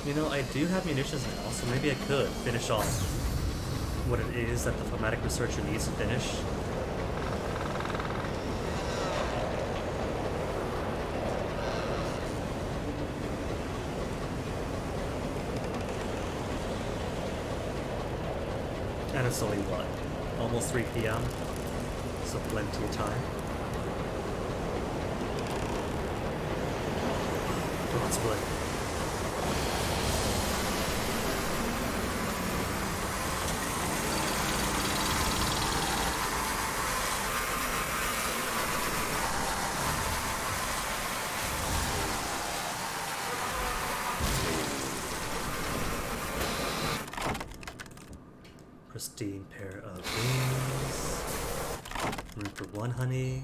You know, I do have munitions now, so maybe I could finish off what it is that the thematic researcher needs to finish. And it's only what? Almost 3 p.m. So plenty of time. God's wood. Pristine pair of wings. Room for one honey.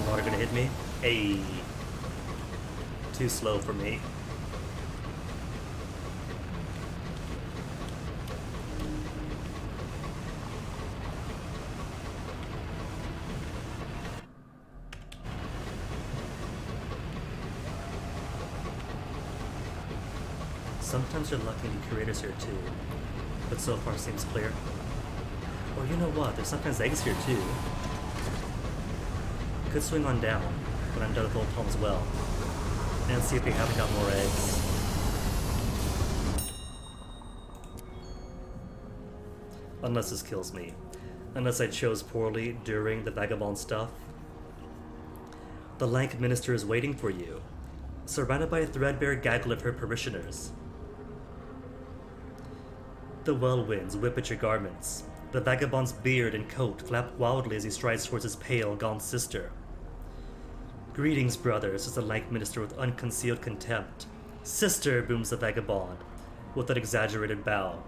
Water gonna hit me? Ayy. Too slow for me. Sometimes you're lucky to be creators here too, but so far seems clear. Or you know what, there's sometimes eggs here too. Could swing on down when I'm done with Old Tom's well, and see if we haven't got more eggs. Unless this kills me. Unless I chose poorly during the vagabond stuff. The lank minister is waiting for you, surrounded by a threadbare gaggle of her parishioners. The whirlwinds whip at your garments. The vagabond's beard and coat flap wildly as he strides towards his pale, gaunt sister. Greetings, brother, says the lank minister with unconcealed contempt. Sister, booms the vagabond, with an exaggerated bow.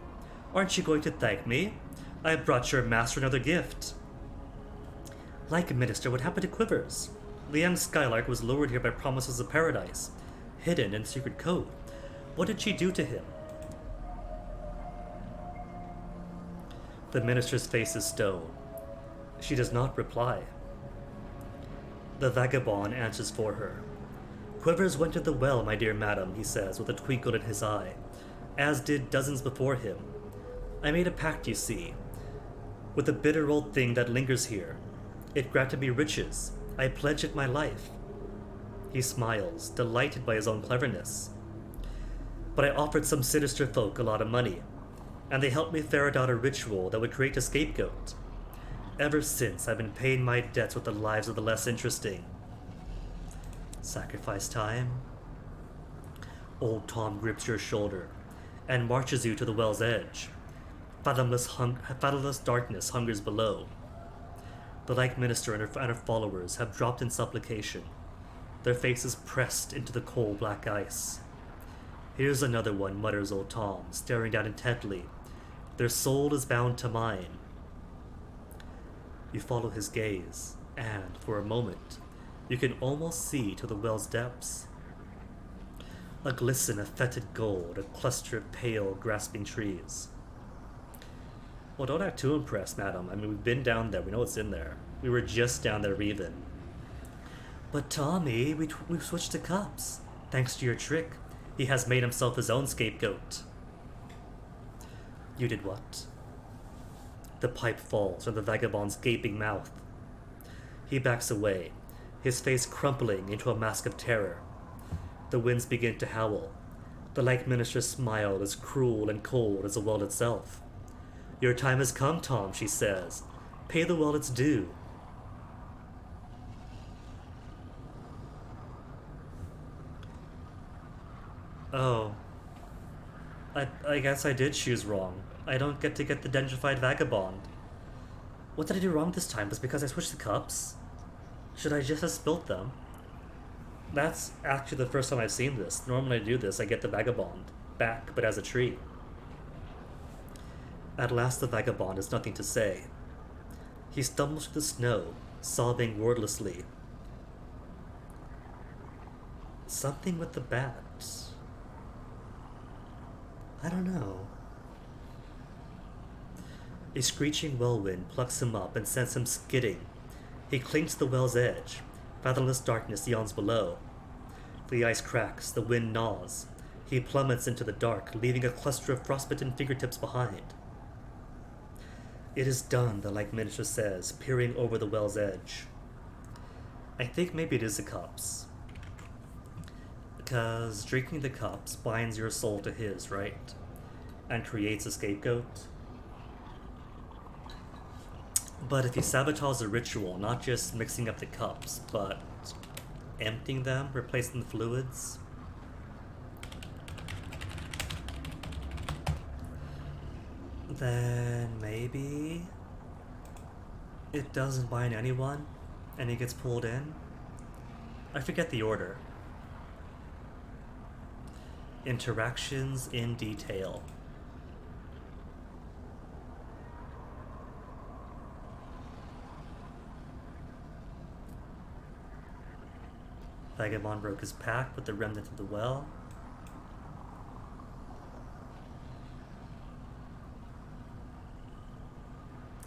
Aren't you going to thank me? I have brought your master another gift. Lank minister, what happened to Quivers? The young Skylark was lured here by promises of paradise, hidden in secret code. What did she do to him? The minister's face is stone. She does not reply. The vagabond answers for her. Quivers went to the well, my dear madam, he says, with a twinkle in his eye, as did dozens before him. I made a pact, you see, with the bitter old thing that lingers here. It granted me riches. I pledge it my life. He smiles, delighted by his own cleverness. But I offered some sinister folk a lot of money, and they helped me ferret out a ritual that would create a scapegoat. Ever since, I've been paying my debts with the lives of the less interesting. Sacrifice time? Old Tom grips your shoulder and marches you to the well's edge. Fathomless darkness hungers below. The lank minister and her followers have dropped in supplication, their faces pressed into the coal black ice. Here's another one, mutters old Tom, staring down intently. Their soul is bound to mine. You follow his gaze, and, for a moment, you can almost see to the well's depths. A glisten of fetid gold, a cluster of pale, grasping trees. Well, don't act too impressed, madam. I mean, we've been down there. We know what's in there. We were just down there even. But Tommy, we've switched to cups. Thanks to your trick, he has made himself his own scapegoat. You did what? The pipe falls from the vagabond's gaping mouth. He backs away, his face crumpling into a mask of terror. The winds begin to howl. The lank minister's smile is cruel and cold as the well itself. Your time has come, Tom, she says. Pay the well its due. Oh. I guess I did choose wrong. I don't get to get the dendrified vagabond. What did I do wrong this time? Was it because I switched the cups? Should I just have spilt them? That's actually the first time I've seen this. Normally I do this, I get the vagabond back, but as a tree. At last the vagabond has nothing to say. He stumbles through the snow, sobbing wordlessly. Something with the bat. I don't know. A screeching whirlwind plucks him up and sends him skidding. He clings to the well's edge. Fathomless darkness yawns below. The ice cracks, the wind gnaws. He plummets into the dark, leaving a cluster of frostbitten fingertips behind. It is done, the like minister says, peering over the well's edge. I think maybe it is the cups. Because drinking the cups binds your soul to his, right? And creates a scapegoat. But if you sabotage the ritual, not just mixing up the cups, but emptying them, replacing the fluids, then maybe it doesn't bind anyone and he gets pulled in. I forget the order. Interactions in detail. Vagabond broke his pact with the remnant of the well.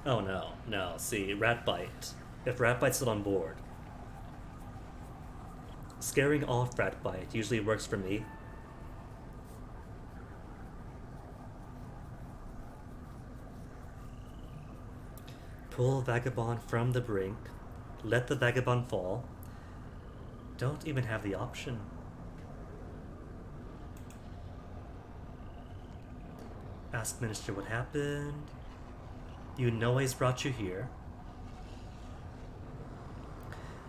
Oh no, see, Ratbite. If Ratbite's still on board. Scaring off Ratbite usually works for me. Pull Vagabond from the brink. Let the Vagabond fall. Don't even have the option. Ask Minister what happened. You know he's brought you here.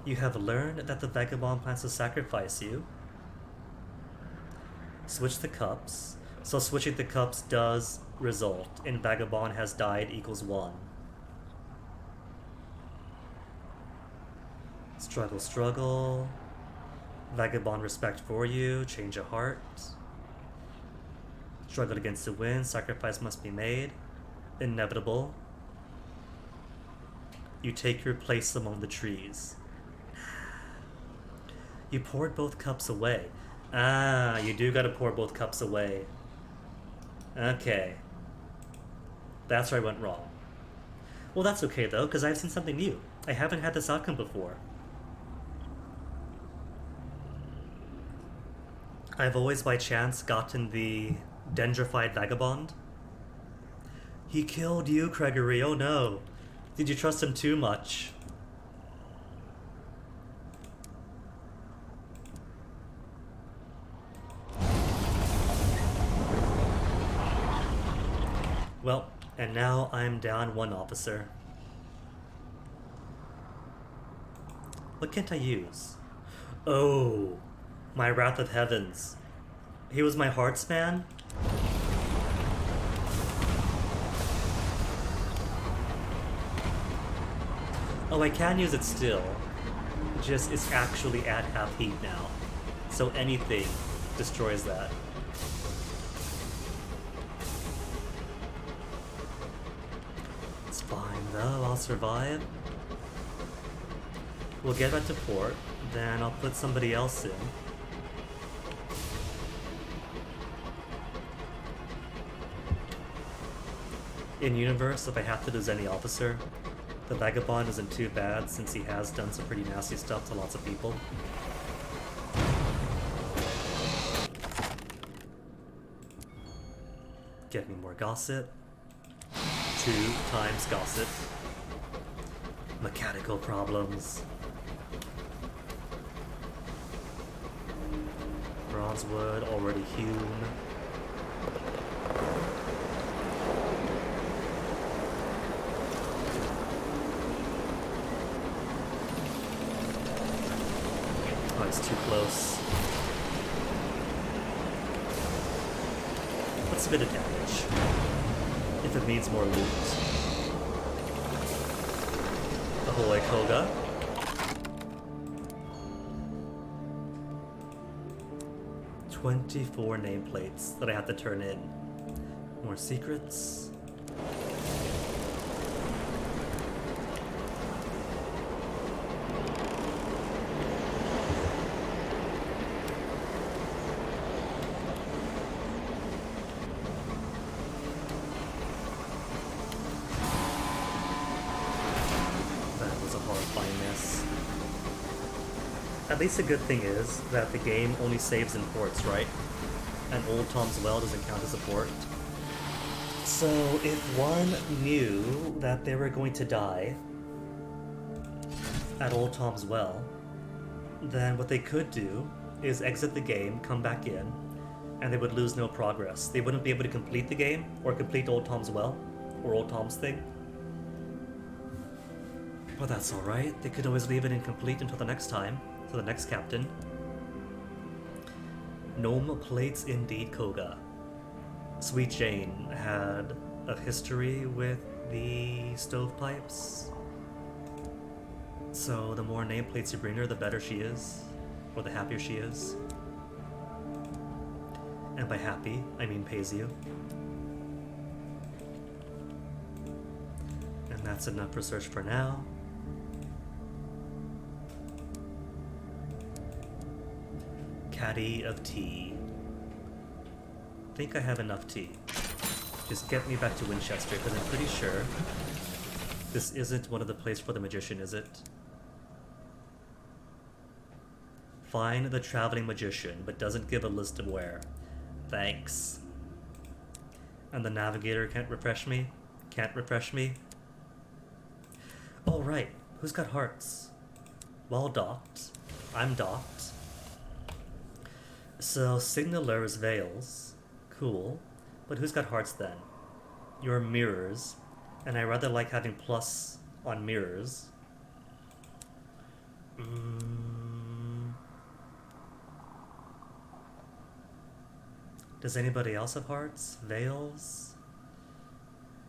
You have learned that the Vagabond plans to sacrifice you. Switch the cups. So switching the cups does result in Vagabond has died equals 1. Struggle, struggle. Vagabond respect for you. Change of heart. Struggle against the wind. Sacrifice must be made. Inevitable. You take your place among the trees. You poured both cups away. Ah, you do gotta pour both cups away. Okay. That's where I went wrong. Well, that's okay though, because I've seen something new. I haven't had this outcome before. I've always by chance gotten the dendrified vagabond. He killed you, Gregory, oh no. Did you trust him too much? Well, and now I'm down 1 officer. What can't I use? Oh, my Wrath of Heavens. He was my heart's man? Oh, I can use it still. Just it's actually at half heat now. So anything destroys that. It's fine though, I'll survive. We'll get back to port, then I'll put somebody else in. In universe, if I have to lose any officer, the Vagabond isn't too bad since he has done some pretty nasty stuff to lots of people. Get me more gossip. 2 times gossip. Mechanical problems. Bronze wood already hewn. Oh, it's too close. What's a bit of damage? If it needs more loot. Ahoy, Koga. "24 nameplates that I have to turn in. More secrets. At least a good thing is that the game only saves in ports, right? And Old Tom's Well doesn't count as a port. So, if one knew that they were going to die at Old Tom's Well, then what they could do is exit the game, come back in, and they would lose no progress. They wouldn't be able to complete the game or complete Old Tom's Well or Old Tom's thing. But that's alright. They could always leave it incomplete until the next time, to the next captain. Gnome plates indeed, Koga. Sweet Jane had a history with the stovepipes. So the more nameplates you bring her, the better she is, or the happier she is. And by happy, I mean pays you. And that's enough research for now. Caddy of tea. Think I have enough tea. Just get me back to Winchester, because I'm pretty sure this isn't one of the places for the magician, is it? Find the traveling magician, but doesn't give a list of where. Thanks. And the navigator can't refresh me? Can't refresh me? Oh, right. Who's got hearts? Well docked. I'm docked. So, signaler is veils. Cool. But who's got hearts then? Your mirrors. And I rather like having plus on mirrors. Does anybody else have hearts? Veils?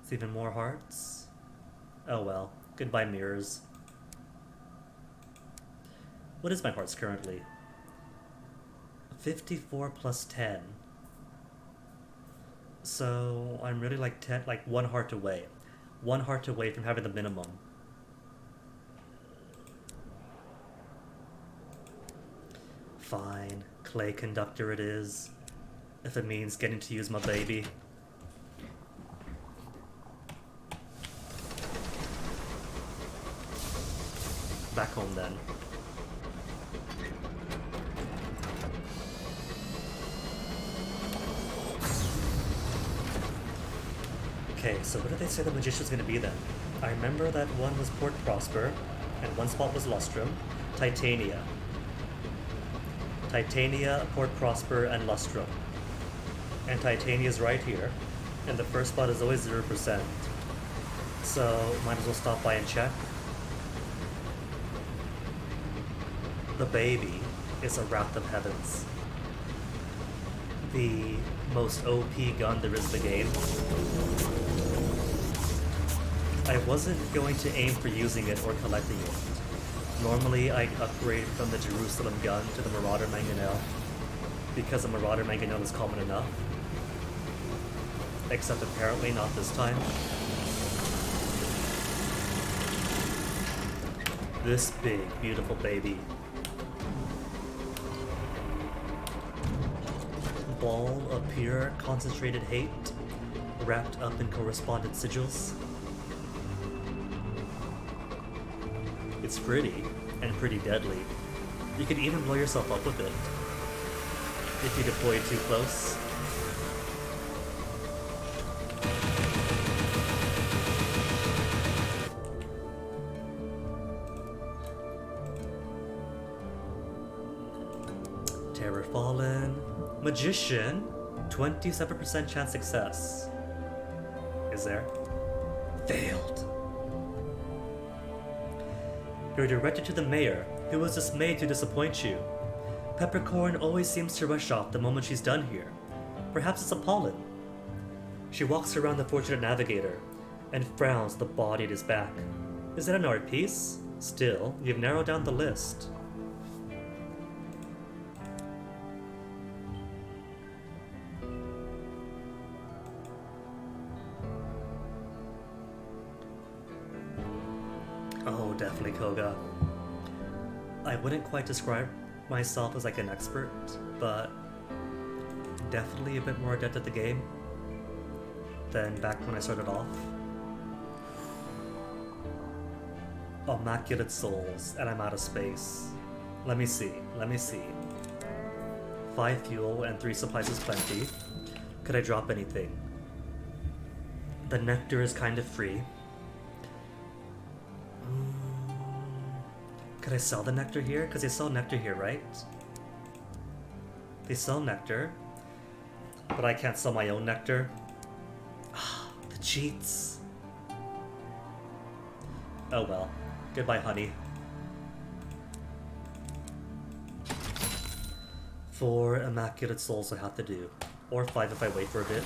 It's even more hearts? Oh well. Goodbye, mirrors. What is my hearts currently? 54 plus 10. So I'm really like 10, like 1 heart away. 1 heart away from having the minimum. Fine. Clay conductor it is. If it means getting to use my baby. Back home then. Okay, so what did they say the magician's gonna be then? I remember that one was Port Prosper, and one spot was Lustrum. Titania. Titania, Port Prosper, and Lustrum. And Titania's right here, and the first spot is always 0%. So, might as well stop by and check. The baby is a Wrath of Heavens. The most OP gun there is in the game. I wasn't going to aim for using it or collecting it. Normally I'd upgrade from the Jerusalem gun to the Marauder Mangonel, because the Marauder Mangonel is common enough. Except apparently not this time. This big, beautiful baby. Ball of pure, concentrated hate, wrapped up in correspondent sigils. It's pretty, and pretty deadly. You could even blow yourself up with it, if you deploy it too close. Terror Fallen. Magician, 27% chance success. Is there? Failed. You're directed to the mayor, who was dismayed to disappoint you. Peppercorn always seems to rush off the moment she's done here. Perhaps it's a pollen. She walks around the fortunate navigator and frowns at the body at his back. Is that an art piece? Still, you've narrowed down the list. Oh, definitely Koga. I wouldn't quite describe myself as like an expert, but definitely a bit more adept at the game than back when I started off. Immaculate Souls, and I'm out of space. Let me see. 5 fuel and 3 supplies is plenty. Could I drop anything? The nectar is kind of free. Could I sell the nectar here? Because they sell nectar here, right? They sell nectar. But I can't sell my own nectar. Ah, the cheats. Oh well. Goodbye, honey. 4 immaculate souls I have to do. Or 5 if I wait for a bit.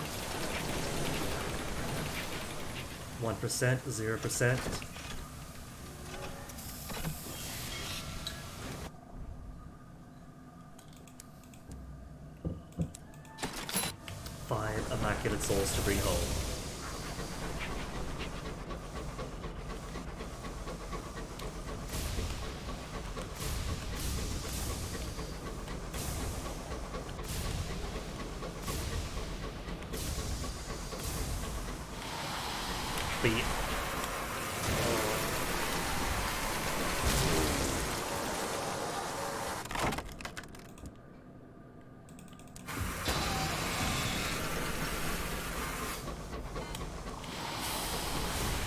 1%, 0%. Immaculate souls to bring home. Beat.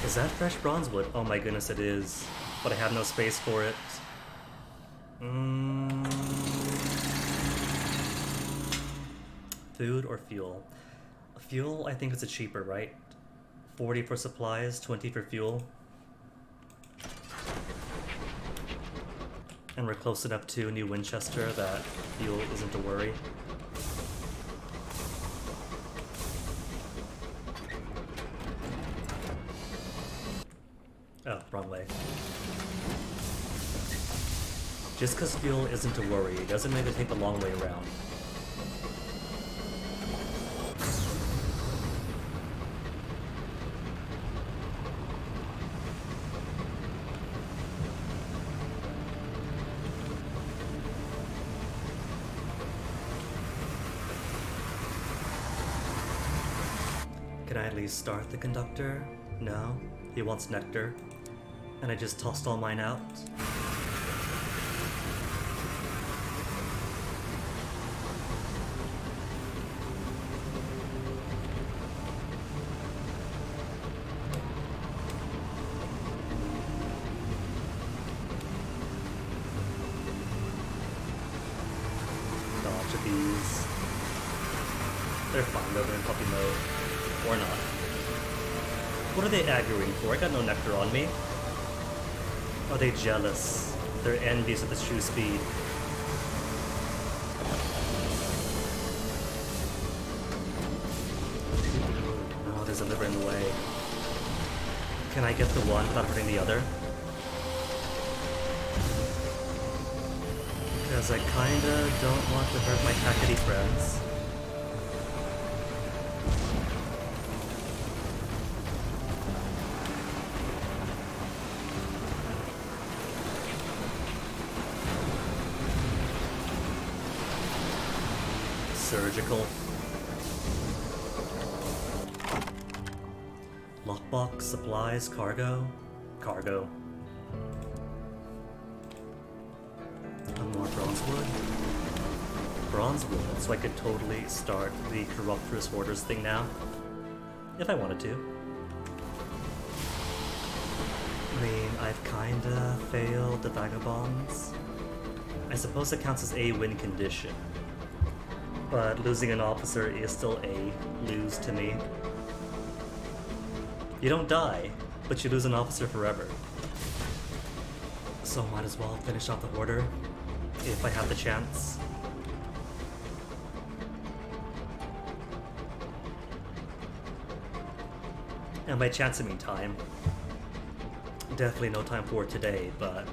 Is that fresh bronze wood? Oh my goodness, it is. But I have no space for it. Food or fuel? Fuel, I think, is a cheaper, right? 40 for supplies, 20 for fuel. And we're close enough to New Winchester that fuel isn't a worry. Oh, wrong way. Just because fuel isn't a worry doesn't make it take the long way around. Can I at least start the conductor? No, he wants nectar. And I just tossed all mine out. Dodge of these. They're fine though, they're in puppy mode. Or not. What are they aggroing for? I got no nectar on me. Are they jealous? They're envious of the true speed. Oh, there's a liver in the way. Can I get the one without hurting the other? Because I kinda don't want to hurt my Kakity friends. Surgical. Lockbox, supplies, cargo. Cargo. And more bronze wood. Bronze wood, so I could totally start the Corruptorous Hoarders thing now. If I wanted to. I mean, I've kinda failed the Vagabonds. I suppose it counts as a win condition. But losing an officer is still a lose to me. You don't die, but you lose an officer forever. So might as well finish off the Hoarder, if I have the chance. And by chance I mean time. Definitely no time for it today, but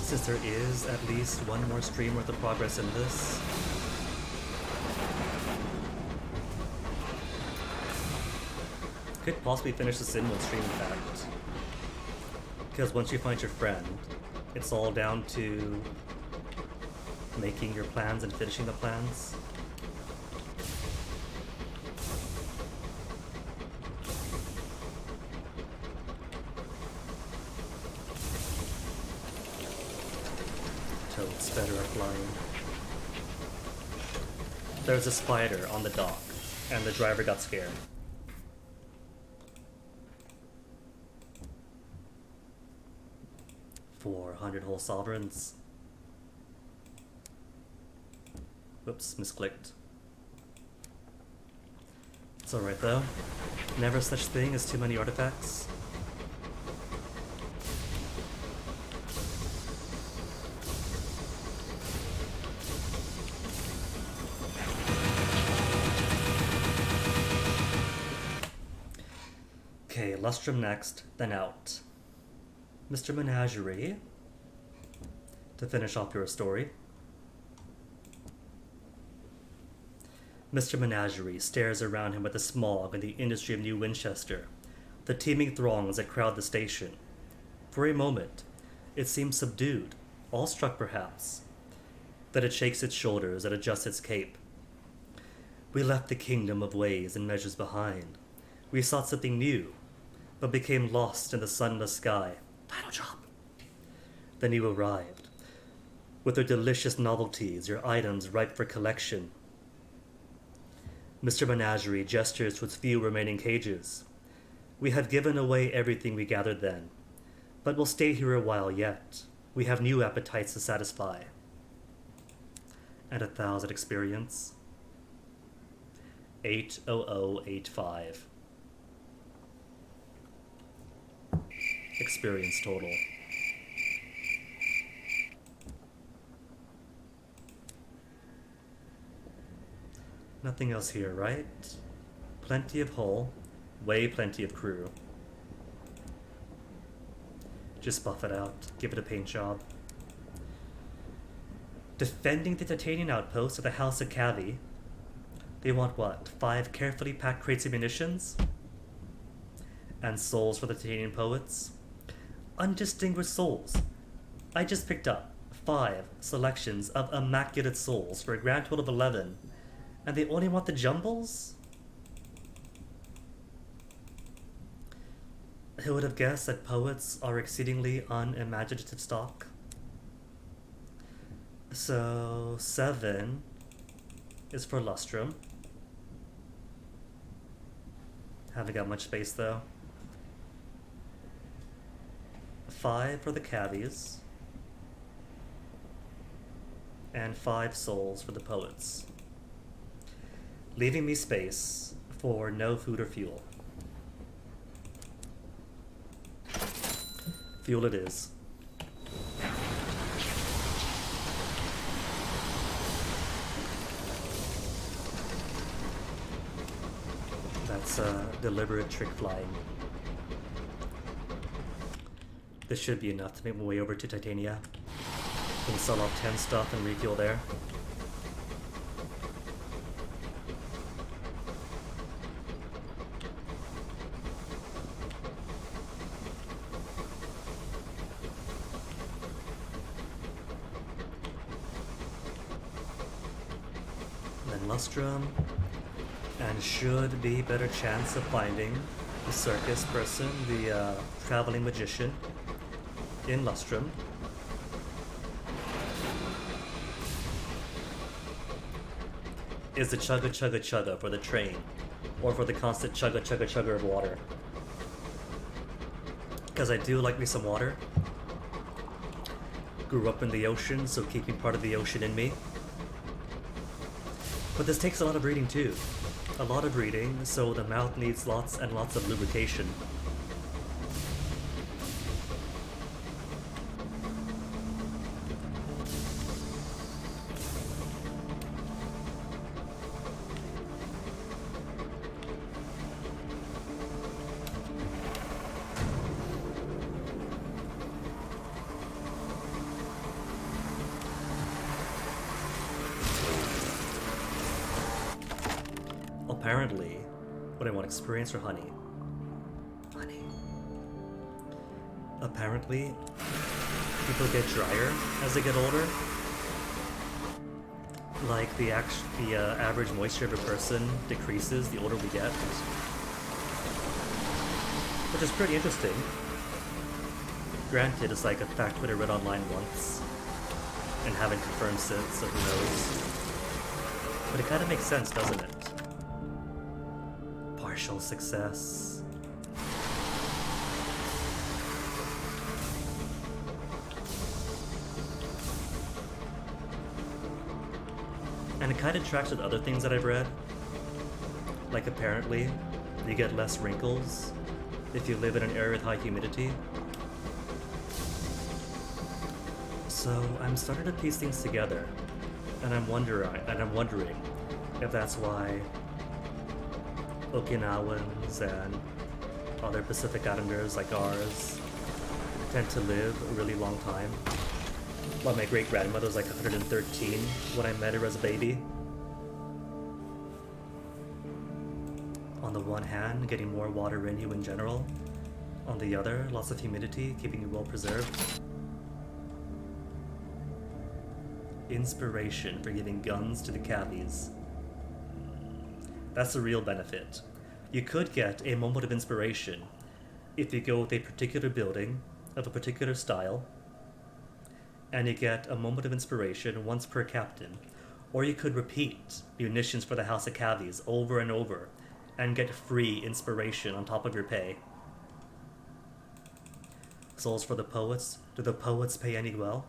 since there is at least one more stream worth of progress in this, could possibly finish this in one stream, in fact. Because once you find your friend, it's all down to making your plans and finishing the plans. Toads better at flying. There's a spider on the dock, and the driver got scared. 400 whole sovereigns. Whoops, misclicked. It's alright though. Never such thing as too many artifacts. Okay, Lustrum next, then out. Mr. Menagerie, to finish off your story. Mr. Menagerie stares around him at the smog and the industry of New Winchester, the teeming throngs that crowd the station. For a moment, it seems subdued, awestruck perhaps. Then it shakes its shoulders and adjusts its cape. We left the kingdom of ways and measures behind. We sought something new, but became lost in the sunless sky. Title drop. Then you arrived, with your delicious novelties, your items ripe for collection. Mr. Menagerie gestures to its few remaining cages. We have given away everything we gathered then, but we'll stay here a while yet. We have new appetites to satisfy. And 1,000 experience. 80085. Experience total. Nothing else here, right? Plenty of hull, way plenty of crew. Just buff it out, give it a paint job. Defending the titanium outpost of the House of Cavi. They want what? 5 carefully packed crates of munitions? And souls for the titanium poets? Undistinguished souls. I just picked up 5 selections of immaculate souls for a grand total of 11. And they only want the jumbles? Who would have guessed that poets are exceedingly unimaginative stock? So 7 is for Lustrum. Haven't got much space though. 5 for the Cavies. And 5 souls for the poets. Leaving me space for no food or fuel. Fuel it is. That's deliberate trick flying. This should be enough to make my way over to Titania. Can sell off 10 stuff and refuel there. Lustrum, and should be better chance of finding the circus person, the traveling magician in Lustrum. Is the chugga chugga chugga for the train, or for the constant chugga chugga chugga of water? Because I do like me some water. Grew up in the ocean, so keeping part of the ocean in me. But this takes a lot of breeding too. A lot of breeding, so the mouth needs lots and lots of lubrication. Apparently, what I want, experience or honey? Honey. Apparently, people get drier as they get older. Like the average moisture of a person decreases the older we get, which is pretty interesting. Granted, it's like a fact what I read online once and haven't confirmed since, so who knows? But it kind of makes sense, doesn't it? Partial success. And it kind of tracks with other things that I've read. Like apparently, you get less wrinkles if you live in an area with high humidity. So I'm starting to piece things together, and I'm wondering if that's why Okinawans and other Pacific Islanders like ours tend to live a really long time. Well, my great grandmother was like 113 when I met her as a baby. On the one hand, getting more water in you in general. On the other, lots of humidity, keeping you well preserved. Inspiration for giving guns to the cavies. That's the real benefit. You could get a moment of inspiration if you go with a particular building of a particular style, and you get a moment of inspiration once per captain. Or you could repeat munitions for the House of Cavies over and over and get free inspiration on top of your pay. Souls for the poets. Do the poets pay any well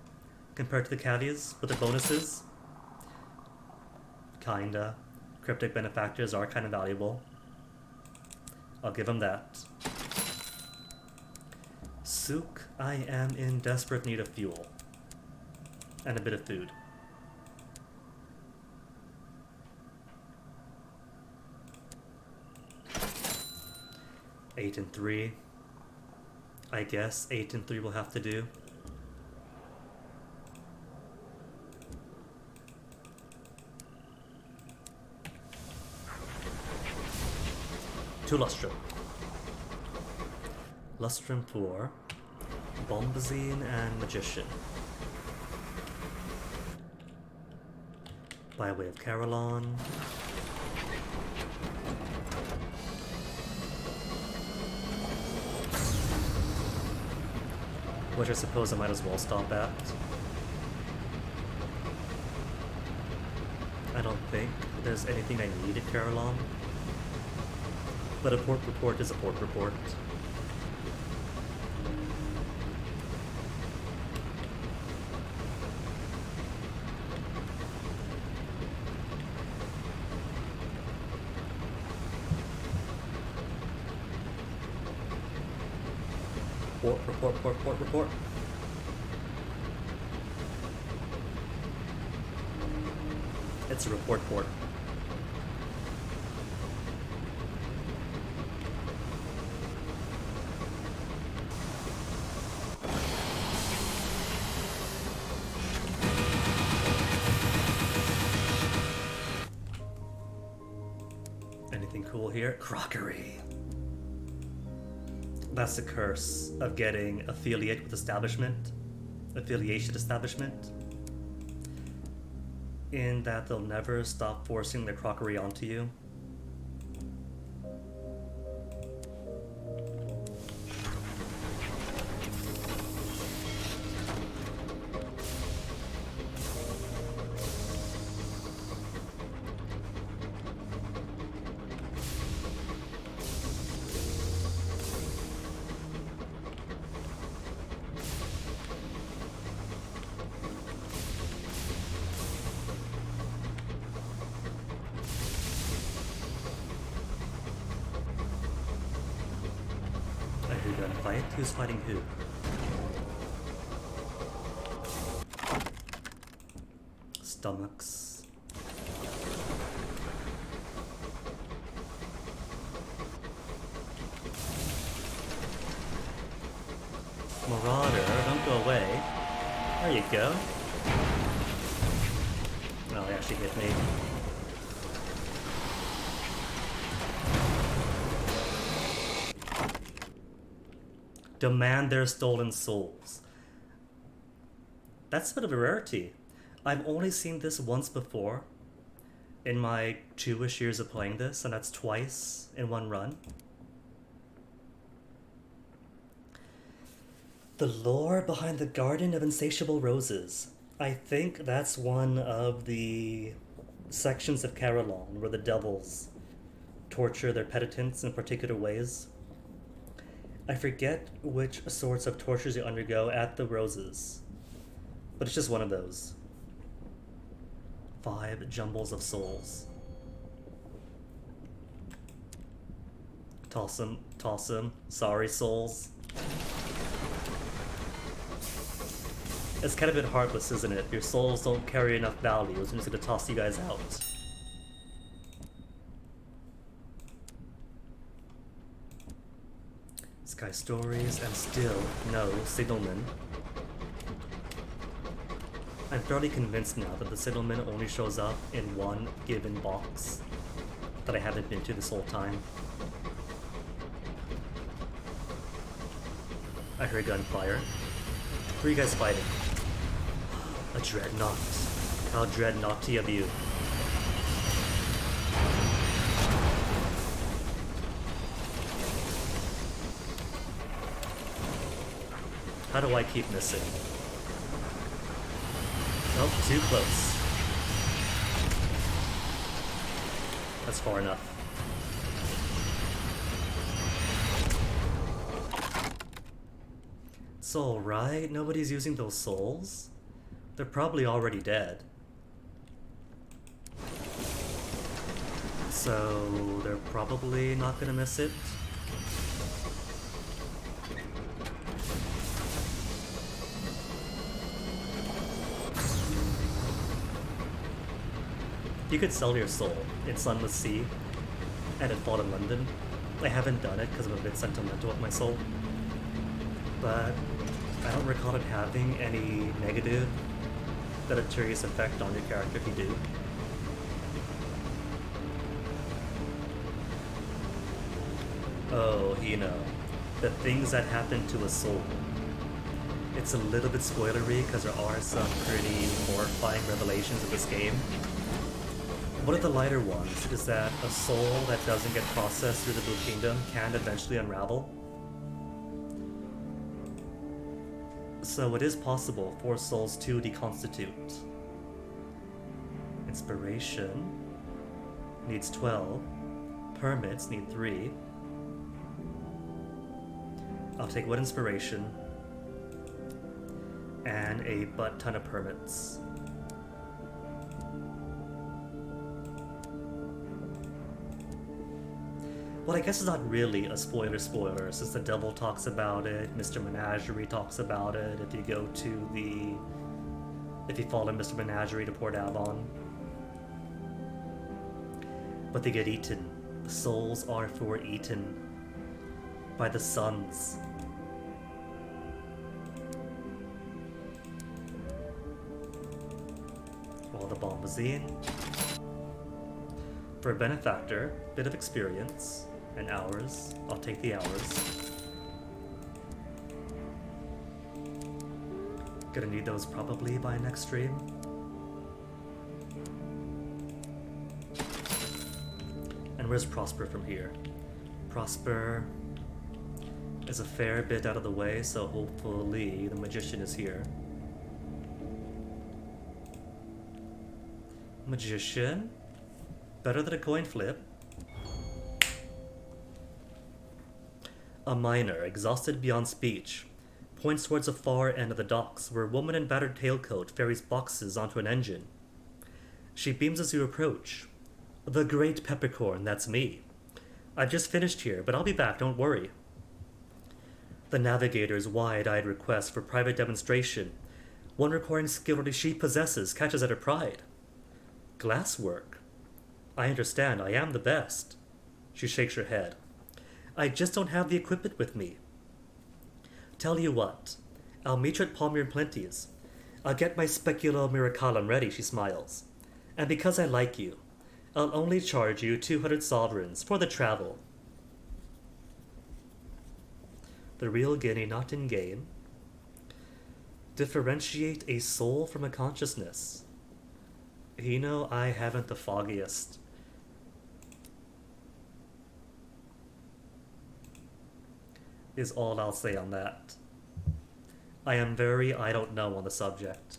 compared to the cavies with the bonuses? Kinda. Cryptic benefactors are kinda valuable. I'll give them that. Sook, I am in desperate need of fuel. And a bit of food. Eight and 3. I guess 8 and 3 will have to do. Two Lustrum. Lustrum for Bombazine and Magician. By way of Carillon. Which I suppose I might as well stop at. I don't think there's anything I need at Carillon. But a port report is a port report. Report. It's a report port. Anything cool here? Crockery. That's the curse of getting affiliation with establishment. In that they'll never stop forcing their crockery onto you. Fight? Who's fighting who? Stomachs. Marauder, don't go away. There you go. Oh, they actually hit me. Demand their stolen souls. That's a bit of a rarity. I've only seen this once before in my 2-ish years of playing this, and that's twice in one run. The lore behind the Garden of Insatiable Roses. I think that's one of the sections of Carillon where the devils torture their penitents in particular ways. I forget which sorts of tortures you undergo at the Roses, but it's just one of those. 5 jumbles of souls. Toss him, toss him. Sorry, souls. It's kind of been heartless, isn't it? Your souls don't carry enough value, so I'm just gonna toss you guys out. Sky stories, and still no signalman. I'm fairly convinced now that the signalman only shows up in one given box that I haven't been to this whole time. I heard gunfire. Who are you guys fighting? A dreadnought. How dreadnoughty of you. How do I keep missing? Oh, too close. That's far enough. It's alright, nobody's using those souls. They're probably already dead. So they're probably not gonna miss it. You could sell your soul in Sunless Sea and in Fallen London. I haven't done it because I'm a bit sentimental with my soul. But I don't recall it having any negative deleterious effect on your character if you do. Oh, you know, the things that happen to a soul. It's a little bit spoilery because there are some pretty horrifying revelations in this game. One of the lighter ones is that a soul that doesn't get processed through the Blue Kingdom can eventually unravel. So it is possible for souls to deconstitute. Inspiration needs 12. Permits need 3. I'll take 1 inspiration and a butt ton of permits. Well, I guess it's not really a spoiler since the devil talks about it, Mr. Menagerie talks about it, if you go to the... if you follow Mr. Menagerie to Port Avon. But they get eaten. The souls are for eaten by the suns. While the bombazine. For a benefactor, bit of experience. And hours. I'll take the hours. Gonna need those probably by next stream. And where's Prosper from here? Prosper is a fair bit out of the way, so hopefully the magician is here. Magician? Better than a coin flip. A miner, exhausted beyond speech, points towards the far end of the docks, where a woman in battered tailcoat ferries boxes onto an engine. She beams as you approach. The great peppercorn, that's me. I've just finished here, but I'll be back, don't worry. The navigator's wide-eyed request for private demonstration, one requiring skill only she possesses, catches at her pride. Glasswork. I understand, I am the best. She shakes her head. I just don't have the equipment with me. Tell you what, I'll meet you at Palmier and Plenty's. I'll get my speculo miracalum ready, she smiles. And because I like you, I'll only charge you 200 sovereigns for the travel. The real guinea not in game. Differentiate a soul from a consciousness. You know, I haven't the foggiest. Is all I'll say on that. I am very I don't know on the subject.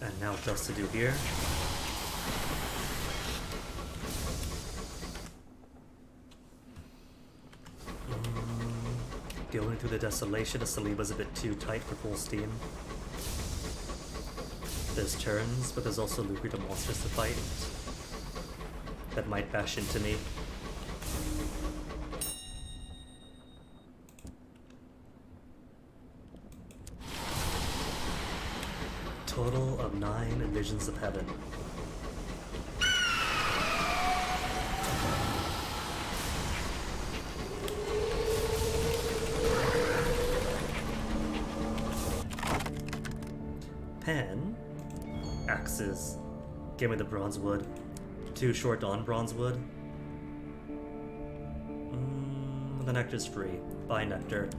And now just to do here. Going through the desolation of Saliba's a bit too tight for full steam. There's turns, but there's also lucrative monsters to fight that might bash into me. Total of 9 Visions of Heaven. Pen. Axes. Give me the bronze wood. 2 short on bronze wood. The nectar's free. Buy nectar.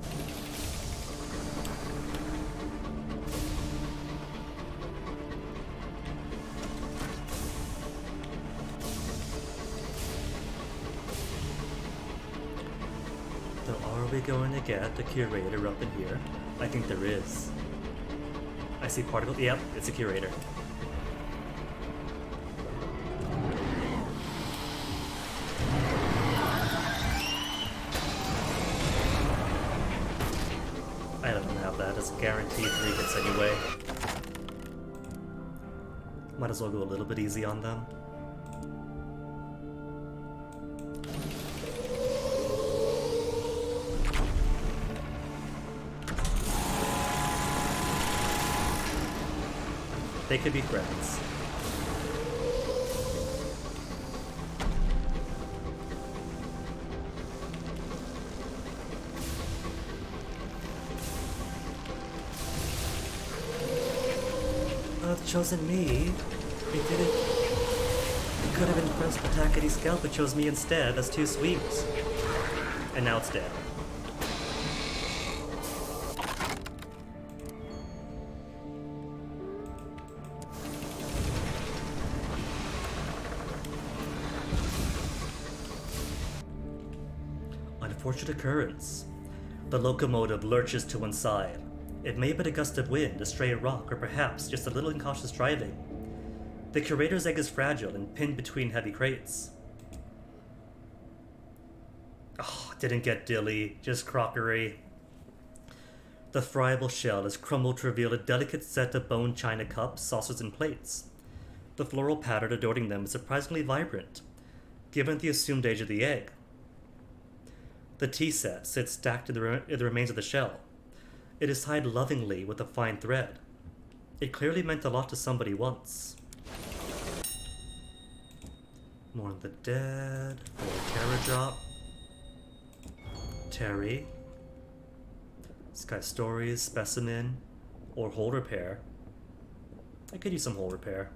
So are we going to get a curator up in here? I think there is. I see particle. Yep, it's a curator. I don't have that. It's guaranteed 3 hits anyway. Might as well go a little bit easy on them. They could be friends. It's chosen me. It didn't. It could have been first attack at his scalp, but chose me instead. That's too sweet. And now it's dead. Unfortunate occurrence. The locomotive lurches to one side. It may be a gust of wind, a stray rock, or perhaps just a little incautious driving. The curator's egg is fragile and pinned between heavy crates. Oh, didn't get dilly, just crockery. The friable shell is crumbled to reveal a delicate set of bone china cups, saucers, and plates. The floral pattern adorning them is surprisingly vibrant, given the assumed age of the egg. The tea set sits stacked in the remains of the shell. It is tied lovingly with a fine thread. It clearly meant a lot to somebody once. Mourn the dead, or Terror Drop. Terry. Sky Stories, Specimen, or Hole Repair. I could use some Hole Repair.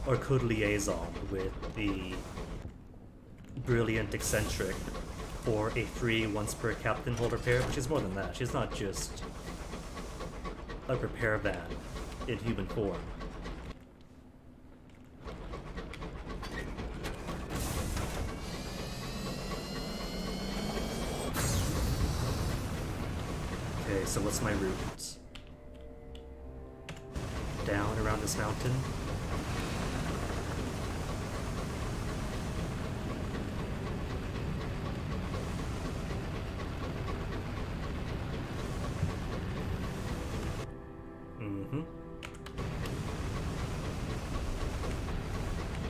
Or could liaison with the brilliant eccentric for a free once per captain Hole Repair, but she's more than that. She's not just a repair van in human form. Okay, so what's my route? Down around this mountain?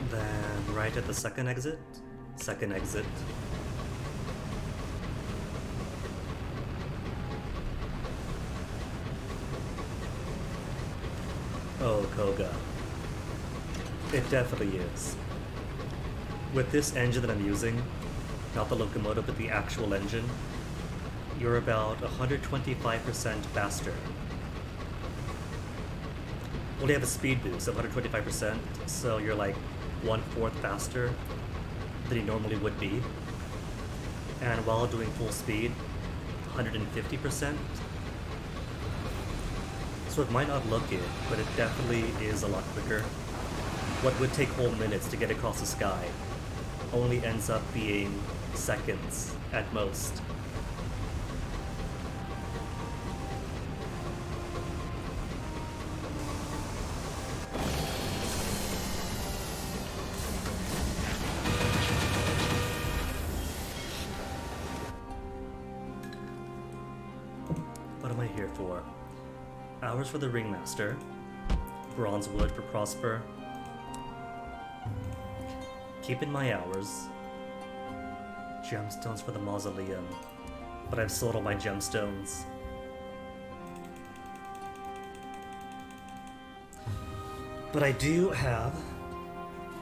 Then right at the second exit. Second exit. Oh, Koga. It definitely is. With this engine that I'm using, not the locomotive, but the actual engine, you're about 125% faster. Well, you have a speed boost of 125%, so you're like 1/4 faster than you normally would be. And while doing full speed, 150%. So it might not look it, but it definitely is a lot quicker. What would take whole minutes to get across the sky only ends up being seconds at most. Flowers for the Ringmaster. Bronze wood for Prosper. Keeping my hours. Gemstones for the Mausoleum. But I've sold all my gemstones. But I do have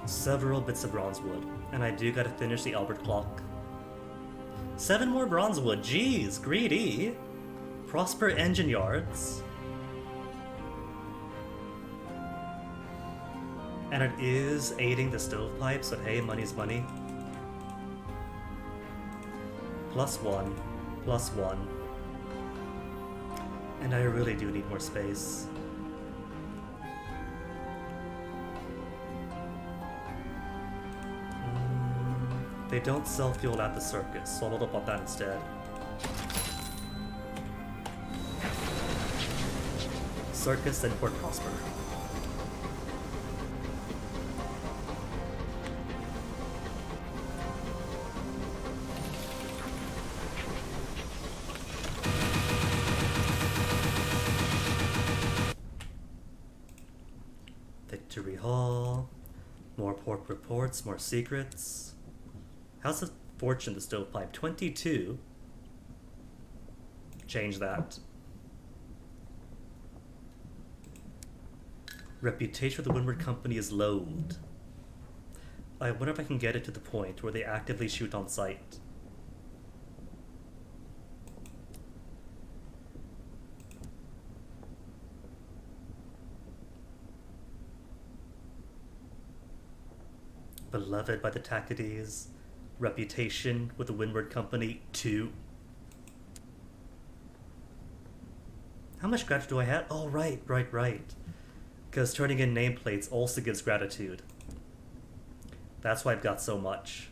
several bits of bronze wood, and I do gotta finish the Albert clock. 7 more bronze wood, jeez, greedy! Prosper engine yards. And it is aiding the stovepipe, so hey, money's money. +1, +1. And I really do need more space. They don't sell fuel at the circus, so I'll hold up on that instead. Circus and Port Prosper. Victory Hall. More port reports, more secrets. How's the fortune the stovepipe? 22. Change that. Reputation of the Windward Company is loathed. I wonder if I can get it to the point where they actively shoot on sight. Beloved by the Tacides. Reputation with the Windward Company 2. How much gratitude do I have? Oh, right. Because turning in nameplates also gives gratitude. That's why I've got so much.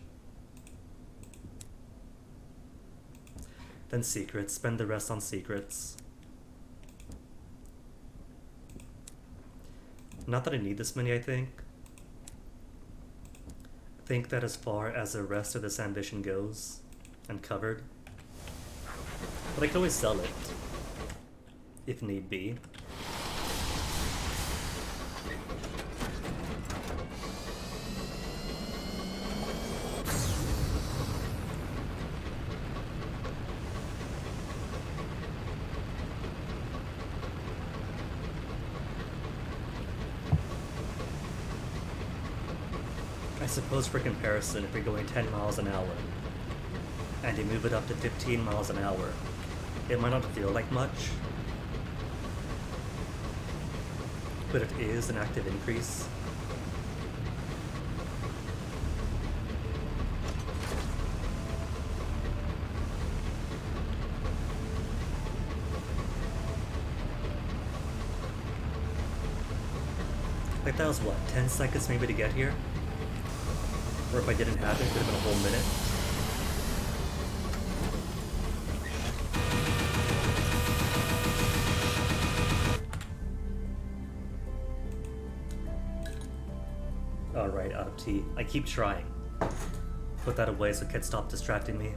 Then secrets. Spend the rest on secrets. Not that I need this many, I think. Think that as far as the rest of this ambition goes, I'm covered. But I can always sell it, if need be. I suppose for comparison, if you're going 10 miles an hour, and you move it up to 15 miles an hour, it might not feel like much, but it is an active increase. Like that was what, 10 seconds maybe to get here? Or if I didn't have it, it would have been a whole minute. Alright, out of tea. I keep trying. Put that away so it can stop distracting me.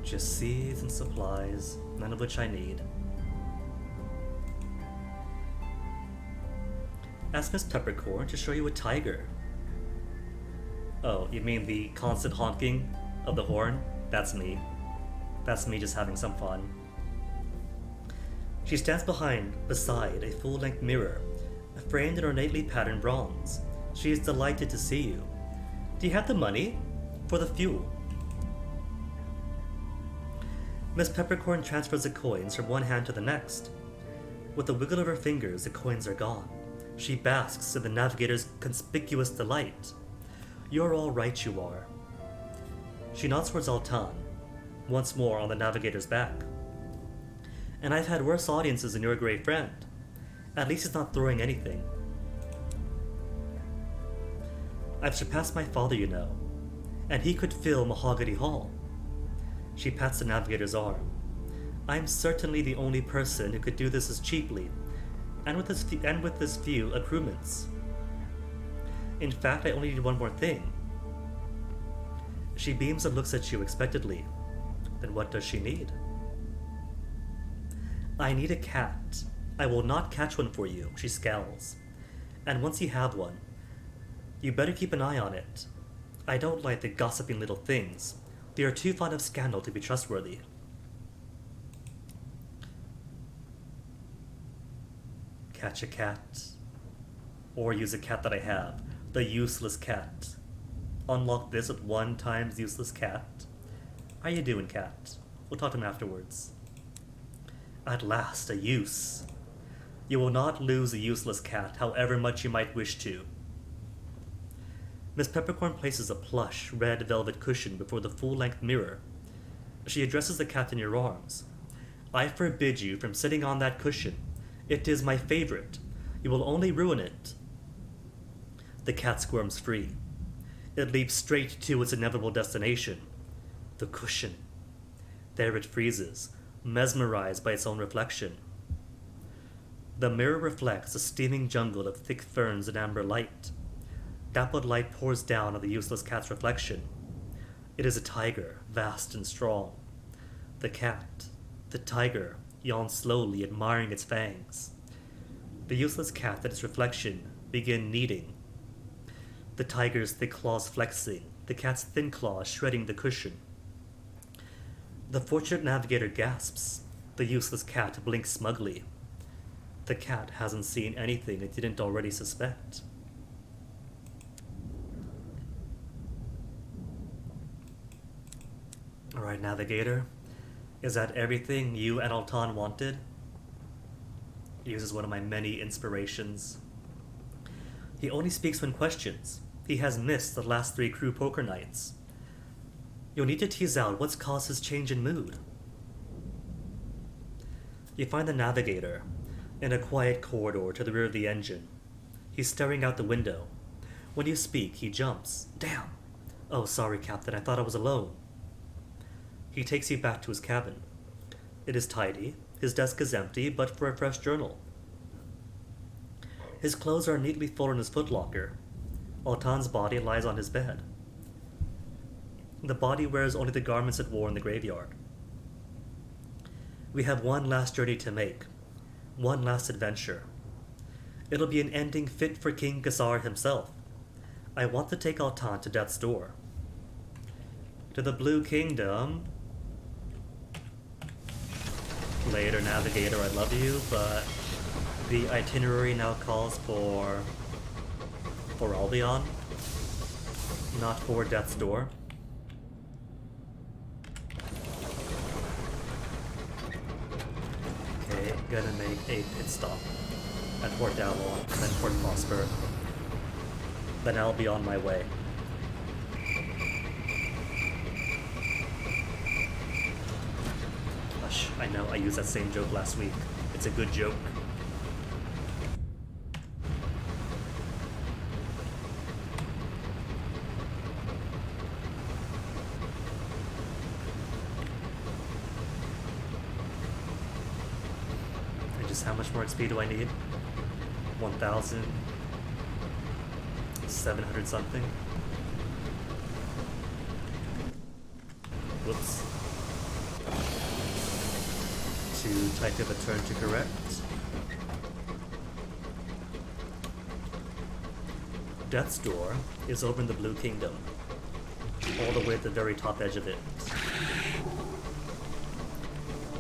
Just seeds and supplies, none of which I need. Ask Miss Peppercorn to show you a tiger. Oh, you mean the constant honking of the horn? That's me. That's me just having some fun. She stands beside a full-length mirror, framed in ornately patterned bronze. She is delighted to see you. Do you have the money? For the fuel. Miss Peppercorn transfers the coins from one hand to the next. With a wiggle of her fingers, the coins are gone. She basks in the navigator's conspicuous delight. You're all right, you are. She nods towards Altan, once more on the navigator's back. And I've had worse audiences than your great friend. At least he's not throwing anything. I've surpassed my father, you know, and he could fill Mahogany Hall. She pats the navigator's arm. I'm certainly the only person who could do this as cheaply, and with this few accoutrements. In fact, I only need one more thing. She beams and looks at you expectantly. Then what does she need? I need a cat. I will not catch one for you, she scowls. And once you have one, you better keep an eye on it. I don't like the gossiping little things. They are too fond of scandal to be trustworthy. Catch a cat. Or use a cat that I have. The useless cat. Unlock this with 1 times useless cat. How you doing, cat? We'll talk to him afterwards. At last, a use. You will not lose a useless cat, however much you might wish to. Miss Peppercorn places a plush, red velvet cushion before the full-length mirror. She addresses the cat in your arms. I forbid you from sitting on that cushion. It is my favorite. You will only ruin it. The cat squirms free. It leaps straight to its inevitable destination. The cushion. There it freezes, mesmerized by its own reflection. The mirror reflects a steaming jungle of thick ferns and amber light. Dappled light pours down on the useless cat's reflection. It is a tiger, vast and strong. The cat, the tiger, yawns slowly, admiring its fangs. The useless cat and its reflection begin kneading. The tiger's thick claws flexing, the cat's thin claws shredding the cushion. The fortunate navigator gasps. The useless cat blinks smugly. The cat hasn't seen anything it didn't already suspect. Alright, navigator. Is that everything you and Altan wanted? He uses one of my many inspirations. He only speaks when questions. He has missed the last 3 crew poker nights. You'll need to tease out what's caused his change in mood. You find the navigator in a quiet corridor to the rear of the engine. He's staring out the window. When you speak, he jumps. Damn! Oh, sorry, Captain, I thought I was alone. He takes you back to his cabin. It is tidy. His desk is empty, but for a fresh journal. His clothes are neatly folded in his footlocker. Altan's body lies on his bed. The body wears only the garments it wore in the graveyard. We have one last journey to make. One last adventure. It'll be an ending fit for King Gazar himself. I want to take Altan to death's door. To the Blue Kingdom. Later, navigator, I love you, but the itinerary now calls for Albion, not for death's door. Okay, gonna make a pit stop at Port Avalon, then Port Prosper. Then I'll be on my way. Hush, I know, I used that same joke last week. It's a good joke. How much more XP do I need? 1,700 something. Whoops. Too tight of a turn to correct. Death's Door is over in the Blue Kingdom, all the way at the very top edge of it.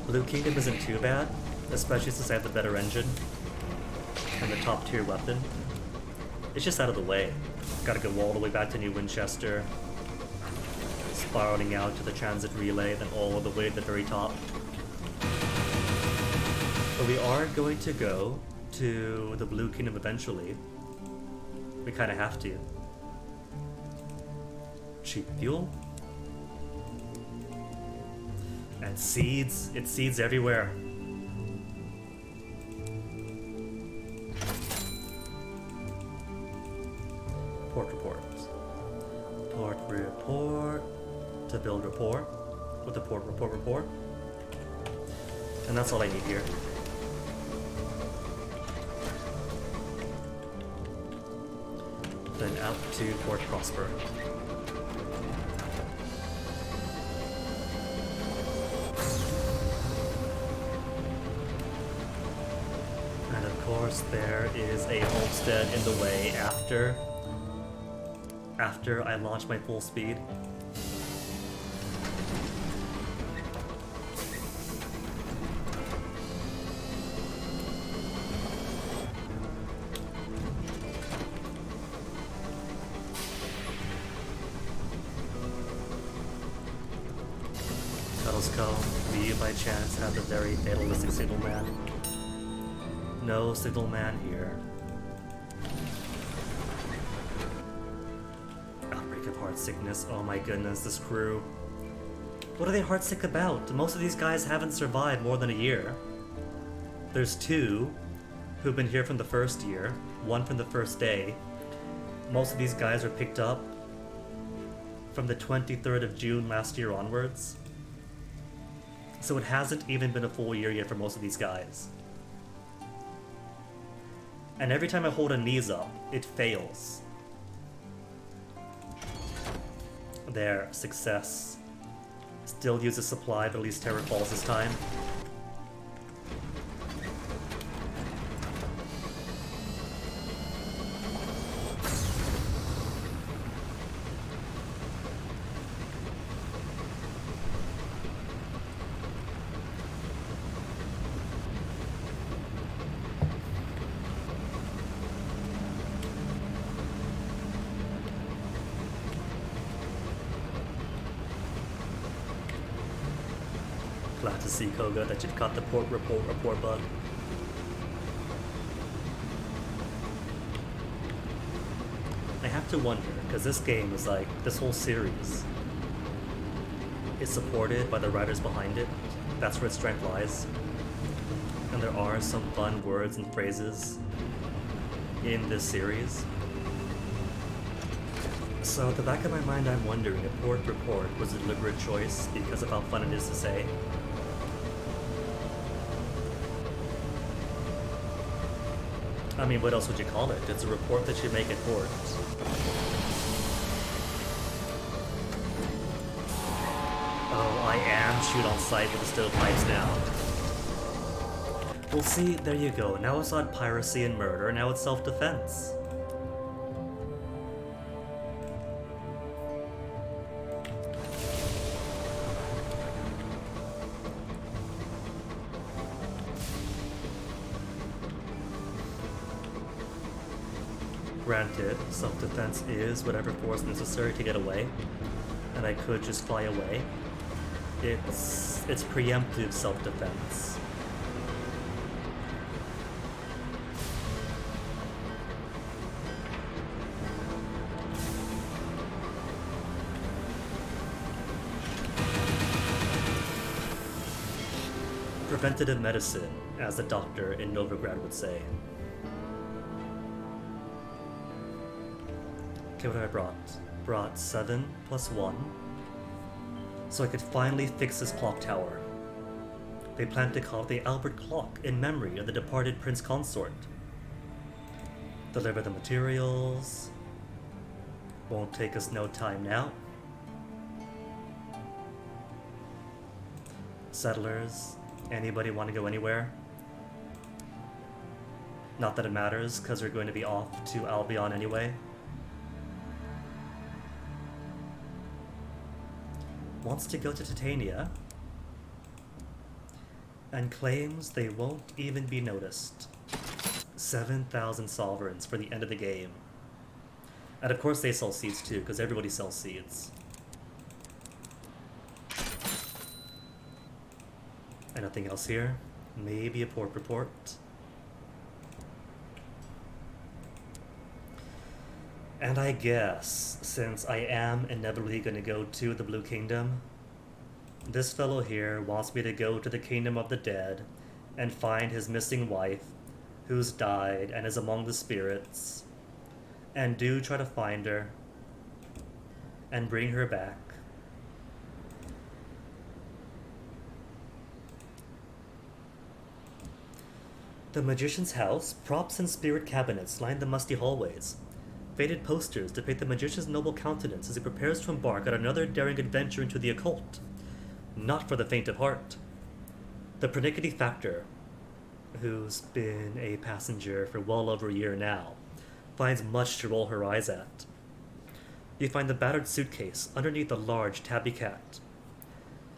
Blue Kingdom isn't too bad, especially since I have the better engine and the top tier weapon. It's just out of the way. Gotta go all the way back to New Winchester, spiraling out to the transit relay, then all the way to the very top. But we are going to go to the Blue Kingdom eventually. We kinda have to. Cheap fuel. And seeds. It's seeds everywhere. Port report. Port report. To build rapport with the port report. And that's all I need here. Then out to Port Prosper. Of course, there is a homestead in the way after I launch my full speed. Tuddlescombe, do you by chance have the very fatalistic signalman? No signalman here. Outbreak of heart sickness, oh my goodness, this crew. What are they heartsick about? Most of these guys haven't survived more than a year. There's 2 who've been here from the first year, 1 from the first day. Most of these guys are picked up from the 23rd of June last year onwards. So it hasn't even been a full year yet for most of these guys. And every time I hold a knees up, it fails. There, success. Still use a supply, but at least Terror falls this time. Glad to see, Koga, that you've got the port report bug. I have to wonder, because this game is like, this whole series is supported by the writers behind it. That's where its strength lies. And there are some fun words and phrases in this series. So at the back of my mind, I'm wondering if port report was a deliberate choice because of how fun it is to say. I mean, what else would you call it? It's a report that you make at port. Oh, I am shoot on sight with the stovepipes now. Well, see, there you go. Now it's not piracy and murder, now it's self-defense. Granted, self-defense is whatever force necessary to get away, and I could just fly away. It's preemptive self-defense. Preventative medicine, as the doctor in Novigrad would say. Okay, what have I brought? Brought 7 plus 1. So I could finally fix this clock tower. They plan to call it the Albert Clock in memory of the departed Prince Consort. Deliver the materials. Won't take us no time now. Settlers. Anybody want to go anywhere? Not that it matters, because we're going to be off to Albion anyway. Wants to go to Titania, and claims they won't even be noticed. 7,000 sovereigns for the end of the game. And of course they sell seeds too, because everybody sells seeds. And nothing else here? Maybe a port report? And I guess, since I am inevitably going to go to the Blue Kingdom, this fellow here wants me to go to the Kingdom of the Dead and find his missing wife, who's died and is among the spirits, and do try to find her and bring her back. The magician's house, props and spirit cabinets line the musty hallways. Faded posters depict the magician's noble countenance as he prepares to embark on another daring adventure into the occult. Not for the faint of heart. The pernickety factor. who's been a passenger for well over a year now, finds much to roll her eyes at. You find the battered suitcase underneath a large tabby cat.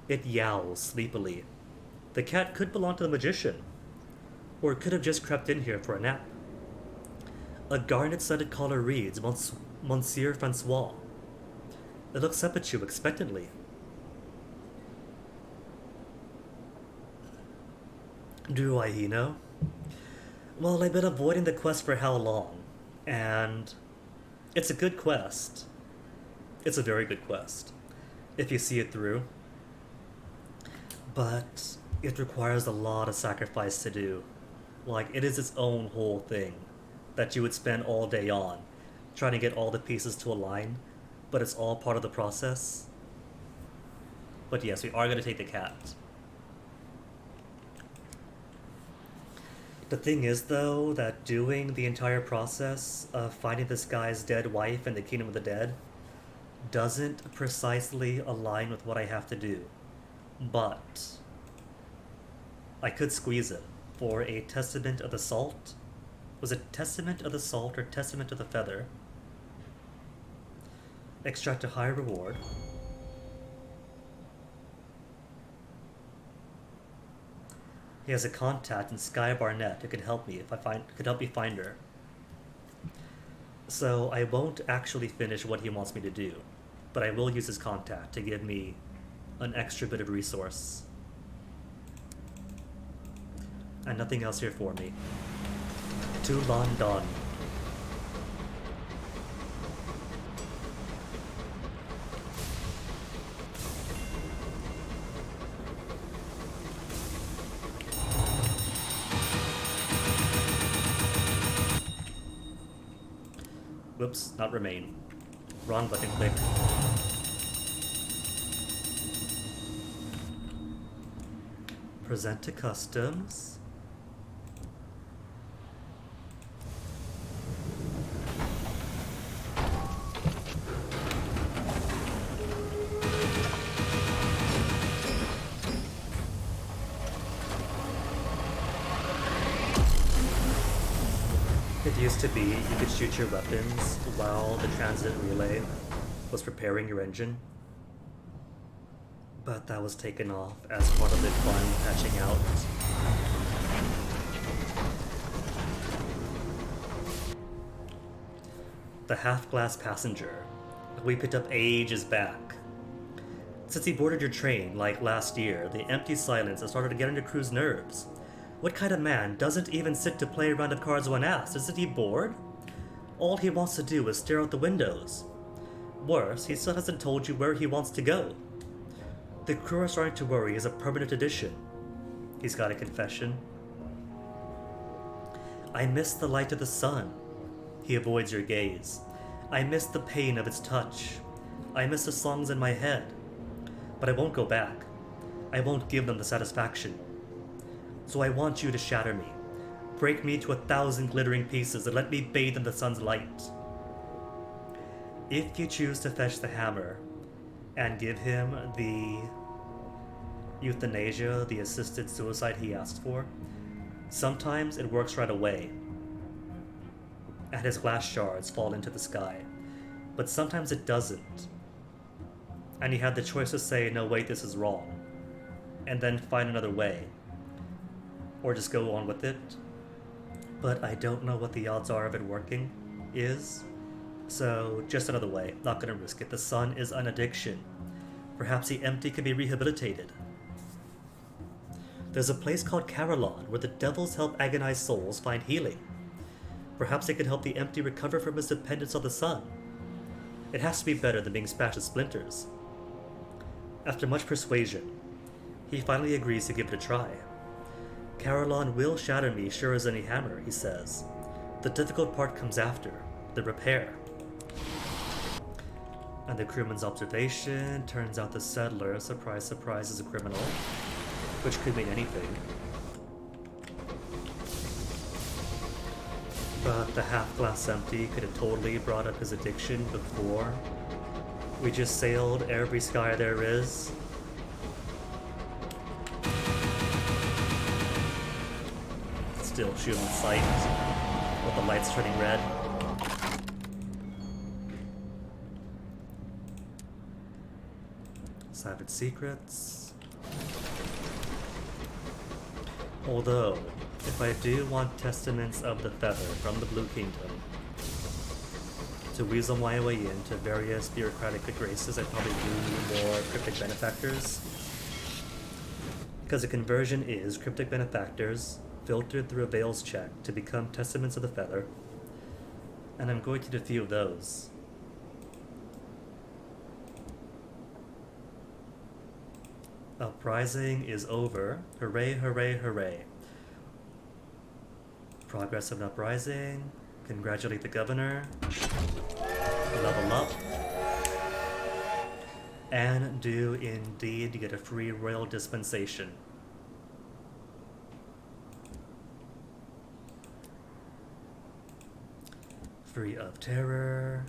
It yowls sleepily. The cat could belong to the magician, or it could have just crept in here for a nap. A garnet-studded collar reads, Monsieur Francois. It looks up at you expectantly. Do I know? Well, I've been avoiding the quest for how long? And it's a good quest. It's a very good quest, if you see it through. But it requires a lot of sacrifice to do. Like, it is its own whole thing that you would spend all day on, trying to get all the pieces to align, but it's all part of the process. But yes, we are going to take the cat. The thing is, though, that doing the entire process of finding this guy's dead wife in the Kingdom of the Dead doesn't precisely align with what I have to do. But I could squeeze it for a Testament of the Salt. Was it Testament of the Salt or Testament of the Feather? Extract a high reward. He has a contact in Sky Barnett who could help me find her. So I won't actually finish what he wants me to do, but I will use his contact to give me an extra bit of resource. And nothing else here for me. To London. Whoops, not remain. Wrong button click. Present to customs. It used to be you could shoot your weapons while the transit relay was preparing your engine, but that was taken off as part of the fun patching out. The half-glass passenger we picked up ages back. Since he boarded your train, like last year, the empty silence has started to get under crew's nerves. What kind of man doesn't even sit to play a round of cards when asked? Isn't he bored? All he wants to do is stare out the windows. Worse, he still hasn't told you where he wants to go. The crew are starting to worry he's a permanent addition. He's got a confession. I miss the light of the sun. He avoids your gaze. I miss the pain of its touch. I miss the songs in my head. But I won't go back. I won't give them the satisfaction. So I want you to shatter me. Break me to 1,000 glittering pieces and let me bathe in the sun's light. If you choose to fetch the hammer and give him the euthanasia, the assisted suicide he asked for, sometimes it works right away, and his glass shards fall into the sky. But sometimes it doesn't. And he had the choice to say, no, wait, this is wrong, and then find another way, or just go on with it. But I don't know what the odds are of it working is, so just another way, not gonna risk it. The sun is an addiction. Perhaps the empty can be rehabilitated. There's a place called Carillon where the devils help agonized souls find healing. Perhaps it could help the empty recover from his dependence on the sun. It has to be better than being smashed to splinters. After much persuasion, he finally agrees to give it a try. Carillon will shatter me sure as any hammer, he says. The difficult part comes after, the repair. And the crewman's observation turns out the settler, surprise, surprise, is a criminal, which could mean anything. But the half-glass empty could have totally brought up his addiction before we just sailed every sky there is. still shoot on sight with the lights turning red. Savage secrets. Although, if I do want Testaments of the Feather from the Blue Kingdom to weasel my way into various bureaucratic good graces, I'd probably do more Cryptic Benefactors. Because the conversion is Cryptic Benefactors filtered through a Veils check to become Testaments of the Feather. And I'm going to do a few of those. Uprising is over. Hooray, hooray, hooray. Progress of an uprising. Congratulate the governor. Level up. And do indeed get a free royal dispensation. Free of terror.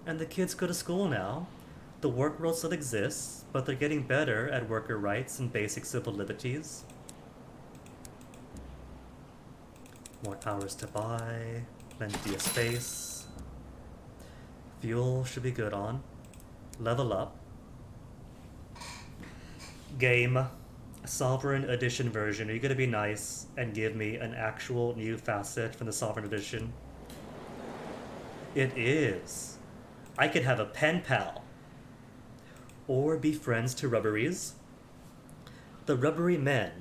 And the kids go to school now. The work world still exists, but they're getting better at worker rights and basic civil liberties. More powers to buy, plenty of space. Fuel should be good on. Level up. Game. Sovereign Edition version. Are you gonna be nice and give me an actual new facet from the Sovereign Edition? It is. I could have a pen pal. Or be friends to rubberies. The rubbery men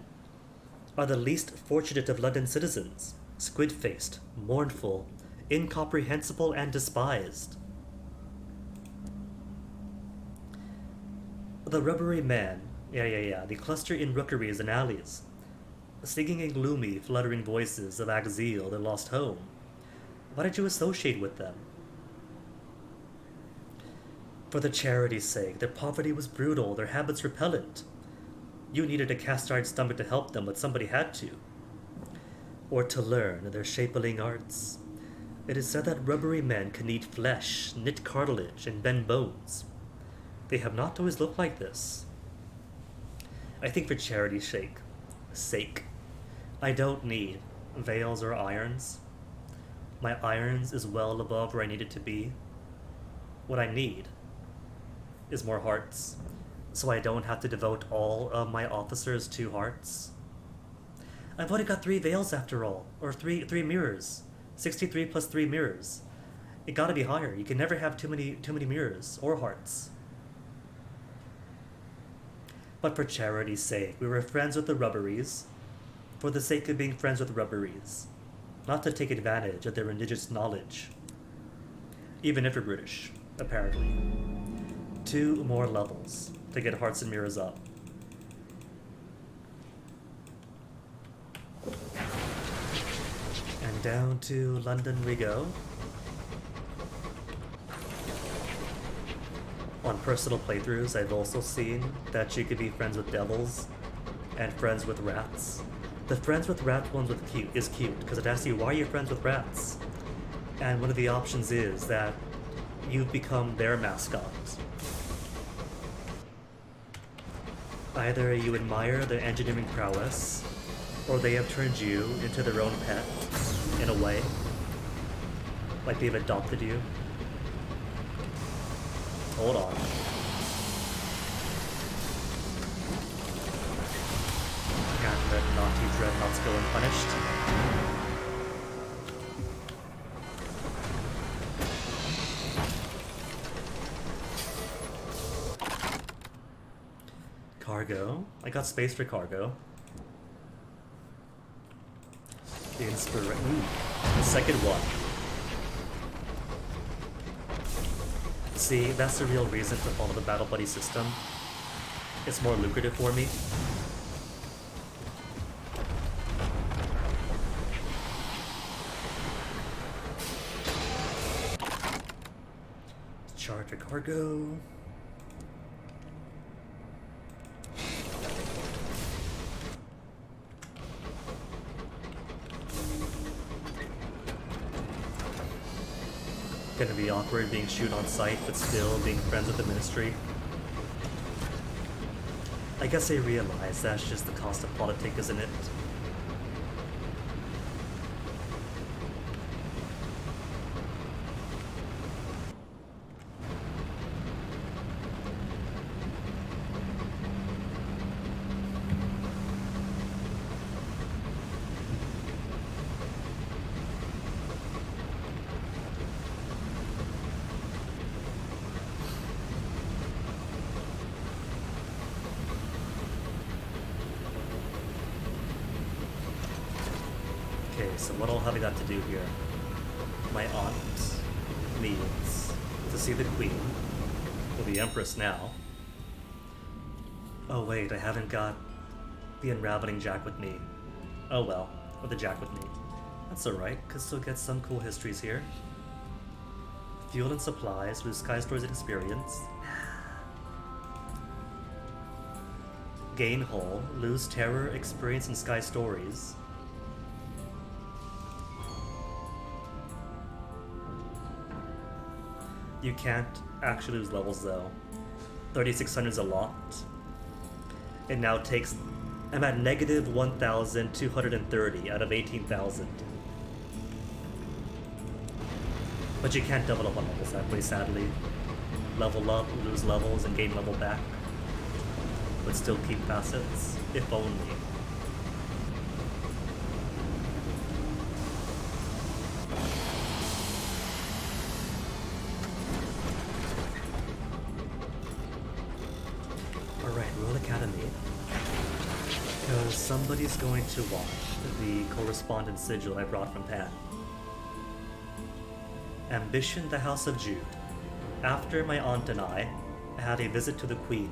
are the least fortunate of London citizens. Squid-faced, mournful, incomprehensible, and despised. The rubbery men, they cluster in rookeries and alleys, singing in gloomy, fluttering voices of exile, their lost home. Why did you associate with them? For the charity's sake, their poverty was brutal, their habits repellent. You needed a cast-iron stomach to help them, but somebody had to. Or to learn their shapeling arts. It is said that rubbery men can eat flesh, knit cartilage, and bend bones. They have not always looked like this. I think for charity's sake, I don't need veils or irons. My irons is well above where I need it to be. What I need is more hearts, so I don't have to devote all of my officers to hearts. I've only got 3 veils after all, or three mirrors. 63 plus 3 mirrors. It gotta be higher. You can never have too many mirrors or hearts. But for charity's sake, we were friends with the rubberies, for the sake of being friends with rubberies, not to take advantage of their indigenous knowledge. Even if you're British, apparently. 2 more levels to get hearts and mirrors up. And down to London we go. On personal playthroughs, I've also seen that you could be friends with devils and friends with rats. The friends with rats one is cute, because it asks you, why are you friends with rats? And one of the options is that you've become their mascot. Either you admire their engineering prowess, or they have turned you into their own pet, in a way. Like they've adopted you. Hold on. Can't let naughty dreadnoughts go unpunished. Cargo. I got space for cargo. The second one. See, that's the real reason to follow the Battle Buddy system. It's more lucrative for me. Charter cargo. Gonna be awkward being shoot on sight, but still being friends with the ministry. I guess I realize that's just the cost of politics, isn't it? Okay, so what all have I got to do here? My aunt needs to see the queen, or the empress now. Oh wait, I haven't got the unraveling jack with me. Oh well, or the jack with me. That's alright, could still get some cool histories here. Fuel and supplies, lose Sky Stories experience. Gain hull, lose terror, experience, and Sky Stories. You can't actually lose levels though. 3600 is a lot. It now takes... I'm at negative 1,230 out of 18,000. But you can't double up on levels that way, sadly. Level up, lose levels, and gain level back. But still keep facets, if only. Alright, Royal Academy. Because somebody's going to watch the correspondence sigil I brought from Pan. Ambition, the House of Jude. After my aunt and I had a visit to the Queen,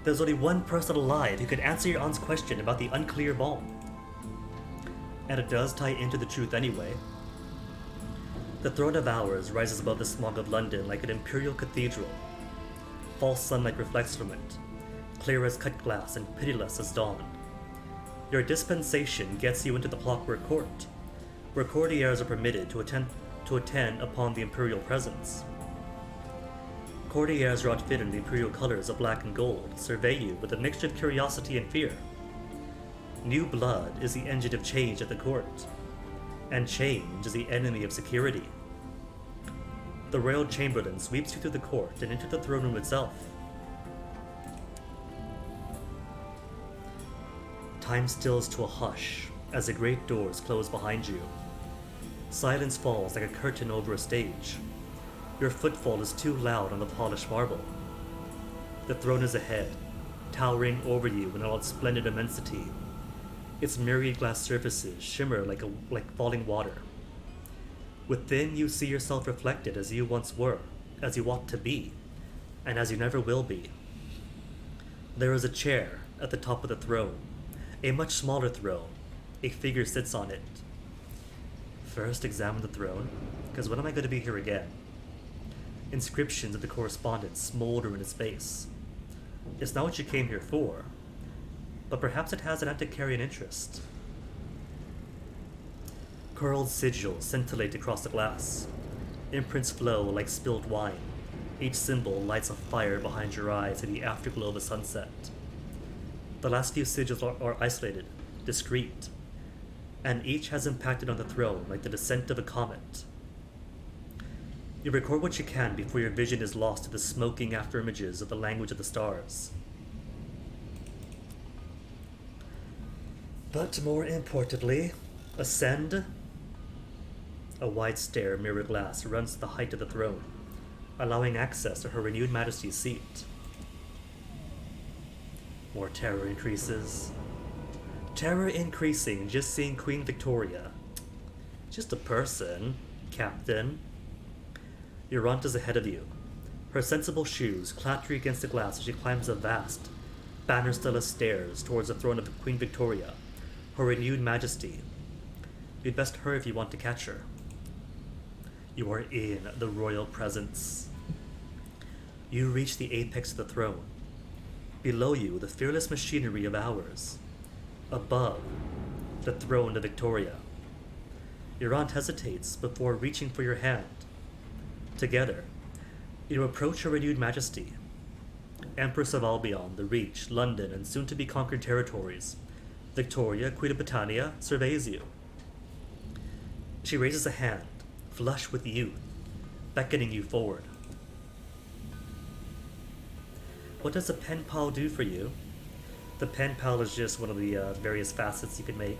there's only one person alive who could answer your aunt's question about the unclear ball. And it does tie into the truth anyway. The throne of ours rises above the smog of London like an imperial cathedral. False sunlight reflects from it, clear as cut glass and pitiless as dawn. Your dispensation gets you into the clockwork court, where courtiers are permitted to attend upon the imperial presence. Courtiers are outfitted in the imperial colors of black and gold, survey you with a mixture of curiosity and fear. New blood is the engine of change at the court, and change is the enemy of security. The royal chamberlain sweeps you through the court and into the throne room itself. Time stills to a hush as the great doors close behind you. Silence falls like a curtain over a stage. Your footfall is too loud on the polished marble. The throne is ahead, towering over you in all its splendid immensity. Its myriad glass surfaces shimmer like falling water. Within, you see yourself reflected as you once were, as you ought to be, and as you never will be. There is a chair at the top of the throne, a much smaller throne. A figure sits on it. First, examine the throne, because when am I going to be here again? Inscriptions of the correspondence smolder in its base. It's not what you came here for, but perhaps it has an antiquarian interest. Curled sigils scintillate across the glass. Imprints flow like spilled wine. Each symbol lights a fire behind your eyes in the afterglow of a sunset. The last few sigils are isolated, discreet, and each has impacted on the throne like the descent of a comet. You record what you can before your vision is lost to the smoking afterimages of the language of the stars. But more importantly, ascend. A wide stair mirror glass runs to the height of the throne, allowing access to Her Renewed Majesty's seat. More terror increases. Terror increasing just seeing Queen Victoria. Just a person, Captain. Your aunt is ahead of you, her sensible shoes clattering against the glass as she climbs the vast, banner-stylus stairs towards the throne of Queen Victoria, Her Renewed Majesty. You'd best hurry if you want to catch her. You are in the royal presence. You reach the apex of the throne. Below you, the fearless machinery of ours. Above, the throne of Victoria. Your aunt hesitates before reaching for your hand. Together, you approach Her Renewed Majesty. Empress of Albion, the Reach, London, and soon-to-be conquered territories. Victoria, Queen of Britannia, surveys you. She raises a hand, flush with youth, beckoning you forward. What does a pen pal do for you? The pen pal is just one of the various facets you can make.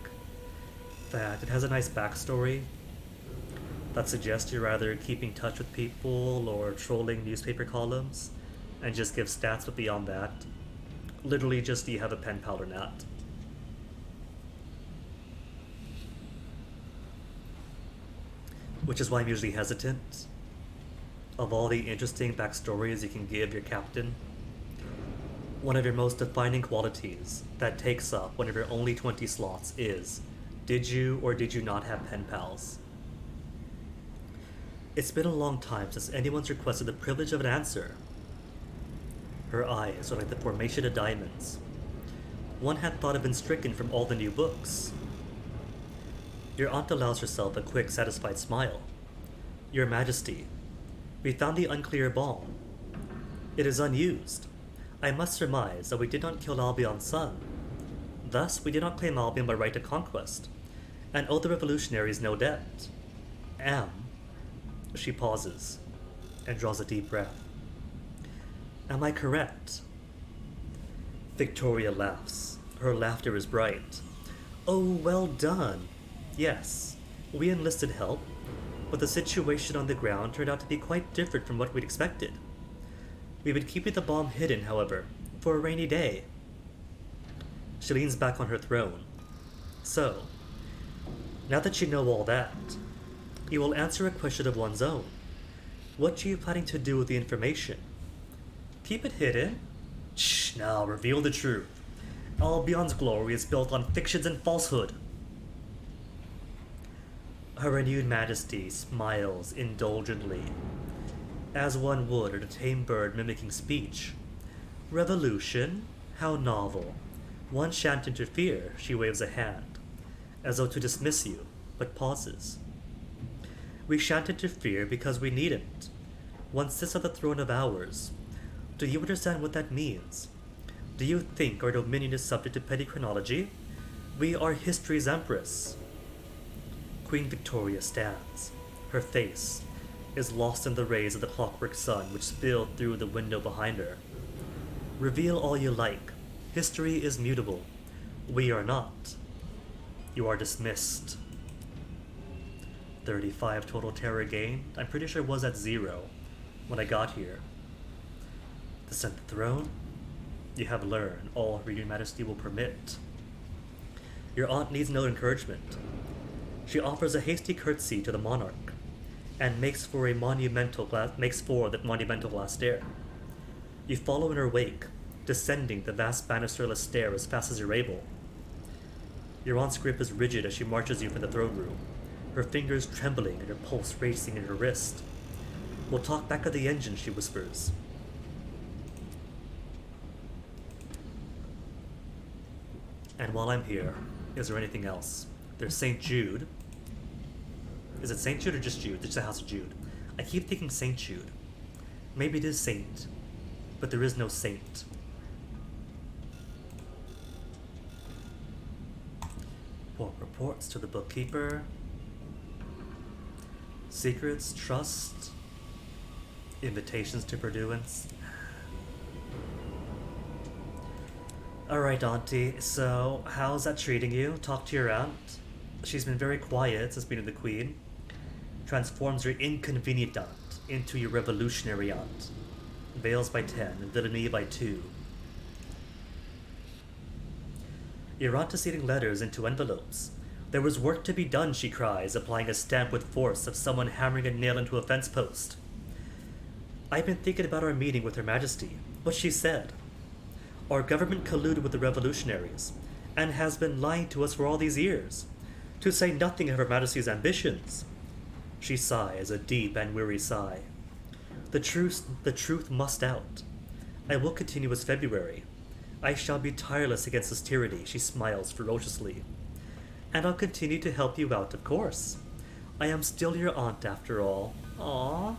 That it has a nice backstory that suggests you're either keeping touch with people or trolling newspaper columns, and just give stats, but beyond that, literally just do you have a pen pal or not. Which is why I'm usually hesitant. Of all the interesting backstories you can give your captain, one of your most defining qualities that takes up one of your only 20 slots is, did you or did you not have pen pals? It's been a long time since anyone's requested the privilege of an answer. Her eyes are like the formation of diamonds. One had thought of been stricken from all the new books. Your aunt allows herself a quick, satisfied smile. Your Majesty, we found the unclear bomb. It is unused. I must surmise that we did not kill Albion's son. Thus, we did not claim Albion by right of conquest, and owe the revolutionaries no debt. She pauses, and draws a deep breath. Am I correct? Victoria laughs. Her laughter is bright. Oh, well done. Yes, we enlisted help, but the situation on the ground turned out to be quite different from what we'd expected. We would keep the bomb hidden, however, for a rainy day. She leans back on her throne. So, now that you know all that, you will answer a question of one's own. What are you planning to do with the information? Keep it hidden? Shh, now reveal the truth. Albion's glory is built on fictions and falsehood. Her renewed majesty smiles indulgently, as one would at a tame bird mimicking speech. Revolution? How novel. One shan't interfere, she waves a hand, as though to dismiss you, but pauses. We shan't interfere because we needn't. One sits on the throne of ours. Do you understand what that means? Do you think our dominion is subject to petty chronology? We are history's empress. Queen Victoria stands. Her face is lost in the rays of the clockwork sun which spilled through the window behind her. Reveal all you like. History is mutable. We are not. You are dismissed. 35 total terror gained. I'm pretty sure it was at 0 when I got here. Descend the throne. You have learned all your majesty will permit. Your aunt needs no encouragement. She offers a hasty curtsy to the monarch, and makes for the monumental glass stair. You follow in her wake, descending the vast banisterless stair as fast as you're able. Your aunt's grip is rigid as she marches you from the throne room, her fingers trembling and her pulse racing in her wrist. We'll talk back at the engine, she whispers. And while I'm here, is there anything else? There's St. Jude. Is it St. Jude or just Jude? It's the House of Jude. I keep thinking St. Jude. Maybe it is Saint, but there is no saint. Reports to the bookkeeper. Secrets, trust, invitations to pursuance. Alright, Auntie, so how's that treating you? Talk to your aunt. She's been very quiet since being the queen. Transforms your inconvenient aunt into your revolutionary aunt. Veils by 10 and villainy by 2. Your aunt is eating letters into envelopes. There was work to be done, she cries, applying a stamp with force of someone hammering a nail into a fence post. I've been thinking about our meeting with Her Majesty. What she said. Our government colluded with the revolutionaries, and has been lying to us for all these years, to say nothing of Her Majesty's ambitions. She sighs, a deep and weary sigh. The truth must out. I will continue as February. I shall be tireless against this tyranny, she smiles ferociously. And I'll continue to help you out, of course. I am still your aunt, after all. Aww.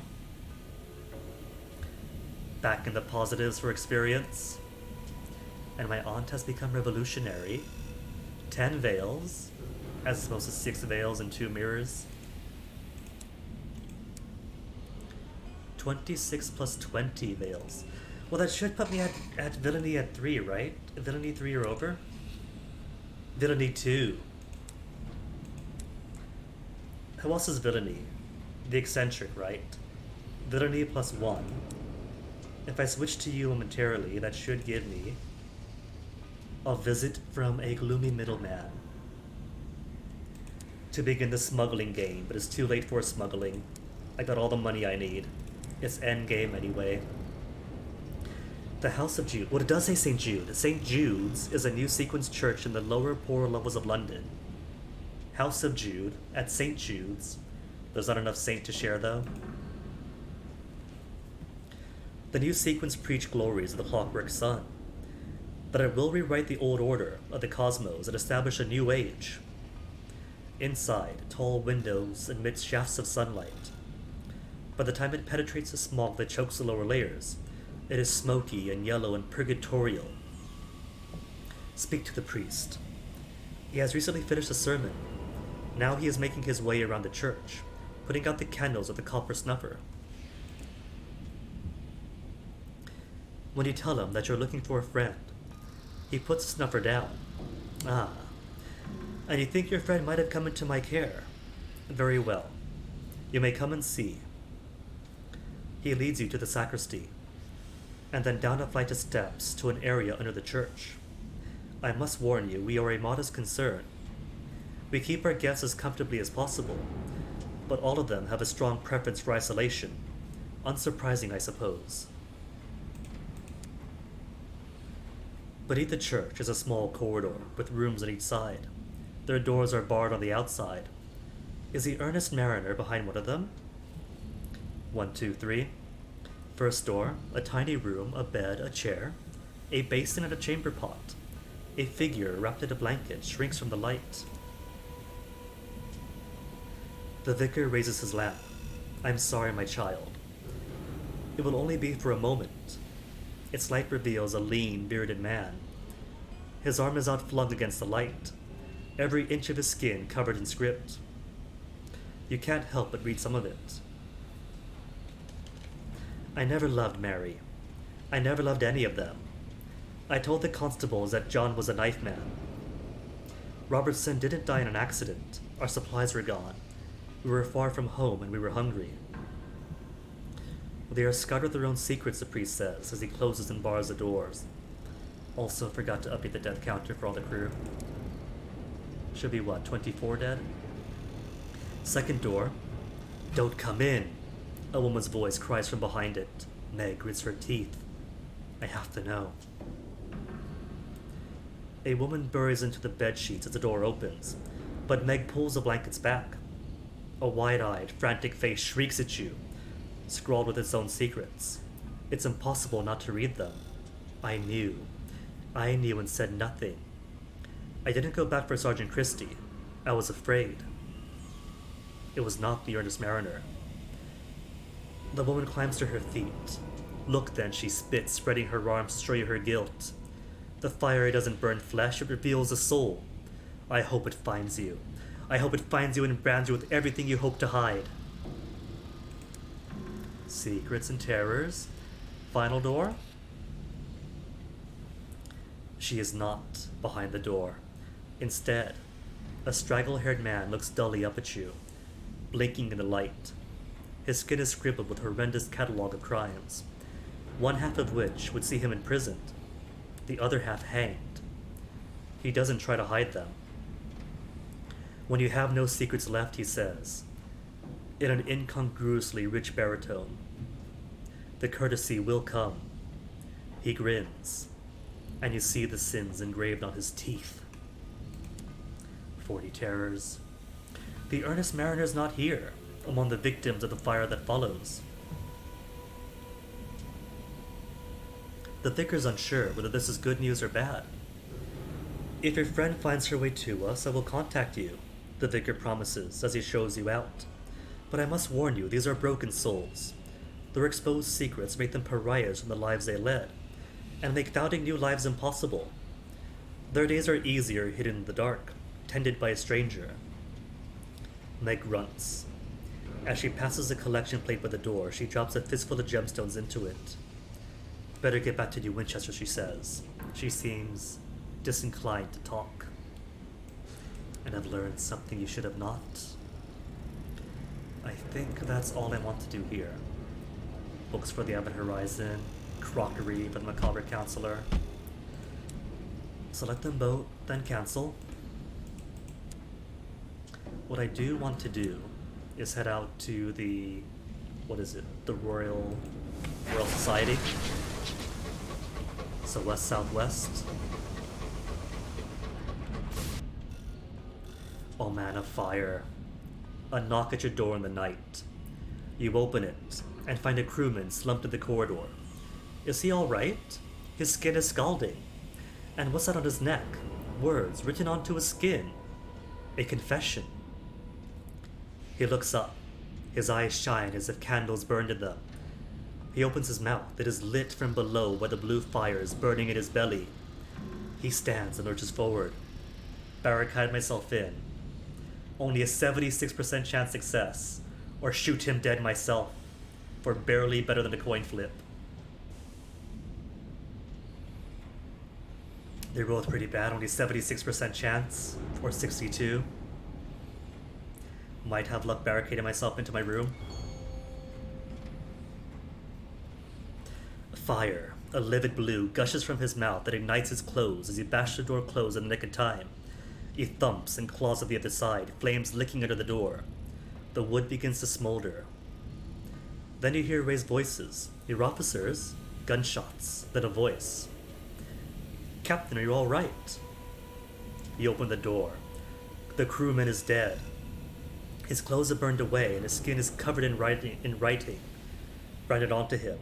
back in the positives for experience. And my aunt has become revolutionary. 10 veils, as opposed to 6 veils and 2 mirrors. 26 plus 20 veils. Well, that should put me at villainy at 3, right? Villainy 3 or over? Villainy 2. Who else is villainy? The eccentric, right? Villainy plus 1. If I switch to you momentarily, that should give me a visit from a gloomy middleman to begin the smuggling game, but it's too late for smuggling. I got all the money I need. It's endgame anyway. The House of Jude. Well, it does say St. Jude. St. Jude's is a new sequence church in the lower, poorer levels of London. House of Jude at St. Jude's. There's not enough saint to share, though. The new sequence preach glories of the Clockwork Sun, but it will rewrite the old order of the cosmos and establish a new age. Inside, tall windows emit shafts of sunlight. By the time it penetrates the smog that chokes the lower layers, it is smoky and yellow and purgatorial. Speak to the priest. He has recently finished a sermon. Now he is making his way around the church, putting out the candles with a copper snuffer. When you tell him that you're looking for a friend, he puts the snuffer down. Ah, and you think your friend might have come into my care. Very well. You may come and see. He leads you to the sacristy, and then down a flight of steps to an area under the church. I must warn you, we are a modest concern. We keep our guests as comfortably as possible, but all of them have a strong preference for isolation. Unsurprising, I suppose. Beneath the church is a small corridor with rooms on each side. Their doors are barred on the outside. Is the earnest mariner behind one of them? 1, 2, 3. First door, a tiny room, a bed, a chair, a basin and a chamber pot. A figure wrapped in a blanket shrinks from the light. The vicar raises his lamp. I'm sorry, my child. It will only be for a moment. Its light reveals a lean, bearded man. His arm is outflung against the light, every inch of his skin covered in script. You can't help but read some of it. I never loved Mary. I never loved any of them. I told the constables that John was a knife man. Robertson didn't die in an accident. Our supplies were gone. We were far from home and we were hungry. They are scarred with their own secrets, the priest says, as he closes and bars the doors. Also forgot to update the death counter for all the crew. Should be what, 24 dead? Second door. Don't come in! A woman's voice cries from behind it. Meg grits her teeth. I have to know. A woman buries into the bed sheets as the door opens, but Meg pulls the blankets back. A wide-eyed, frantic face shrieks at you, scrawled with its own secrets. It's impossible not to read them. I knew and said nothing. I didn't go back for Sergeant Christie. I was afraid. It was not the earnest mariner. The woman climbs to her feet. Look then, she spits, spreading her arms to show you her guilt. The fire doesn't burn flesh, it reveals a soul. I hope it finds you. I hope it finds you and brands you with everything you hope to hide. Secrets and terrors. Final door? She is not behind the door. Instead, a straggle-haired man looks dully up at you, blinking in the light. His skin is scribbled with a horrendous catalogue of crimes, one half of which would see him imprisoned, the other half hanged. He doesn't try to hide them. When you have no secrets left, he says, in an incongruously rich baritone, the courtesy will come. He grins, and you see the sins engraved on his teeth. 40 terrors. The earnest mariner's not here, among the victims of the fire that follows. The vicar's unsure whether this is good news or bad. If your friend finds her way to us, I will contact you, the vicar promises as he shows you out. But I must warn you, these are broken souls. Their exposed secrets make them pariahs from the lives they led, and make founding new lives impossible. Their days are easier hidden in the dark, tended by a stranger. Meg grunts. As she passes the collection plate by the door, she drops a fistful of gemstones into it. Better get back to New Winchester, she says. She seems disinclined to talk. And I've learned something you should have not. I think that's all I want to do here. Books for the Event Horizon, crockery for the Macabre Counselor. Select them both, then cancel. What I do want to do is head out to the, what is it, the Royal Society. So west-southwest. Oh man, a fire. A knock at your door in the night. You open it and find a crewman slumped in the corridor. Is he alright? His skin is scalding. And what's that on his neck? Words written onto his skin. A confession. He looks up. His eyes shine as if candles burned in them. He opens his mouth. It is lit from below by the blue fires burning in his belly. He stands and lurches forward. Barricade myself in. Only a 76% chance success, or shoot him dead myself, for barely better than a coin flip. They rolled pretty bad, only 76% chance, or 62. Might have luck barricading myself into my room. Fire, a livid blue, gushes from his mouth that ignites his clothes as he bashes the door closed in the nick of time. He thumps and claws at the other side, flames licking under the door. The wood begins to smolder. Then you hear raised voices. Your officers, gunshots, then a voice. Captain, are you all right? You open the door. The crewman is dead. His clothes have burned away, and his skin is covered in writing branded onto him.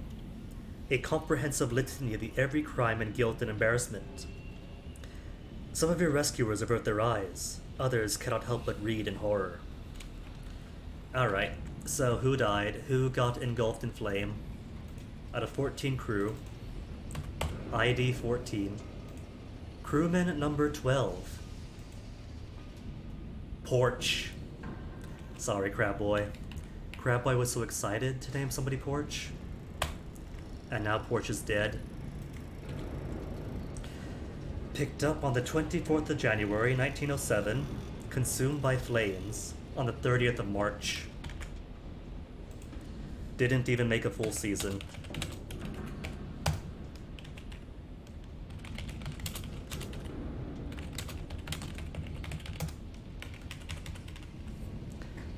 A comprehensive litany of the every crime and guilt and embarrassment. Some of your rescuers avert their eyes. Others cannot help but read in horror. Alright, so who died? Who got engulfed in flame? Out of 14 crew. ID 14. Crewman number 12. Porch. Sorry, Crab Boy. Crab Boy was so excited to name somebody Porch. And now Porch is dead. Picked up on the 24th of January, 1907. Consumed by flames on the 30th of March. Didn't even make a full season.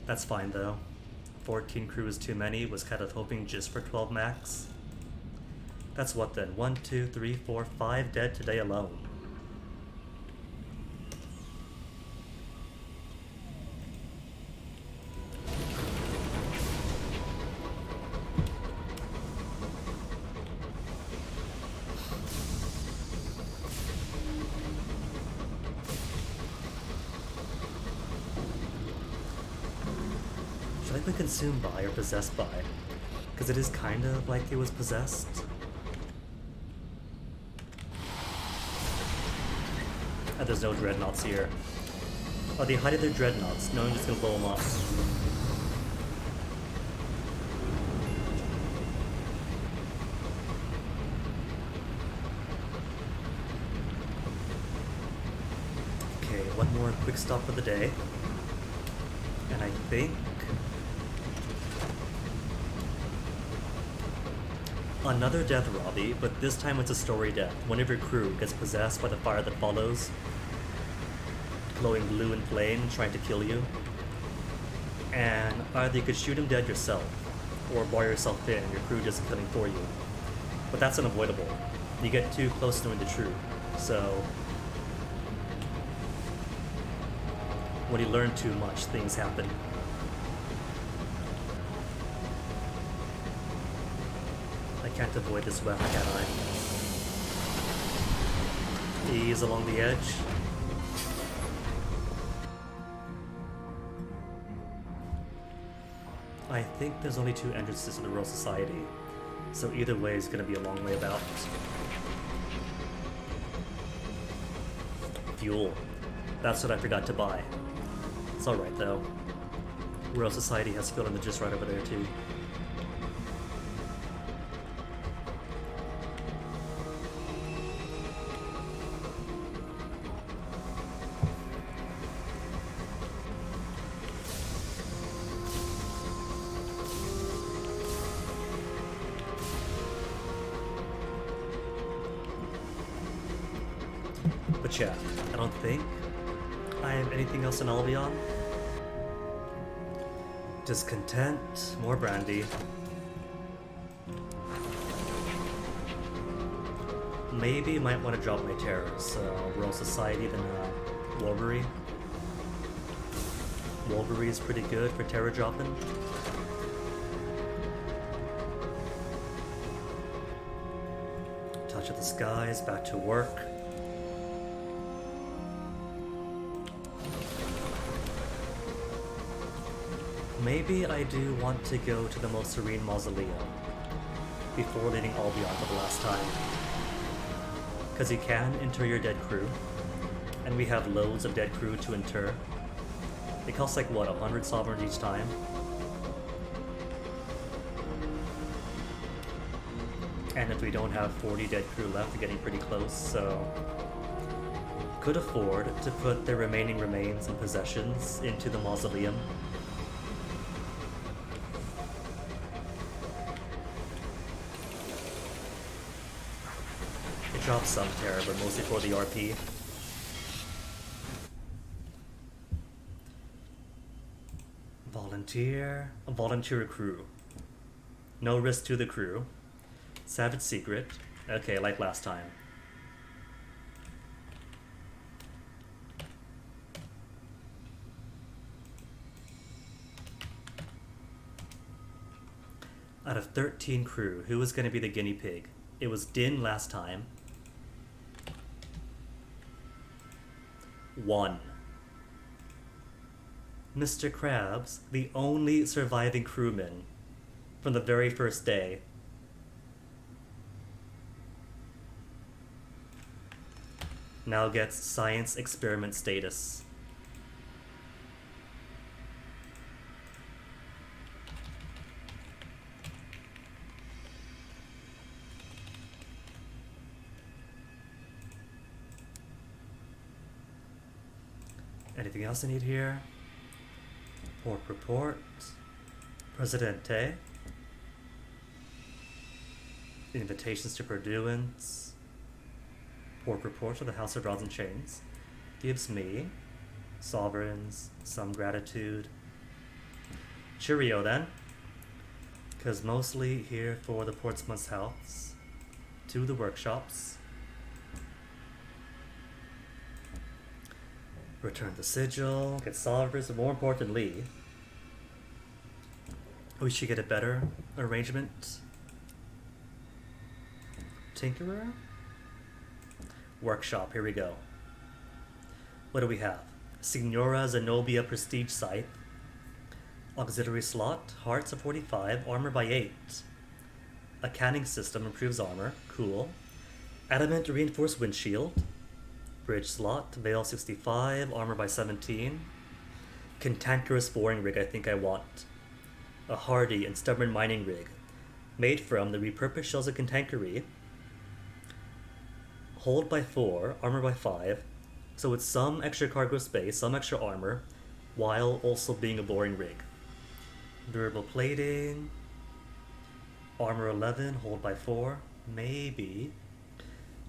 That's fine though. 14 crew is too many, was kind of hoping just for 12 max. That's what then? 1, 2, 3, 4, 5 dead today alone. Should I be consumed by or possessed by? Because it is kind of like it was possessed. And there's no dreadnoughts here. Oh, they hide their dreadnoughts. No, I'm just gonna blow them up. Okay, one more quick stop for the day. And I think another death, Robbie, but this time it's a story death. One of your crew gets possessed by the fire that follows, glowing blue and flame, trying to kill you. And either you could shoot him dead yourself, or bar yourself in, your crew just killing for you. But that's unavoidable. You get too close to knowing the truth. So when you learn too much, things happen. I can't avoid this weapon, can I? Ease along the edge. I think there's only two entrances to the Royal Society, so either way is going to be a long way about. Fuel. That's what I forgot to buy. It's alright though. Royal Society has fuel in just right over there too. But yeah, I don't think I have anything else in Albion. Discontent, more brandy. Maybe might want to drop my terrors. Royal Society than Wolverine. Wolverine is pretty good for terror dropping. Touch of the skies, back to work. Maybe I do want to go to the most serene mausoleum before leaving Albion for the last time. Because you can inter your dead crew, and we have loads of dead crew to inter. It costs like, what, 100 sovereigns each time? And if we don't have 40 dead crew left, we're getting pretty close, so... Could afford to put the remaining remains and possessions into the mausoleum. Drop some terror, but mostly for the RP. Volunteer. A volunteer crew. No risk to the crew. Savage secret. Okay, like last time. Out of 13 crew, who was going to be the guinea pig? It was Din last time. 1. Mr. Krabs, the only surviving crewman from the very first day. Now gets science experiment status. Anything else I need here? Port report. Presidente. Invitations to pursuance. Port report to the House of Rods and Chains. Gives me sovereigns, some gratitude. Cheerio then. Because mostly here for the Portsmouth's house. To the workshops. Return the sigil, get sovereigns, and more importantly, we should get a better arrangement. Tinkerer? Workshop, here we go. What do we have? Signora Zenobia Prestige Scythe. Auxiliary slot, hearts of 45, armor by 8. A canning system improves armor, cool. Adamant reinforced windshield. Bridge slot, Veil 65, armor by 17. Cantankerous boring rig I think I want. A hardy and stubborn mining rig. Made from the repurposed shells of Cantankery. Hold by 4, armor by 5. So it's some extra cargo space, some extra armor, while also being a boring rig. Durable plating. Armor 11, hold by 4. Maybe.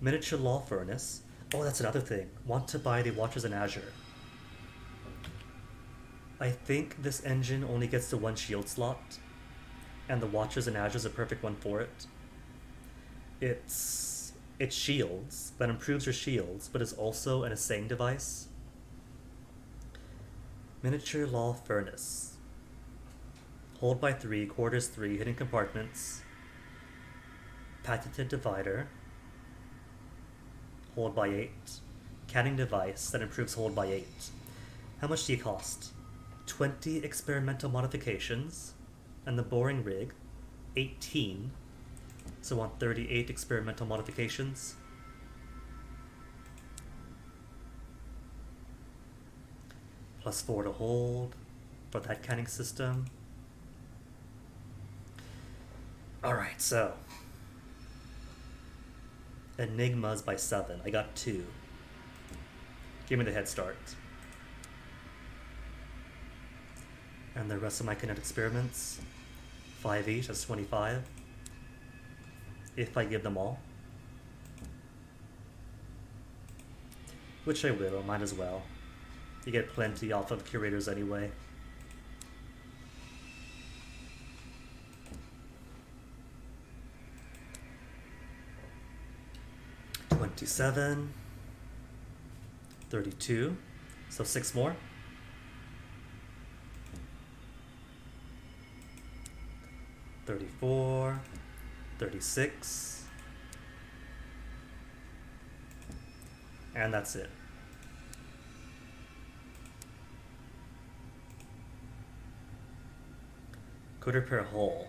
Miniature law furnace. Oh, that's another thing. Want to buy the Watchers in Azure. I think this engine only gets to 1 shield slot, and the Watchers in Azure is a perfect one for it. It shields, that improves your shields, but is also an assaying device. Miniature law furnace. Hold by 3, quarters 3, hidden compartments. Patented divider. Hold by 8. Canning device that improves hold by 8. How much do you cost? 20 experimental modifications. And the boring rig, 18. So on 38 experimental modifications. +4 to hold for that canning system. Alright, so Enigmas by 7. I got 2. Give me the head start. And the rest of my kinetic experiments, 5 each, that's 25. If I give them all. Which I will, might as well. You get plenty off of curators anyway. $27, 32, so 6 more. $34, 36, and that's it. Could repair hull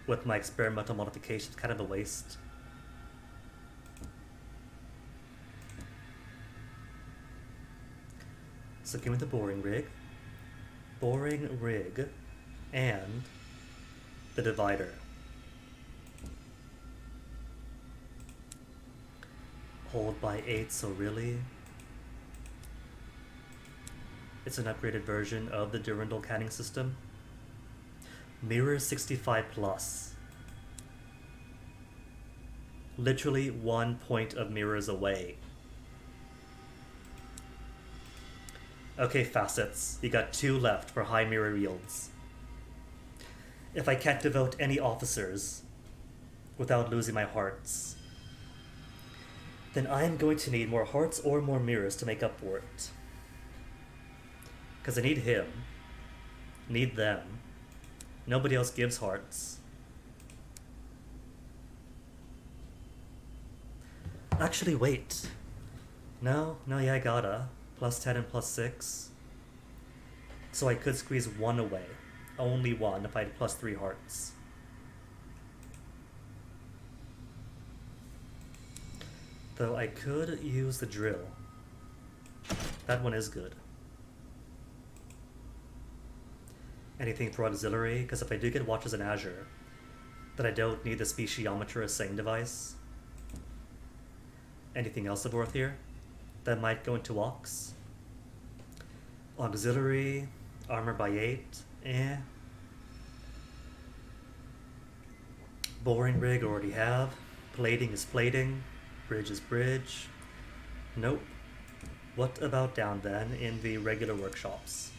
with my experimental modifications, kind of a waste. So give me the boring rig, and the divider. Hold by 8, so really it's an upgraded version of the Durandal canning system. Mirror 65 plus. Literally 1 point of mirrors away. Okay, facets. You got 2 left for high mirror yields. If I can't devote any officers without losing my hearts, then I am going to need more hearts or more mirrors to make up for it. Because I need him. Need them. Nobody else gives hearts. Actually, wait. No, yeah, I gotta. +10 and +6. So I could squeeze 1 away. Only 1 if I had +3 hearts. Though I could use the drill. That one is good. Anything for auxiliary, because if I do get Watchers in Azure, then I don't need the speciometer assaying device. Anything else of worth here? That might go into Aux. Auxiliary, armor by 8, Boring rig already have. Plating is plating. Bridge is bridge. Nope. What about down then in the regular workshops?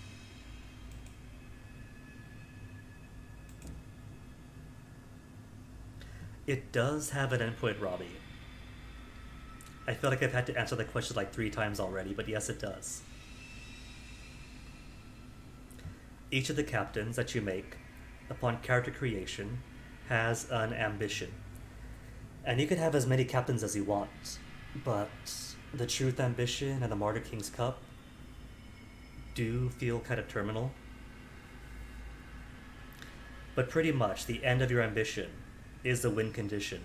It does have an endpoint, Robbie. I feel like I've had to answer that question like 3 times already, but yes, it does. Each of the captains that you make upon character creation has an ambition. And you can have as many captains as you want, but the Truth Ambition and the Martyr King's Cup do feel kind of terminal. But pretty much the end of your ambition is the win condition.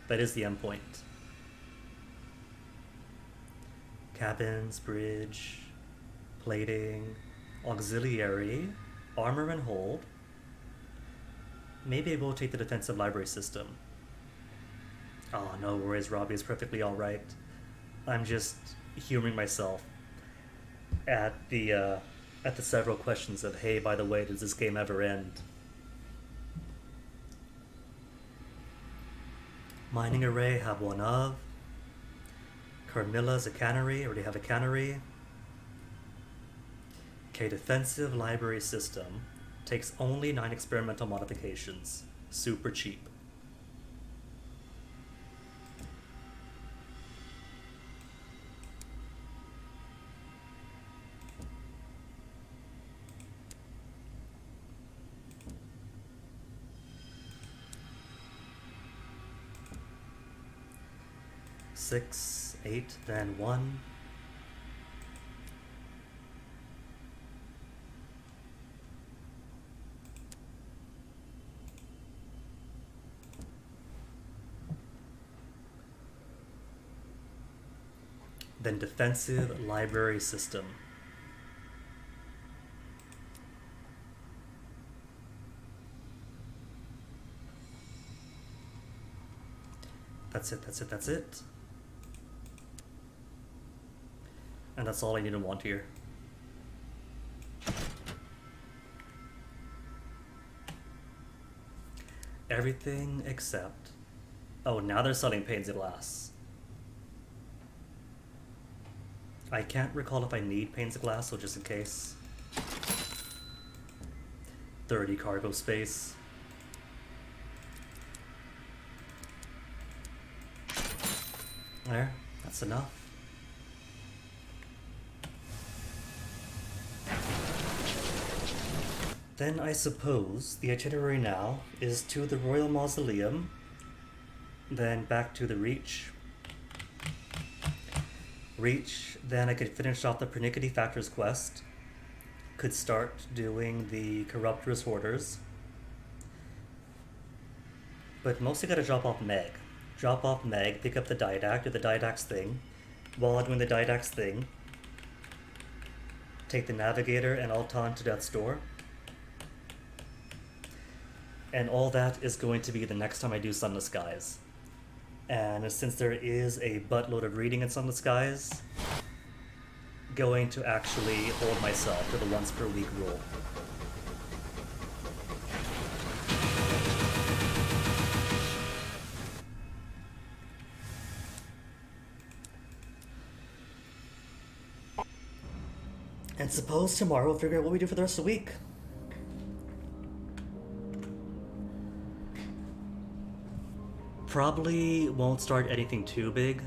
That is the endpoint. Cabins, bridge, plating, auxiliary, armor and hold. Maybe able to take the defensive library system. Oh, no worries, Robbie is perfectly alright. I'm just humoring myself at the several questions of, hey, by the way, does this game ever end? Mining array, have 1 of. Carmilla's a cannery, already have a cannery. Okay, defensive library system. Takes only 9 experimental modifications. Super cheap. Six, 8, then 1. then defensive library system. That's it, that's it, that's it. And that's all I need and want here. Everything except... Oh, now they're selling panes of glass. I can't recall if I need panes of glass, so just in case. 30 cargo space. There, that's enough. Then I suppose the itinerary now is to the Royal Mausoleum, then back to the Reach. Then I could finish off the Pernickety Factors quest, could start doing the Corruptorous Hoarders, but mostly gotta drop off Meg. Drop off Meg, pick up the Didact, do the Didact's thing. While I'm doing the Didact's thing, take the Navigator and Alton to Death's Door. And all that is going to be the next time I do Sunless Skies. And since there is a buttload of reading in Sunless Skies, going to actually hold myself to the once per week rule. And suppose tomorrow we'll figure out what we do for the rest of the week. Probably won't start anything too big.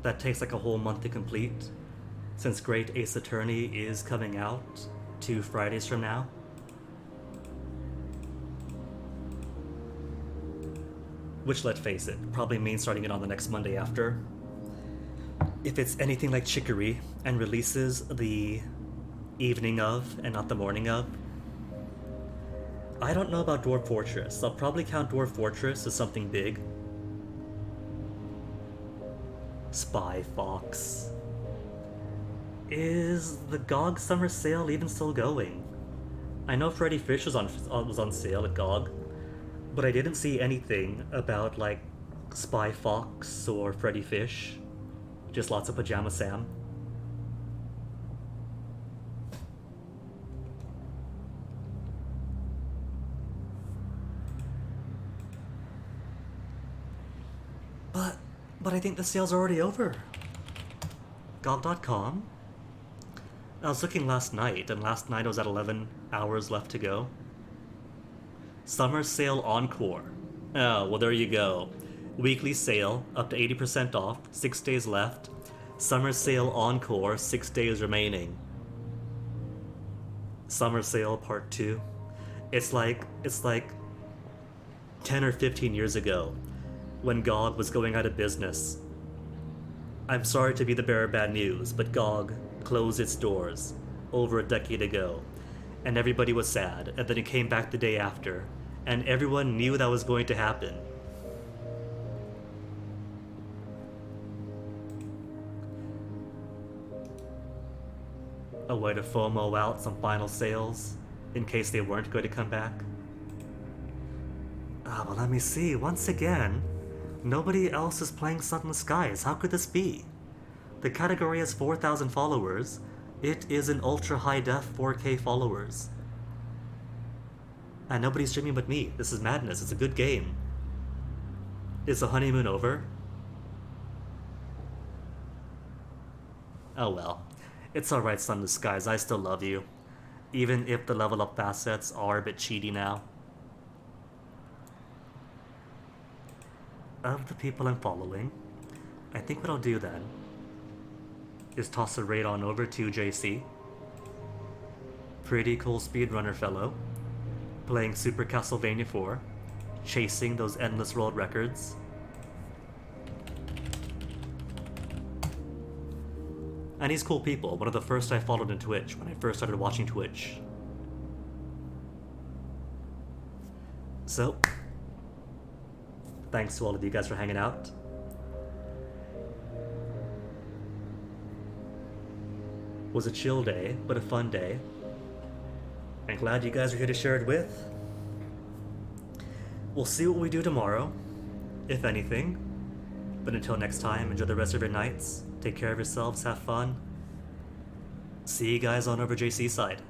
That takes like a whole month to complete, since Great Ace Attorney is coming out 2 Fridays from now. Which, let's face it, probably means starting it on the next Monday after. If it's anything like Chicory and releases the evening of and not the morning of. I don't know about Dwarf Fortress. I'll probably count Dwarf Fortress as something big. Spy Fox. Is the GOG summer sale even still going? I know Freddy Fish was on sale at GOG, but I didn't see anything about like Spy Fox or Freddy Fish. Just lots of Pajama Sam. But I think the sale's already over. GOG.com? I was looking last night, and last night I was at 11 hours left to go. Summer Sale Encore. Oh, well there you go. Weekly sale, up to 80% off, 6 days left. Summer Sale Encore, 6 days remaining. Summer Sale Part 2. It's like 10 or 15 years ago, when GOG was going out of business. I'm sorry to be the bearer of bad news, but GOG closed its doors over a decade ago, and everybody was sad, and then it came back the day after, and everyone knew that was going to happen. A way to FOMO out some final sales, in case they weren't going to come back. Well, let me see. Once again, nobody else is playing Sunless Skies. How could this be? The category has 4,000 followers. It is an ultra high def 4K followers. And nobody's streaming but me. This is madness. It's a good game. Is the honeymoon over? Oh well. It's alright, Sunless Skies. I still love you. Even if the level up assets are a bit cheaty now. Of the people I'm following, I think what I'll do then is toss a raid on over to JC. Pretty cool speedrunner fellow, playing Super Castlevania 4, chasing those endless world records. And he's cool people, one of the first I followed in Twitch when I first started watching Twitch. So, thanks to all of you guys for hanging out. Was a chill day, but a fun day. And glad you guys are here to share it with. We'll see what we do tomorrow, if anything. But until next time, enjoy the rest of your nights. Take care of yourselves, have fun. See you guys on over JC side.